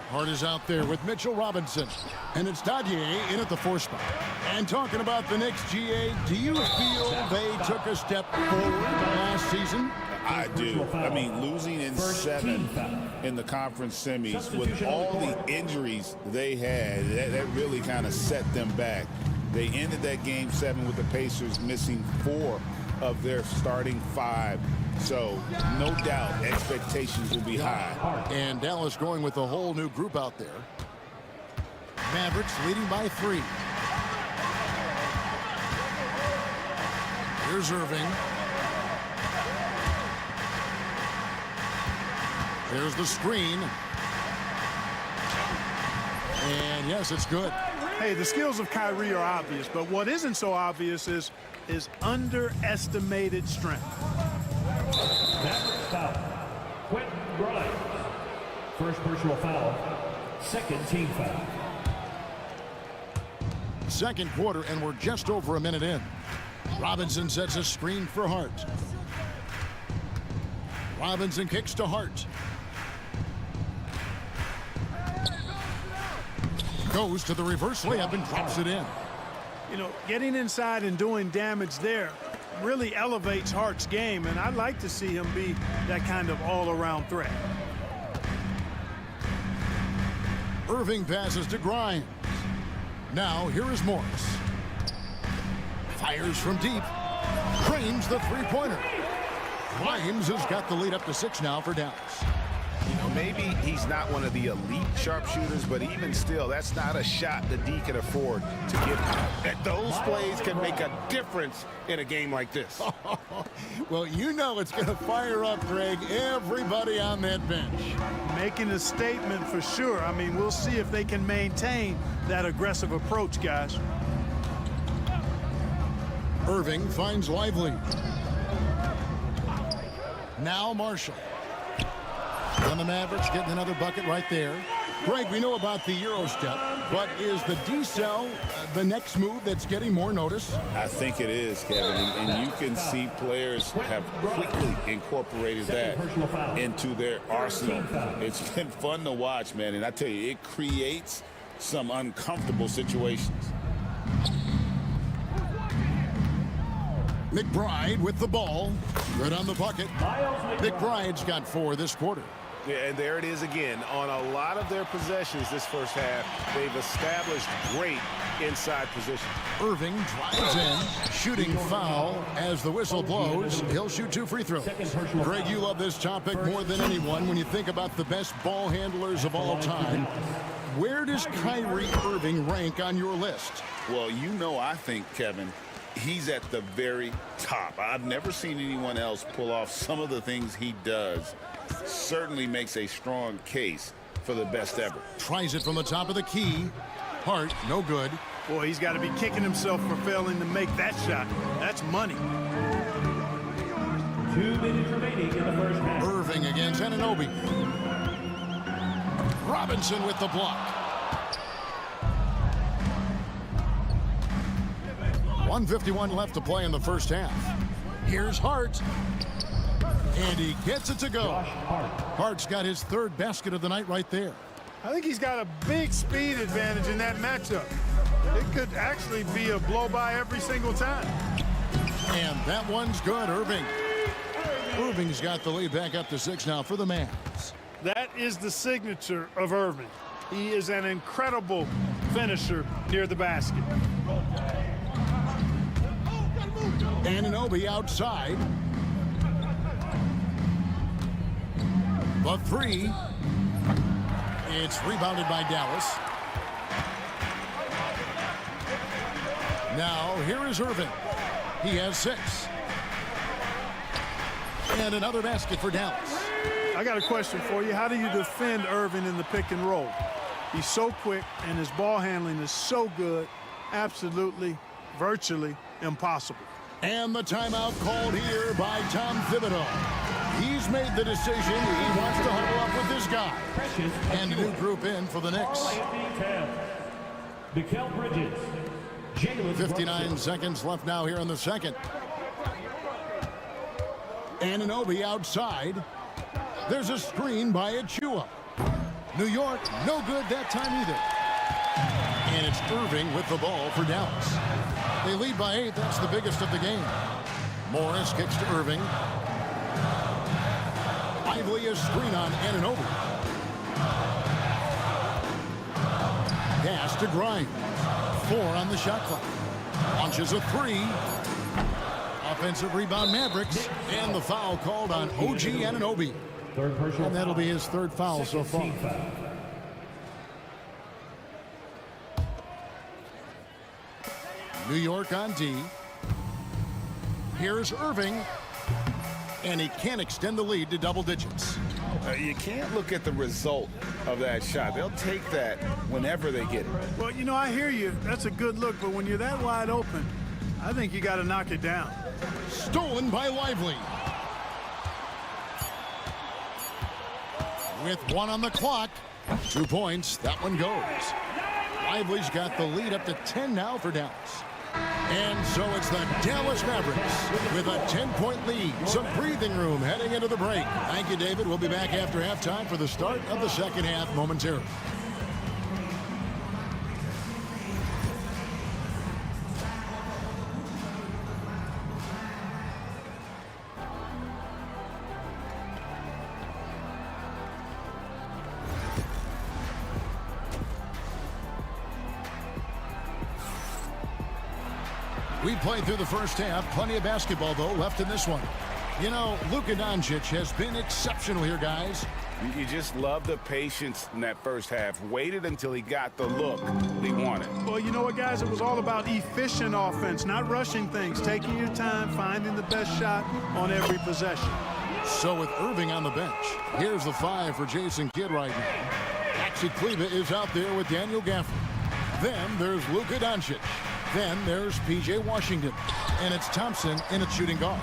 Hart is out there with Mitchell Robinson. And it's Dadier in at the 4 spot. And talking about the Knicks, GA, do you feel they took a step forward last season? I do. I mean, losing in 7 in the conference semis with all the injuries they had, that really kind of set them back. They ended that game 7 with the Pacers missing 4 of their starting 5. So, no doubt, expectations will be high. And Dallas going with a whole new group out there. Mavericks leading by 3. Here's Irving. There's the screen. And yes, it's good. Hey, the skills of Kyrie are obvious, but what isn't so obvious is underestimated strength. That's foul. Quentin Grimes. First personal foul. Second team foul. Second quarter, and we're just over a minute in. Robinson sets a screen for Hart. Robinson kicks to Hart. Goes to the reverse layup and drops it in. You know, getting inside and doing damage there really elevates Hart's game, and I'd like to see him be that kind of all-around threat. Irving passes to Grimes. Now, here is Morris. Fires from deep. Cranes the three-pointer. Grimes has got the lead up to 6 now for Dallas. You know, maybe he's not one of the elite sharpshooters, but even still, that's not a shot the D can afford to give him. Those plays can make a difference in a game like this. Well, you know it's going to fire up, Greg, everybody on that bench. Making a statement for sure. I mean, we'll see if they can maintain that aggressive approach, guys. Irving finds Lively. Now Marshall. And the Mavericks getting another bucket right there. Greg, we know about the Euro step, but is the decel the next move that's getting more notice? I think it is, Kevin, and you can see players have quickly incorporated that into their arsenal. It's been fun to watch, man, and I tell you, it creates some uncomfortable situations. McBride with the ball. Good on the bucket. McBride's got 4 this quarter. Yeah, and there it is again. On a lot of their possessions this first half, they've established great inside position. Irving drives in, shooting foul as the whistle blows. He'll shoot 2 free throws. Greg, you love this topic more than anyone when you think about the best ball handlers of all time. Where does Kyrie Irving rank on your list? Well, you know, I think, Kevin, he's at the very top. I've never seen anyone else pull off some of the things he does. Certainly makes a strong case for the best ever. Tries it from the top of the key. Hart, no good. Boy, he's got to be kicking himself for failing to make that shot. That's money. 2 minutes remaining in the first half. Irving against Anunoby. Robinson with the block. 1:51 left to play in the first half. Here's Hart. And he gets it to go. Hart's got his third basket of the night right there. I think he's got a big speed advantage in that matchup. It could actually be a blow-by every single time. And that one's good, Irving. Irving's got the lead back up to 6 now for the Mavs. That is the signature of Irving. He is an incredible finisher near the basket. Anunoby outside. The three. It's rebounded by Dallas. Now, here is Irving. He has 6. And another basket for Dallas. I got a question for you. How do you defend Irving in the pick and roll? He's so quick, and his ball handling is so good. Absolutely, virtually impossible. And the timeout called here by Tom Thibodeau. He's made the decision. He wants to huddle up with this guy. And a new group in for the Knicks. 59 seconds left now here in the second. Anunoby outside. There's a screen by Achua. New York, no good that time either. And it's Irving with the ball for Dallas. They lead by 8. That's the biggest of the game. Morris kicks to Irving. Lively a screen on Anunoby. Pass to Grimes. 4 on the shot clock. Launches a 3. Offensive rebound Mavericks. And the foul called on OG Anunoby. And that'll be his third foul so far. New York on D. Here's Irving. And he can't extend the lead to double digits. You can't look at the result of that shot. They'll take that whenever they get it. Well, you know, I hear you. That's a good look, but when you're that wide open, I think you got to knock it down. Stolen by Lively. With 1 on the clock. 2 points. That one goes. Lively's got the lead up to 10 now for Dallas. And so it's the Dallas Mavericks with a 10-point lead. Some breathing room heading into the break. Thank you, David. We'll be back after halftime for the start of the second half momentarily. We played through the first half. Plenty of basketball, though, left in this one. You know, Luka Doncic has been exceptional here, guys. You just love the patience in that first half. Waited until he got the look he wanted. Well, you know what, guys? It was all about efficient offense, not rushing things, taking your time, finding the best shot on every possession. So with Irving on the bench, here's the 5 for Jason Kidd right now. Maxi Kleber is out there with Daniel Gafford. Then there's Luka Doncic. Then there's P.J. Washington. And it's Thompson in at shooting guard.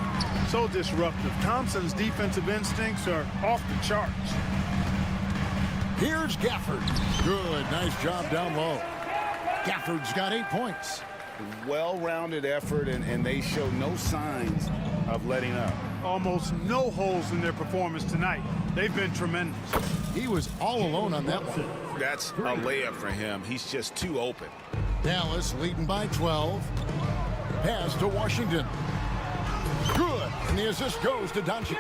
So disruptive. Thompson's defensive instincts are off the charts. Here's Gafford. Good. Nice job down low. Gafford's got 8 points. Well-rounded effort, and they show no signs of letting up. Almost no holes in their performance tonight. They've been tremendous. He was all alone on that one. That's a layup for him. He's just too open. Dallas leading by 12. Pass to Washington. Good. And the assist goes to Doncic.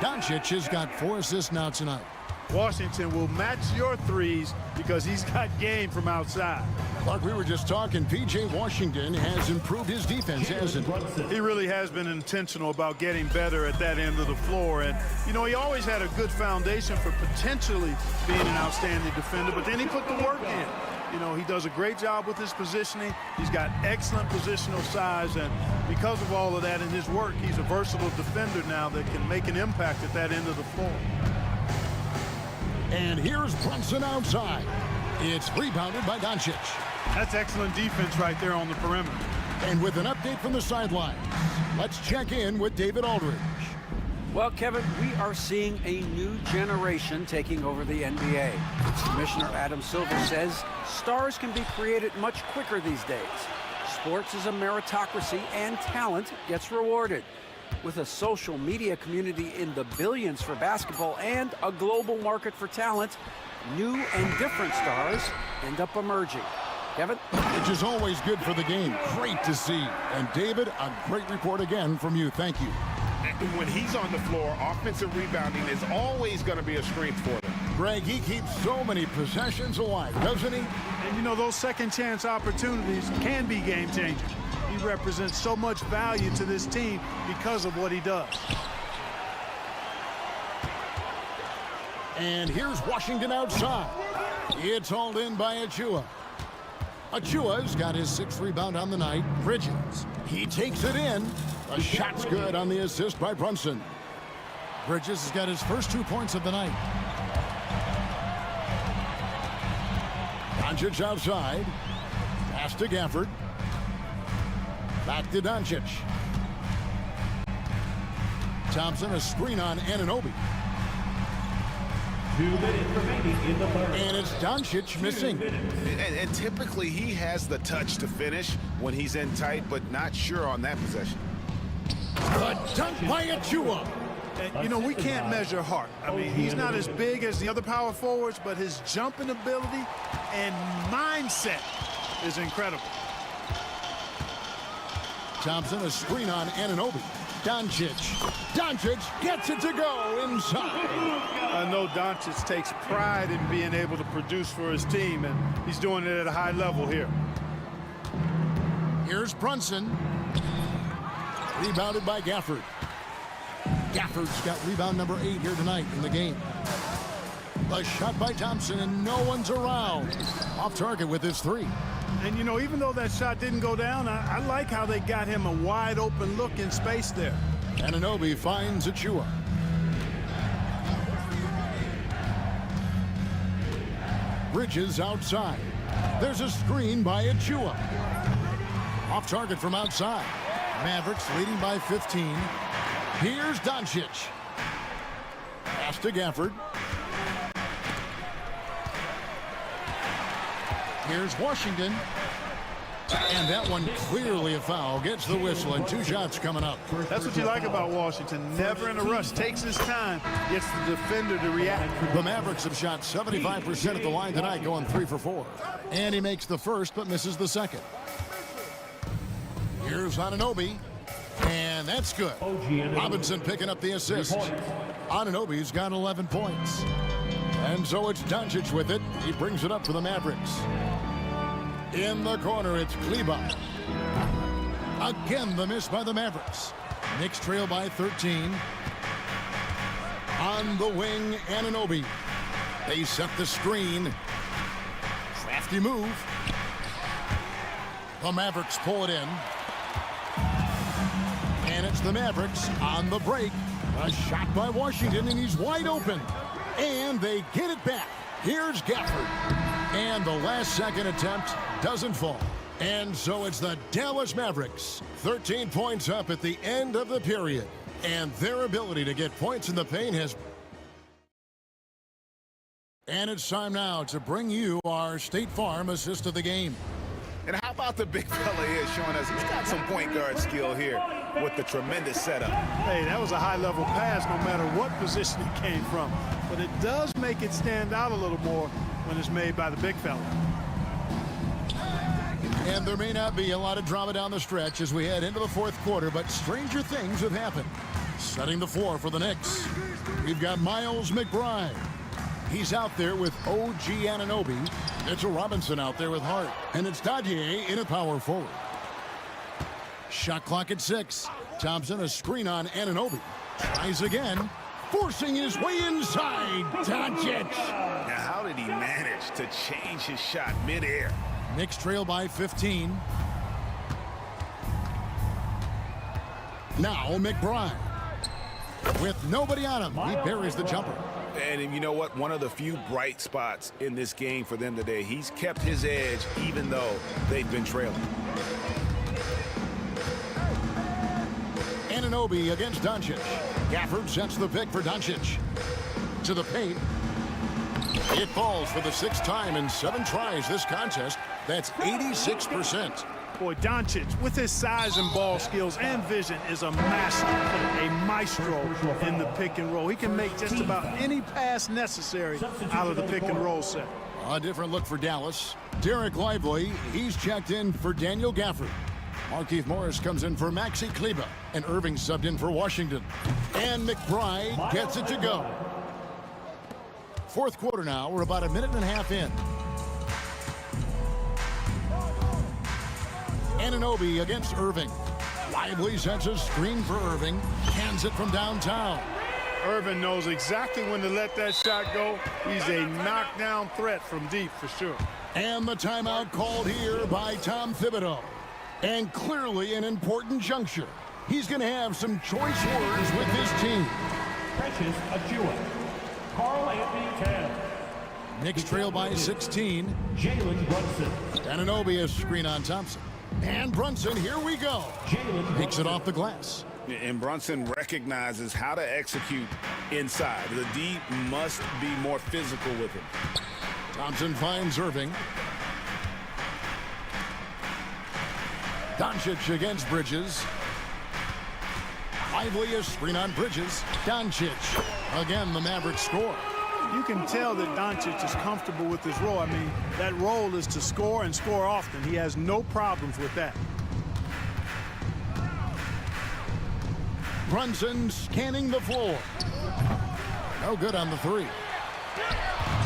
Doncic has got 4 assists now tonight. Washington will match your threes because he's got game from outside. Like we were just talking, P.J. Washington has improved his defense, hasn't he? He really has been intentional about getting better at that end of the floor. And, you know, he always had a good foundation for potentially being an outstanding defender, but then he put the work in. You know, he does a great job with his positioning. He's got excellent positional size, and because of all of that and his work, he's a versatile defender now that can make an impact at that end of the floor. And here's Brunson outside. It's rebounded by Doncic. That's excellent defense right there on the perimeter. And with an update from the sidelines, let's check in with David Aldridge. Well, Kevin, we are seeing a new generation taking over the NBA. Commissioner Adam Silver says stars can be created much quicker these days. Sports is a meritocracy and talent gets rewarded. With a social media community in the billions for basketball and a global market for talent, new and different stars end up emerging. Kevin? Which is always good for the game. Great to see. And David, a great report again from you. Thank you. When he's on the floor, offensive rebounding is always going to be a strength for them. Greg, he keeps so many possessions alive, doesn't he? And, you know, those second chance opportunities can be game changers. He represents so much value to this team because of what he does. And here's Washington outside. It's hauled in by Achua. Achua's got his 6th rebound on the night. Bridges, he takes it in. The shot's good on the assist by Brunson. Bridges has got his first 2 points of the night. Doncic outside. Pass to Gafford. Back to Doncic. Thompson, a screen on Anunoby. 2 minutes remaining in the third. And it's Doncic missing. And typically he has the touch to finish when he's in tight, but not sure on that possession. The dunk by Achua. And, you know, we can't measure heart. I mean, he's not as big as the other power forwards, but his jumping ability and mindset is incredible. Thompson, a screen on Anunoby. Doncic gets it to go inside. I know Doncic takes pride in being able to produce for his team, and he's doing it at a high level here. Here's Brunson. Rebounded by Gafford. Gafford's got rebound number 8 here tonight in the game. A shot by Thompson, and no one's around. Off target with his 3. And, you know, even though that shot didn't go down, I like how they got him a wide-open look in space there. Anunoby finds Achua. Bridges outside. There's a screen by Achua. Off target from outside. Mavericks leading by 15. Here's Doncic. Pass to Gafford. Here's Washington. And that one clearly a foul. Gets the whistle, and 2 shots coming up. That's what you like about Washington. Never in a rush. Takes his time. Gets the defender to react. The Mavericks have shot 75% at the line tonight, going 3 for 4. And he makes the first, but misses the second. Here's Anunoby. And that's good. Robinson picking up the assist. Anunoby's got 11 points. And so it's Doncic with it. He brings it up for the Mavericks. In the corner, it's Kleber. Again, the miss by the Mavericks. Knicks trail by 13. On the wing, Anunoby. They set the screen. Crafty move. The Mavericks pull it in. And it's the Mavericks on the break. A shot by Washington, and he's wide open. And they get it back. Here's Gafford. And the last-second attempt doesn't fall. And so it's the Dallas Mavericks. 13 points up at the end of the period. And their ability to get points in the paint has... And it's time now to bring you our State Farm assist of the game. And how about the big fella here showing us he's got some point guard skill here with the tremendous setup. Hey, that was a high-level pass no matter what position it came from. But it does make it stand out a little more when it's made by the big fella. And there may not be a lot of drama down the stretch as we head into the 4th quarter, but stranger things have happened. Setting the floor for the Knicks, we've got Miles McBride. He's out there with OG Anunoby. Mitchell Robinson out there with Hart. And it's Dadier in a power forward. Shot clock at 6. Thompson, a screen on Anunoby. Tries again, forcing his way inside. Doncic. Now, how did he manage to change his shot midair? Knicks trail by 15. Now McBride. With nobody on him, he buries the jumper. And you know what? One of the few bright spots in this game for them today. He's kept his edge even though they've been trailing. Anunoby against Doncic. Gafford sets the pick for Doncic. To the paint. It falls for the 6th time in 7 tries this contest. That's 86%. Boy, Doncic, with his size and ball skills and vision, is a master, a maestro in the pick and roll. He can make just about any pass necessary out of the pick and roll set. A different look for Dallas. Derek Lively, he's checked in for Daniel Gafford. Markieff Morris comes in for Maxi Kleber, and Irving subbed in for Washington. And McBride gets it to go. 4th quarter now. We're about a minute and a half in. Anunoby against Irving. Lively sets a screen for Irving. Hands it from downtown. Irving knows exactly when to let that shot go. He's a knockdown threat from deep for sure. And the timeout called here by Tom Thibodeau. And clearly an important juncture. He's going to have some choice words with his team. Precious Achiuwa. Carl Anthony Towns. Knicks trail by 16. Jalen Brunson. Anunoby a screen on Thompson. And Brunson, here we go. Picks it off the glass. And Brunson recognizes how to execute inside. The D must be more physical with him. Thompson finds Irving. Doncic against Bridges. Lively a screen on Bridges. Doncic. Again, the Mavericks score. You can tell that Doncic is comfortable with his role. I mean, that role is to score and score often. He has no problems with that. Brunson scanning the floor. No good on the 3.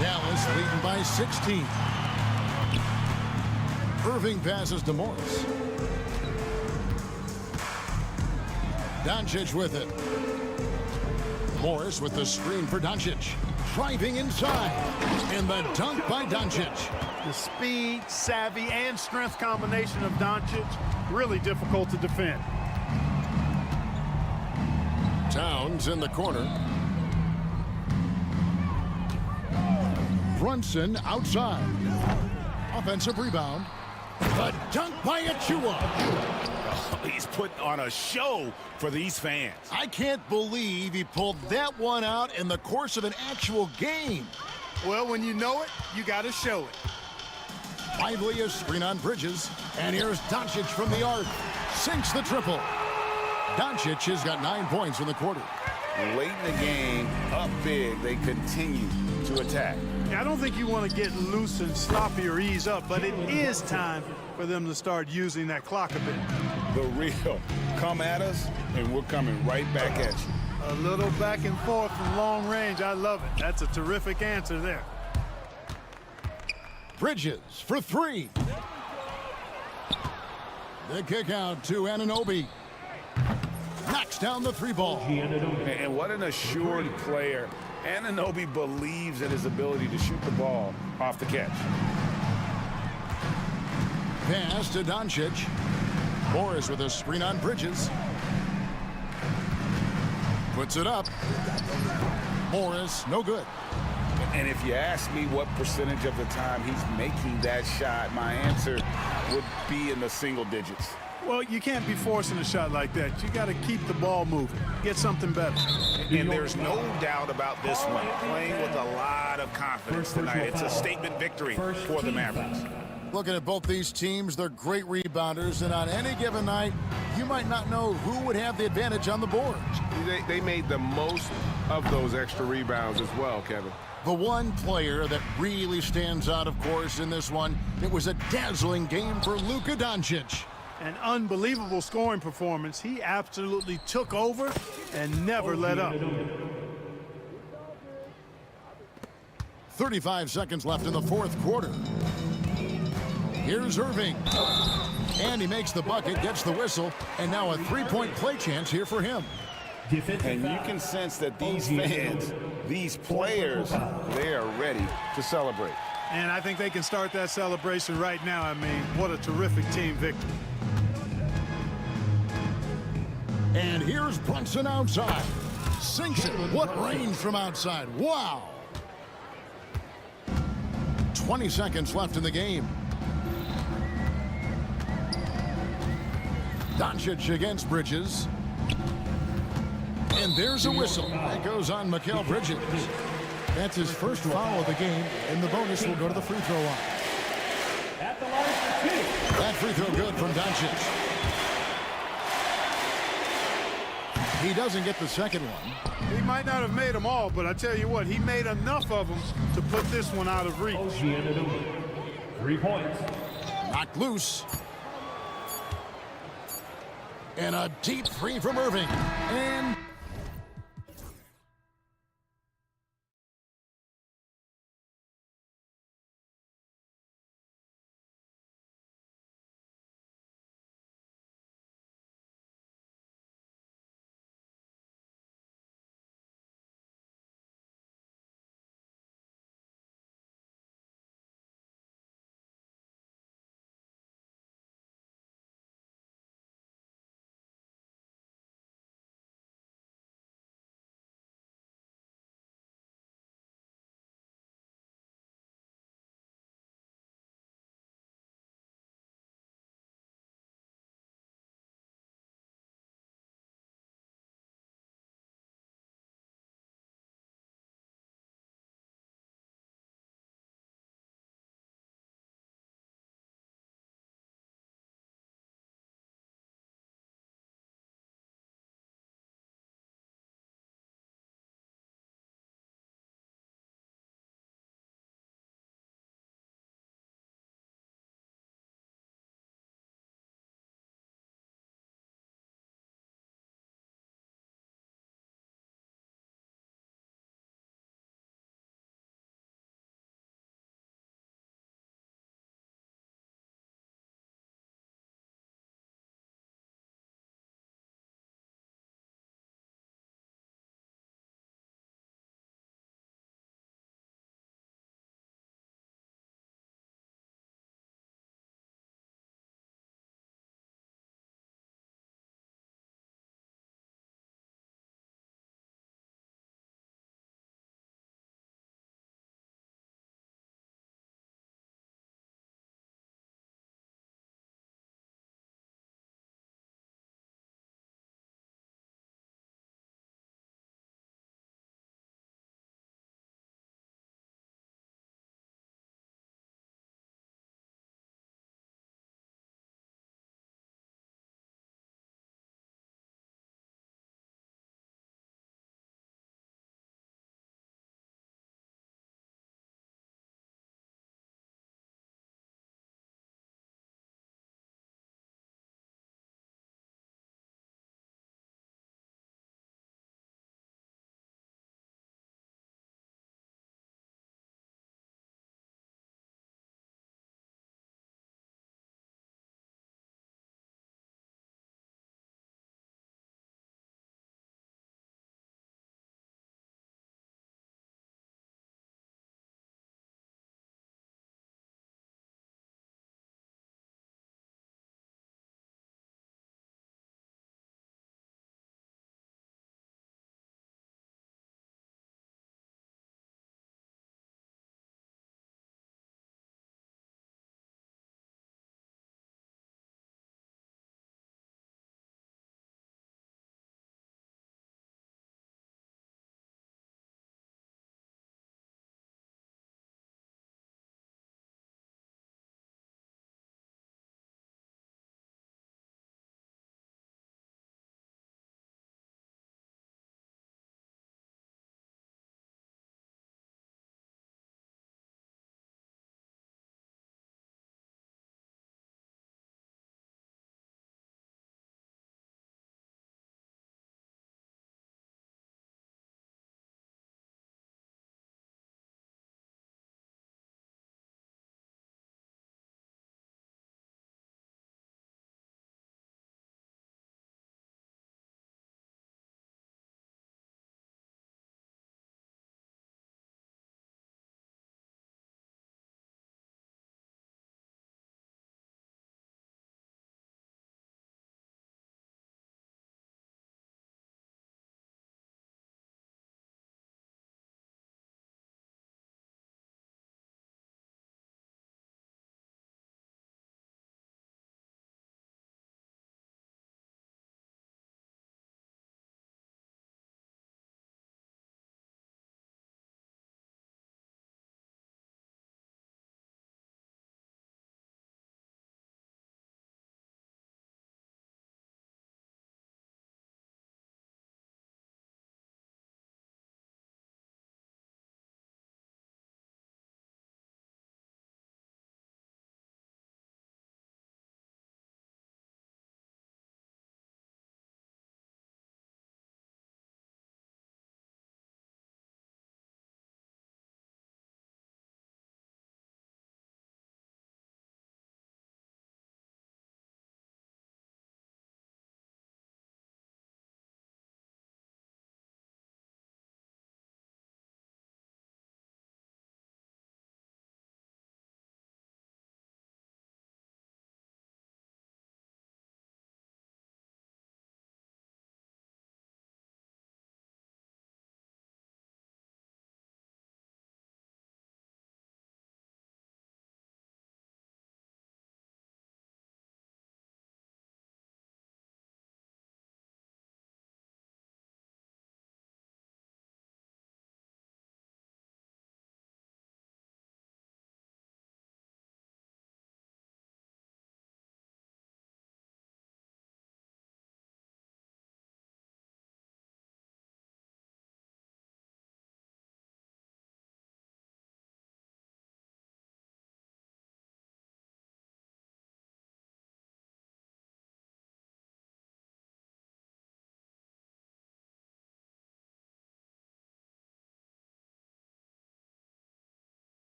Dallas leading by 16. Irving passes to Morris. Doncic with it. Morris with the screen for Doncic. Driving inside. And the dunk by Doncic. The speed, savvy, and strength combination of Doncic, really difficult to defend. Towns in the corner. Brunson outside. Offensive rebound. The dunk by Achiuwa. He's putting on a show for these fans. I can't believe he pulled that one out in the course of an actual game. Well, when you know it, you got to show it. Lively a screen on Bridges. And here's Doncic from the arc. Sinks the triple. Doncic has got 9 points in the quarter. Late in the game, up big, they continue to attack. Yeah, I don't think you want to get loose and sloppy or ease up, but it is time for them to start using that clock a bit. The real come at us, and we're coming right back at you. A little back and forth from long range. I love it. That's a terrific answer there. Bridges for 3. The kick out to Anunoby. Knocks down the 3 ball. And what an assured player. Anunoby believes in his ability to shoot the ball off the catch. Pass to Doncic. Morris with a screen on Bridges. Puts it up. Morris, no good. And if you ask me what percentage of the time he's making that shot, my answer would be in the single digits. Well, you can't be forcing a shot like that. You got to keep the ball moving. Get something better. And there's no doubt about this one. Playing with a lot of confidence tonight. It's a statement victory for the Mavericks. Looking at both these teams, they're great rebounders, and on any given night, you might not know who would have the advantage on the board. They made the most of those extra rebounds as well, Kevin. The one player that really stands out, of course, in this one, it was a dazzling game for Luka Doncic. An unbelievable scoring performance. He absolutely took over and never let up. 35 seconds left in the fourth quarter. Here's Irving. And he makes the bucket, gets the whistle, and now a three-point play chance here for him. And you can sense that these fans, these players, they are ready to celebrate. And I think they can start that celebration right now. I mean, what a terrific team victory. And here's Brunson outside. Sinks it. What range from outside. Wow. 20 seconds left in the game. Doncic against Bridges. And there's a whistle. That goes on Mikal Bridges. That's his first foul of the game, and the bonus will go to the free throw line. At the line for two. That free throw good from Doncic. He doesn't get the second one. He might not have made them all, but I tell you what, he made enough of them to put this one out of reach. 3 points. Knocked loose. And a deep three from Irving. And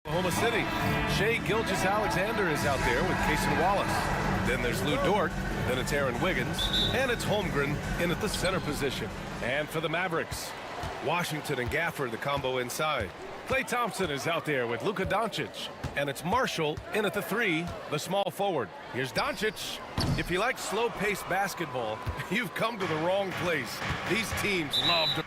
Oklahoma City. Shai Gilgeous-Alexander is out there with Cason Wallace. Then there's Lou Dort. Then it's Aaron Wiggins. And it's Holmgren in at the center position. And for the Mavericks, Washington and Gafford, the combo inside. Klay Thompson is out there with Luka Doncic. And it's Marshall in at the 3, the small forward. Here's Doncic. If you like slow-paced basketball, you've come to the wrong place. These teams love to...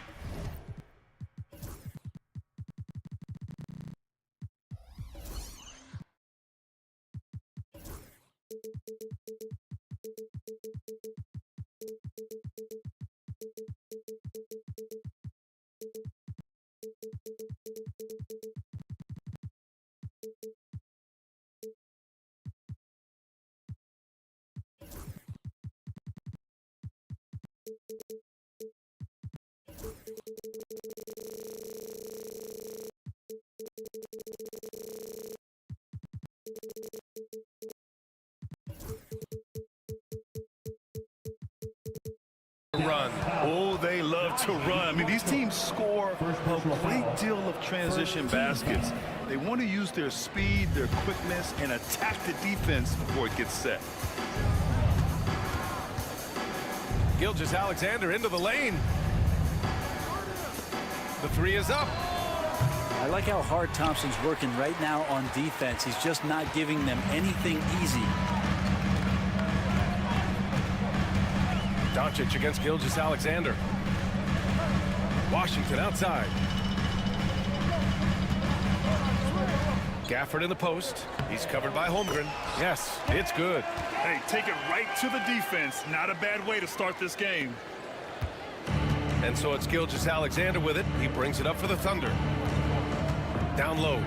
Run. Oh, they love to run. I mean, these teams score a great deal of transition baskets. They want to use their speed, their quickness, and attack the defense before it gets set. Gilgeous-Alexander into the lane. The 3 is up. I like how hard Thompson's working right now on defense. He's just not giving them anything easy. Doncic against Gilgeous-Alexander. Washington outside. Gafford in the post. He's covered by Holmgren. Yes, it's good. Hey, take it right to the defense. Not a bad way to start this game. And so it's Gilgeous-Alexander with it. He brings it up for the Thunder. Down low.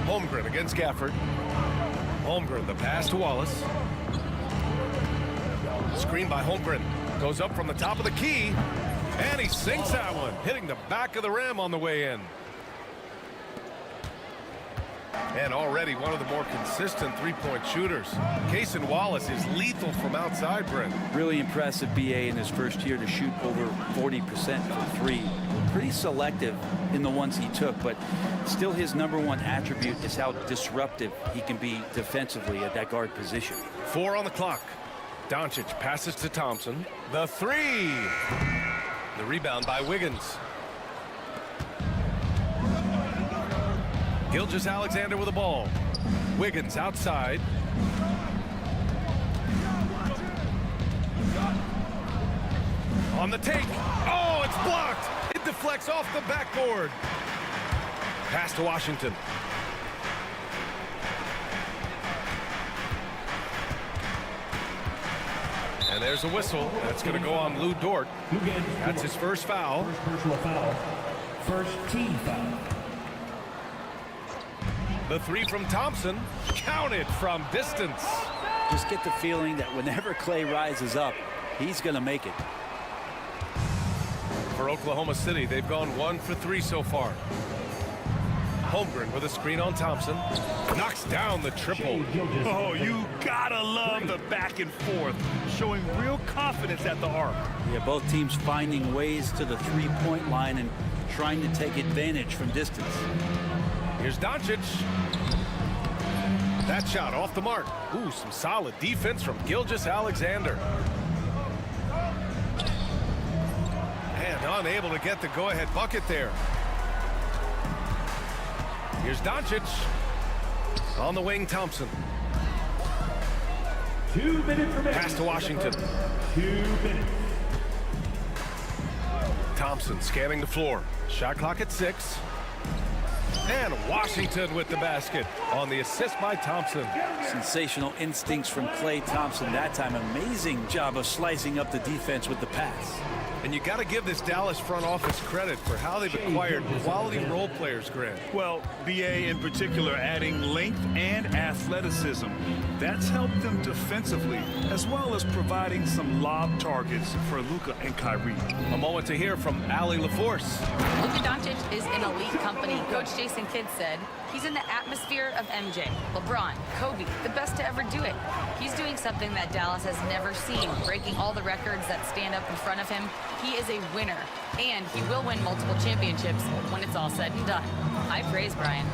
Holmgren against Gafford. Holmgren, the pass to Wallace. Screen by Holmgren. Goes up from the top of the key. And he sinks that one, hitting the back of the rim on the way in. And already one of the more consistent three-point shooters. Cason Wallace is lethal from outside, Brent. Really impressive BA in his first year to shoot over 40% from 3. Pretty selective in the ones he took, but still his #1 attribute is how disruptive he can be defensively at that guard position. 4 on the clock. Doncic passes to Thompson. The 3. The rebound by Wiggins. Gilgeous-Alexander with the ball. Wiggins outside. On the take. Oh, it's blocked. It deflects off the backboard. Pass to Washington. And there's a whistle. That's going to go on Lou Dort. That's his first foul. Personal foul. First team foul. The 3 from Thompson, counted from distance. Just get the feeling that whenever Klay rises up, he's going to make it. For Oklahoma City, they've gone 1 for 3 so far. Holmgren with a screen on Thompson. Knocks down the triple. Oh, you gotta love the back and forth. Showing real confidence at the arc. Yeah, both teams finding ways to the three-point line and trying to take advantage from distance. Here's Doncic. That shot off the mark. Ooh, some solid defense from Gilgeous-Alexander. And unable to get the go-ahead bucket there. Here's Doncic. On the wing, Thompson. 2 minutes remaining. Pass to Washington. 2 minutes. Thompson scanning the floor. Shot clock at 6. And Washington with the basket on the assist by Thompson. Sensational instincts from Klay Thompson that time. Amazing job of slicing up the defense with the pass. And you got to give this Dallas front office credit for how they've acquired quality role players, Grant. Well, BA in particular adding length and athleticism. That's helped them defensively, as well as providing some lob targets for Luka and Kyrie. A moment to hear from Allie LaForce. Luka Doncic is in elite company. Coach Jason Kidd said, he's in the atmosphere of MJ, LeBron, Kobe, the best to ever do it. He's doing something that Dallas has never seen, breaking all the records that stand up in front of him. He is a winner, and he will win multiple championships when it's all said and done. High praise, Brian.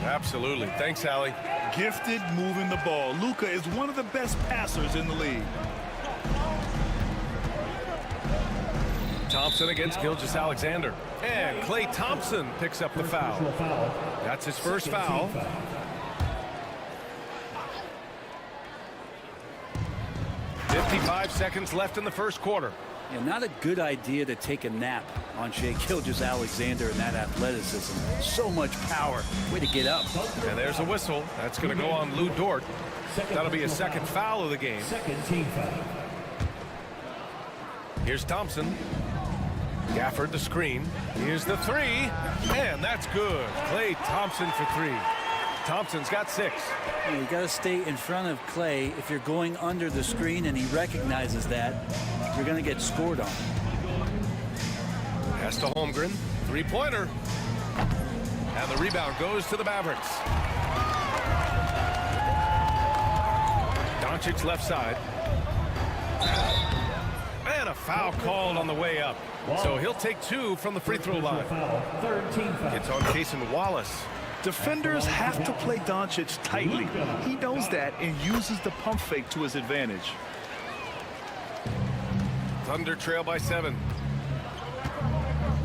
Absolutely. Thanks, Allie. Gifted moving the ball. Luka is one of the best passers in the league. Thompson against Gilgeous-Alexander. And Klay Thompson picks up the foul. That's his first foul. .55 seconds left in the first quarter. Yeah, not a good idea to take a nap on Shai Gilgeous-Alexander and that athleticism. So much power. Way to get up. And there's a whistle. That's going to go on Lou Dort. That'll be a second foul of the game. Second team foul. Here's Thompson. Gafford the screen. Here's the three. And that's good. Klay Thompson for three. Thompson's got 6. You got to stay in front of Klay. If you're going under the screen and he recognizes that, you're going to get scored on. Pass to Holmgren. Three-pointer. And the rebound goes to the Mavericks. Doncic left side. And a foul called on the way up. So he'll take 2 from the free throw line. It's on Cason Wallace. Defenders have to play Doncic tightly. He knows that and uses the pump fake to his advantage. Thunder trail by 7.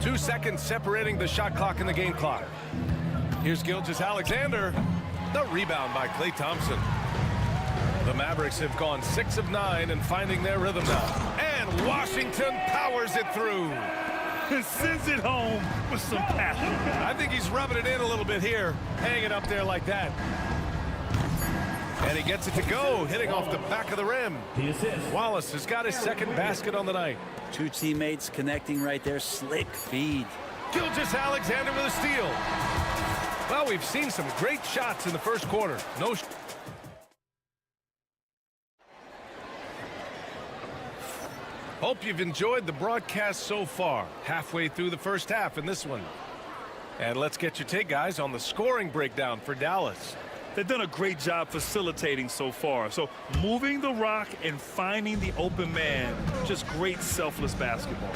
2 seconds separating the shot clock and the game clock. Here's Gilgeous-Alexander. The rebound by Klay Thompson. The Mavericks have gone 6 of 9 and finding their rhythm now. And Washington powers it through. Sends it home with some passion. I think he's rubbing it in a little bit here, hanging up there like that. And he gets it to go, hitting off the back of the rim. Wallace has got his second basket on the night. 2 teammates connecting right there. Slick feed. Gilgeous-Alexander with a steal. Well, we've seen some great shots in the first quarter. Hope you've enjoyed the broadcast so far. Halfway through the first half in this one. And let's get your take, guys, on the scoring breakdown for Dallas. They've done a great job facilitating so far. So moving the rock and finding the open man, just great selfless basketball.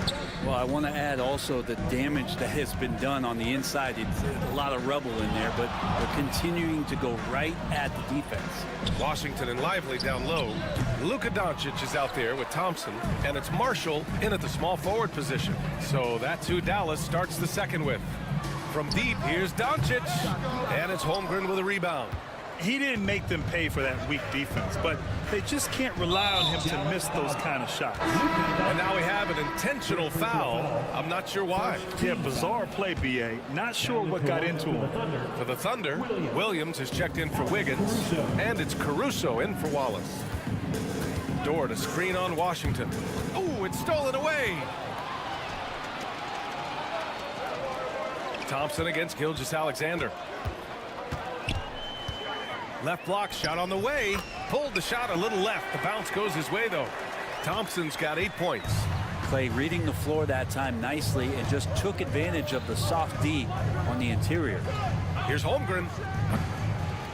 Well, I want to add also the damage that has been done on the inside. It's a lot of rubble in there, but they're continuing to go right at the defense. Washington and Lively down low. Luka Doncic is out there with Thompson, and it's Marshall in at the small forward position. So that's who Dallas starts the second with. From deep, here's Doncic, and it's Holmgren with a rebound. He didn't make them pay for that weak defense, but they just can't rely on him to miss those kind of shots. And now we have an intentional foul. I'm not sure why. Yeah, bizarre play, B.A. Not sure what got into him. For the Thunder, Williams has checked in for Wiggins, and it's Caruso in for Wallace. Dort, a screen on Washington. Oh, it's stolen away. Thompson against Gilgeous-Alexander. Left block shot on the way. Pulled the shot a little left. The bounce goes his way, though. Thompson's got 8 points. Klay reading the floor that time nicely and just took advantage of the soft D on the interior. Here's Holmgren.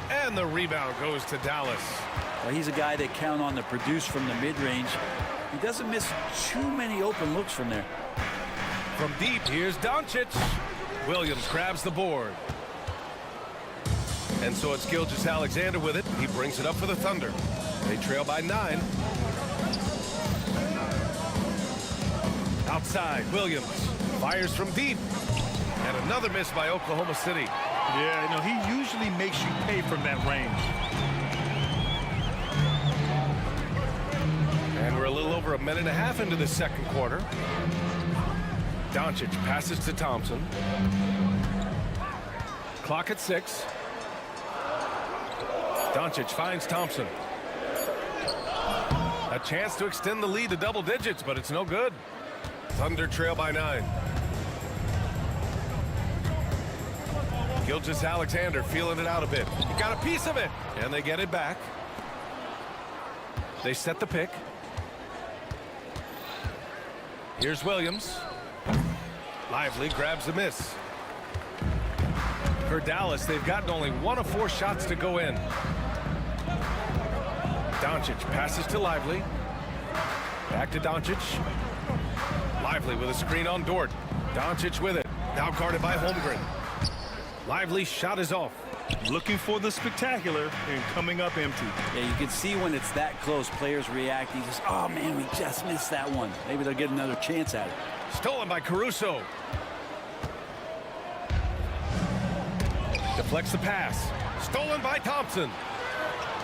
And the rebound goes to Dallas. Well, he's a guy that count on to produce from the mid-range. He doesn't miss too many open looks from there. From deep, here's Doncic. Williams grabs the board. And so it's Gilgeous-Alexander with it. He brings it up for the Thunder. They trail by 9. Outside, Williams fires from deep. And another miss by Oklahoma City. Yeah, you know, he usually makes you pay from that range. And we're a little over a minute and a half into the second quarter. Doncic passes to Thompson. Clock at 6. Doncic finds Thompson. A chance to extend the lead to double digits, but it's no good. Thunder trail by 9. Gilgeous-Alexander feeling it out a bit. He got a piece of it, and they get it back. They set the pick. Here's Williams. Lively grabs the miss. For Dallas, they've gotten only 1 of 4 shots to go in. Doncic passes to Lively. Back to Doncic. Lively with a screen on Dort. Doncic with it. Now guarded by Holmgren. Lively's shot is off. Looking for the spectacular and coming up empty. Yeah, you can see when it's that close, players react. He just, oh man, we just missed that one. Maybe they'll get another chance at it. Stolen by Caruso. Deflects the pass. Stolen by Thompson.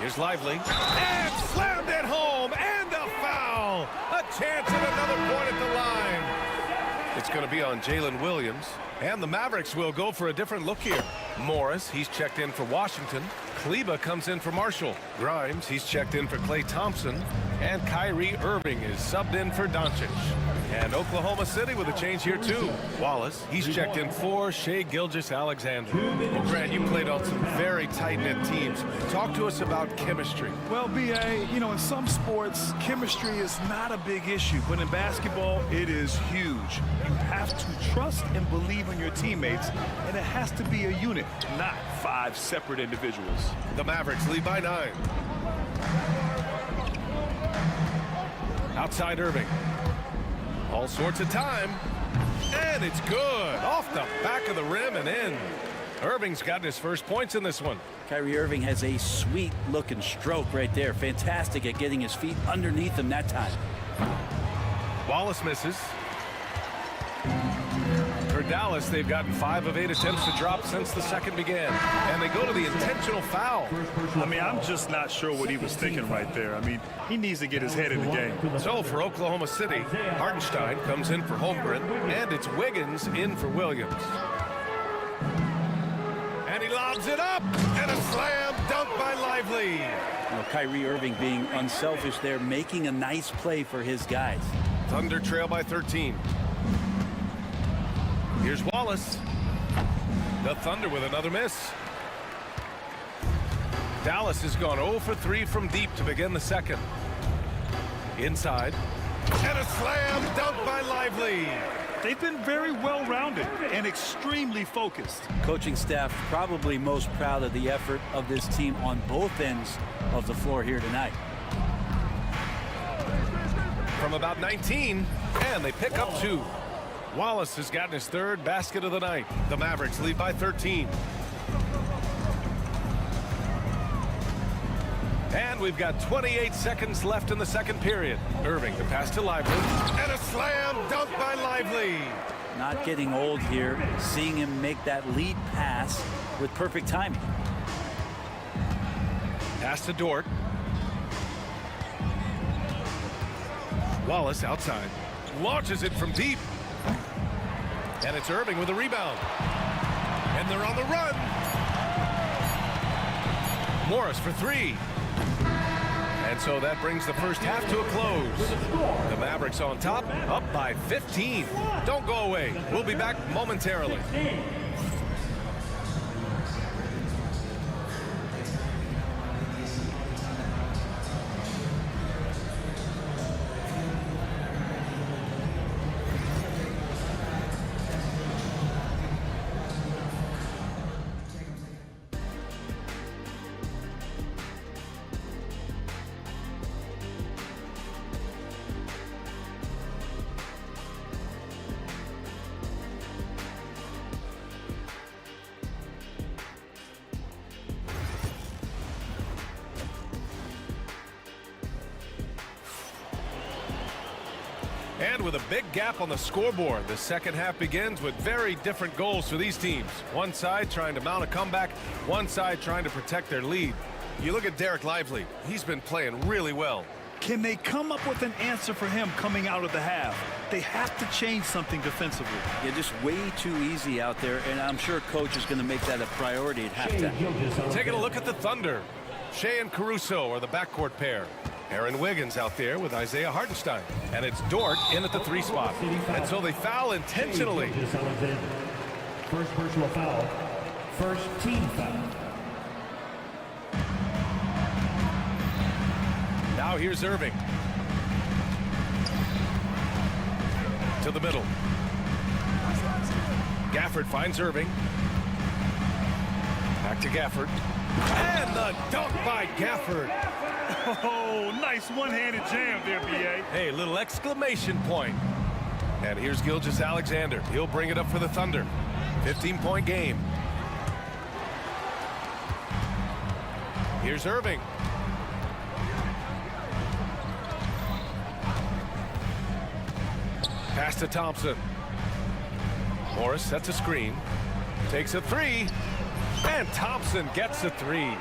Here's Lively. And slammed it home. And a foul. A chance at another point at the line. It's going to be on Jalen Williams. And the Mavericks will go for a different look here. Morris, he's checked in for Washington. Kleba comes in for Marshall. Grimes, he's checked in for Klay Thompson. And Kyrie Irving is subbed in for Doncic. And Oklahoma City with a change here too. Wallace, he's checked in for Shai Gilgeous-Alexander. Well, Grant, you played on some very tight-knit teams. Talk to us about chemistry. Well, B.A., you know, in some sports, chemistry is not a big issue. But in basketball, it is huge. You have to trust and believe in your teammates, and it has to be a unit, not 5 separate individuals. The Mavericks lead by 9. Outside Irving. All sorts of time. And it's good. Off the back of the rim and in. Irving's gotten his first points in this one. Kyrie Irving has a sweet-looking stroke right there. Fantastic at getting his feet underneath him that time. Wallace misses. For Dallas, they've gotten 5 of 8 attempts to drop since the second began. And they go to the intentional foul. I mean, I'm just not sure what he was thinking right there. I mean, he needs to get his head in the game. So for Oklahoma City, Hartenstein comes in for Holmgren, and it's Wiggins in for Williams. And he lobs it up, and a slam dunk by Lively. You know, Kyrie Irving being unselfish there, making a nice play for his guys. Thunder trail by 13. Here's Wallace. The Thunder with another miss. Dallas has gone 0 for 3 from deep to begin the second. Inside. And a slam dunk by Lively. They've been very well-rounded and extremely focused. Coaching staff probably most proud of the effort of this team on both ends of the floor here tonight. From about 19, and they pick up 2. Wallace has gotten his 3rd basket of the night. The Mavericks lead by 13. And we've got 28 seconds left in the second period. Irving, the pass to Lively. And a slam dunk by Lively. Not getting old here, seeing him make that lead pass with perfect timing. Pass to Dort. Wallace outside. Launches it from deep. And it's Irving with a rebound. And they're on the run. Morris for 3. And so that brings the first half to a close. The Mavericks on top, up by 15. Don't go away. We'll be back momentarily. And with a big gap on the scoreboard, the second half begins with very different goals for these teams. One side trying to mount a comeback, one side trying to protect their lead. You look at Derek Lively. He's been playing really well. Can they come up with an answer for him coming out of the half? They have to change something defensively. Yeah, just way too easy out there, and I'm sure coach is going to make that a priority at halftime. Taking a look at the Thunder. Shai and Caruso are the backcourt pair. Aaron Wiggins out there with Isaiah Hartenstein. And it's Dort in at the 3 spot. And so they foul intentionally. First personal foul. First team foul. Now here's Irving. To the middle. Gafford finds Irving. Back to Gafford. And the dunk by Gafford. Oh, nice one-handed jam there, B.A. Hey, little exclamation point. And here's Gilgeous-Alexander. He'll bring it up for the Thunder. 15-point game. Here's Irving. Pass to Thompson. Morris sets a screen. Takes a three. And Thompson gets a three.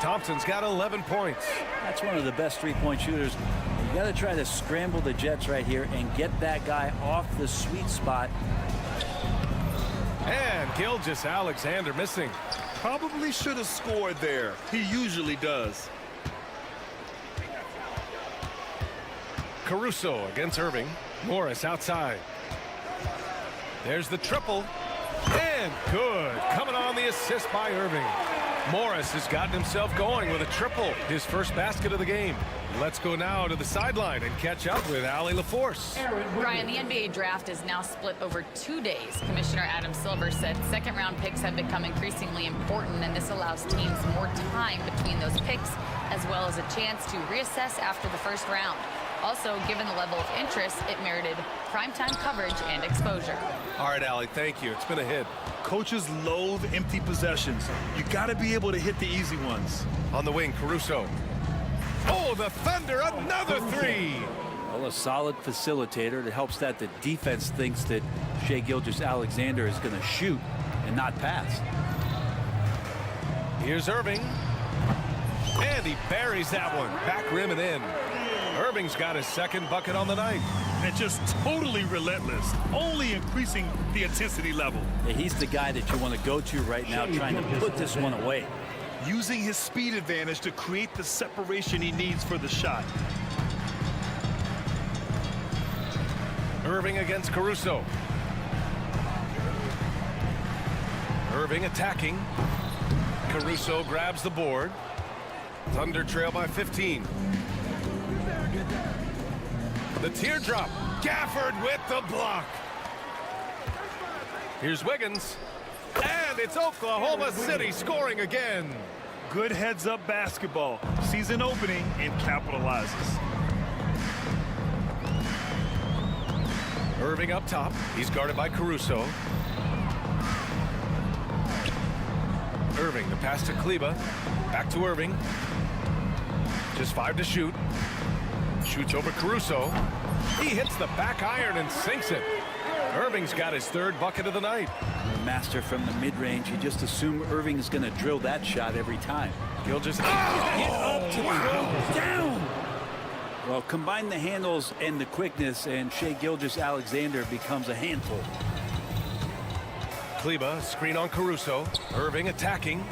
Thompson's got 11 points. That's one of the best three-point shooters. You got to try to scramble the Jets right here and get that guy off the sweet spot. And Gilgeous-Alexander missing. Probably should have scored there. He usually does. Caruso against Irving. Morris outside. There's the triple. And good. Coming on the assist by Irving. Morris has gotten himself going with a triple. His first basket of the game. Let's go now to the sideline and catch up with Allie LaForce. Brian, the NBA draft is now split over 2 days. Commissioner Adam Silver said second-round picks have become increasingly important, and this allows teams more time between those picks, as well as a chance to reassess after the first round. Also, given the level of interest, it merited primetime coverage and exposure. All right, Allie, thank you. It's been a hit. Coaches loathe empty possessions. You got to be able to hit the easy ones. On the wing, Caruso. Oh, the Thunder, another three. Well, a solid facilitator that helps that the defense thinks that Shai Gilgeous-Alexander is going to shoot and not pass. Here's Irving. And he buries that one. Back rim and in. Irving's got his second bucket on the night. And just totally relentless, only increasing the intensity level. Yeah, he's the guy that you want to go to right now, trying to put this one away. Using his speed advantage to create the separation he needs for the shot. Irving against Caruso. Irving attacking. Caruso grabs the board. Thunder trail by 15. The teardrop. Gafford with the block. Here's Wiggins. And it's Oklahoma City scoring again. Good heads-up basketball. Season opening and capitalizes. Irving up top. He's guarded by Caruso. Irving, the pass to Kleba. Back to Irving. Just 5 to shoot. Shoots over Caruso. He hits the back iron and sinks it. Irving's got his third bucket of the night. Master from the mid-range. You just assume Irving's going to drill that shot every time. He'll just get up to throw down. Well, combine the handles and the quickness, and Shai Gilgeous-Alexander becomes a handful. Kleba, screen on Caruso. Irving attacking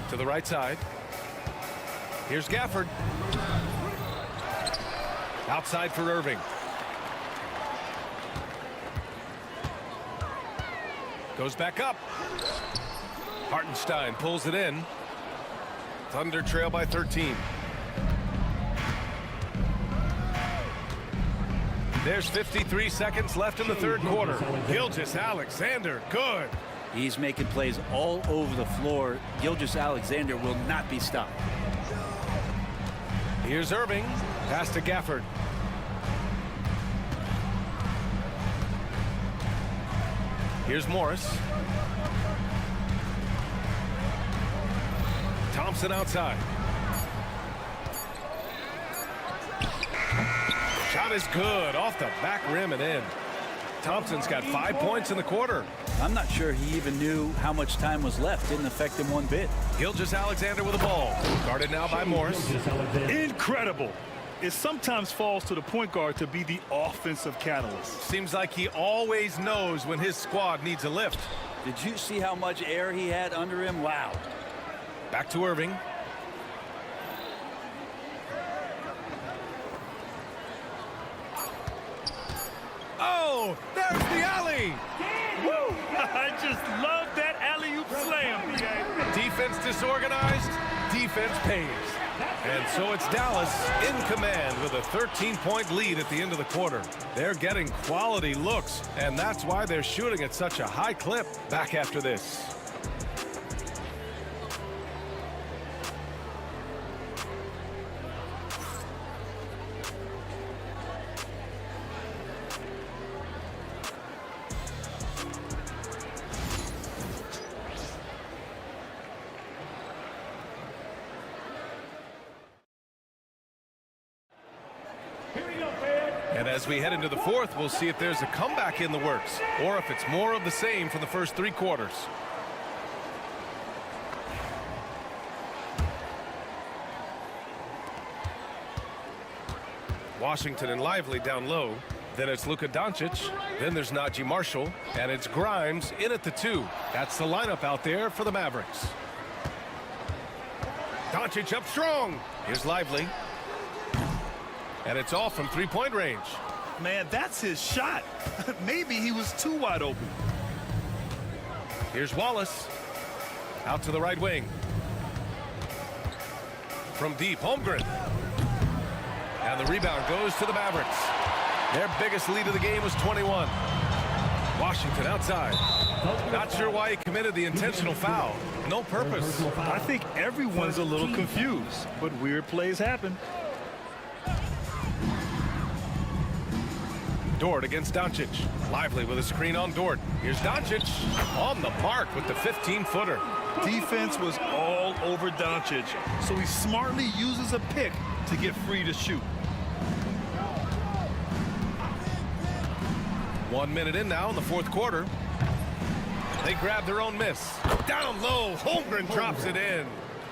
to the right side. Here's Gafford. Outside for Irving. Goes back up. Hartenstein pulls it in. Thunder trail by 13. There's 53 seconds left in the third quarter. Gilgeous-Alexander, good. He's making plays all over the floor. Gilgeous-Alexander will not be stopped. Here's Irving. Pass to Gafford. Here's Morris. Thompson outside. Shot is good off the back rim and in. Thompson's got 5 points in the quarter. I'm not sure he even knew how much time was left. Didn't affect him one bit. Gilgeous-Alexander with the ball. Guarded now by Morris. Incredible. It sometimes falls to the point guard to be the offensive catalyst. Seems like he always knows when his squad needs a lift. Did you see how much air he had under him? Wow. Back to Irving. Oh, there's the alley. Woo! I just love that alley-oop slam, BA. Defense disorganized, defense pays. And so it's Dallas in command with a 13-point lead at the end of the quarter. They're getting quality looks, and that's why they're shooting at such a high clip. Back after this. As we head into the fourth, we'll see if there's a comeback in the works or if it's more of the same for the first 3 quarters. Washington and Lively down low. Then it's Luka Doncic. Then there's Najee Marshall. And it's Grimes in at the 2. That's the lineup out there for the Mavericks. Doncic up strong. Here's Lively. And it's off from 3-point range. Man, that's his shot. Maybe he was too wide open. Here's Wallace. Out to the right wing. From deep, Holmgren. And the rebound goes to the Mavericks. Their biggest lead of the game was 21. Washington outside. Not sure why he committed the intentional foul. No purpose. I think everyone's a little confused, but weird plays happen. Dort against Doncic. Lively with a screen on Dort. Here's Doncic on the mark with the 15-footer. Defense was all over Doncic, so he smartly uses a pick to get free to shoot. 1 minute in now in the fourth quarter. They grab their own miss. Down low, Holmgren drops it in.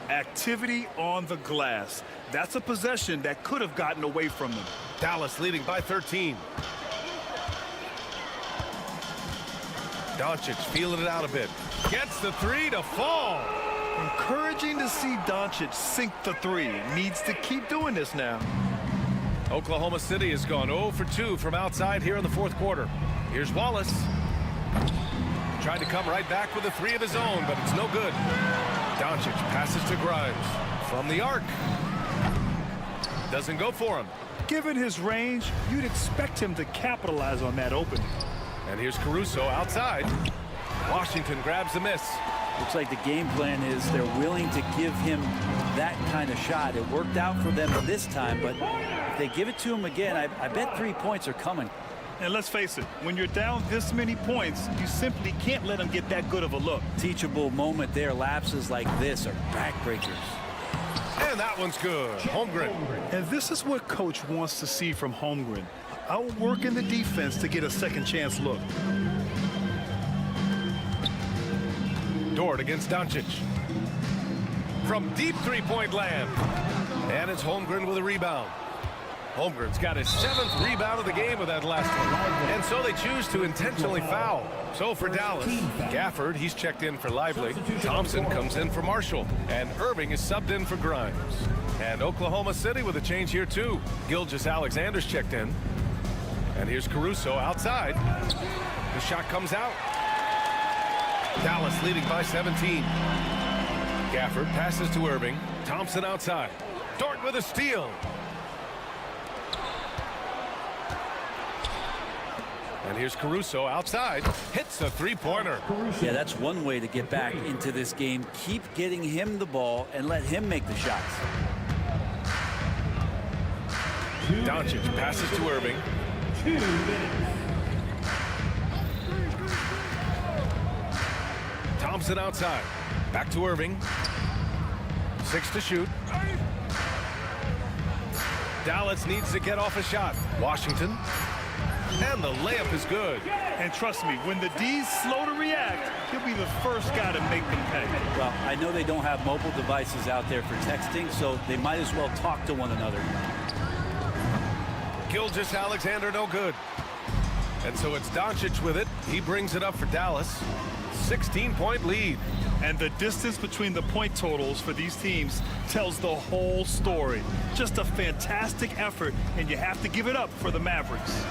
Activity on the glass. That's a possession that could have gotten away from them. Dallas leading by 13. Doncic feeling it out a bit. Gets the 3 to fall. Encouraging to see Doncic sink the 3. Needs to keep doing this now. Oklahoma City has gone 0 for 2 from outside here in the fourth quarter. Here's Wallace. Tried to come right back with a 3 of his own, but it's no good. Doncic passes to Grimes. From the arc. Doesn't go for him. Given his range, you'd expect him to capitalize on that opening. And here's Caruso outside. Washington grabs the miss. Looks like the game plan is they're willing to give him that kind of shot. It worked out for them this time, but if they give it to him again, I bet 3 points are coming. And let's face it, when you're down this many points, you simply can't let him get that good of a look. Teachable moment there. Lapses like this are backbreakers. And that one's good. Holmgren. And this is what Coach wants to see from Holmgren. Outworking the defense to get a second chance look. Dort against Doncic. From deep 3-point land. And it's Holmgren with a rebound. Holmgren's got his 7th rebound of the game with that last one. And so they choose to intentionally foul. So for Dallas, Gafford, he's checked in for Lively. Thompson comes in for Marshall. And Irving is subbed in for Grimes. And Oklahoma City with a change here too. Gilgeous-Alexander's checked in. And here's Caruso outside. The shot comes out. Dallas leading by 17. Gafford passes to Irving. Thompson outside. Dort with a steal. And here's Caruso outside. Hits a 3-pointer. Yeah, that's one way to get back into this game. Keep getting him the ball and let him make the shots. Doncic passes to Irving. 2 minutes. Thompson outside. Back to Irving. 6 to shoot. Dallas needs to get off a shot. Washington. And the layup is good. And trust me, when the D's slow to react, he'll be the first guy to make them pay. Well, I know they don't have mobile devices out there for texting, so they might as well talk to one another. Gilgeous-Alexander no good. And so it's Doncic with it. He brings it up for Dallas. 16-point lead. And the distance between the point totals for these teams tells the whole story. Just a fantastic effort, and you have to give it up for the Mavericks.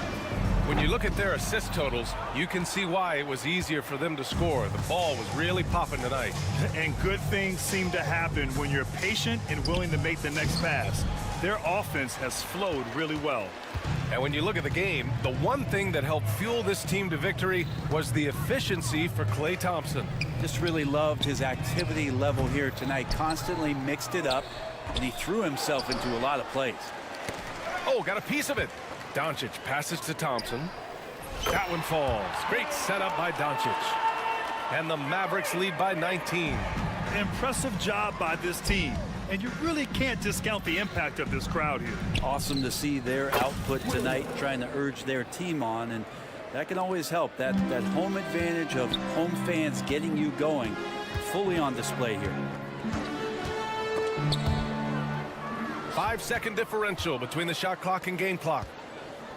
When you look at their assist totals, you can see why it was easier for them to score. The ball was really popping tonight. And good things seem to happen when you're patient and willing to make the next pass. Their offense has flowed really well. And when you look at the game, the one thing that helped fuel this team to victory was the efficiency for Klay Thompson. Just really loved his activity level here tonight. Constantly mixed it up, and he threw himself into a lot of plays. Oh, got a piece of it. Doncic passes to Thompson. That one falls. Great setup by Doncic. And the Mavericks lead by 19. Impressive job by this team. And you really can't discount the impact of this crowd here. Awesome to see their output tonight, trying to urge their team on, and that can always help. That home advantage of home fans getting you going, fully on display here. 5-second differential between the shot clock and game clock.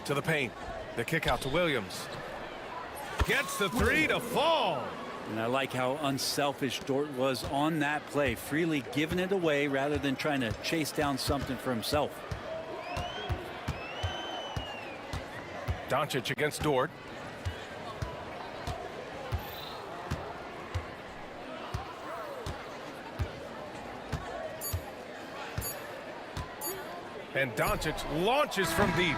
To the paint. The kick out to Williams. Gets the three to fall. And I like how unselfish Dort was on that play, freely giving it away rather than trying to chase down something for himself. Doncic against Dort. And Doncic launches from deep.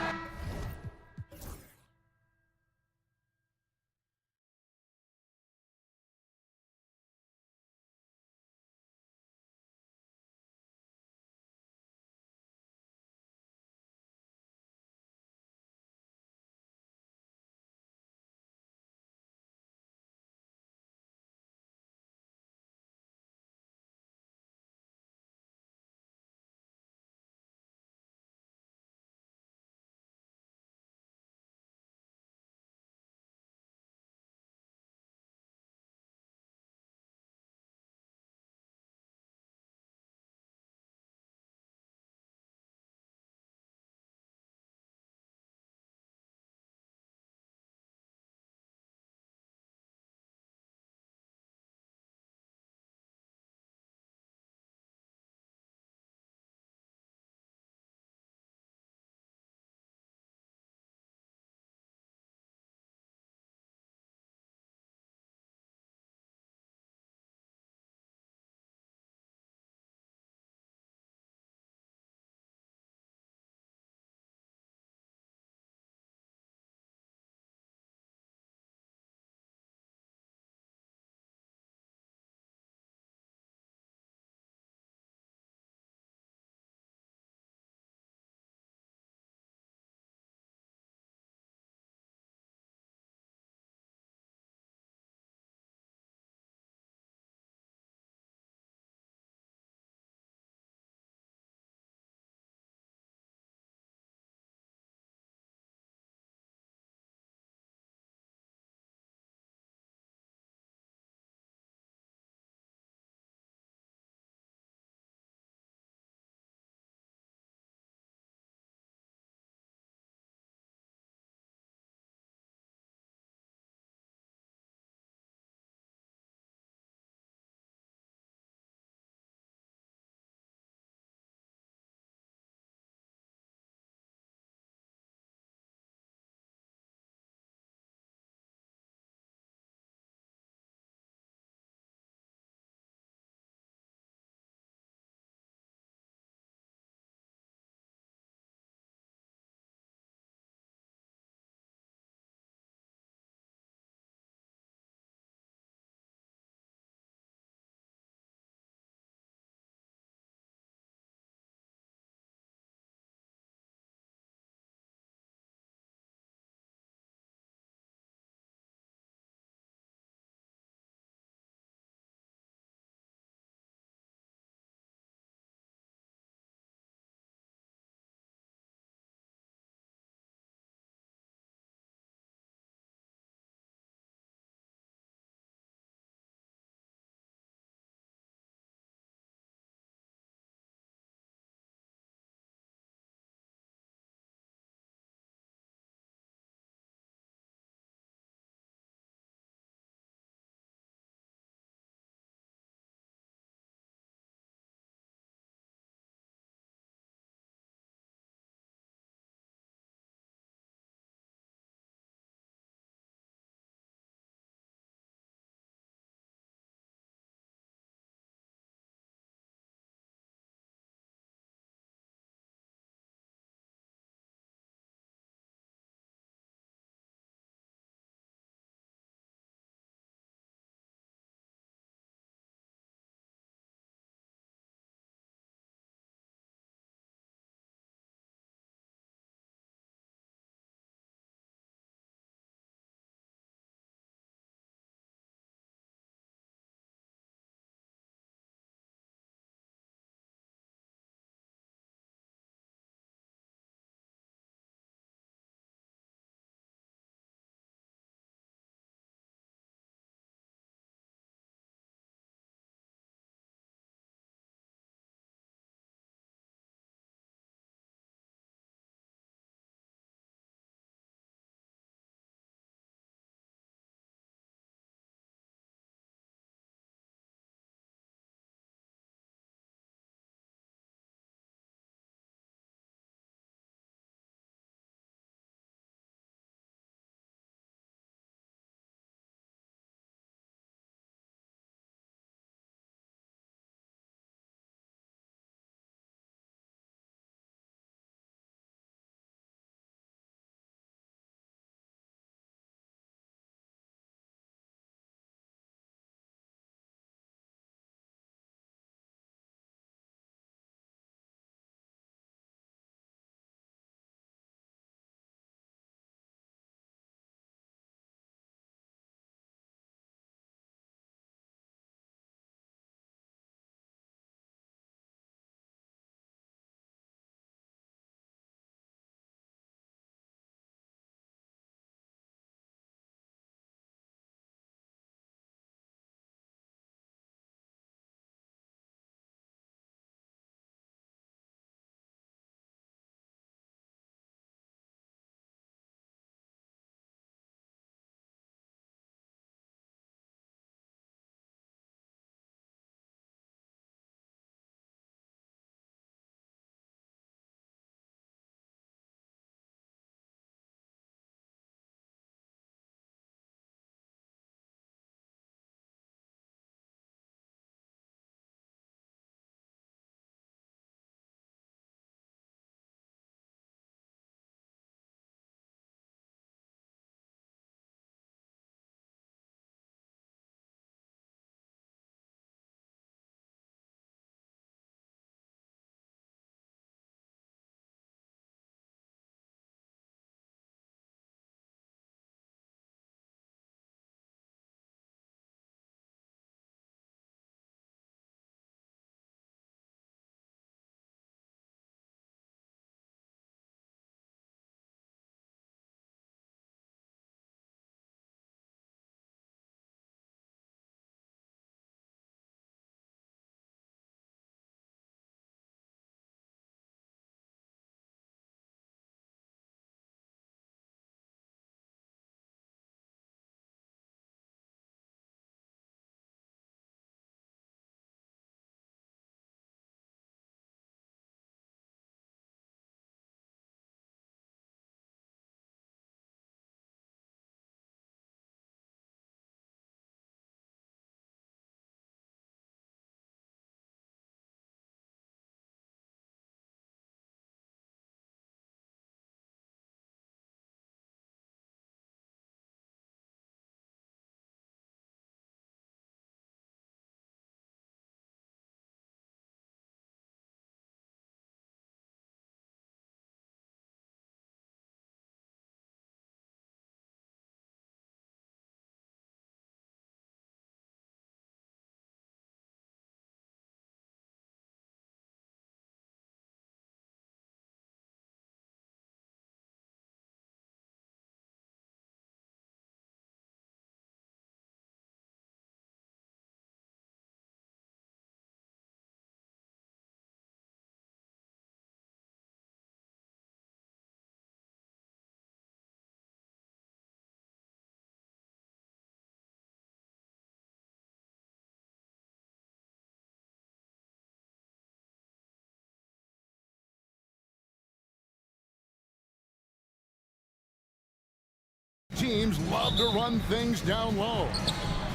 teams love to run things down low.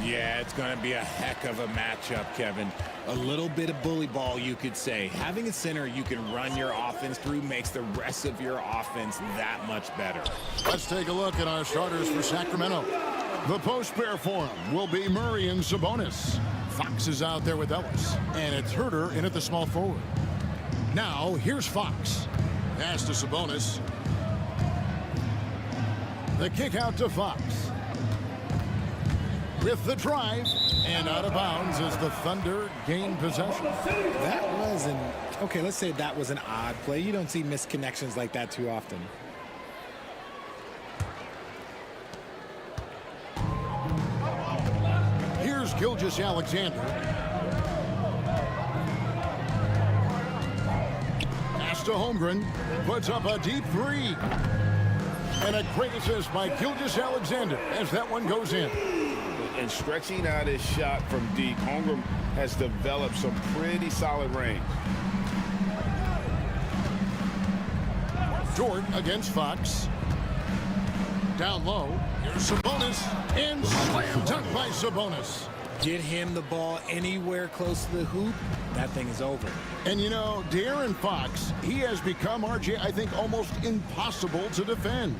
Yeah, it's going to be a heck of a matchup, Kevin. A little bit of bully ball, you could say. Having a center you can run your offense through makes the rest of your offense that much better. Let's take a look at our starters for Sacramento. The post pair for him will be Murray and Sabonis. Fox is out there with Ellis, and it's Herter in at the small forward. Now, here's Fox. Pass to Sabonis. The kick out to Fox. With the drive, and out of bounds as the Thunder gain possession. That was okay, let's say that was an odd play. You don't see missed connections like that too often. Here's Gilgeous-Alexander. Pass to Holmgren. Puts up a deep three. And a great assist by Gilgeous-Alexander as that one goes in. And stretching out his shot from deep, Holmgren has developed some pretty solid range. Dort against Fox. Down low. Here's Sabonis. And slam dunk by Sabonis. Get him the ball anywhere close to the hoop, that thing is over. And you know, De'Aaron Fox, he has become, RJ, I think, almost impossible to defend.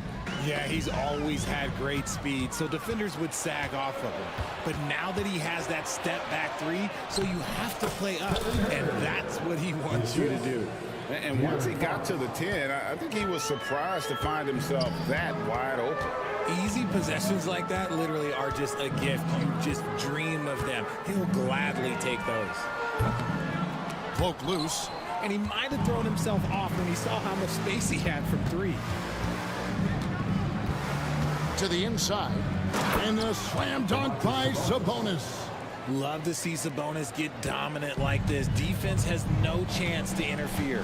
Yeah, he's always had great speed, so defenders would sag off of him. But now that he has that step back three, so you have to play up, and that's what he wants you to do. And once he got to the 10, I think he was surprised to find himself that wide open. Easy possessions like that literally are just a gift. You just dream of them. He'll gladly take those. Poke loose. And he might have thrown himself off when he saw how much space he had from three. To the inside. And a slam dunk by Sabonis. Love to see Sabonis get dominant like this. Defense has no chance to interfere.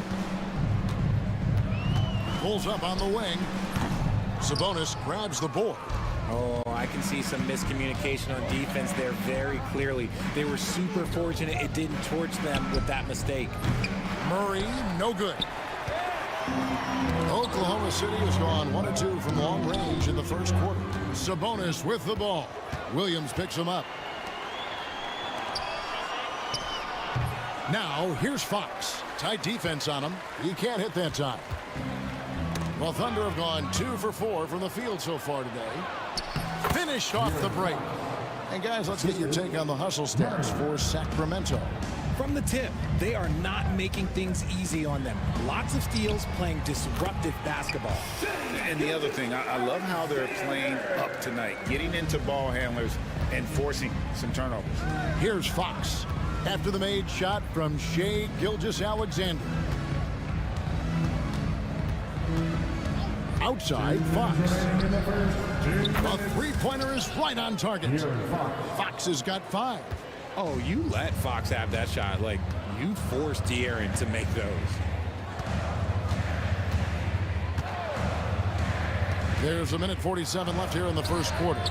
Pulls up on the wing. Sabonis grabs the board. Oh, I can see some miscommunication on defense there very clearly. They were super fortunate it didn't torch them with that mistake. Murray, no good. Oklahoma City has gone 1 of 2 from long range in the first quarter. Sabonis with the ball. Williams picks him up. Now, here's Fox. Tight defense on him. He can't hit that time. Well, Thunder have gone 2 for 4 from the field so far today. Finished off the break. And guys, let's get your take on the hustle stats for Sacramento. From the tip, they are not making things easy on them. Lots of steals, playing disruptive basketball. And the other thing, I love how they're playing up tonight, getting into ball handlers and forcing some turnovers. Here's Fox after the made shot from Shai Gilgeous-Alexander. Outside, Fox. A three-pointer is right on target. Fox has got 5. Oh, you let Fox have that shot. Like, you forced De'Aaron to make those. There's a minute 47 left here in the first quarter.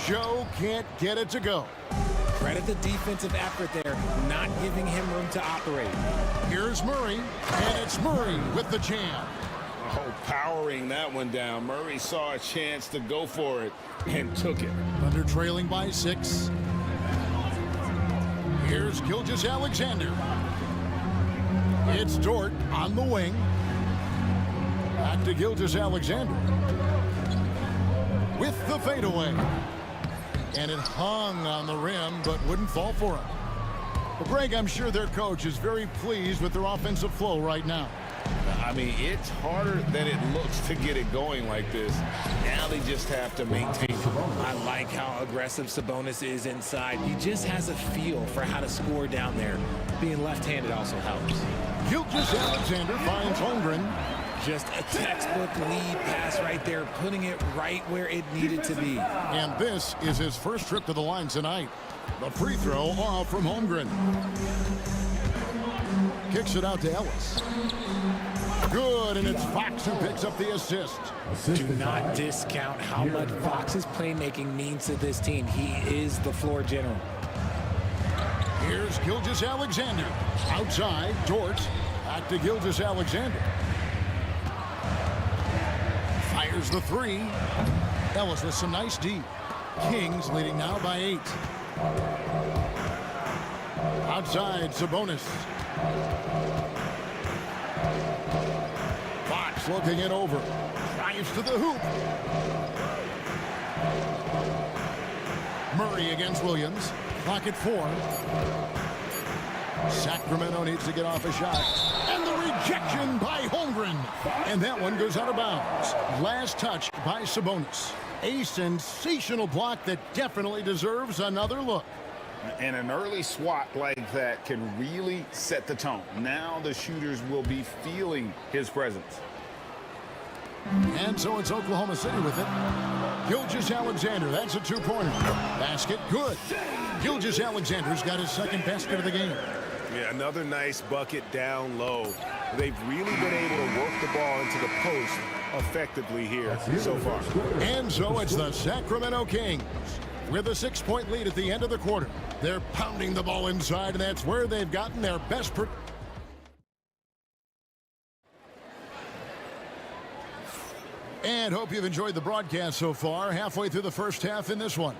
Joe can't get it to go. Credit the defensive effort there, not giving him room to operate. Here's Murray, and it's Murray with the jam. Oh, powering that one down. Murray saw a chance to go for it and took it. Thunder trailing by 6. Here's Gilgeous-Alexander. It's Dort on the wing. Back to Gilgeous-Alexander. With the fadeaway. And it hung on the rim, but wouldn't fall for him. Well, Greg, I'm sure their coach is very pleased with their offensive flow right now. I mean, it's harder than it looks to get it going like this. Now they just have to maintain it. I like how aggressive Sabonis is inside. He just has a feel for how to score down there. Being left-handed also helps. Gilgeous-Alexander finds Holmgren. Just a textbook lead pass right there, putting it right where it needed to be. And this is his first trip to the line tonight. The free throw off from Holmgren. Kicks it out to Ellis. Good, and it's Fox who picks up the assist. Do not discount how much Fox's playmaking means to this team. He is the floor general. Here's Gilgeous-Alexander. Outside, Dort. Back to Gilgeous-Alexander. Fires the 3. Ellis with some nice D. Kings leading now by 8. Outside, Sabonis. Fox looking it over. Drives to the hoop. Murray against Williams. Clock at 4. Sacramento needs to get off a shot. And the rejection by Holmgren. And that one goes out of bounds. Last touch by Sabonis. A sensational block that definitely deserves another look. And an early swat like that can really set the tone. Now the shooters will be feeling his presence. And so it's Oklahoma City with it. Gilgeous-Alexander, that's a two-pointer. Basket, good. Gilgeous-Alexander's got his second basket of the game. Yeah, another nice bucket down low. They've really been able to work the ball into the post effectively here so far. And so it's the Sacramento Kings with a 6-point lead at the end of the quarter. They're pounding the ball inside, and that's where they've gotten their best. And hope you've enjoyed the broadcast so far. Halfway through the first half in this one.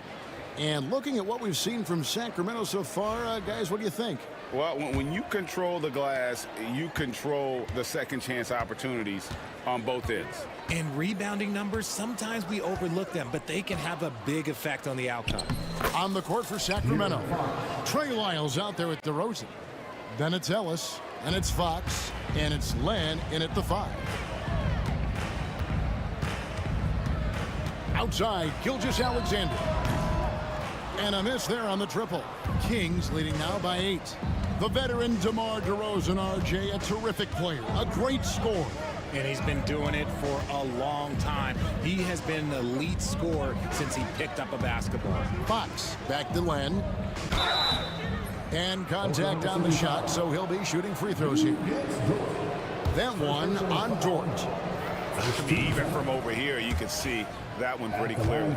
And looking at what we've seen from Sacramento so far, guys, what do you think? Well, when you control the glass, you control the second chance opportunities on both ends. In rebounding numbers, sometimes we overlook them, but they can have a big effect on the outcome. On the court for Sacramento, Trey Lyles out there at DeRozan. Then it's Ellis, and it's Fox, and it's Len in at the 5. Outside, Gilgeous-Alexander. And a miss there on the triple. Kings leading now by 8. The veteran DeMar DeRozan, RJ, a terrific player, a great scorer. And he's been doing it for a long time. He has been the lead scorer since he picked up a basketball. Fox back to Len. And contact on the shot, so he'll be shooting free throws here. That one on Dort. Even from over here, you can see that one pretty clearly.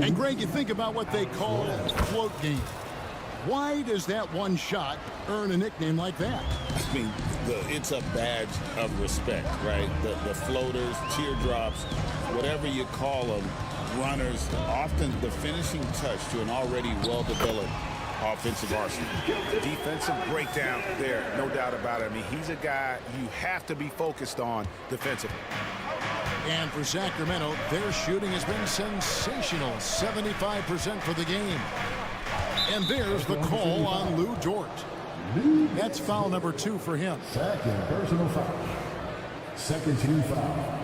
And Greg, you think about what they call float game. Why does that one shot earn a nickname like that? I mean, it's a badge of respect, right? The floaters, teardrops, whatever you call them, runners, often the finishing touch to an already well-developed offensive arsenal. Defensive breakdown there, no doubt about it. I mean, he's a guy you have to be focused on defensively. And for Sacramento, their shooting has been sensational, 75% for the game. And there's the call on Lou Dort. That's foul number 2 for him. Second personal foul. Second team foul.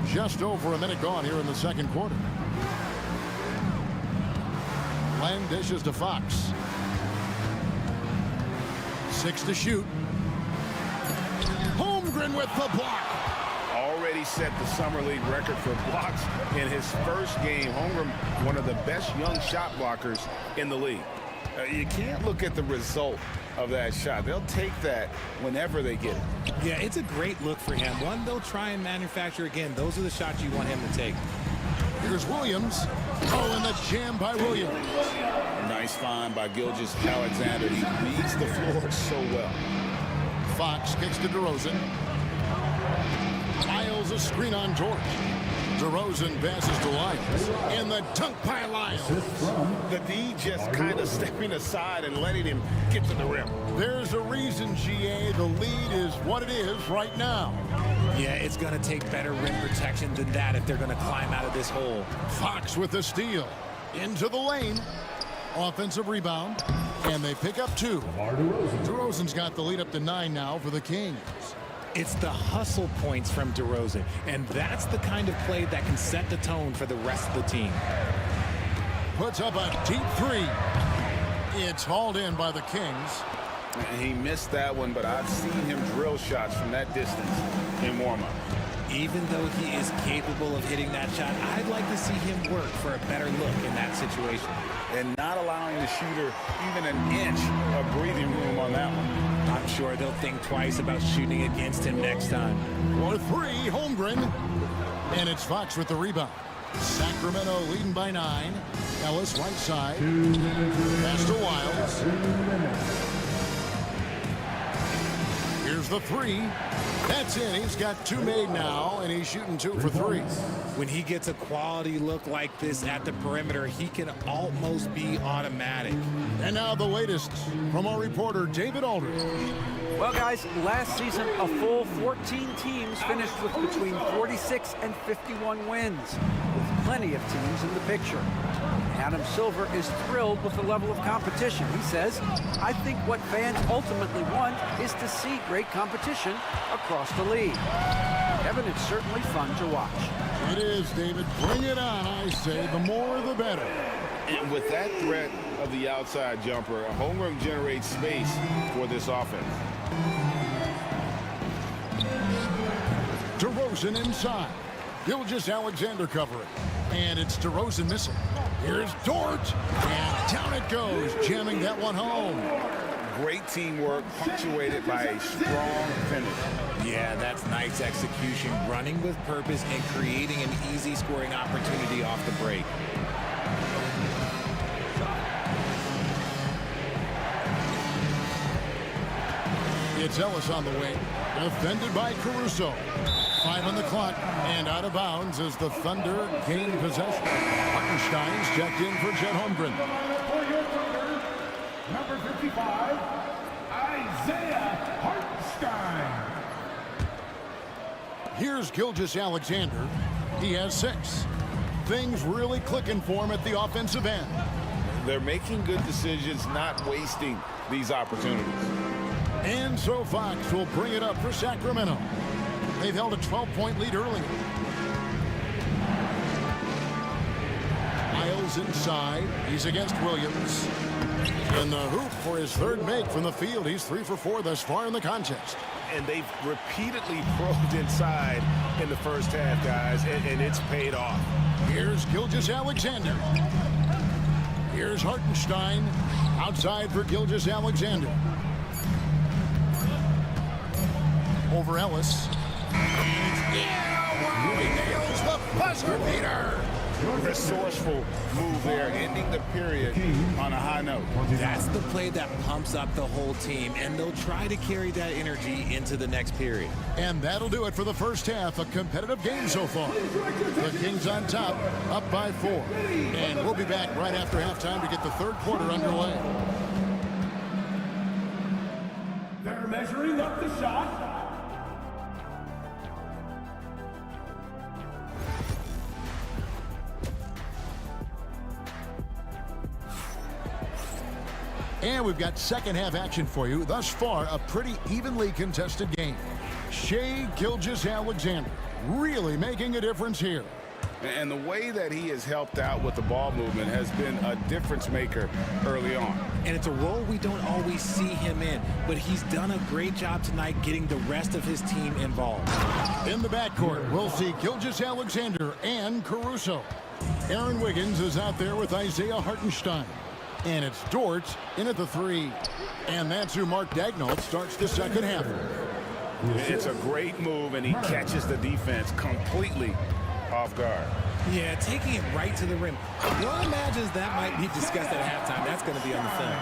Just over a minute gone here in the second quarter. Len dishes to Fox. 6 to shoot. Holmgren with the block. Already set the Summer League record for blocks in his first game. Holmgren, one of the best young shot blockers in the league. You can't look at the result of that shot. They'll take that whenever they get it. Yeah, it's a great look for him. One they'll try and manufacture again. Those are the shots you want him to take. Here's Williams. Oh, and the jam by Williams. Nice find by Gilgeous-Alexander. He reads the floor so well. Fox kicks to DeRozan. Lyles a screen on Dort. DeRozan passes to Lyles. And the dunk by Lyles. The D just kind of stepping aside and letting him get to the rim. There's a reason, GA. The lead is what it is right now. Yeah, it's going to take better rim protection than that if they're going to climb out of this hole. Fox with the steal. Into the lane. Offensive rebound. And they pick up 2. DeRozan's got the lead up to 9 now for the Kings. It's the hustle points from DeRozan, and that's the kind of play that can set the tone for the rest of the team. Puts up a deep 3. It's hauled in by the Kings. And he missed that one, but I've seen him drill shots from that distance in warm-up. Even though he is capable of hitting that shot, I'd like to see him work for a better look in that situation. And not allowing the shooter even an inch of breathing room on that one. I'm sure they'll think twice about shooting against him next time. For 3, Holmgren. And it's Fox with the rebound. Sacramento leading by 9. Ellis right side. Pass to Lyles. Here's Here's the three. That's in. He's got 2 made now, and he's shooting 2 for 3. When he gets a quality look like this at the perimeter, he can almost be automatic. And now the latest from our reporter, David Aldridge. Well, guys, last season, a full 14 teams finished with between 46 and 51 wins, with plenty of teams in the picture. Adam Silver is thrilled with the level of competition. He says, I think what fans ultimately want is to see great competition across the league. Kevin, it's certainly fun to watch. It is, David. Bring it on, I say. The more, the better. And with that threat of the outside jumper, a home run generates space for this offense. DeRozan inside. Gilgeous-Alexander covering. And it's DeRozan missing. Here's Dort. And down it goes, jamming that one home. Great teamwork, punctuated by a strong finish. Yeah, that's nice execution, running with purpose and creating an easy scoring opportunity off the break. It's Ellis on the wing, defended by Caruso. 5 on the clock, and out of bounds as the Thunder gain possession. Hartenstein's checked in for Chet Holmgren. For your Thunder, number 55, Isaiah Hartenstein. Here's Gilgeous-Alexander. He has 6. Things really clicking for him at the offensive end. They're making good decisions, not wasting these opportunities. And so Fox will bring it up for Sacramento. They've held a 12-point lead earlier. Miles inside. He's against Williams. In the hoop for his 3rd make from the field. He's 3 for 4 thus far in the contest. And they've repeatedly probed inside in the first half, guys, and it's paid off. Here's Gilgeous-Alexander. Here's Hartenstein. Outside for Gilgeous-Alexander. Over Ellis. Wow, he nails the buzzer beater. Resourceful move there, ending the period on a high note. That's the play that pumps up the whole team, and they'll try to carry that energy into the next period. And that'll do it for the first half. A competitive game so far. The Kings on top, up by 4. And we'll be back right after halftime to get the 3rd quarter underway. They're measuring up the shot. And we've got second half action for you. Thus far, a pretty evenly contested game. Shai Gilgeous-Alexander really making a difference here. And the way that he has helped out with the ball movement has been a difference maker early on. And it's a role we don't always see him in, but he's done a great job tonight getting the rest of his team involved. In the backcourt, we'll see Gilgeous-Alexander and Caruso. Aaron Wiggins is out there with Isaiah Hartenstein. And it's Dort in at the 3. And that's who Mark Daigneault starts the second half. It's a great move, and he catches the defense completely off guard. Yeah, taking it right to the rim. One imagines that might be discussed at halftime. That's going to be on the film.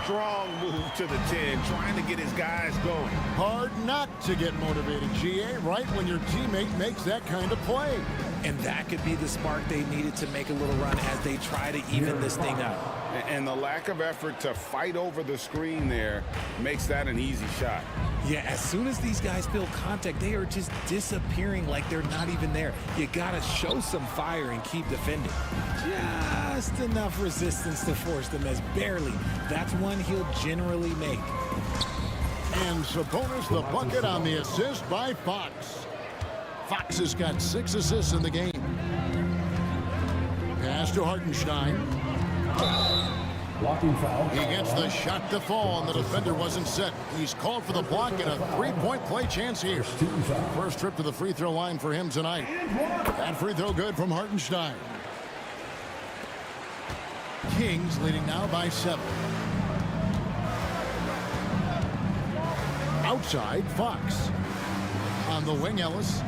Strong move to the 10, trying to get his guys going. Hard not to get motivated, GA, right when your teammate makes that kind of play. And that could be the spark they needed to make a little run as they try to even this thing up. And the lack of effort to fight over the screen there makes that an easy shot. Yeah, as soon as these guys feel contact, they are just disappearing like they're not even there. You gotta show some fire and keep defending. Just enough resistance to force them as barely. That's one he'll generally make. And Sabonis the bucket on the assist by Fox. Fox has got 6 assists in the game. Pass to Hartenstein. Blocking foul. He gets the shot to fall, and the defender wasn't set. He's called for the block and a 3-point play chance here. First trip to the free throw line for him tonight. That free throw good from Hartenstein. Kings leading now by 7. Outside, Fox. On the wing, Ellis.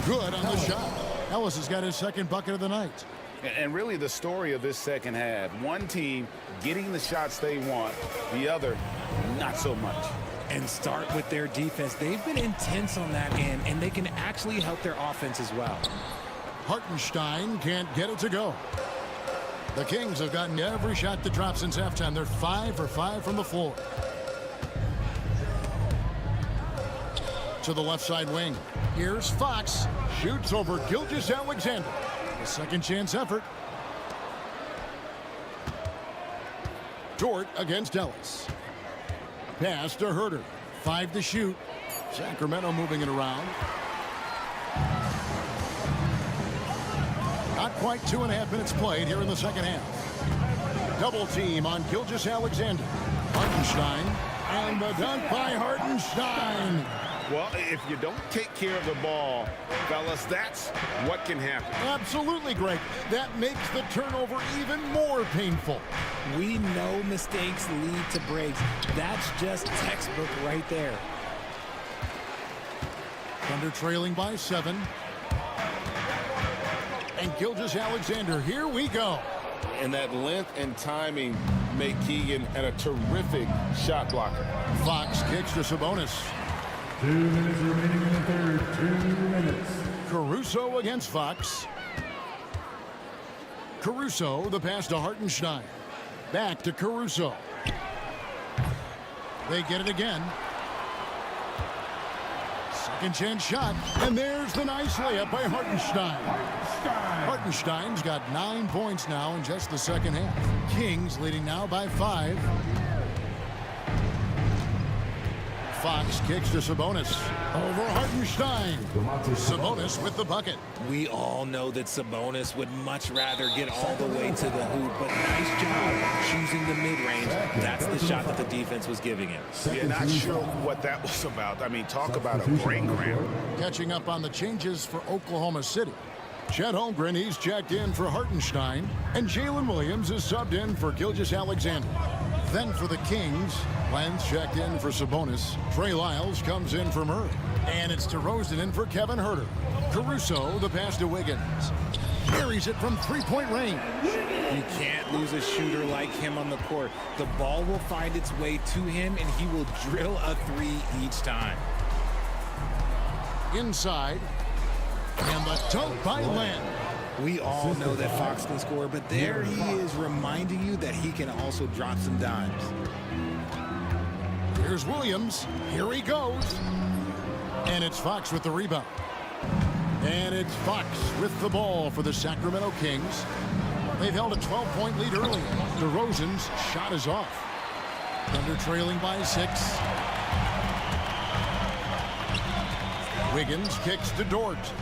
Good on the shot. Ellis has got his second bucket of the night. And really the story of this second half, one team getting the shots they want, the other not so much. And start with their defense. They've been intense on that end, and they can actually help their offense as well. Hartenstein can't get it to go. The Kings have gotten every shot to drop since halftime. They're 5 for 5 from the floor. To the left side wing. Here's Fox. Shoots over Gilgeous-Alexander. A second chance effort. Dort against Ellis. Pass to Herter. 5 to shoot. Sacramento moving it around. Not quite 2.5 minutes played here in the second half. Double team on Gilgeous-Alexander. Hartenstein. And the dunk by Hartenstein. Well, if you don't take care of the ball, fellas, that's what can happen. Absolutely, Greg. That makes the turnover even more painful. We know mistakes lead to breaks. That's just textbook right there. Thunder trailing by 7. And Gilgeous-Alexander, here we go. And that length and timing make Keegan a terrific shot blocker. Fox kicks to Sabonis. 2 minutes remaining in the third. 2 minutes. Caruso against Fox. Caruso, the pass to Hartenstein. Back to Caruso. They get it again. Second chance shot. And there's the nice layup by Hartenstein. Hartenstein's got 9 points now in just the second half. Kings leading now by 5. Fox kicks to Sabonis. Over Hartenstein. Sabonis with the bucket. We all know that Sabonis would much rather get all the way to the hoop, but nice job choosing the mid-range. That's the shot that the defense was giving him. Yeah, not sure what that was about. I mean, talk about a brain cramp. Catching up on the changes for Oklahoma City. Chet Holmgren, he's checked in for Hartenstein. And Jalen Williams is subbed in for Gilgeous-Alexander. Then for the Kings, Lance checked in for Sabonis. Trey Lyles comes in for Murray. And it's DeRozan in for Kevin Herter. Caruso, the pass to Wiggins. Carries it from three-point range. You can't lose a shooter like him on the court. The ball will find its way to him, and he will drill a 3 each time. Inside. And the dunk by Len. We all know that Fox can score, but there he is reminding you that he can also drop some dimes. Here's Williams. Here he goes. And it's Fox with the rebound. And it's Fox with the ball for the Sacramento Kings. They've held a 12-point lead early. DeRozan's shot is off. Thunder trailing by 6. Wiggins kicks to Dort.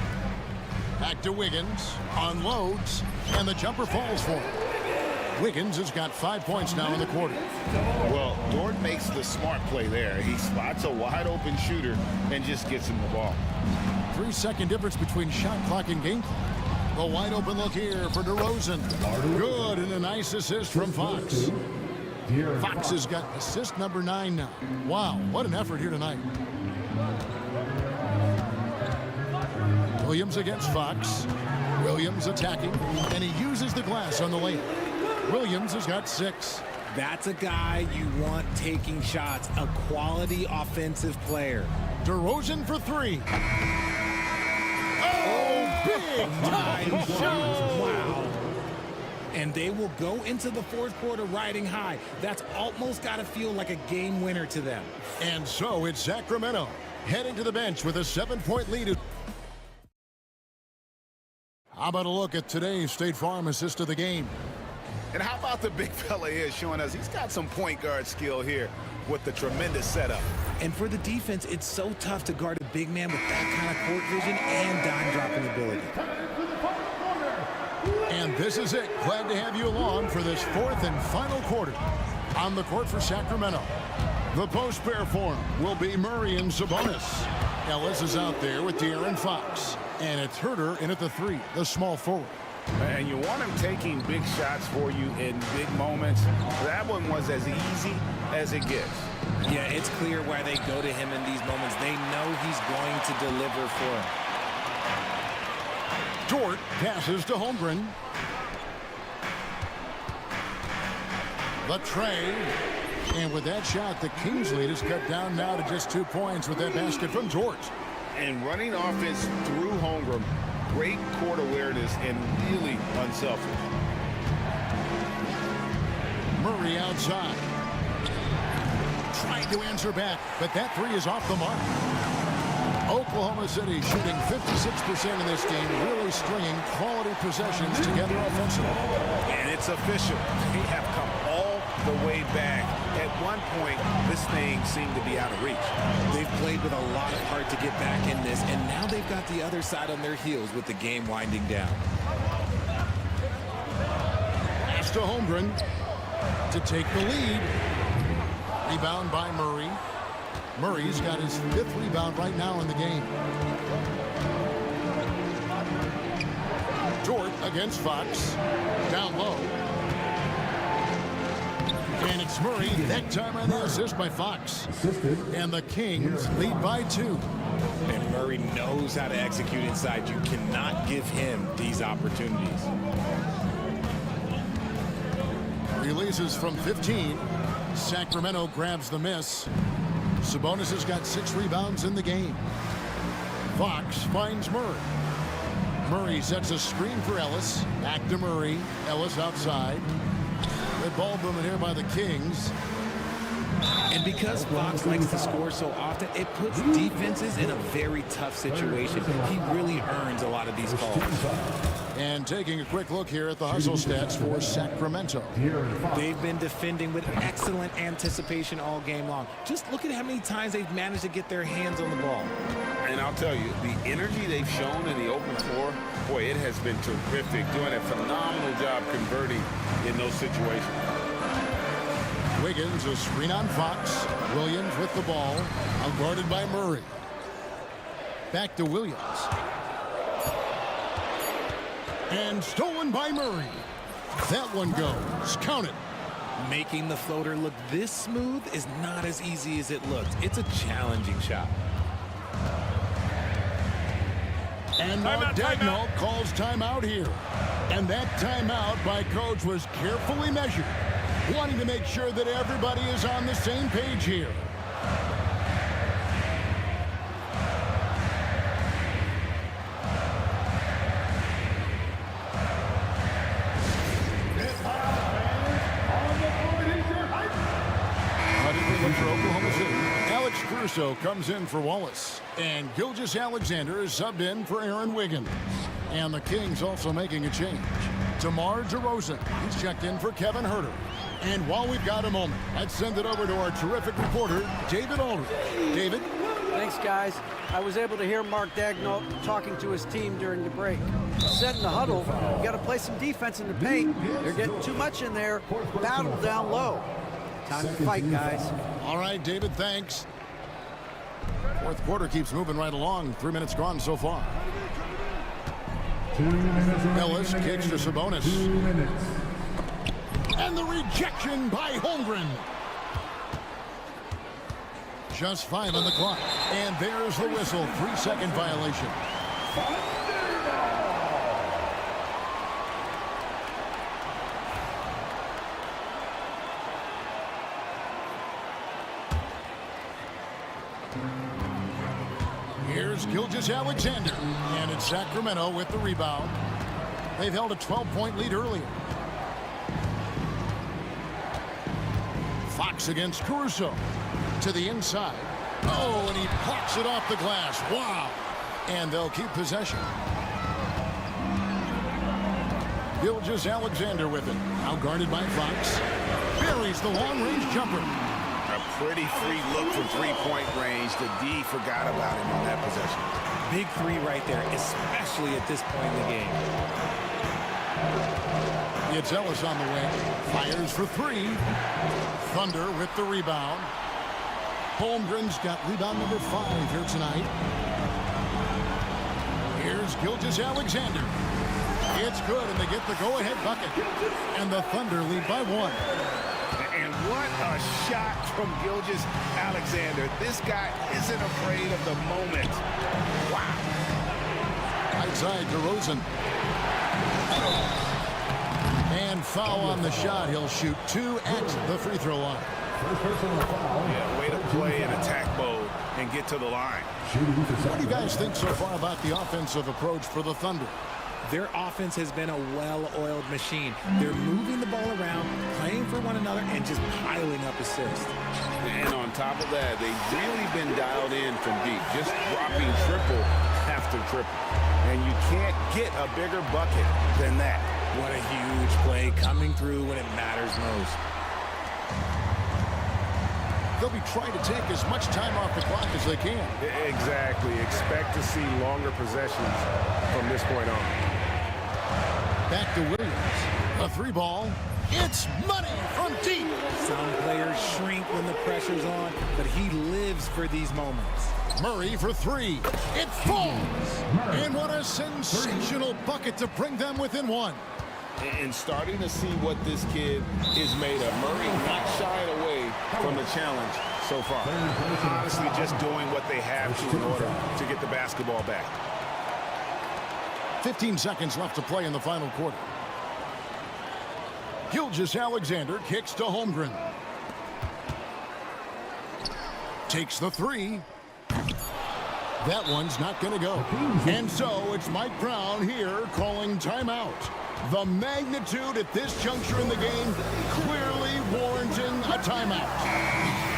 Back to Wiggins, unloads, and the jumper falls for him. Wiggins has got 5 points now in the quarter. Well, Dort makes the smart play there. He spots a wide open shooter and just gets him the ball. 3-second difference between shot clock and game clock. The wide open look here for DeRozan. Good, and a nice assist from Fox. Fox has got assist number 9 now. Wow, what an effort here tonight. Williams against Fox. Williams attacking, and he uses the glass on the layup. Williams has got 6. That's a guy you want taking shots, a quality offensive player. DeRozan for 3. Oh, big time shot! Wow. And they will go into the fourth quarter riding high. That's almost got to feel like a game winner to them. And so it's Sacramento heading to the bench with a 7-point lead. How about a look at today's State Farm assist of the game? And how about the big fella here showing us he's got some point guard skill here with the tremendous setup. And for the defense, it's so tough to guard a big man with that kind of court vision and dime-dropping ability. And this is it. Glad to have you along for this 4th and final quarter. On the court for Sacramento, the post pair form will be Murray and Sabonis. Ellis is out there with De'Aaron Fox. And it's Herter in at the 3, the small forward. And you want him taking big shots for you in big moments. That one was as easy as it gets. Yeah, it's clear why they go to him in these moments. They know he's going to deliver for them. Dort passes to Holmgren. The trade. And with that shot, the Kings lead is cut down now to just 2 points with that basket from Dort. And running offense through Holmgren, great court awareness and really unselfish. Murray outside. Trying to answer back, but that three is off the mark. Oklahoma City shooting 56% in this game, really stringing quality possessions together offensively. And it's official. They have come all the way back. At one point, this thing seemed to be out of reach. They've played with a lot of heart to get back in this, and now they've got the other side on their heels with the game winding down. Pass to Holmgren to take the lead. Rebound by Murray. Murray's got his 5th rebound right now in the game. Dort against Fox. Down low. And it's Murray, that time on the assist by Fox. And the Kings lead by 2. And Murray knows how to execute inside. You cannot give him these opportunities. Releases from 15. Sacramento grabs the miss. Sabonis has got 6 rebounds in the game. Fox finds Murray. Murray sets a screen for Ellis. Back to Murray. Ellis outside. Good ball movement here by the Kings. And because Fox likes to score so often, it puts defenses in a very tough situation. He really earns a lot of these calls. And taking a quick look here at the hustle stats for Sacramento. They've been defending with excellent anticipation all game long. Just look at how many times they've managed to get their hands on the ball. And I'll tell you, the energy they've shown in the open floor, boy, it has been terrific. Doing a phenomenal job converting in those situations. Wiggins, a screen on Fox. Williams with the ball. Outguarded by Murray. Back to Williams. And stolen by Murray. That one goes. Count it. Making the floater look this smooth is not as easy as it looks. It's a challenging shot. And Mark Dagnall calls timeout here. And that timeout by coach was carefully measured, wanting to make sure that everybody is on the same page here. For Oklahoma City, Alex Caruso comes in for Wallace, and Gilgeous-Alexander is subbed in for Aaron Wiggins. And the Kings also making a change. DeMar DeRozan, he's checked in for Kevin Huerter. And while we've got a moment, let's send it over to our terrific reporter, David Aldridge. David? Thanks, guys. I was able to hear Mark Dagnall talking to his team during the break. He said in the huddle, you got to play some defense in the paint. They're getting too much in there. Battle down low. Time to fight, guys. All right, David, thanks. Fourth quarter keeps moving right along. 3 minutes gone so far. Ellis kicks to Sabonis. And the rejection by Holmgren. Just 5 on the clock. And there's the whistle. 3-second violation. Here's Gilgeous-Alexander, and it's Sacramento with the rebound. They've held a 12-point lead earlier. Fox against Caruso to the inside. Oh, and he plucks it off the glass. Wow. And they'll keep possession. Gilgeous-Alexander with it. Now guarded by Fox. Buries the long-range jumper. A pretty free look from three-point range. The D forgot about him on that possession. Big three right there, especially at this point in the game. It's Ellis on the wing. Fires for 3. Thunder with the rebound. Holmgren's got rebound number 5 here tonight. Here's Gilgeous-Alexander. It's good, and they get the go-ahead bucket. And the Thunder lead by 1. And what a shot from Gilgeous-Alexander. This guy isn't afraid of the moment. Wow. I'd inside to Rosen. And foul on the shot. He'll shoot 2 at the free throw line. Yeah, way to play in attack mode and get to the line. What do you guys think so far about the offensive approach for the Thunder? Their offense has been a well-oiled machine. They're moving the ball around, playing for one another, and just piling up assists. And on top of that, they've really been dialed in from deep, just dropping triple after triple. And you can't get a bigger bucket than that. What a huge play coming through when it matters most. They'll be trying to take as much time off the clock as they can. Exactly. Expect to see longer possessions from this point on. Back to Williams. A 3-ball. It's money from deep. Some players shrink when the pressure's on, but he lives for these moments. Murray for 3. It falls. And what a sensational bucket to bring them within 1. And starting to see what this kid is made of. Murray not shying away from the challenge so far. Honestly, just doing what they have to in order to get the basketball back. 15 seconds left to play in the final quarter. Gilgeous-Alexander kicks to Holmgren. Takes the 3. That one's not going to go. And so it's Mike Brown here calling timeout. The magnitude at this juncture in the game clearly warranting a timeout.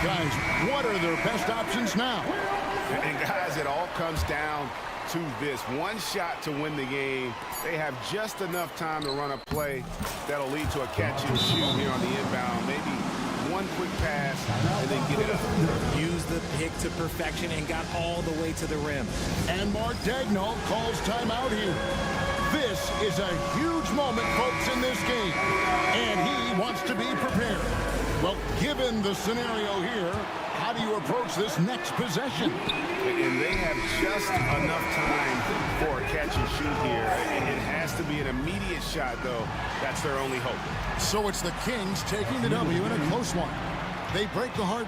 Guys, what are their best options now? And guys, it all comes down to this. One shot to win the game. They have just enough time to run a play that'll lead to a catch and shoot here on the inbound. Maybe one quick pass and then get it up. Use the pick to perfection and got all the way to the rim. And Mark Daigneault calls timeout here. This is a huge moment, folks, in this game. And he wants to be prepared. Well, given the scenario here, how do you approach this next possession? And they have just enough time for a catch and shoot here. It has to be an immediate shot, though. That's their only hope. So it's the Kings taking the W in a close one. They break the hard...